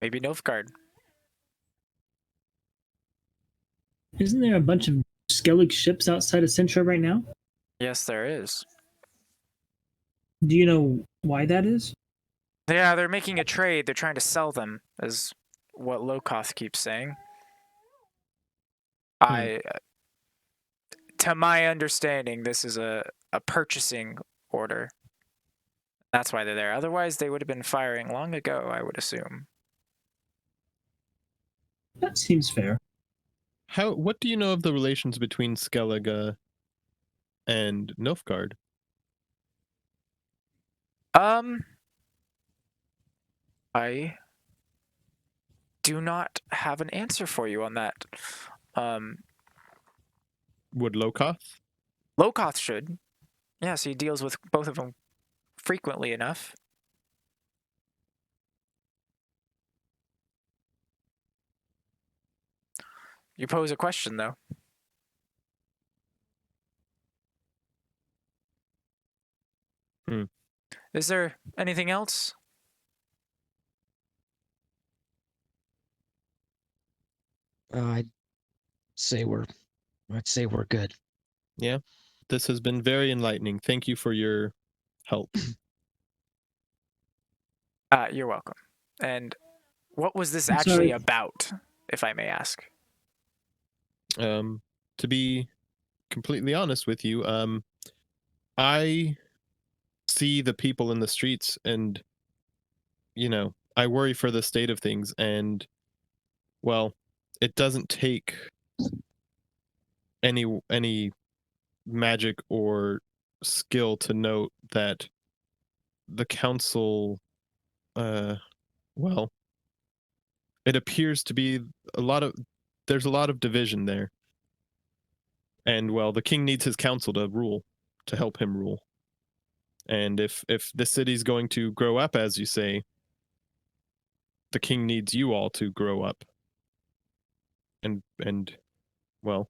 Maybe Nilfgaard. Isn't there a bunch of Skellig ships outside of Sintra right now? Yes, there is. Do you know why that is? Yeah, they're making a trade. They're trying to sell them, is what Lokoth keeps saying. To my understanding, this is a purchasing order. That's why they're there. Otherwise, they would have been firing long ago, I would assume. That seems fair. What do you know of the relations between Skellige and Nilfgaard? I do not have an answer for you on that. Would Lokoth? Lokoth should. Yes, he deals with both of them frequently enough. You pose a question, though. Is there anything else? I'd say we're good. Yeah. This has been very enlightening. Thank you for your help. You're welcome. And what was this I'm actually sorry. about, if I may ask? To be completely honest with you, I see the people in the streets and, I worry for the state of things. And, well, it doesn't take any magic or skill to note that the council, well, it appears to be there's a lot of division there. And, well, the king needs his council to help him rule. And if the city's going to grow up, as you say, the king needs you all to grow up and well,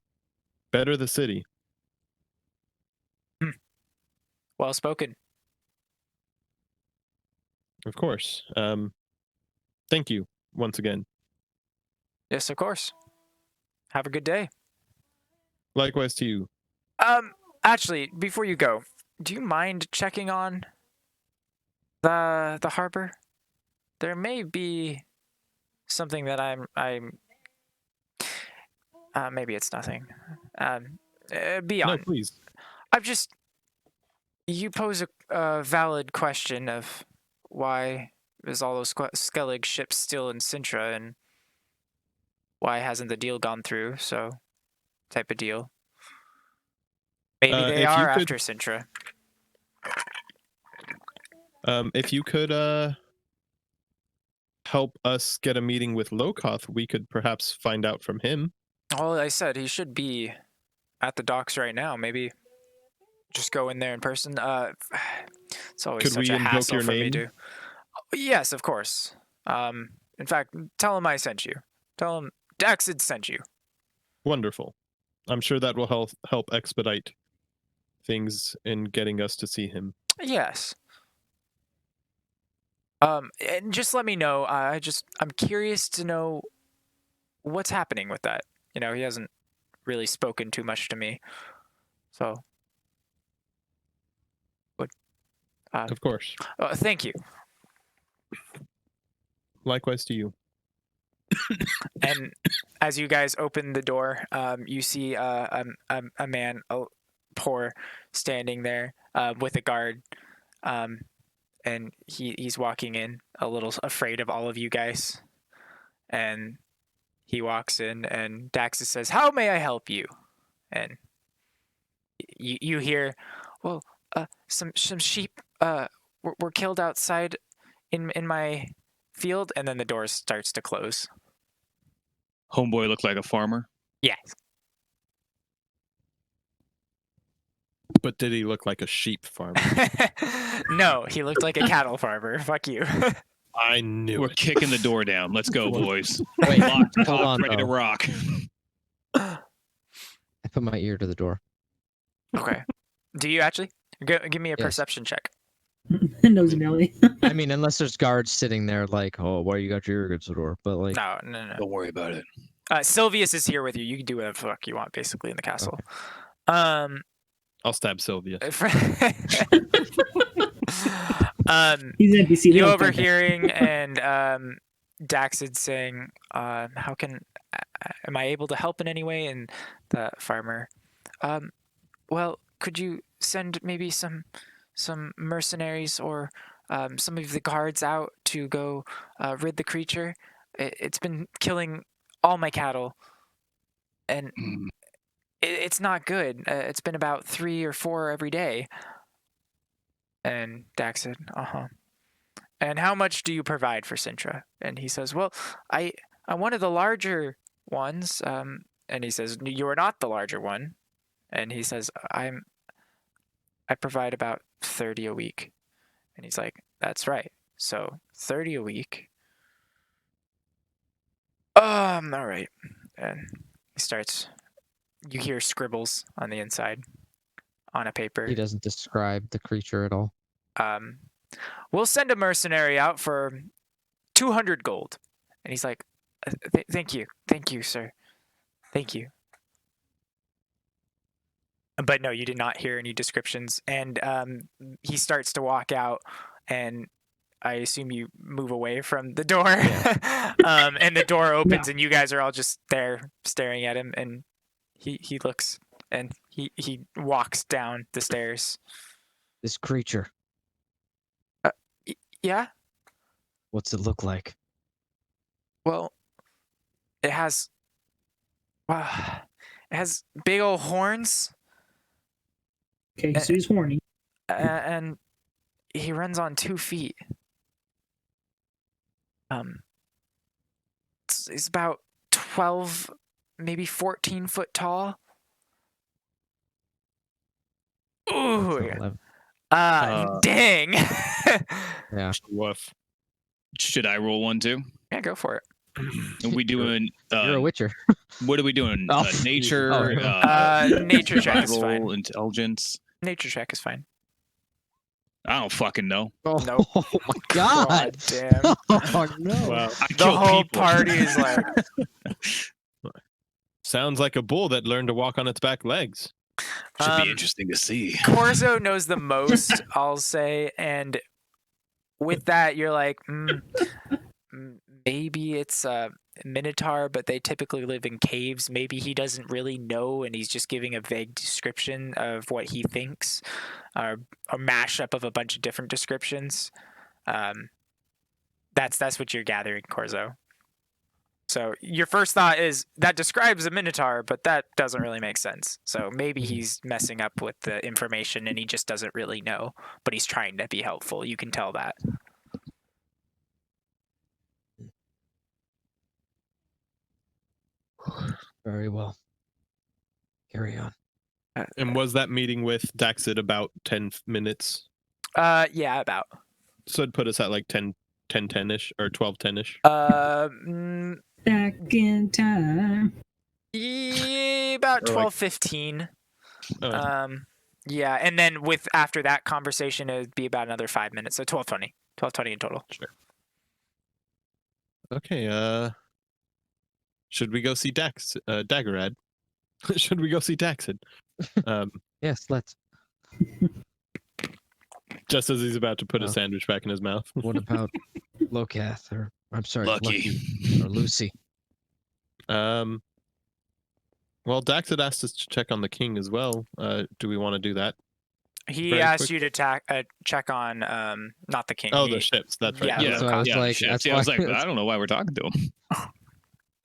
better the city. Well spoken. Of course. Thank you once again. Yes, of course. Have a good day. Likewise to you. Actually, before you go, do you mind checking on the harbor? There may be something that I'm maybe it's nothing. Beyond. No, please. You pose a valid question of why is all those Skellig ships still in Sintra, and why hasn't the deal gone through? So, type of deal. Maybe they if you are could- after Sintra. If you could help us get a meeting with Lokoth, we could perhaps find out from him. Well, I said he should be at the docks right now. Maybe just go in there in person. It's always Could such we a invoke hassle your for me name? to. Yes, of course. In fact, tell him I sent you. Tell him Daxid sent you. Wonderful. I'm sure that will help expedite things in getting us to see him. Yes. And just let me know. I'm curious to know what's happening with that. He hasn't really spoken too much to me. So. Of course. Thank you. Likewise to you. And as you guys open the door, you see a man, poor, standing there with a guard, and he's walking in a little afraid of all of you guys. And he walks in, and Daxus says, "How may I help you?" And you hear, "Well, some sheep were killed outside in my field," and then the door starts to close. Homeboy looked like a farmer. Yes. But did he look like a sheep farmer? No, he looked like a cattle farmer. Fuck you. I knew We're it. kicking the door down. Let's go, boys. Wait, Locked, hold cocked, on, ready to though. rock. I put my ear to the door. Okay. Do you actually? Give me a Yes. perception check. Nosy Nelly. I mean, unless there's guards sitting there like, oh, why you got your ear against the door? But like, No. Don't worry about it. Sylvius is here with you. You can do whatever the fuck you want, basically, in the castle. I'll stab Sylvia. He's an NPC. You they don't fight back. overhearing and Daxid saying, "How can? Am I able to help in any way?" And the farmer, well, could you send maybe some mercenaries or some of the guards out to go rid the creature. It's been killing all my cattle, and Hmm. it's not good. It's been about 3 or 4 every day. And Dax said, "Uh-huh. And how much do you provide for Sintra?" And he says, "Well, I'm one of the larger ones." And he says, "You are not the larger one." And he says, I provide about 30 a week." And he's like, "That's right. So 30 a week." All right. And he starts, you hear scribbles on the inside on a paper. He doesn't describe the creature at all. Um, "We'll send a mercenary out for 200 gold." And he's like, Thank you. Thank you, sir. Thank you." But no, you did not hear any descriptions. And he starts to walk out, and I assume you move away from the door. And the door opens, and you guys are all just there staring at him. And he looks, and he walks down the stairs. This creature, Yeah? what's it look like? Well, it has big old horns, Okay, so he's horny. and he runs on 2 feet. He's about 12, maybe 14 foot tall. Ooh, So, dang. yeah. Woof. Should I roll one too? Yeah, go for it. Are we doing? You're a Witcher. What are we doing? Oh. Nature, Nature check is survival, fine. intelligence. Nature check is fine. I don't fucking know. Oh, Nope. oh my god. Damn. Oh no. Wow. I The kill whole people. party is like, Sounds like a bull that learned to walk on its back legs. Should be interesting to see. Corzo knows the most, I'll say, and with that, you're like, maybe it's a minotaur, but they typically live in caves. Maybe he doesn't really know, and he's just giving a vague description of what he thinks, or a mashup of a bunch of different descriptions. That's what you're gathering, Corzo. So your first thought is that describes a minotaur, but that doesn't really make sense. So maybe he's messing up with the information and he just doesn't really know, but he's trying to be helpful. You can tell that. Very well. Carry on. And was that meeting with Daxit about 10 minutes? Yeah, about. So it'd put us at like 10-ish or 12-10-ish. Back in time. About Or like- 12:15. Oh, Yeah, and then with after that conversation, it'd be about another 5 minutes, so 12:20. 12:20 in total. okay. Should we go see Daggerad? Should we go see Daxit? Yes, let's. Just as he's about to put a Well. sandwich back in his mouth. What about Locath, or I'm sorry, Lucky. or Lucy? Well, Daxit asked us to check on the king as well. Do we want to do that? He Very asked quick. you to check on not the king. Oh, He- the ships. That's right. Yeah. Yeah, So I was yeah, like, shit. that's Yeah, I was why- like, I don't know why we're talking to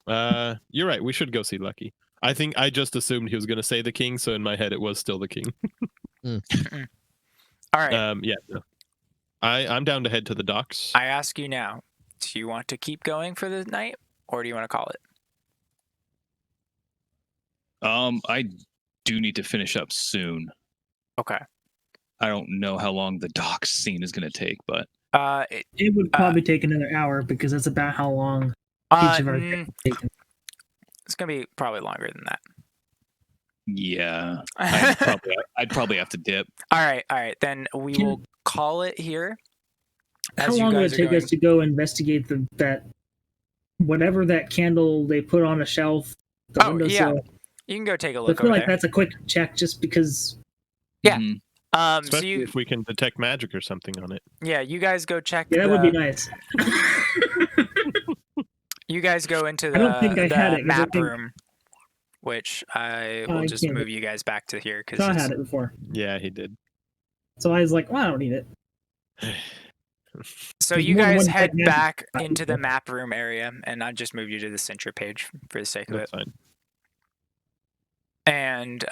him. You're right. We should go see Lucky. I think I just assumed he was going to say the king, so in my head it was still the king. All right. Yeah. No. I'm down to head to the docks. I ask you now, do you want to keep going for the night, or do you want to call it? I do need to finish up soon. Okay. I don't know how long the dock scene is going to take, but It would probably take another hour because that's about how long each of our taken. it's gonna be probably longer than that. yeah, I'd probably have to dip. All right. Then we will call it here. How As you long would guys it are take going- us to go investigate that whatever that candle they put on a shelf? The Oh, yeah. windowsill? You can go take a I look feel over like there. that's a quick check just because. Yeah. Mhm. So Especially you, if we can detect magic or something on it. yeah, you guys go check. Yeah, that would be nice. You guys go into I don't think I the had it, 'cause I map think- room, which I will I just can't- move you guys back to here because Shaw had it before, Yeah, he did. so I was like, "Well, I don't need it." So There's you more than guys one head magic back spot into the here. map room area, and I just moved you to the center page for the sake of That's it. fine. And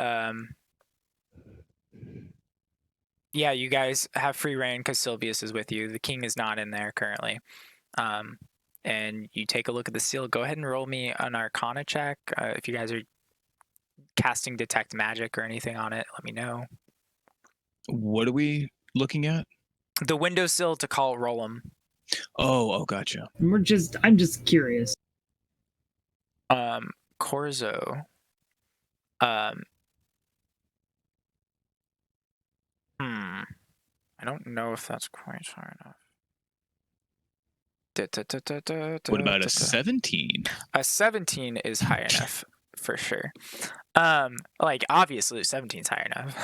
yeah, you guys have free reign because Sylvius is with you. The king is not in there currently. And you take a look at the seal. Go ahead and roll me an Arcana check. If you guys are casting Detect Magic or anything on it, let me know. What are we looking at? The windowsill to call Rollum. Oh, gotcha. I'm just curious. Corzo. I don't know if that's quite high enough. What about a 17? A 17 is high enough for sure. Like obviously 17's high enough.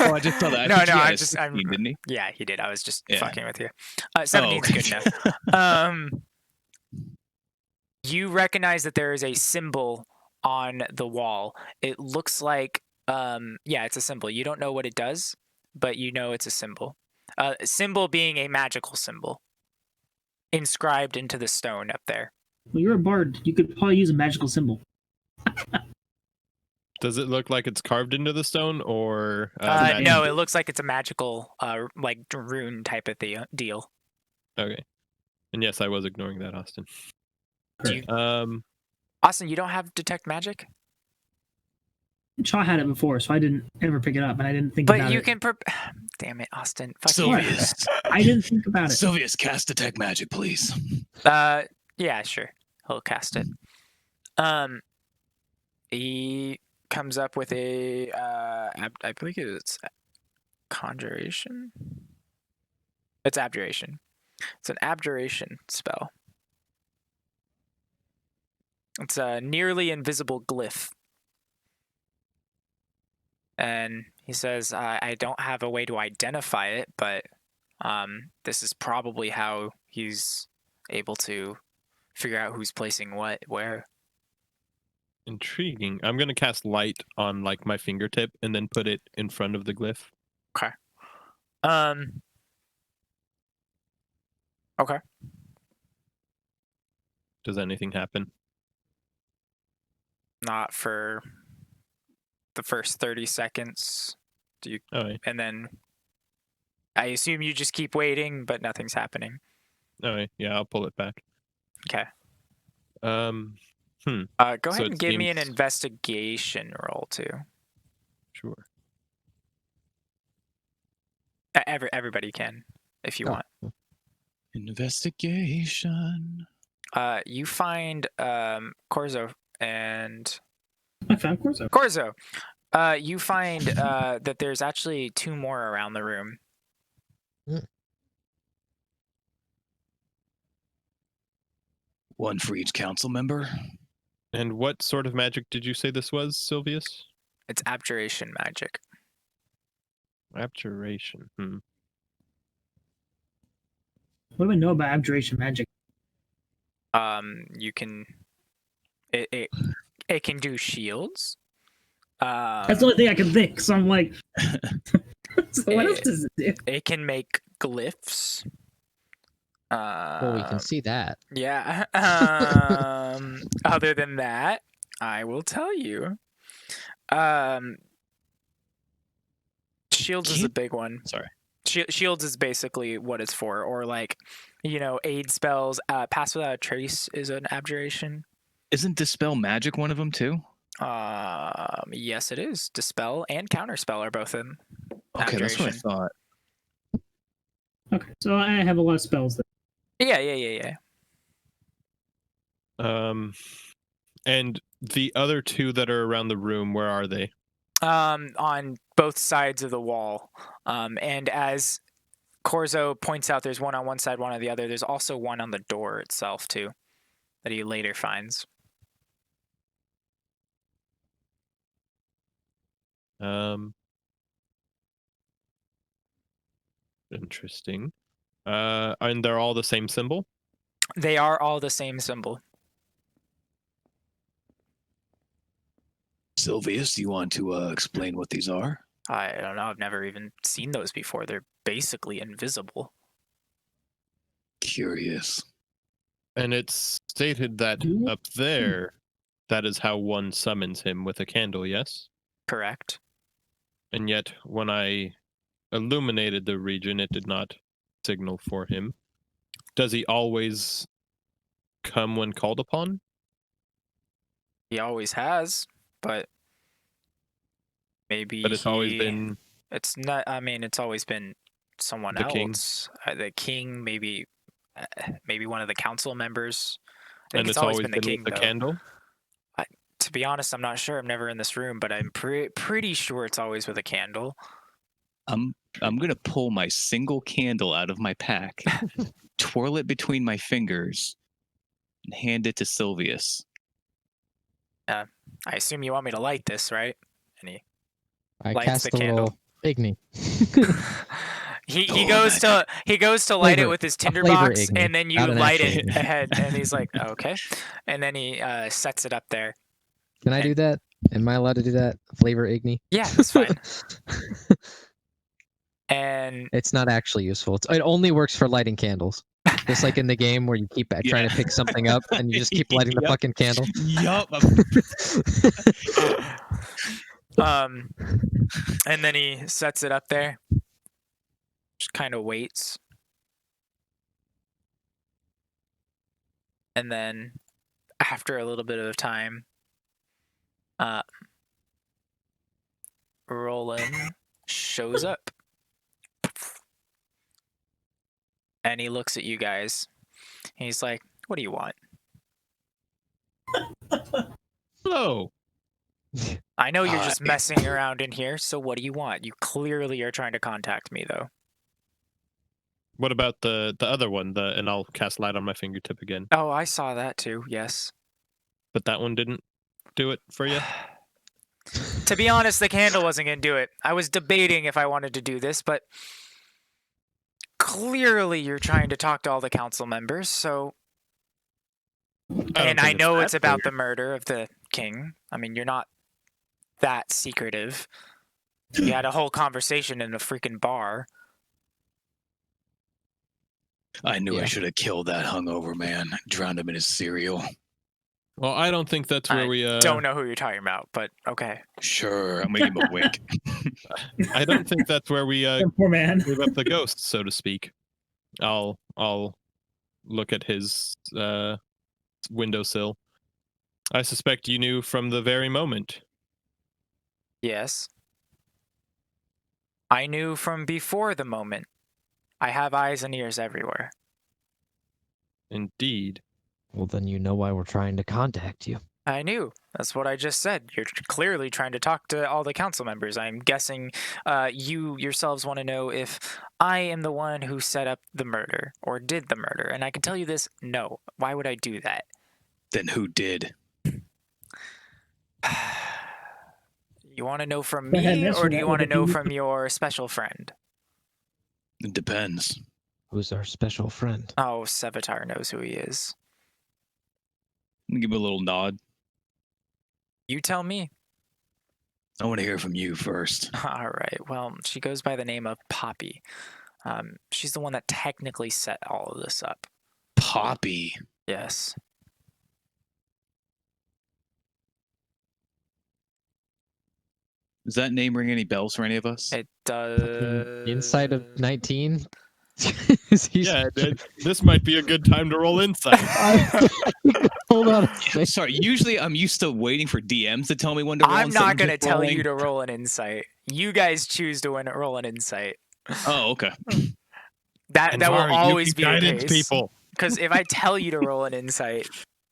Oh, I just saw that. I No, think no, he had I'm a just 16, didn't he? Yeah, he did. I was just Yeah. fucking with you. 17's okay. good enough. You recognize that there is a symbol on the wall. It looks like yeah, it's a symbol. You don't know what it does, but you know it's a symbol. Symbol being a magical symbol inscribed into the stone up there. Well, you're a bard. You could probably use a magical symbol. Does it look like it's carved into the stone, or No, it looks like it's a magical like rune type of deal. Okay. And yes, I was ignoring that, Austin. Do you, Um, Austin, you don't have detect magic? Shaw had it before, so I didn't ever pick it up, and I didn't think about it. But you can damn it, Austin. Fuck Sylvius. I didn't think about it. Sylvius, cast Detect Magic, please. Yeah, sure. He'll cast it. He comes up with a I believe it's conjuration. It's abjuration. It's an abjuration spell. It's a nearly invisible glyph. And he says, I don't have a way to identify it, but this is probably how he's able to figure out who's placing what where. intriguing. I'm gonna cast light on like my fingertip and then put it in front of the glyph. Okay. Okay. Does anything happen? Not for the first 30 seconds. Do you? All right. And then I assume you just keep waiting, but nothing's happening. All right. Yeah, I'll pull it back. Okay. Um. Go So ahead it and give me an seems- investigation roll too. Sure. Everybody can, if you want. Investigation. You find Corzo and I found Corso. Corzo. You find that there's actually two more around the room. One for each council member. And what sort of magic did you say this was, Sylvius? It's abjuration magic. Abjuration. What do I know about abjuration magic? You can it can do shields. That's the only thing I can think. So I'm like, so what else does it do? It can make glyphs. Well, we can see that. Yeah. Other than that, I will tell you. Shields is a big one. Sorry. Shields is basically what it's for, or like, aid spells. Pass without a trace is an abjuration. Isn't Dispel Magic one of them too? Yes, it is. Dispel and Counterspell are both in. Okay, that's what I abjuration. thought. Okay, so I have a lot of spells then. Yeah. And the other two that are around the room, where are they? On both sides of the wall. And as Corzo points out, there's one on one side, one on the other. There's also one on the door itself too, that he later finds. Interesting. And they're all the same symbol? They are all the same symbol. Sylvius, do you want to explain what these are? I don't know. I've never even seen those before. They're basically invisible. Curious. And it's stated that up there, that is how one summons him with a candle, yes? Correct. And yet, when I illuminated the region, it did not signal for him. Does he always come when called upon? He always has, but maybe But it's always been It's not. I mean, it's always been someone the king? else. The king, maybe one of the council members. I think And it's it's always always been the been king, with the though. candle? To be honest, I'm not sure. I'm never in this room, but I'm pretty sure it's always with a candle. I'm gonna pull my single candle out of my pack, twirl it between my fingers, and hand it to Sylvius. I assume you want me to light this, right? And he I lights cast the the candle. little Igni. he goes to light it Flavor- with his a tinderbox, flavor Igni, and then you not an light actual it Igni. ahead, and he's like, okay, and then he sets it up there. Can I do that? Am I allowed to do that? Flavor Igni? Yeah, that's fine. And It's not actually useful. It only works for lighting candles. Just like in the game where you keep trying to pick something up and you just keep lighting the Yep. fucking candle. Yup. and then he sets it up there. Just kind of waits. And then after a little bit of time, Roland shows up. And he looks at you guys. And he's like, what do you want? Hello. I know you're just messing around in here, so what do you want? You clearly are trying to contact me, though. What about the other one? And I'll cast light on my fingertip again. Oh, I saw that too, yes. But that one didn't do it for you? To be honest, the candle wasn't going to do it. I was debating if I wanted to do this, but clearly you're trying to talk to all the council members, so... And I know it's about the murder of the king. I mean, you're not that secretive. You had a whole conversation in a freaking bar. I knew I should have killed that hungover man. Drowned him in his cereal. Well, I don't think that's where we don't know who you're talking about, but okay. Sure, I'm gonna give him a wink. I don't think that's where we Poor man. move up the ghost, so to speak. I'll look at his windowsill. I suspect you knew from the very moment. Yes. I knew from before the moment. I have eyes and ears everywhere. Indeed. Well, then you know why we're trying to contact you. I knew. That's what I just said. You're clearly trying to talk to all the council members. I'm guessing you yourselves want to know if I am the one who set up the murder or did the murder. And I can tell you this, no. Why would I do that? Then who did? You want to know from Go ahead, me, answer or do that you with want to a know D. from your special friend? It depends. Who's our special friend? Oh, Sevatar knows who he is. I'm gonna give him a little nod. You tell me. I want to hear from you first. All right. Well, she goes by the name of Poppy. She's the one that technically set all of this up. Poppy. Yes. Does that name ring any bells for any of us? It does. Inside of 19? Yeah, this might be a good time to roll insight. Hold on a second. Sorry, usually I'm used to waiting for DMs to tell me when to roll. I'm not going to just tell rolling. you to roll an insight. You guys choose to roll an insight. Oh, okay. That will Vari, always you be the guidance case. people. Because if I tell you to roll an insight,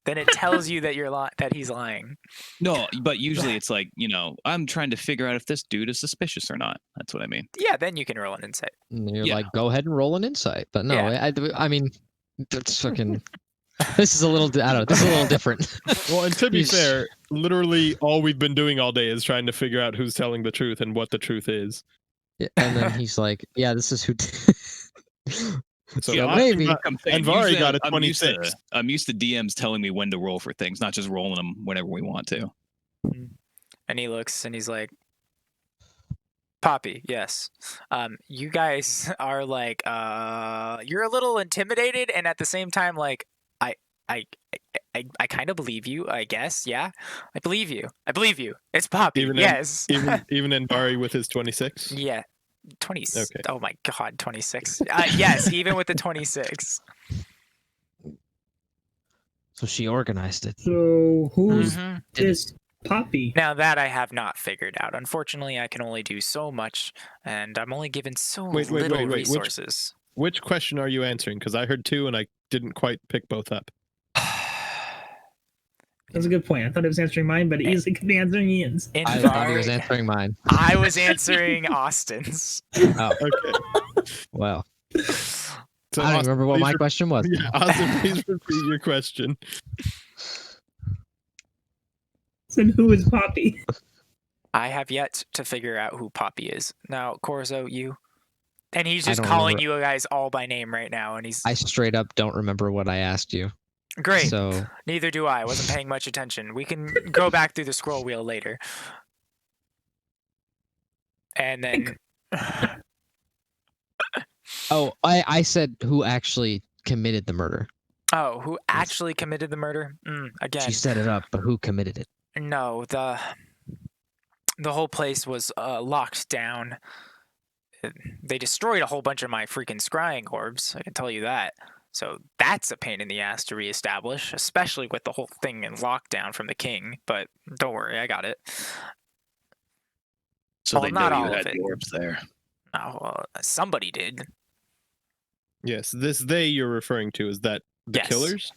then it tells you that that he's lying. No, but usually it's like, I'm trying to figure out if this dude is suspicious or not. That's what I mean. Yeah, then you can roll an insight. And you're Yeah. like, go ahead and roll an insight. But no, Yeah. I mean, that's fucking. This is a little. I don't know. This is a little different. Well, and to be He's- fair, literally all we've been doing all day is trying to figure out who's telling the truth and what the truth is. Yeah, and then he's like, "Yeah, this is who." So Yeah, maybe. I'm saying, And Vari usually got a I'm used 26. I'm used to DMs telling me when to roll for things, not just rolling them whenever we want to. And he looks and he's like, Poppy, yes. You guys are like, you're a little intimidated, and at the same time, like, I, I, I kind of believe you. I guess, yeah. I believe you. I believe you. It's Poppy. Even Yes. even in Bari with his 26. Yeah. 20. Okay. Oh my God, 26. Yes, even with the 26. So she organized it. So who's Mhm. this Poppy? Now that I have not figured out. Unfortunately, I can only do so much, and I'm only given so little Wait. resources. Which question are you answering? Because I heard two and I didn't quite pick both up. That's a good point. I thought it was answering mine, but it easily could be answering Ian's. In I Var- thought he was answering mine. I was answering Austin's. Oh, Okay. well. So I don't Austin, remember what please my question was. Yeah, Austin, please repeat your question. So who is Poppy? I have yet to figure out who Poppy is. Now, Corzo, you. And he's I just don't calling remember. you guys all by name right now, and he's I straight up don't remember what I asked you. great. So Neither do I. Wasn't paying much attention. We can go back through the scroll wheel later. And then I said who actually committed the murder. oh, who actually committed the murder? Again, She set it up, but who committed it? no, the whole place was locked down. They destroyed a whole bunch of my freaking scrying orbs. I can tell you that. So that's a pain in the ass to reestablish, especially with the whole thing in lockdown from the king. But don't worry, I got it. So Well, they not know all you of had it. the orbs there. Oh, well, somebody did. Yes, this they you're referring to is that the Yes. killers?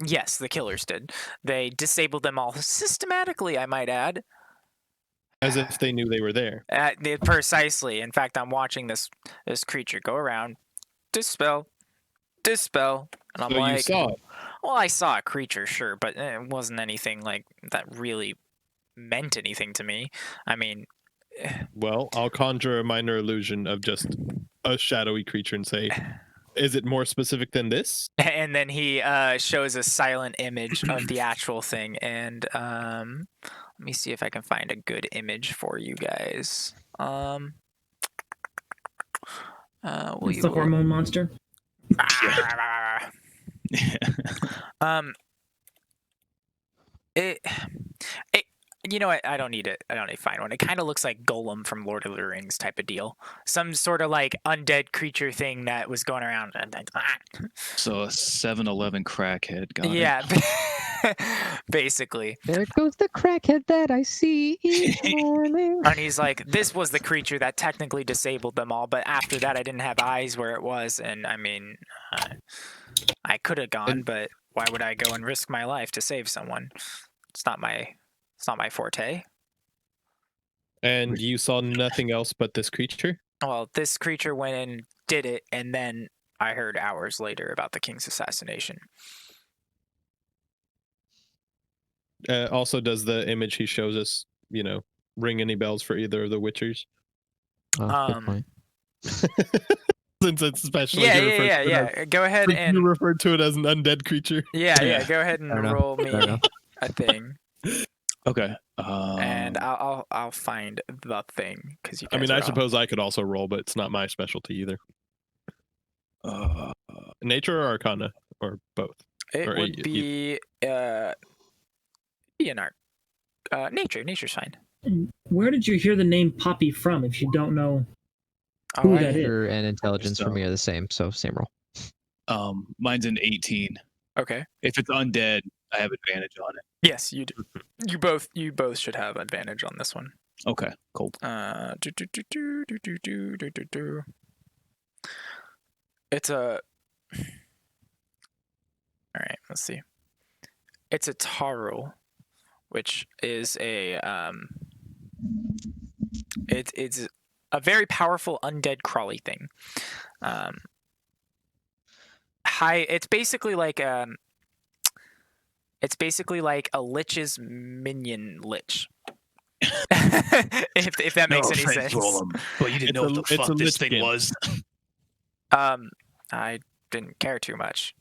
Yes, the killers did. They disabled them all systematically, I might add. As if they knew they were there. Precisely. In fact, I'm watching this creature go around, dispel, and I'm So like, you saw it. well, I saw a creature, sure, but it wasn't anything like that really meant anything to me. I mean, Well, I'll conjure a minor illusion of just a shadowy creature and say, is it more specific than this? and then he shows a silent image of the actual thing, and let me see if I can find a good image for you guys. Will It's the hormone monster. It you know what? I don't need it. I don't need to find one. It kind of looks like Golem from Lord of the Rings type of deal. Some sort of like undead creature thing that was going around. So a 7-Eleven crackhead got it. Yeah, basically. There goes the crackhead that I see each morning. And he's like, this was the creature that technically disabled them all, but after that, I didn't have eyes where it was, and I mean, I could have gone, but why would I go and risk my life to save someone? It's not my forte. And you saw nothing else but this creature? Well, this creature went and did it, and then I heard hours later about the king's assassination. Also, does the image he shows us, ring any bells for either of the Witchers? Oh, good point. Since it's especially Yeah. Go ahead and you referred to it as an undead creature. yeah. Go ahead and Fair enough. roll Fair me enough. a thing, Okay. and I'll find the thing because you. I Guys mean, are I all- suppose I could also roll, but it's not my specialty either. Nature or Arcana, or both. It or would a- be an art. Nature's fine. And where did you hear the name Poppy from? If you don't know, Oh, Who I- that is? Nature and intelligence for So- me are the same, so same roll. Mine's an 18. Okay. If it's undead, I have advantage on it. Yes, you do. You both should have advantage on this one. Okay, cool. It's a. All right, let's see. It's a Taro, which is a it's a very powerful undead crawly thing. It's basically like a lich's minion lich. if that makes any sense. But you didn't know what the it's a fuck this lich thing skin. was. I didn't care too much.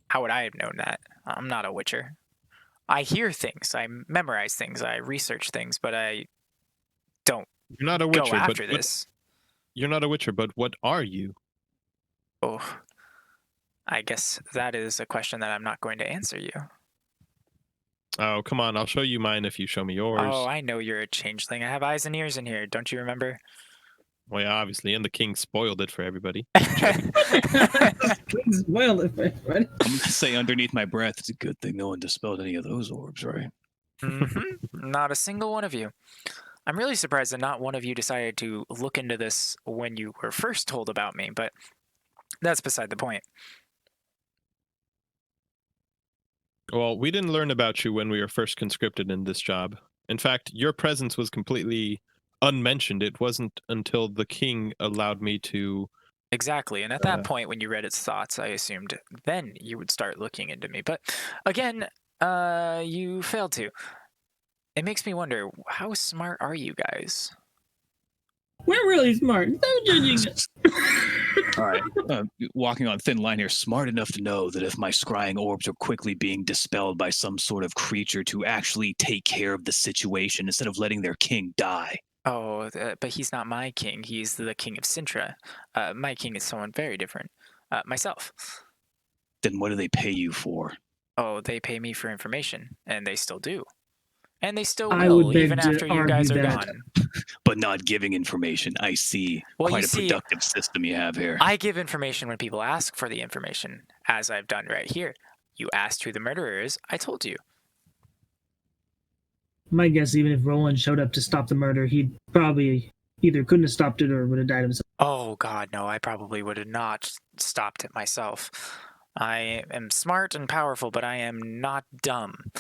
How would I have known that? I'm not a witcher. I hear things, I memorize things, I research things, but I don't You're not a go witcher, after but this. you're not a witcher, but what are you? Oh, I guess that is a question that I'm not going to answer you. Oh, come on, I'll show you mine if you show me yours. Oh, I know you're a changeling. I have eyes and ears in here. Don't you remember? Well, yeah, obviously, and the king spoiled it for everybody. Please spoil it, my friend. I'm gonna say underneath my breath, it's a good thing no one dispelled any of those orbs, right? Not a single one of you. I'm really surprised that not one of you decided to look into this when you were first told about me, but that's beside the point. Well, we didn't learn about you when we were first conscripted in this job. In fact, your presence was completely unmentioned. It wasn't until the king allowed me to. Exactly. And at that point, when you read its thoughts, I assumed then you would start looking into me. But again, you failed to. It makes me wonder, how smart are you guys? We're really smart. No judging us. All right. Walking on thin line here, smart enough to know that if my scrying orbs are quickly being dispelled by some sort of creature, to actually take care of the situation instead of letting their king die. Oh, but he's not my king. He's the king of Sintra. My king is someone very different. Myself. Then what do they pay you for? Oh, they pay me for information, and they still do. And they still I would will, beg even to after you guys are argue that. gone. But not giving information. I see. Well, Quite you a see, productive system you have here. I give information when people ask for the information, as I've done right here. You asked who the murderer is, I told you. My guess, even if Roland showed up to stop the murder, he'd probably either couldn't have stopped it or would have died himself. Oh, God, no, I probably would have not stopped it myself. I am smart and powerful, but I am not dumb.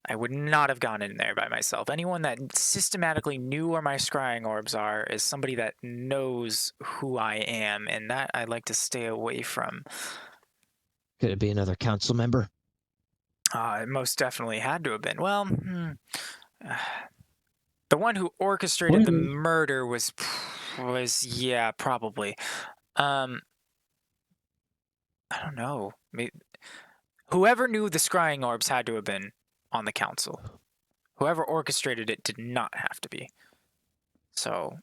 I would not have gone in there by myself. Anyone that systematically knew where my scrying orbs are is somebody that knows who I am, and that I'd like to stay away from. Could it be another council member? It most definitely had to have been. Well, the one who orchestrated the murder was yeah, probably. I don't know. Whoever knew the scrying orbs had to have been on the council. Whoever orchestrated it did not have to be. So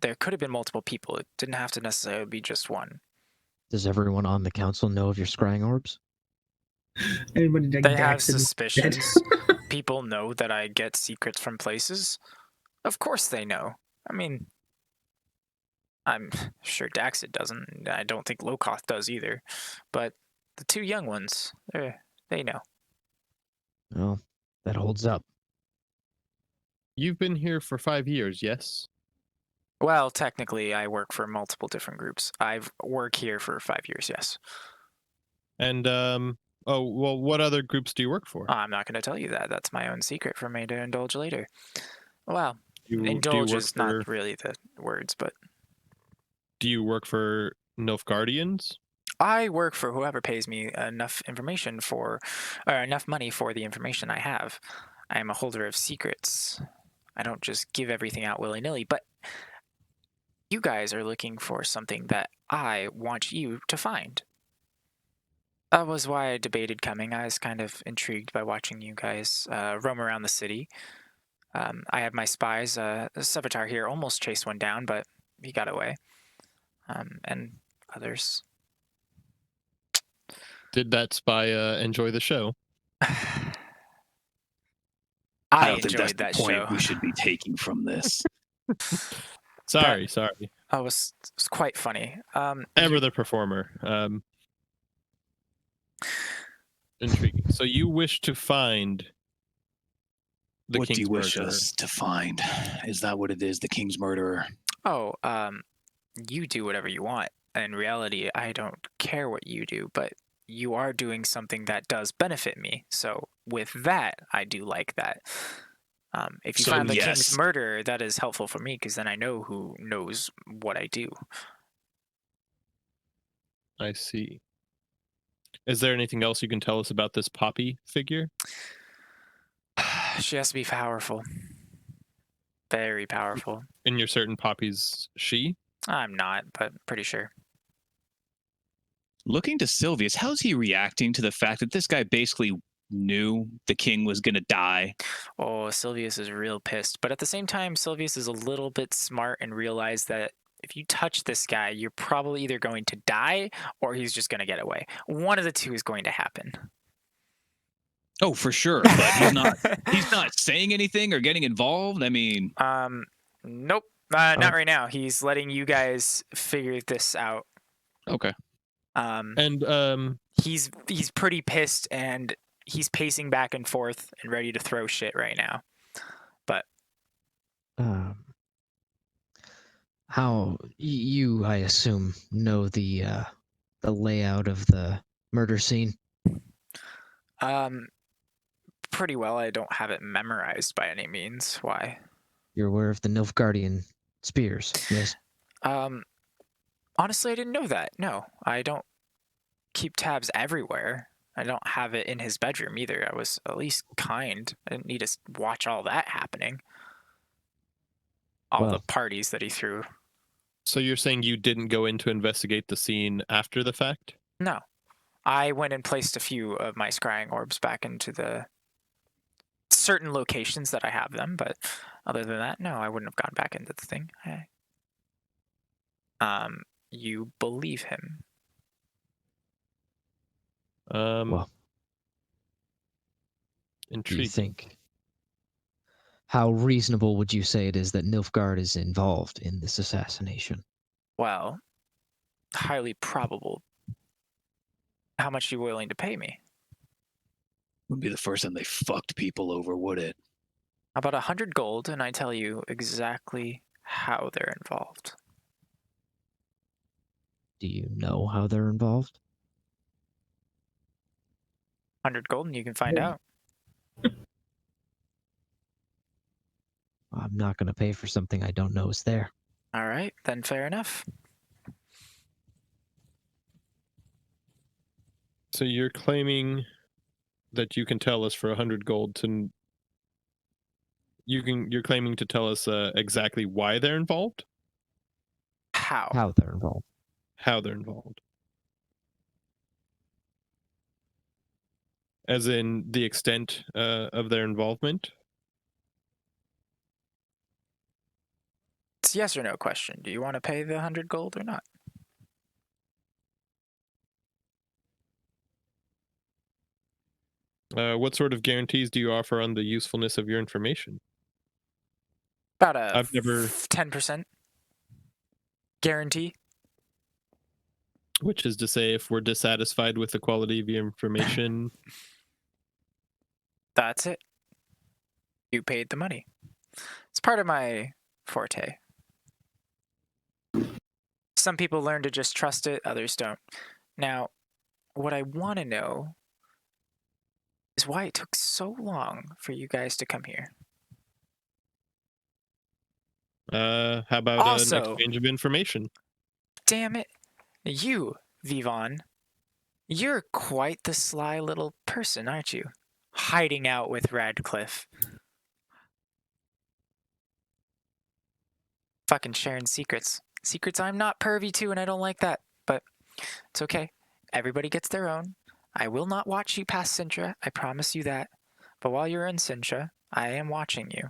there could have been multiple people. It didn't have to necessarily be just one. Does everyone on the council know of your scrying orbs? Everybody They have suspicions. People know that I get secrets from places. Of course they know. I mean, I'm sure Daxit doesn't. I don't think Lokoth does either. But the two young ones, they know. Well, that holds up. You've been here for 5 years, yes? Well, technically, I work for multiple different groups. I've worked here for 5 years, yes. And, oh, well, what other groups do you work for? I'm not going to tell you that. That's my own secret for me to indulge later. Well, Do indulge you work is for, not really the words, but... Do you work for Nilfgaardians? I work for whoever pays me enough information for, or enough money for the information I have. I am a holder of secrets. I don't just give everything out willy-nilly, but you guys are looking for something that I want you to find. That was why I debated coming. I was kind of intrigued by watching you guys roam around the city. I have my spies. Sevatar here almost chased one down, but he got away. And others. Did that spy enjoy the show? I don't think that's enjoyed the that point show. we should be taking from this. Sorry. It was quite funny. Ever the performer. Intriguing. So you wish to find the What do king's you wish murderer? us to find? Is that what it is, the king's murderer? Oh, you do whatever you want. In reality, I don't care what you do, but you are doing something that does benefit me. So with that, I do like that. If you So, find the yes. king's murderer, that is helpful for me because then I know who knows what I do. I see. Is there anything else you can tell us about this Poppy figure? She has to be powerful. Very powerful. And you're certain Poppy's she? I'm not, but pretty sure. Looking to Sylvius, how's he reacting to the fact that this guy basically knew the king was gonna die. Oh, Silvius is real pissed. But at the same time, Silvius is a little bit smart and realized that if you touch this guy, you're probably either going to die or he's just going to get away. One of the two is going to happen. Oh, for sure. But he's not saying anything or getting involved. I mean, Nope. Not right now. He's letting you guys figure this out. okay. And He's pretty pissed and he's pacing back and forth and ready to throw shit right now. But how you, I assume, know the layout of the murder scene? pretty well. I don't have it memorized by any means. Why? You're aware of the Nilfgaardian spears, yes? Honestly, I didn't know that. No, I don't keep tabs everywhere. I don't have it in his bedroom either. I was at least kind. I didn't need to watch all that happening. All the parties that he threw. so you're saying you didn't go in to investigate the scene after the fact? No. I went and placed a few of my scrying orbs back into the certain locations that I have them, but other than that, no, I wouldn't have gone back into the thing. You believe him. Well, do Intriguing. you think? How reasonable would you say it is that Nilfgaard is involved in this assassination? Well, highly probable. How much are you willing to pay me? Wouldn't be the first time they fucked people over, would it? About 100 gold, and I tell you exactly how they're involved. Do you know how they're involved? 100 gold, and you can find out. I'm not going to pay for something I don't know is there. All right, then fair enough. So you're claiming that you can tell us for 100 gold to... You're claiming to tell us exactly why they're involved? How? How they're involved. How they're involved. As in the extent of their involvement? It's a yes or no question. Do you want to pay the 100 gold or not? What sort of guarantees do you offer on the usefulness of your information? About a I've never... 10% guarantee. Which is to say, if we're dissatisfied with the quality of your information... That's it. You paid the money. It's part of my forte. Some people learn to just trust it, others don't. Now, what I want to know is why it took so long for you guys to come here. How about Also, an exchange of information? Damn it. You, Vivon, you're quite the sly little person, aren't you? Hiding out with Radcliffe. Fucking sharing secrets. Secrets I'm not pervy to, and I don't like that. But it's okay. Everybody gets their own. I will not watch you past Sintra, I promise you that. But while you're in Sintra, I am watching you.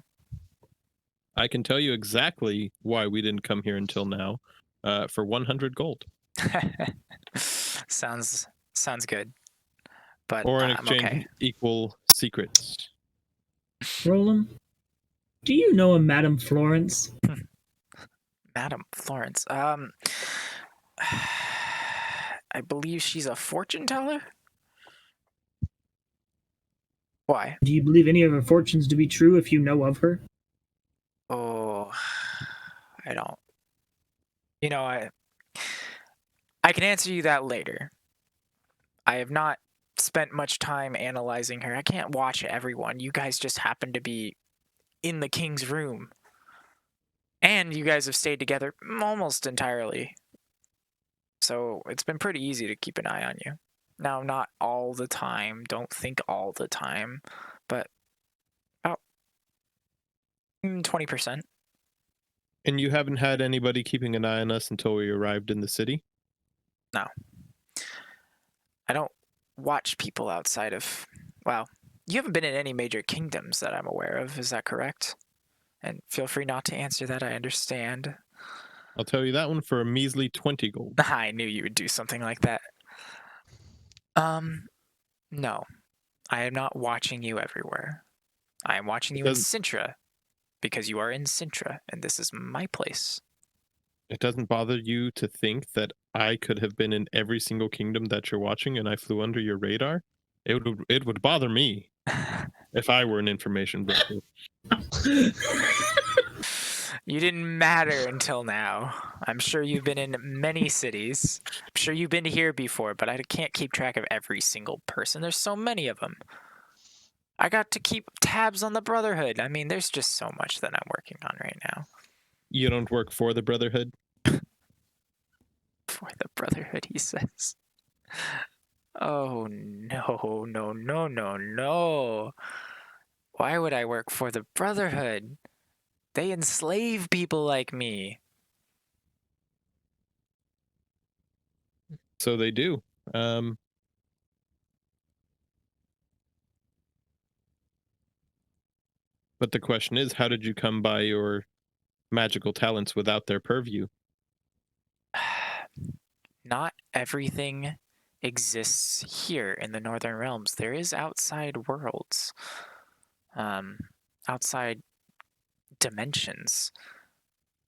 I can tell you exactly why we didn't come here until now. For 100 gold. Sounds good. But Or in I'm exchange okay. equal secrets. Roland, do you know a Madame Florence? Madame Florence. I believe she's a fortune teller? Why? Do you believe any of her fortunes to be true if you know of her? Oh, I don't. You know, I can answer you that later. I have not spent much time analyzing her. I can't watch everyone. You guys just happen to be in the king's room. And you guys have stayed together almost entirely. So it's been pretty easy to keep an eye on you. Now, not all the time. Don't think all the time. But about 20%. And you haven't had anybody keeping an eye on us until we arrived in the city? No. I don't watch people outside of Wow. You haven't been in any major kingdoms that I'm aware of, is that correct? And feel free not to answer that, I understand. I'll tell you that one for a measly 20 gold. I knew you would do something like that. No. I am not watching you everywhere. I am watching you in Sintra, because you are in Sintra, and this is my place. It doesn't bother you to think that I could have been in every single kingdom that you're watching and I flew under your radar? It would bother me if I were an information broker. You didn't matter until now. I'm sure you've been in many cities. I'm sure you've been here before, but I can't keep track of every single person. There's so many of them. I got to keep tabs on the Brotherhood. I mean, there's just so much that I'm working on right now. You don't work for the Brotherhood? For the Brotherhood, he says. Oh, no, no, no, no, no. Why would I work for the Brotherhood? They enslave people like me. So they do. But the question is, how did you come by your magical talents without their purview? Not everything exists here in the Northern Realms. There is outside worlds, outside dimensions.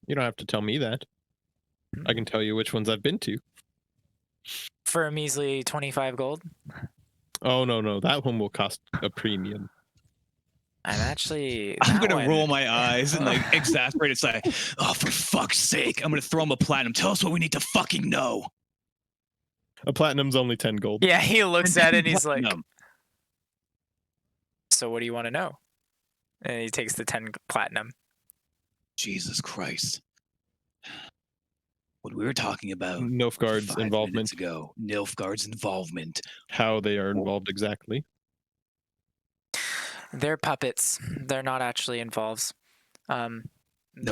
You don't have to tell me that. I can tell you which ones I've been to. For a measly 25 gold? Oh, no. That one will cost a premium. I'm gonna roll my eyes and like exasperate. It's like, oh, for fuck's sake! I'm gonna throw him a platinum. Tell us what we need to fucking know. A platinum's only 10 gold. Yeah, he looks at it and he's like, Platinum. so what do you want to know? And he takes the 10 platinum. Jesus Christ! What we were talking about. Nilfgaard's 5 involvement. minutes ago. Nilfgaard's involvement. How they are involved exactly. They're puppets. They're not actually involved. No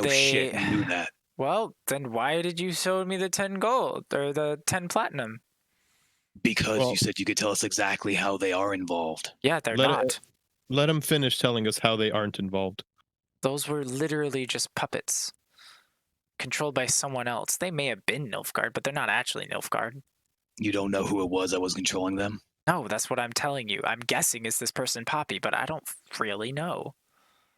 shit, you knew that. Well, then why did you show me the 10 gold or the 10 platinum? Because you said you could tell us exactly how they are involved. Yeah, they're not. Let them finish telling us how they aren't involved. Those were literally just puppets. Controlled by someone else. They may have been Nilfgaard, but they're not actually Nilfgaard. You don't know who it was that was controlling them? No, that's what I'm telling you. I'm guessing it's this person Poppy, but I don't really know.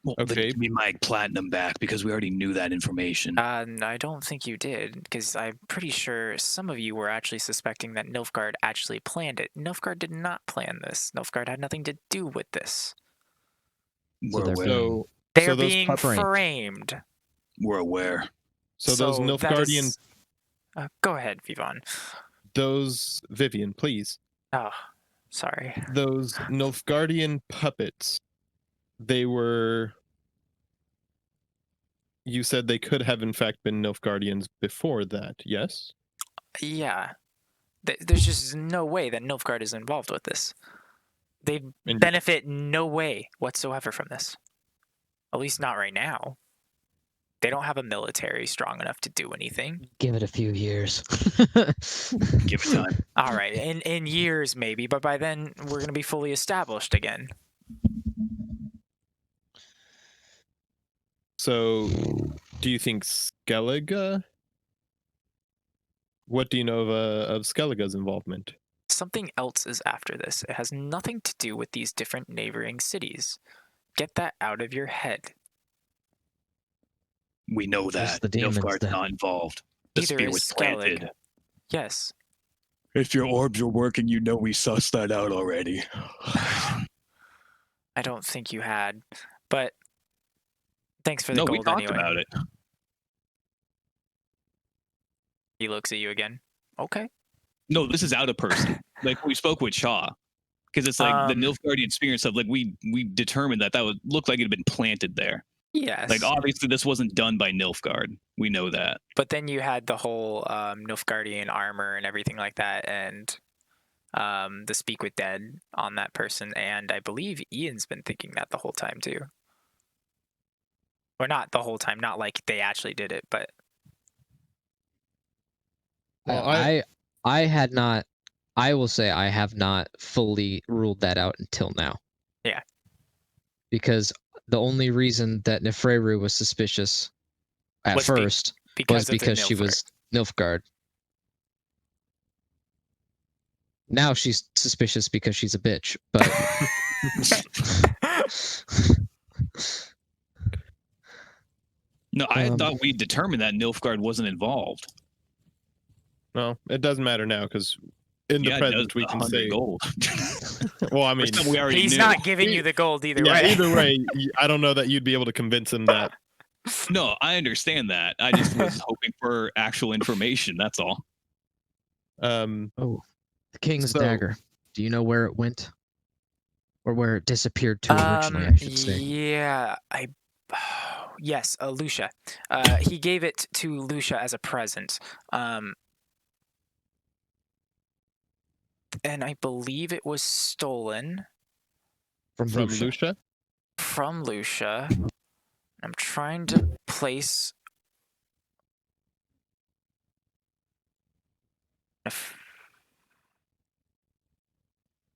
Well, okay. Give me my platinum back because we already knew that information. I don't think you did, because I'm pretty sure some of you were actually suspecting that Nilfgaard actually planned it. Nilfgaard did not plan this. Nilfgaard had nothing to do with this. They're being framed. We're aware. So those Nilfgaardian... go ahead, Vivon. Vivian, please. Oh, sorry. Those Nilfgaardian puppets, they were... You said they could have in fact been Nilfgaardians before that, yes? Yeah. There's just no way that Nilfgaard is involved with this. They benefit no way whatsoever from this. At least not right now. They don't have a military strong enough to do anything. Give it a few years. Give it time. All right, in years maybe, but by then we're going to be fully established again. So, do you think Skellige? What do you know of Skellige's involvement? Something else is after this. It has nothing to do with these different neighboring cities. Get that out of your head. We know that. Nilfgaard's not involved. The spear was planted. Yes. If your orbs are working, you know we sussed that out already. I don't think you had, but thanks for the gold anyway. No, we talked about it. He looks at you again. Okay. No, this is out of person. Like we spoke with Shaw. Because it's like the Nilfgaardian spear and stuff, like we determined that would look like it had been planted there. Yes. Like obviously this wasn't done by Nilfgaard. We know that. But then you had the whole Nilfgaardian armor and everything like that, and the Speak with Dead on that person, and I believe Ian's been thinking that the whole time too. Or not the whole time, not like they actually did it, but well, I had not I will say I have not fully ruled that out until now. Yeah. Because the only reason that Nefreru was suspicious at Was first was because she was Nilfgaard. Now she's suspicious because she's a bitch, but No, I thought we determined that Nilfgaard wasn't involved. Well, it doesn't matter now because in the present we can say gold. Well, I mean, we already He's knew. not giving you the gold either yeah, way. either way, I don't know that you'd be able to convince him that. No, I understand that. I just was hoping for actual information. That's all. Oh, the king's So- dagger. Do you know where it went? Or where it disappeared to originally, I should say. Yeah, yes, Lucia. He gave it to Lucia as a present. And I believe it was stolen From Lucia. Lucia? from Lucia. I'm trying to place.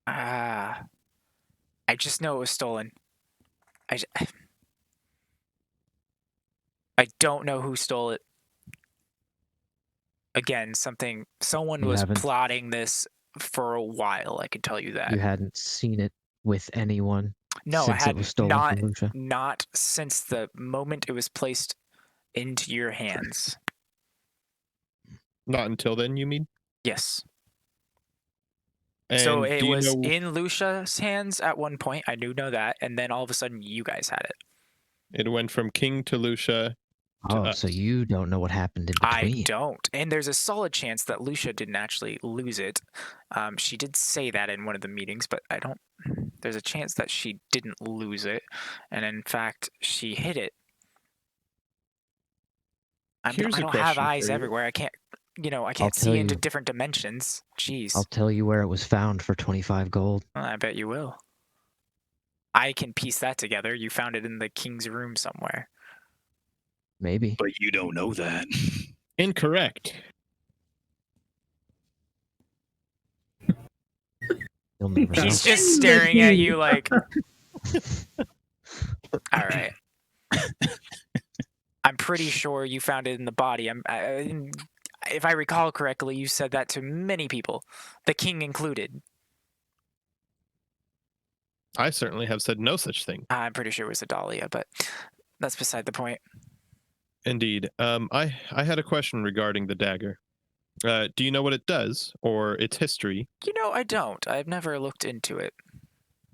I just know it was stolen. I don't know who stole it. Again, someone You was haven't- plotting this for a while. I can tell you that. You hadn't seen it with anyone No, I since it had was stolen not. from Lucia. Not since the moment it was placed into your hands. Not until then, you mean? Yes. And So it do you was know- in Lucia's hands at one point. I do know that, and then all of a sudden, you guys had it. It went from King to Lucia. Oh, us. so you don't know what happened in I between. don't, and there's a solid chance that Lucia didn't actually lose it. She did say that in one of the meetings, but I don't. There's a chance that she didn't lose it, and in fact, she hid it. I Here's a don't have question eyes for you. everywhere. I can't. I I'll can't tell see into you. different dimensions. Jeez. I'll tell you where it was found for 25 gold. I bet you will. I can piece that together. You found it in the king's room somewhere. Maybe. But you don't know that. Incorrect. You'll never know. He's just staring at you like. All right. I'm pretty sure you found it in the body. If I recall correctly, you said that to many people, the king included. I certainly have said no such thing. I'm pretty sure it was a Dahlia, but that's beside the point. Indeed. I had a question regarding the dagger. Do you know what it does or its history? I don't. I've never looked into it.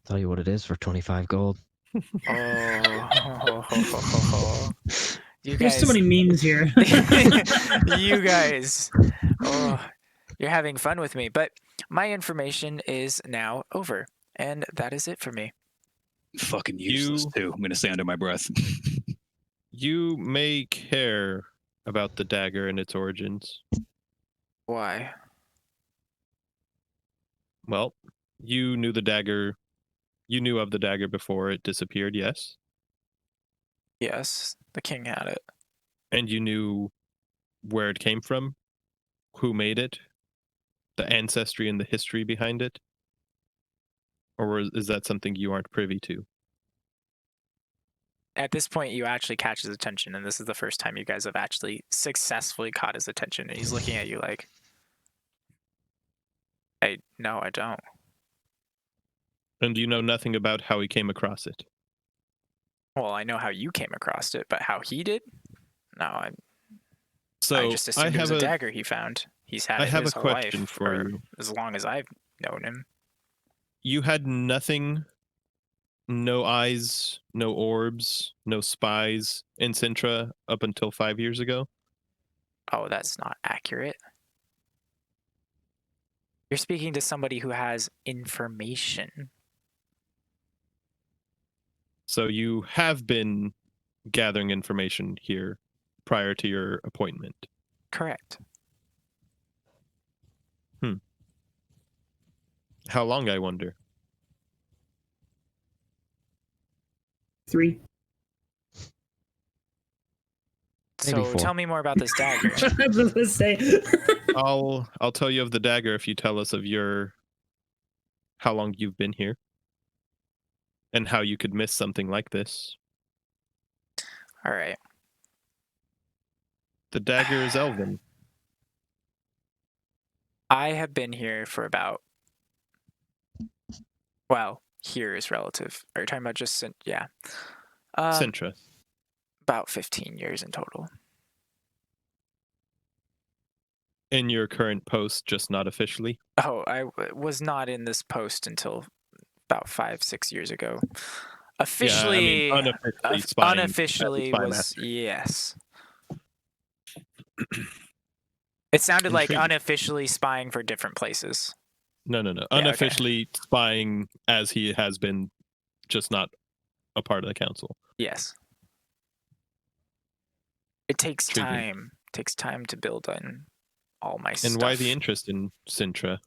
Tell you what it is for 25 gold. Oh. You There's guys, so many memes here. you guys, you're having fun with me. But my information is now over, and that is it for me. Fucking useless too. I'm gonna say under my breath. You may care about the dagger and its origins. Why? Well, you knew the dagger. You knew of the dagger before it disappeared, yes? Yes, the king had it. And you knew where it came from? Who made it? The ancestry and the history behind it? Or is that something you aren't privy to? At this point, you actually catch his attention, and this is the first time you guys have actually successfully caught his attention. And he's looking at you like, no, I don't. And you know nothing about how he came across it? Well, I know how you came across it, but how he did? No, I So just assumed it was a dagger he found. He's had I it have his a whole question life, for or you. as long as I've known him. You had nothing, no eyes, no orbs, no spies in Sintra up until 5 years ago? Oh, that's not accurate. You're speaking to somebody who has information. So you have been gathering information here prior to your appointment. Correct. How long, I wonder? 3. Maybe So 4. tell me more about this dagger. I was gonna say. I'll tell you of the dagger if you tell us of how long you've been here and how you could miss something like this. All right. The dagger is elven. I have been here for about, well, here is relative. Are you talking about just, yeah. Sintra. About 15 years in total. In your current post, just not officially? Oh, I was not in this post until about 5-6 years ago. Officially, yeah, I mean, unofficially spying. Unofficially spy was, master. yes. It sounded like Intriguing. unofficially spying for different places. No. Yeah, okay. Unofficially spying as he has been, just not a part of the council. Yes. It takes Intriguing. time. It takes time to build on all my stuff. And why the interest in Sintra?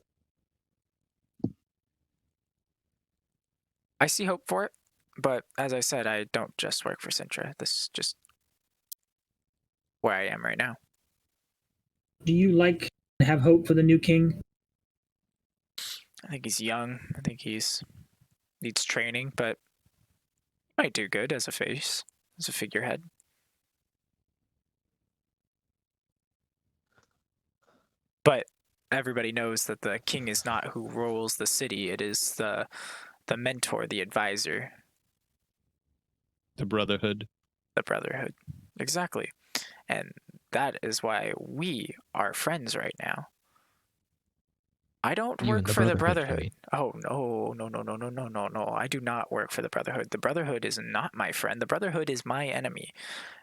I see hope for it, but as I said, I don't just work for Sintra. This is just where I am right now. Do you like to have hope for the new king? I think he's young. I think he's needs training, but might do good as a face, as a figurehead. But everybody knows that the king is not who rules the city. It is the mentor, the advisor, The Brotherhood. the brotherhood. Exactly. And that is why we are friends right now. I don't You work and the for the Brotherhood, Brotherhood. Oh, no. I do not work for the Brotherhood. The Brotherhood is not my friend. The Brotherhood is my enemy.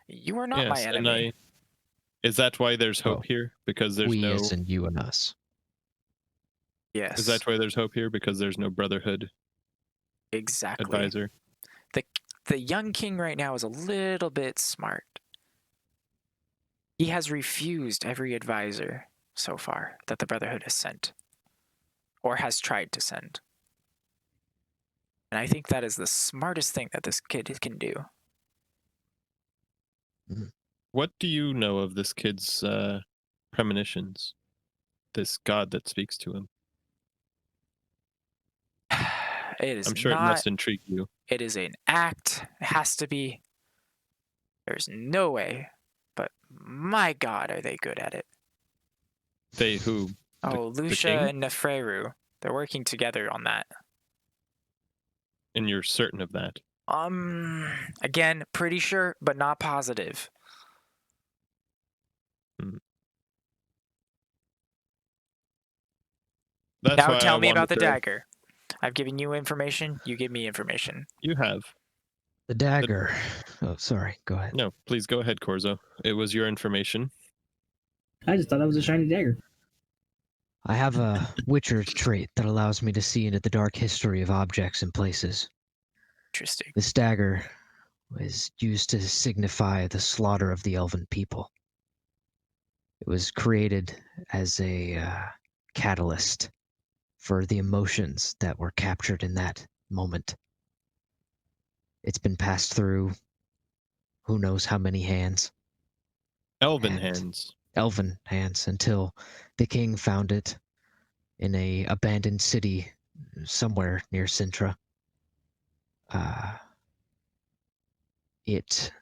You are not my Yes, enemy. is that why there's hope Oh, here? Because there's we no. as in you and us. Yes. Is that why there's hope here? Because there's no Brotherhood exactly. advisor. The young king right now is a little bit smart. He has refused every advisor so far that the Brotherhood has sent. Or has tried to send. And I think that is the smartest thing that this kid can do. What do you know of this kid's premonitions? This god that speaks to him? It is I'm sure it must intrigue you. It is an act. It has to be. There's no way. But my god, are they good at it. They who? Oh, Lucia king? and Nefreru. They're working together on that. And you're certain of that? Again, pretty sure, but not positive. That's Now why tell I me about the wanted to- dagger. I've given you information. You give me information. You have. The dagger. Oh, sorry. Go ahead. No, please go ahead, Corzo. It was your information. I just thought that was a shiny dagger. I have a Witcher trait that allows me to see into the dark history of objects and places. Interesting. This dagger was used to signify the slaughter of the elven people. It was created as a catalyst for the emotions that were captured in that moment. It's been passed through who knows how many hands. Elven And- hands. Elven hands, until the king found it in a abandoned city somewhere near Sintra. It,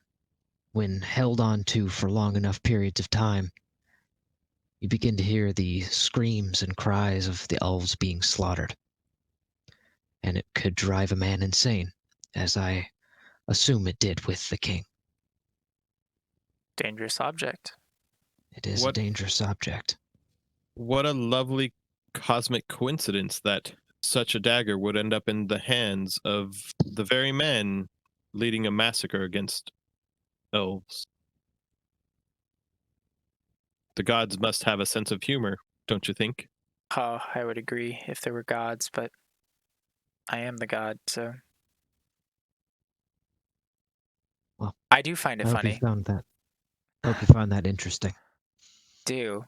when held on to for long enough periods of time, you begin to hear the screams and cries of the elves being slaughtered. And it could drive a man insane, as I assume it did with the king. Dangerous object. It is a What- dangerous object. What a lovely cosmic coincidence that such a dagger would end up in the hands of the very man leading a massacre against elves. The gods must have a sense of humor, don't you think? Oh, I would agree if there were gods, but I am the god, so. Well, I do find it I hope funny. you found that. Hope you found that interesting. Do.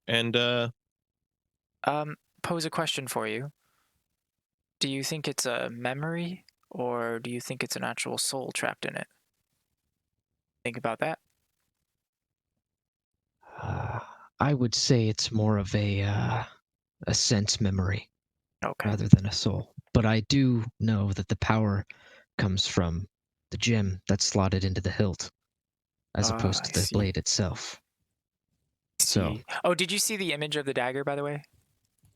And Pose a question for you. Do you think it's a memory, or do you think it's an actual soul trapped in it? Think about that. I would say it's more of a sense memory Okay. rather than a soul. But I do know that the power comes from the gem that's slotted into the hilt, as opposed I to the see. blade itself. So, Oh, did you see the image of the dagger, by the way?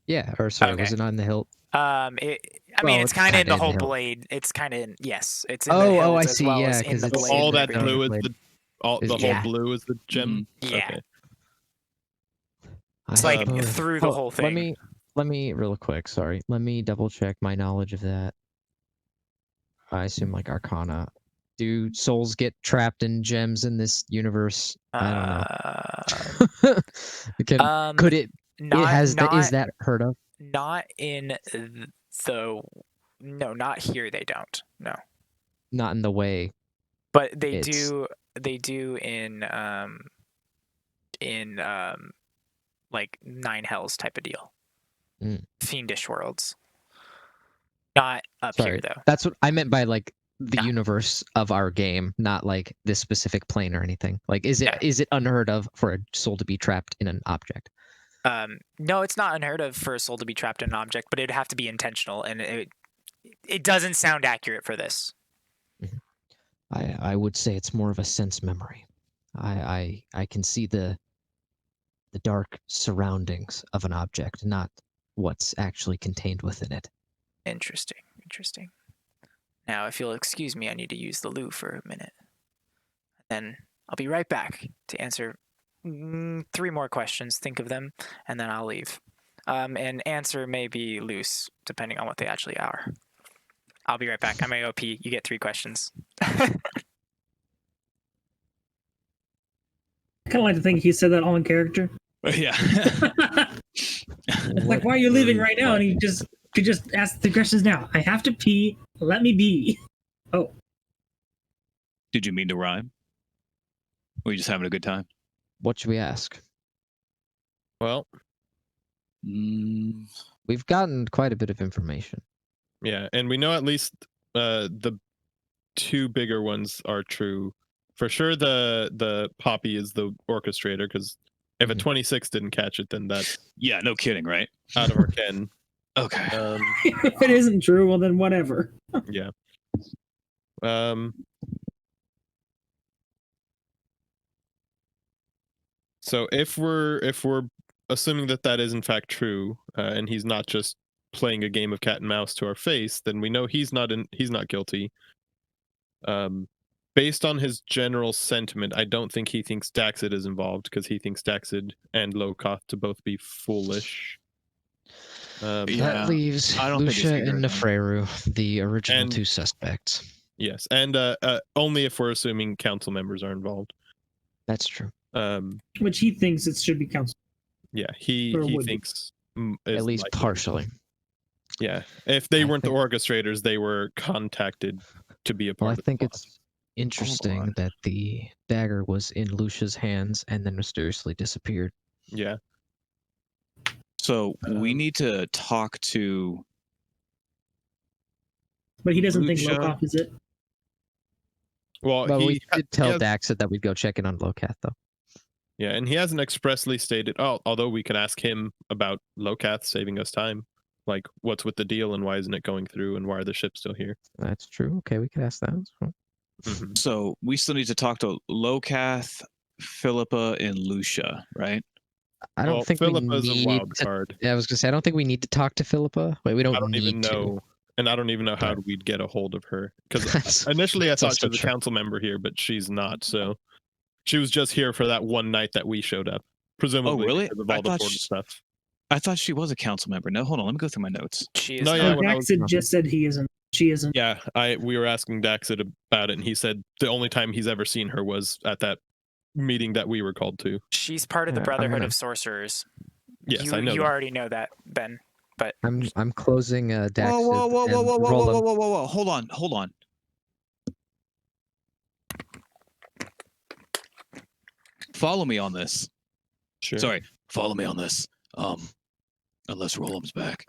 yeah, or sorry, was Okay. it not in the hilt? I mean, Well, it's it's kind of in kinda the in the whole hilt. blade. It's kind of in, yes, it's in the Oh, I hilt as see. well Yeah, as in 'cause the it's So blade all and that everything. blue is blade. the Yeah. whole blue is the gem. Yeah. Okay. I It's like suppose. through the Oh, whole thing. Let me real quick. Sorry, let me double check my knowledge of that. I assume like Arcana. Do souls get trapped in gems in this universe? I don't know. Could it? Not Is that heard of? not in the no, not here. They don't. No, Not in the way. but they It's do. They do in like Nine Hells type of deal. Mm. Fiendish worlds. Not up here sorry. though. That's what I meant by like the No. universe of our game, not like this specific plane or anything. Like, is No. it unheard of for a soul to be trapped in an object? No, it's not unheard of for a soul to be trapped in an object, but it'd have to be intentional, and it doesn't sound accurate for this. I would say it's more of a sense memory. I can see the dark surroundings of an object, not what's actually contained within it. Interesting. Interesting. Now, if you'll excuse me, I need to use the loo for a minute. Then I'll be right back to answer 3 more questions. Think of them, and then I'll leave. And answer may be loose, depending on what they actually are. I'll be right back. I'm AOP. You get 3 questions. I kind of like to think he said that all in character. Yeah. Like, why are you leaving right now? And he could just ask the questions now. I have to pee. Let me be. Oh, Did you mean to rhyme? Or were you just having a good time? What should we ask? Well, We've gotten quite a bit of information. yeah, and we know at least the 2 bigger ones are true. For sure, the Poppy is the orchestrator, because if a 26 didn't catch it, then that's Yeah, no kidding, right? out of our ken. Okay. if it isn't true, well then whatever. Yeah. So if we're assuming that is in fact true, and he's not just playing a game of cat and mouse to our face, then we know he's not guilty. Based on his general sentiment, I don't think he thinks Daxid is involved, because he thinks Daxid and Lokoth to both be foolish. Yeah. That leaves I don't think it's Lucia either and of them. Nefreru, the original And- 2 suspects. Yes, and only if we're assuming council members are involved. That's true. Which he thinks it should be council. Yeah, he Or would be. thinks At least likely. partially. Yeah, if they I weren't the think- orchestrators, they were contacted to be a part Well, I of the think plot. it's interesting on. that the dagger was in Lucia's hands and then mysteriously disappeared. Yeah. So we Um, need to talk to. But he doesn't think Lucia- Lokoff is it. Well, Well, he we did tell has- Daxit that we'd go check in on Lokath, though. Yeah, and he hasn't expressly stated. Oh, although we can ask him about Lokath saving us time, like what's with the deal and why isn't it going through and why are the ships still here? That's true. Okay, we could ask that. That's fine. Mhm. So we still need to talk to Lokath, Philippa, and Lucia, right? I don't Well, think Philippa's we a need wild to. card. Yeah, I was gonna say I don't think we need to talk to Philippa. Wait, we don't, I don't need even know, and I don't even know how But- we'd get a hold of her, because That's- initially I that's thought she also was a true. council member here, but she's not. So she was just here for that one night that we showed up, presumably really? because of I all the thought Florida she- stuff. I thought she was a council member. No, hold on. Let me go through my notes. She is No, not. yeah, Oh, when I was- Daxid just said he isn't. She isn't. Yeah, we were asking Daxit about it, and he said the only time he's ever seen her was at that meeting that we were called to. She's part of the Yeah, I'm Brotherhood gonna- of Sorcerers. Yes, you I know. you that. already know that, Ben. But I'm closing Daxit. Whoa, whoa, whoa, and whoa, whoa, whoa, Roland. whoa, whoa, whoa, whoa! Hold on. Follow me on this. Sure. Sorry, follow me on this. Unless Roland's back.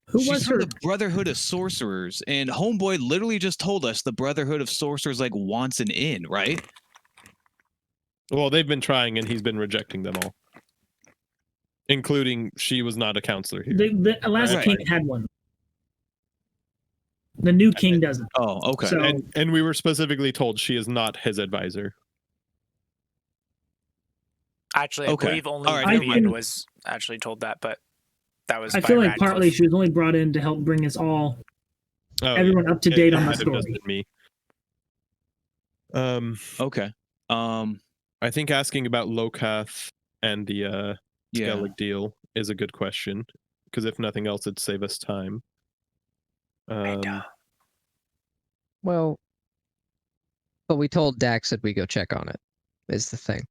Who She's was from her? the Brotherhood of Sorcerers, and Homeboy literally just told us the Brotherhood of Sorcerers like wants an in, right? Well, they've been trying, and he's been rejecting them all, including she was not a counselor here. The last Right. king had one. The new king doesn't. Oh, okay. So- And we were specifically told she is not his advisor. Actually, I Okay. believe only All right, never Vivian mind. was actually told that, but that was I by feel like Radcliffe. partly she was only brought in to help bring us all, Oh, everyone up to date on the might have just story. been me. Okay. I think asking about Lokath and the Yeah. Skellig deal is a good question, because if nothing else, it'd save us time. Well, but we told Dax that we go check on it. Is the thing.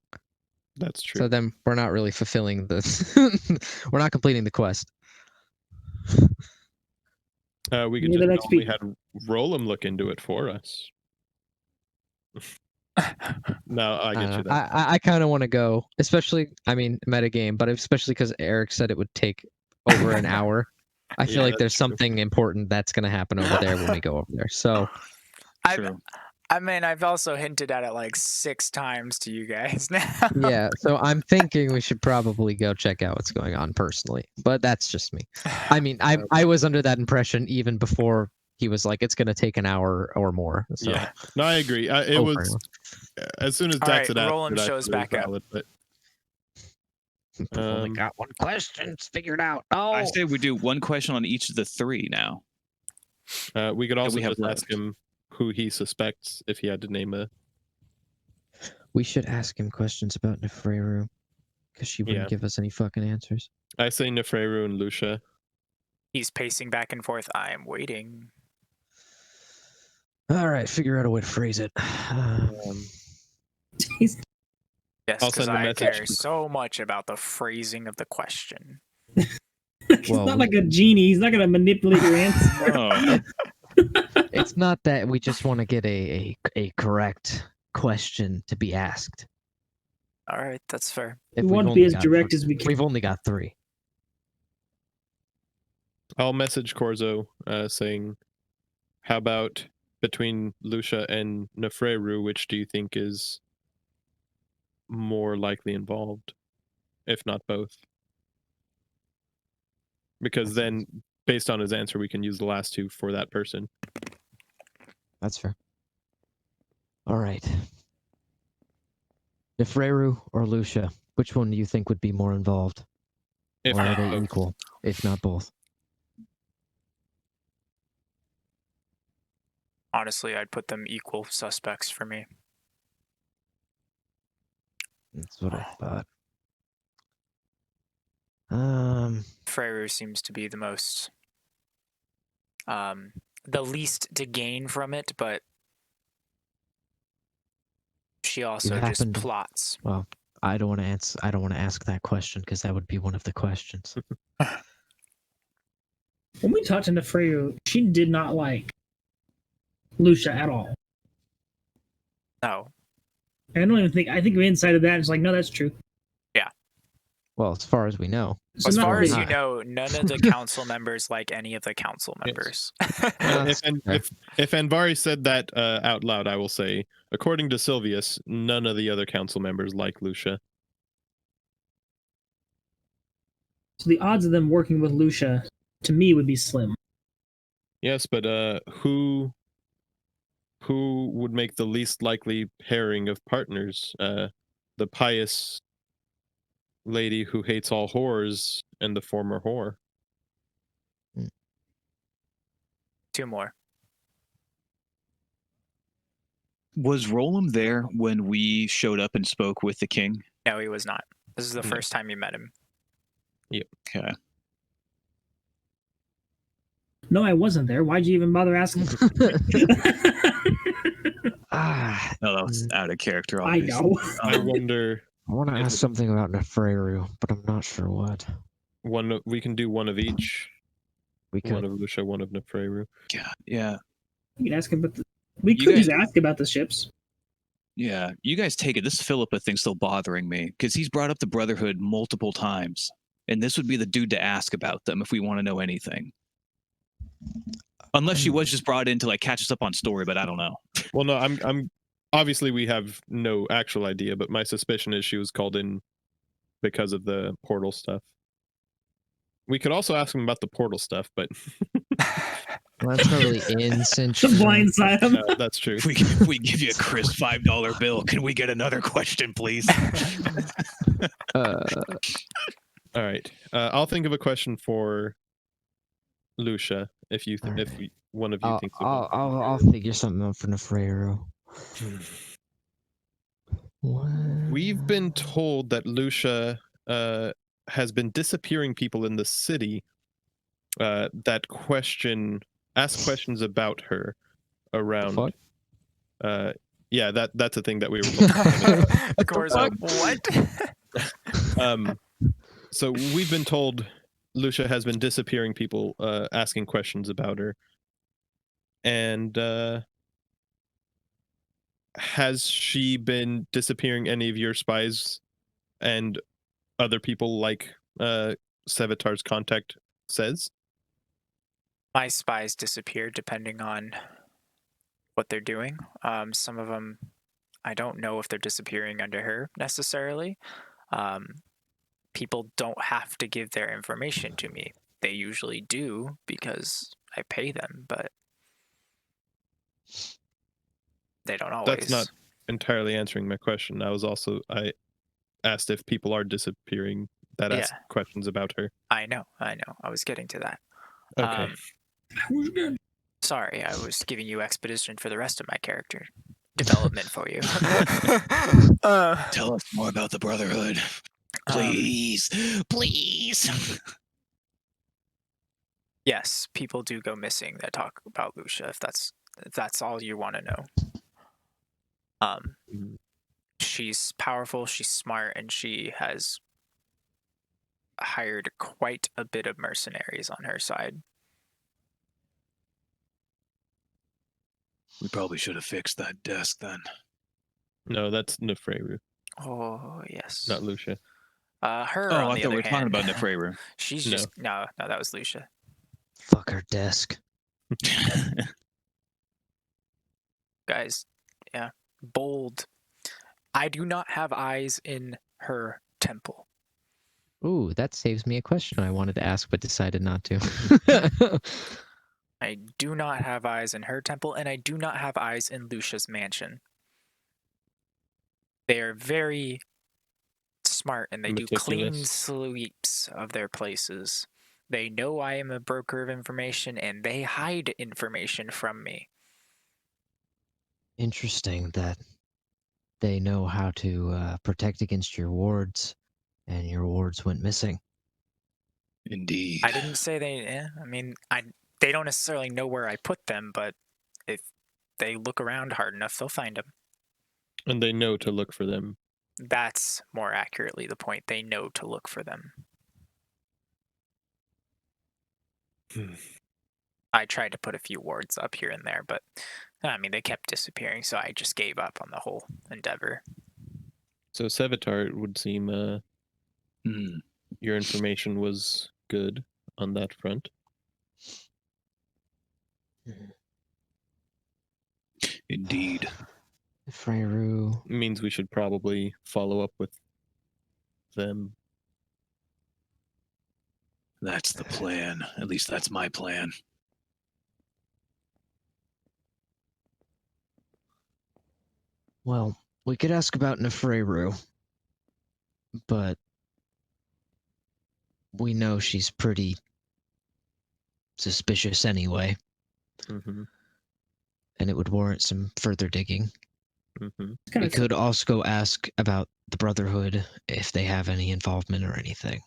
That's true. So then we're not really fulfilling the. We're not completing the quest. We could Maybe just next probably week. had Roland look into it for us. No, I get you. That. I kind of want to go, especially. I mean, metagame, but especially because Eric said it would take over an hour. I feel Yeah, like that's there's true. something important that's going to happen over there when we go over there. So True. I mean, I've also hinted at it like 6 times to you guys now. yeah, so I'm thinking we should probably go check out what's going on personally. But that's just me. I mean, I was under that impression even before he was like, it's going to take an hour or more. So Yeah, no, I agree. It over was an hour. as soon as All Dax right, had asked, Roland it, I shows thought it was back up. valid, but We've only got one question. It's figured out. Oh, I say we do one question on each of the 3 now. we could also we have just ask left. him who he suspects if he had to name a. we should ask him questions about Nefreru because she wouldn't Yeah. give us any fucking answers. I say Nefreru and Lucia. He's pacing back and forth. I am waiting. All right, figure out a way to phrase it. He's Yes, I'll because send a I message. care so much about the phrasing of the question. Well, not like a genie. He's not going to manipulate your answer. Oh, it's not that we just want to get a correct question to be asked. All right, that's fair. If We we've want to only be as got direct three- as we can. We've only got 3. I'll message Corzo saying, how about between Lucia and Nefreru, which do you think is more likely involved, if not both? Because then, based on his answer, we can use the last 2 for that person. That's fair. All right. Nefreru or Lucia, which one do you think would be more involved? If Or are not they both. equal, if not both? Honestly, I'd put them equal suspects for me. That's what I thought. Freru seems to be the most, the least to gain from it, but she also just happened- plots. Well, I don't want to answer. I don't want to ask that question because that would be one of the questions. When we talked to Nefreyu, she did not like Lucia at all. No. I don't even think. I think we incited that. It's like, no, that's true. Well, as far as we know, So As not far as really- you know, none of the council members like any of the council members. Well, If Anvari said that out loud, I will say, according to Sylvius, none of the other council members like Lucia. So the odds of them working with Lucia, to me, would be slim. Yes, but who would make the least likely pairing of partners? The pious lady who hates all whores and the former whore. 2 more. was Roland there when we showed up and spoke with the king? No, he was not. This is the No. first time you met him. Okay. No, I wasn't there. Why'd you even bother asking? ah, No, that was out of character, I obviously. know. I wonder I want to ask something about Nefreru, but I'm not sure what. we can do one of each. We One could. of Lucia, one of Nefreru. Yeah. You can ask him about the. We You could guys- just ask about the ships. Yeah. You guys take it. This Philippa thing's still bothering me because he's brought up the Brotherhood multiple times. And this would be the dude to ask about them if we want to know anything. Unless she was just brought in to like catch us up on story, but I don't know. Well, no, obviously we have no actual idea, but my suspicion is she was called in because of the portal stuff. We could also ask him about the portal stuff, but Well, that's not really in since To blindside him. that's true. We give you a crisp $5 bill. Can we get another question, please? Uh, All right. I'll think of a question for Lucia if you All if right. one of you I'll, thinks of I'll, one. I'll, I'll figure something out for Nefrero. We've been told that Lucia has been disappearing people in the city that ask questions about her around. Fuck? Yeah, that's a thing that we were told. The Core's like, what? So we've been told Lucia has been disappearing people, asking questions about her. And has she been disappearing any of your spies and other people like Sevatar's contact says? My spies disappear depending on what they're doing. Some of them, I don't know if they're disappearing under her necessarily. People don't have to give their information to me. They usually do because I pay them, but they don't always. That's not entirely answering my question. I asked if people are disappearing that ask questions about her. I know. I was getting to that. Okay. Sorry, I was giving you exposition for the rest of my character development for you. Tell us more about the Brotherhood. Please. Please. Yes, people do go missing that talk about Lucia, if that's all you want to know. She's powerful, she's smart, and she has hired quite a bit of mercenaries on her side. We probably should have fixed that desk then. No, that's Nefrero, Oh, yes. not Lucia. Her, Oh, on I the thought we other were talking hand, about Nefrero. she's No. just no, that was Lucia. Fuck her desk. Guys, yeah, bold. I do not have eyes in her temple. Ooh, that saves me a question I wanted to ask but decided not to. I do not have eyes in her temple, and I do not have eyes in Lucia's mansion. They are very smart, and they do clean Meticulous. sweeps of their places. They know I am a broker of information, and they hide information from me. Interesting that they know how to protect against your wards, and your wards went missing. Indeed. I didn't say they. I mean, they don't necessarily know where I put them, but if they look around hard enough, they'll find them. And they know to look for them. That's more accurately the point. They know to look for them. I tried to put a few wards up here and there, but I mean, they kept disappearing, so I just gave up on the whole endeavor. So Sevatar, it would seem your information was good on that front. Indeed. Freyru. Means we should probably follow up with them. That's the plan. At least that's my plan. Well, we could ask about Nefrero, but we know she's pretty suspicious anyway, Mm-hmm. and it would warrant some further digging. Mm-hmm. We could also go ask about the Brotherhood if they have any involvement or anything.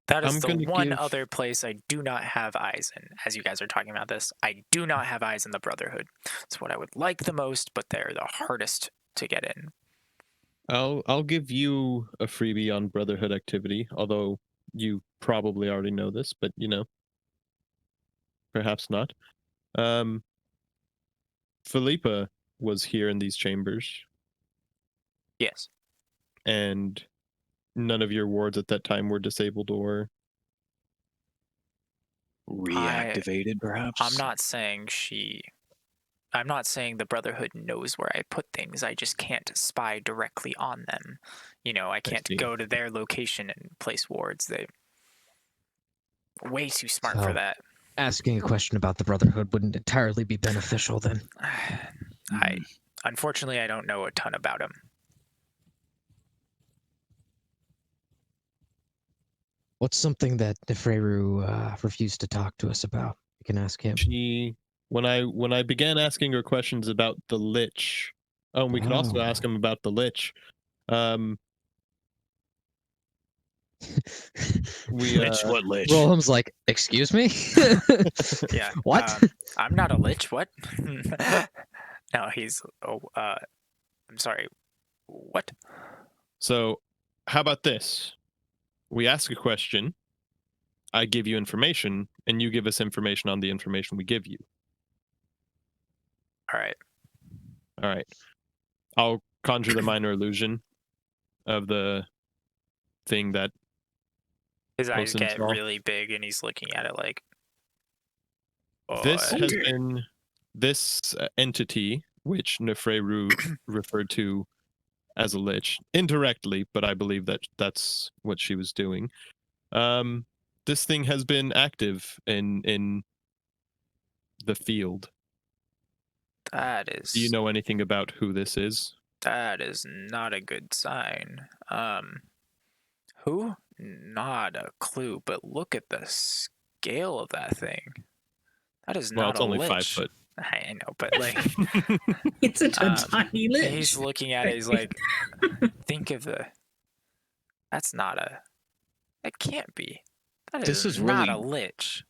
That is I'm the gonna one give- other place I do not have eyes in. As you guys are talking about this, I do not have eyes in the Brotherhood. It's what I would like the most, but they're the hardest to get in. I'll give you a freebie on Brotherhood activity, although you probably already know this, but perhaps not. Philippa was here in these chambers, Yes. and none of your wards at that time were disabled or Reactivated, perhaps? I'm not saying she I'm not saying the Brotherhood knows where I put things. I just can't spy directly on them. I can't see. go to their location and place wards. They're way too smart So- for that. Asking a question about the Brotherhood wouldn't entirely be beneficial then. Unfortunately, I don't know a ton about them. What's something that Nefreru refused to talk to us about? We can ask him. When I began asking her questions about the Lich, we can also ask him about the Lich. Lich, what lich? Roham's like, excuse me? Yeah. What? I'm not a lich. What? No, he's. I'm sorry. What? So, how about this? We ask a question, I give you information, and you give us information on the information we give you. All right. All right. I'll conjure the minor illusion of the thing that His eyes Osen get saw. really big, and he's looking at it like. This "Oh, has been this entity, which Nefreru referred to as a lich indirectly, but I believe that that's what she was doing. This thing has been active in the field. that is. Do you know anything about who this is? That is not a good sign. Who? Not a clue. But look at the scale of that thing. That is Well, not it's a only lich. 5 foot. I know, but like. It's such a Um, tiny lich. He's looking at it. He's like, think of the. That's not a. That can't be. This is not really- a lich.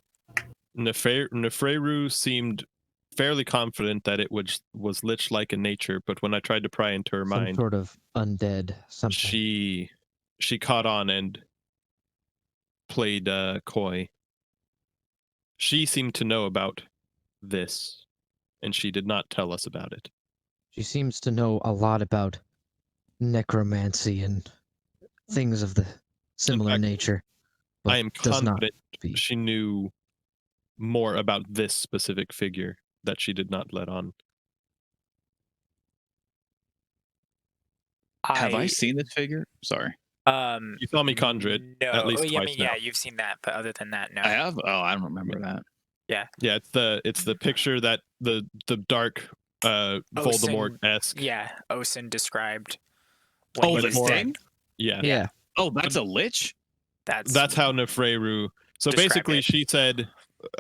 Nefreru seemed fairly confident that it was lich-like in nature, but when I tried to pry into her Some mind, sort of undead something. she caught on and played coy. She seemed to know about this, and she did not tell us about it. She seems to know a lot about necromancy and things of the similar fact, nature. But I am does not confident speak. she knew more about this specific figure that she did not let on. Have I seen this figure? Sorry. You saw me conjure it No. at least I twice mean, now. yeah, you've seen that, but other than that, no. I have? Oh, I don't remember that. Yeah, it's the picture that the dark Voldemort-esque. Yeah, Osen described. Oh, he the was thing? dead. Yeah. Yeah. Oh, that's a lich? That's how Nefreru. So Describe basically, it. she said,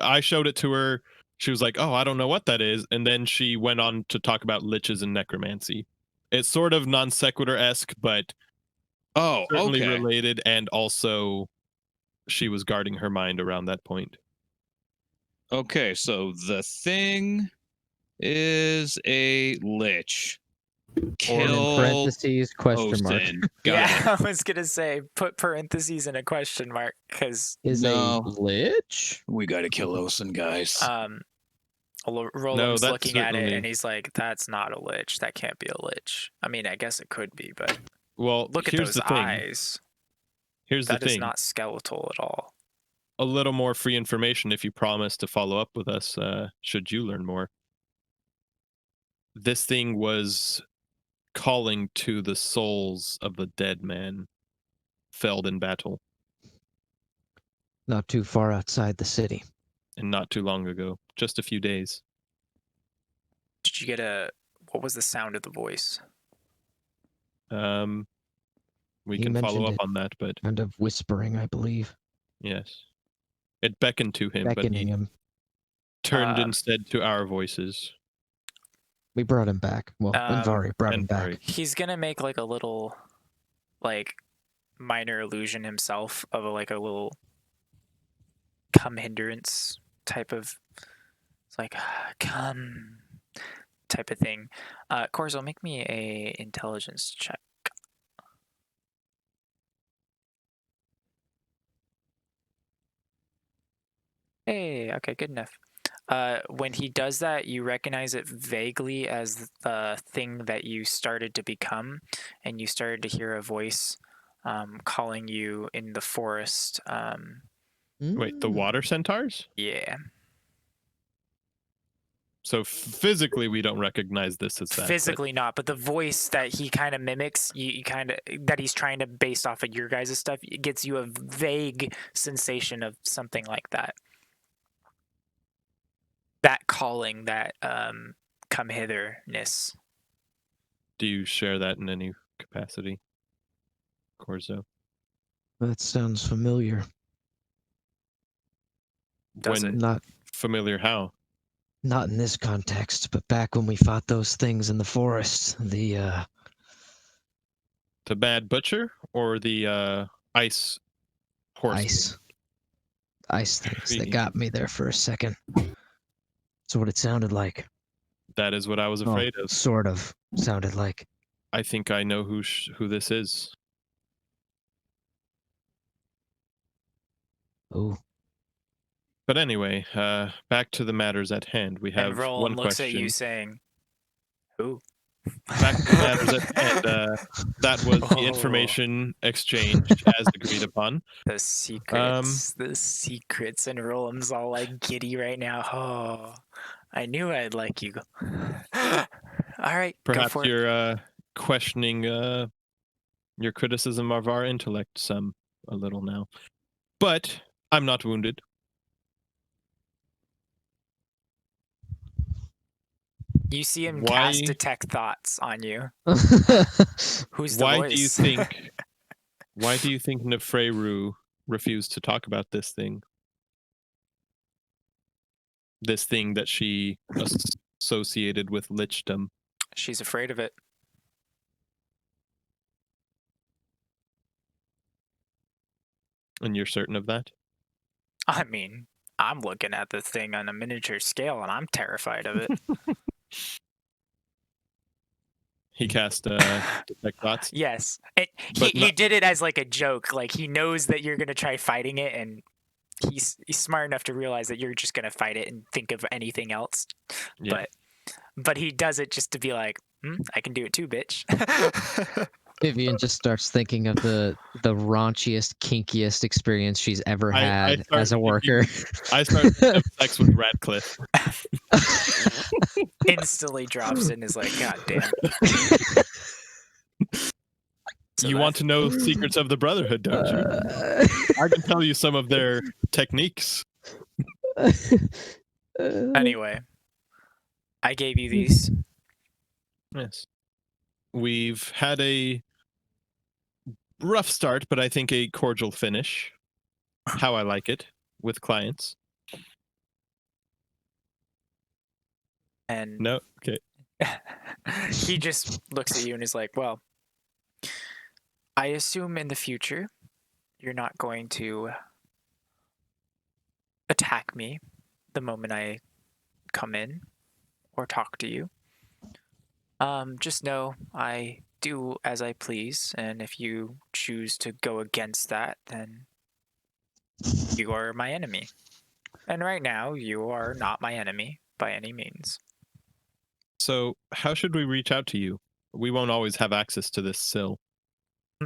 I showed it to her. She was like, "Oh, I don't know what that is," and then she went on to talk about liches and necromancy. It's sort of non sequitur-esque, but Oh, certainly okay. related, and also she was guarding her mind around that point. Okay, so the thing is a lich. Or in Kill parentheses, question mark. Osen. Got Yeah, I was gonna say put parentheses and a question mark because Is No. a lich? it. We gotta kill Osen, guys. Roland's that's looking at it certainly- and he's like, "That's not a lich. That can't be a lich." I mean, I guess it could be, but Well, look at here's those the thing. eyes. Here's That the is thing. not skeletal at all. A little more free information if you promise to follow up with us, should you learn more. This thing was calling to the souls of the dead man felled in battle, Not too far outside the city. and not too long ago, just a few days. Did you get a? What was the sound of the voice? We He can follow mentioned up it. on that, but Kind of whispering, I believe. yes. It beckoned to him, but Beckoning he him. turned instead to our voices. We brought him back. Well, Unvari brought him back. Unvari. He's gonna make like a little, like, minor illusion himself of a little come hindrance type of. It's like come type of thing. Corzo, make me a intelligence check. Hey, okay, good enough. When he does that, you recognize it vaguely as the thing that you started to become, and you started to hear a voice calling you in the forest. Wait, the water centaurs? Yeah. So physically, we don't recognize this as that. Physically not, but the voice that he kind of mimics, you kind of that he's trying to based off of your guys' stuff, it gets you a vague sensation of something like that. That calling, that come hither-ness. Do you share that in any capacity, Corzo? That sounds familiar. Does When it? Not familiar, how? not in this context, but back when we fought those things in the forest, The Bad Butcher or the ice horse? ice things that Intriguing. got me there for a second. That's what it sounded like. That is what I was afraid of. Sort of sounded like. I think I know who this is. Oh, But anyway, back to the matters at hand. We have And one Roland looks question. at you saying, "Who?" Back to the matters at hand. That was the information exchanged as agreed upon. The secrets, and Roland's all like giddy right now. Oh, I knew I'd like you. All right, Perhaps go for it. you're questioning your criticism of our intellect some a little now. But I'm not wounded. You see him Why- cast detect thoughts on you. Who's the Why voice? do you think? Why do you think Nefreru refused to talk about this thing? This thing that she associated with lichdom. She's afraid of it. And you're certain of that? I mean, I'm looking at the thing on a miniature scale, and I'm terrified of it. He cast detect thoughts. Yes, But he did it as like a joke. Like he knows that you're gonna try fighting it, and he's smart enough to realize that you're just gonna fight it and think of anything else. Yeah. But he does it just to be like, I can do it too, bitch. Vivian just starts thinking of the raunchiest, kinkiest experience she's ever had as a worker. I started to have sex with Radcliffe. Instantly drops in, is like, God damn. So You want to know secrets of the Brotherhood, don't you? I can tell you some of their techniques. Anyway, I gave you these. Yes. We've had a rough start, but I think a cordial finish. How I like it with clients. And No? Okay. he just looks at you and is like, well, I assume in the future you're not going to attack me the moment I come in or talk to you. Just know I do as I please, and if you choose to go against that, then you are my enemy. And right now, you are not my enemy by any means. So, how should we reach out to you? We won't always have access to this sill.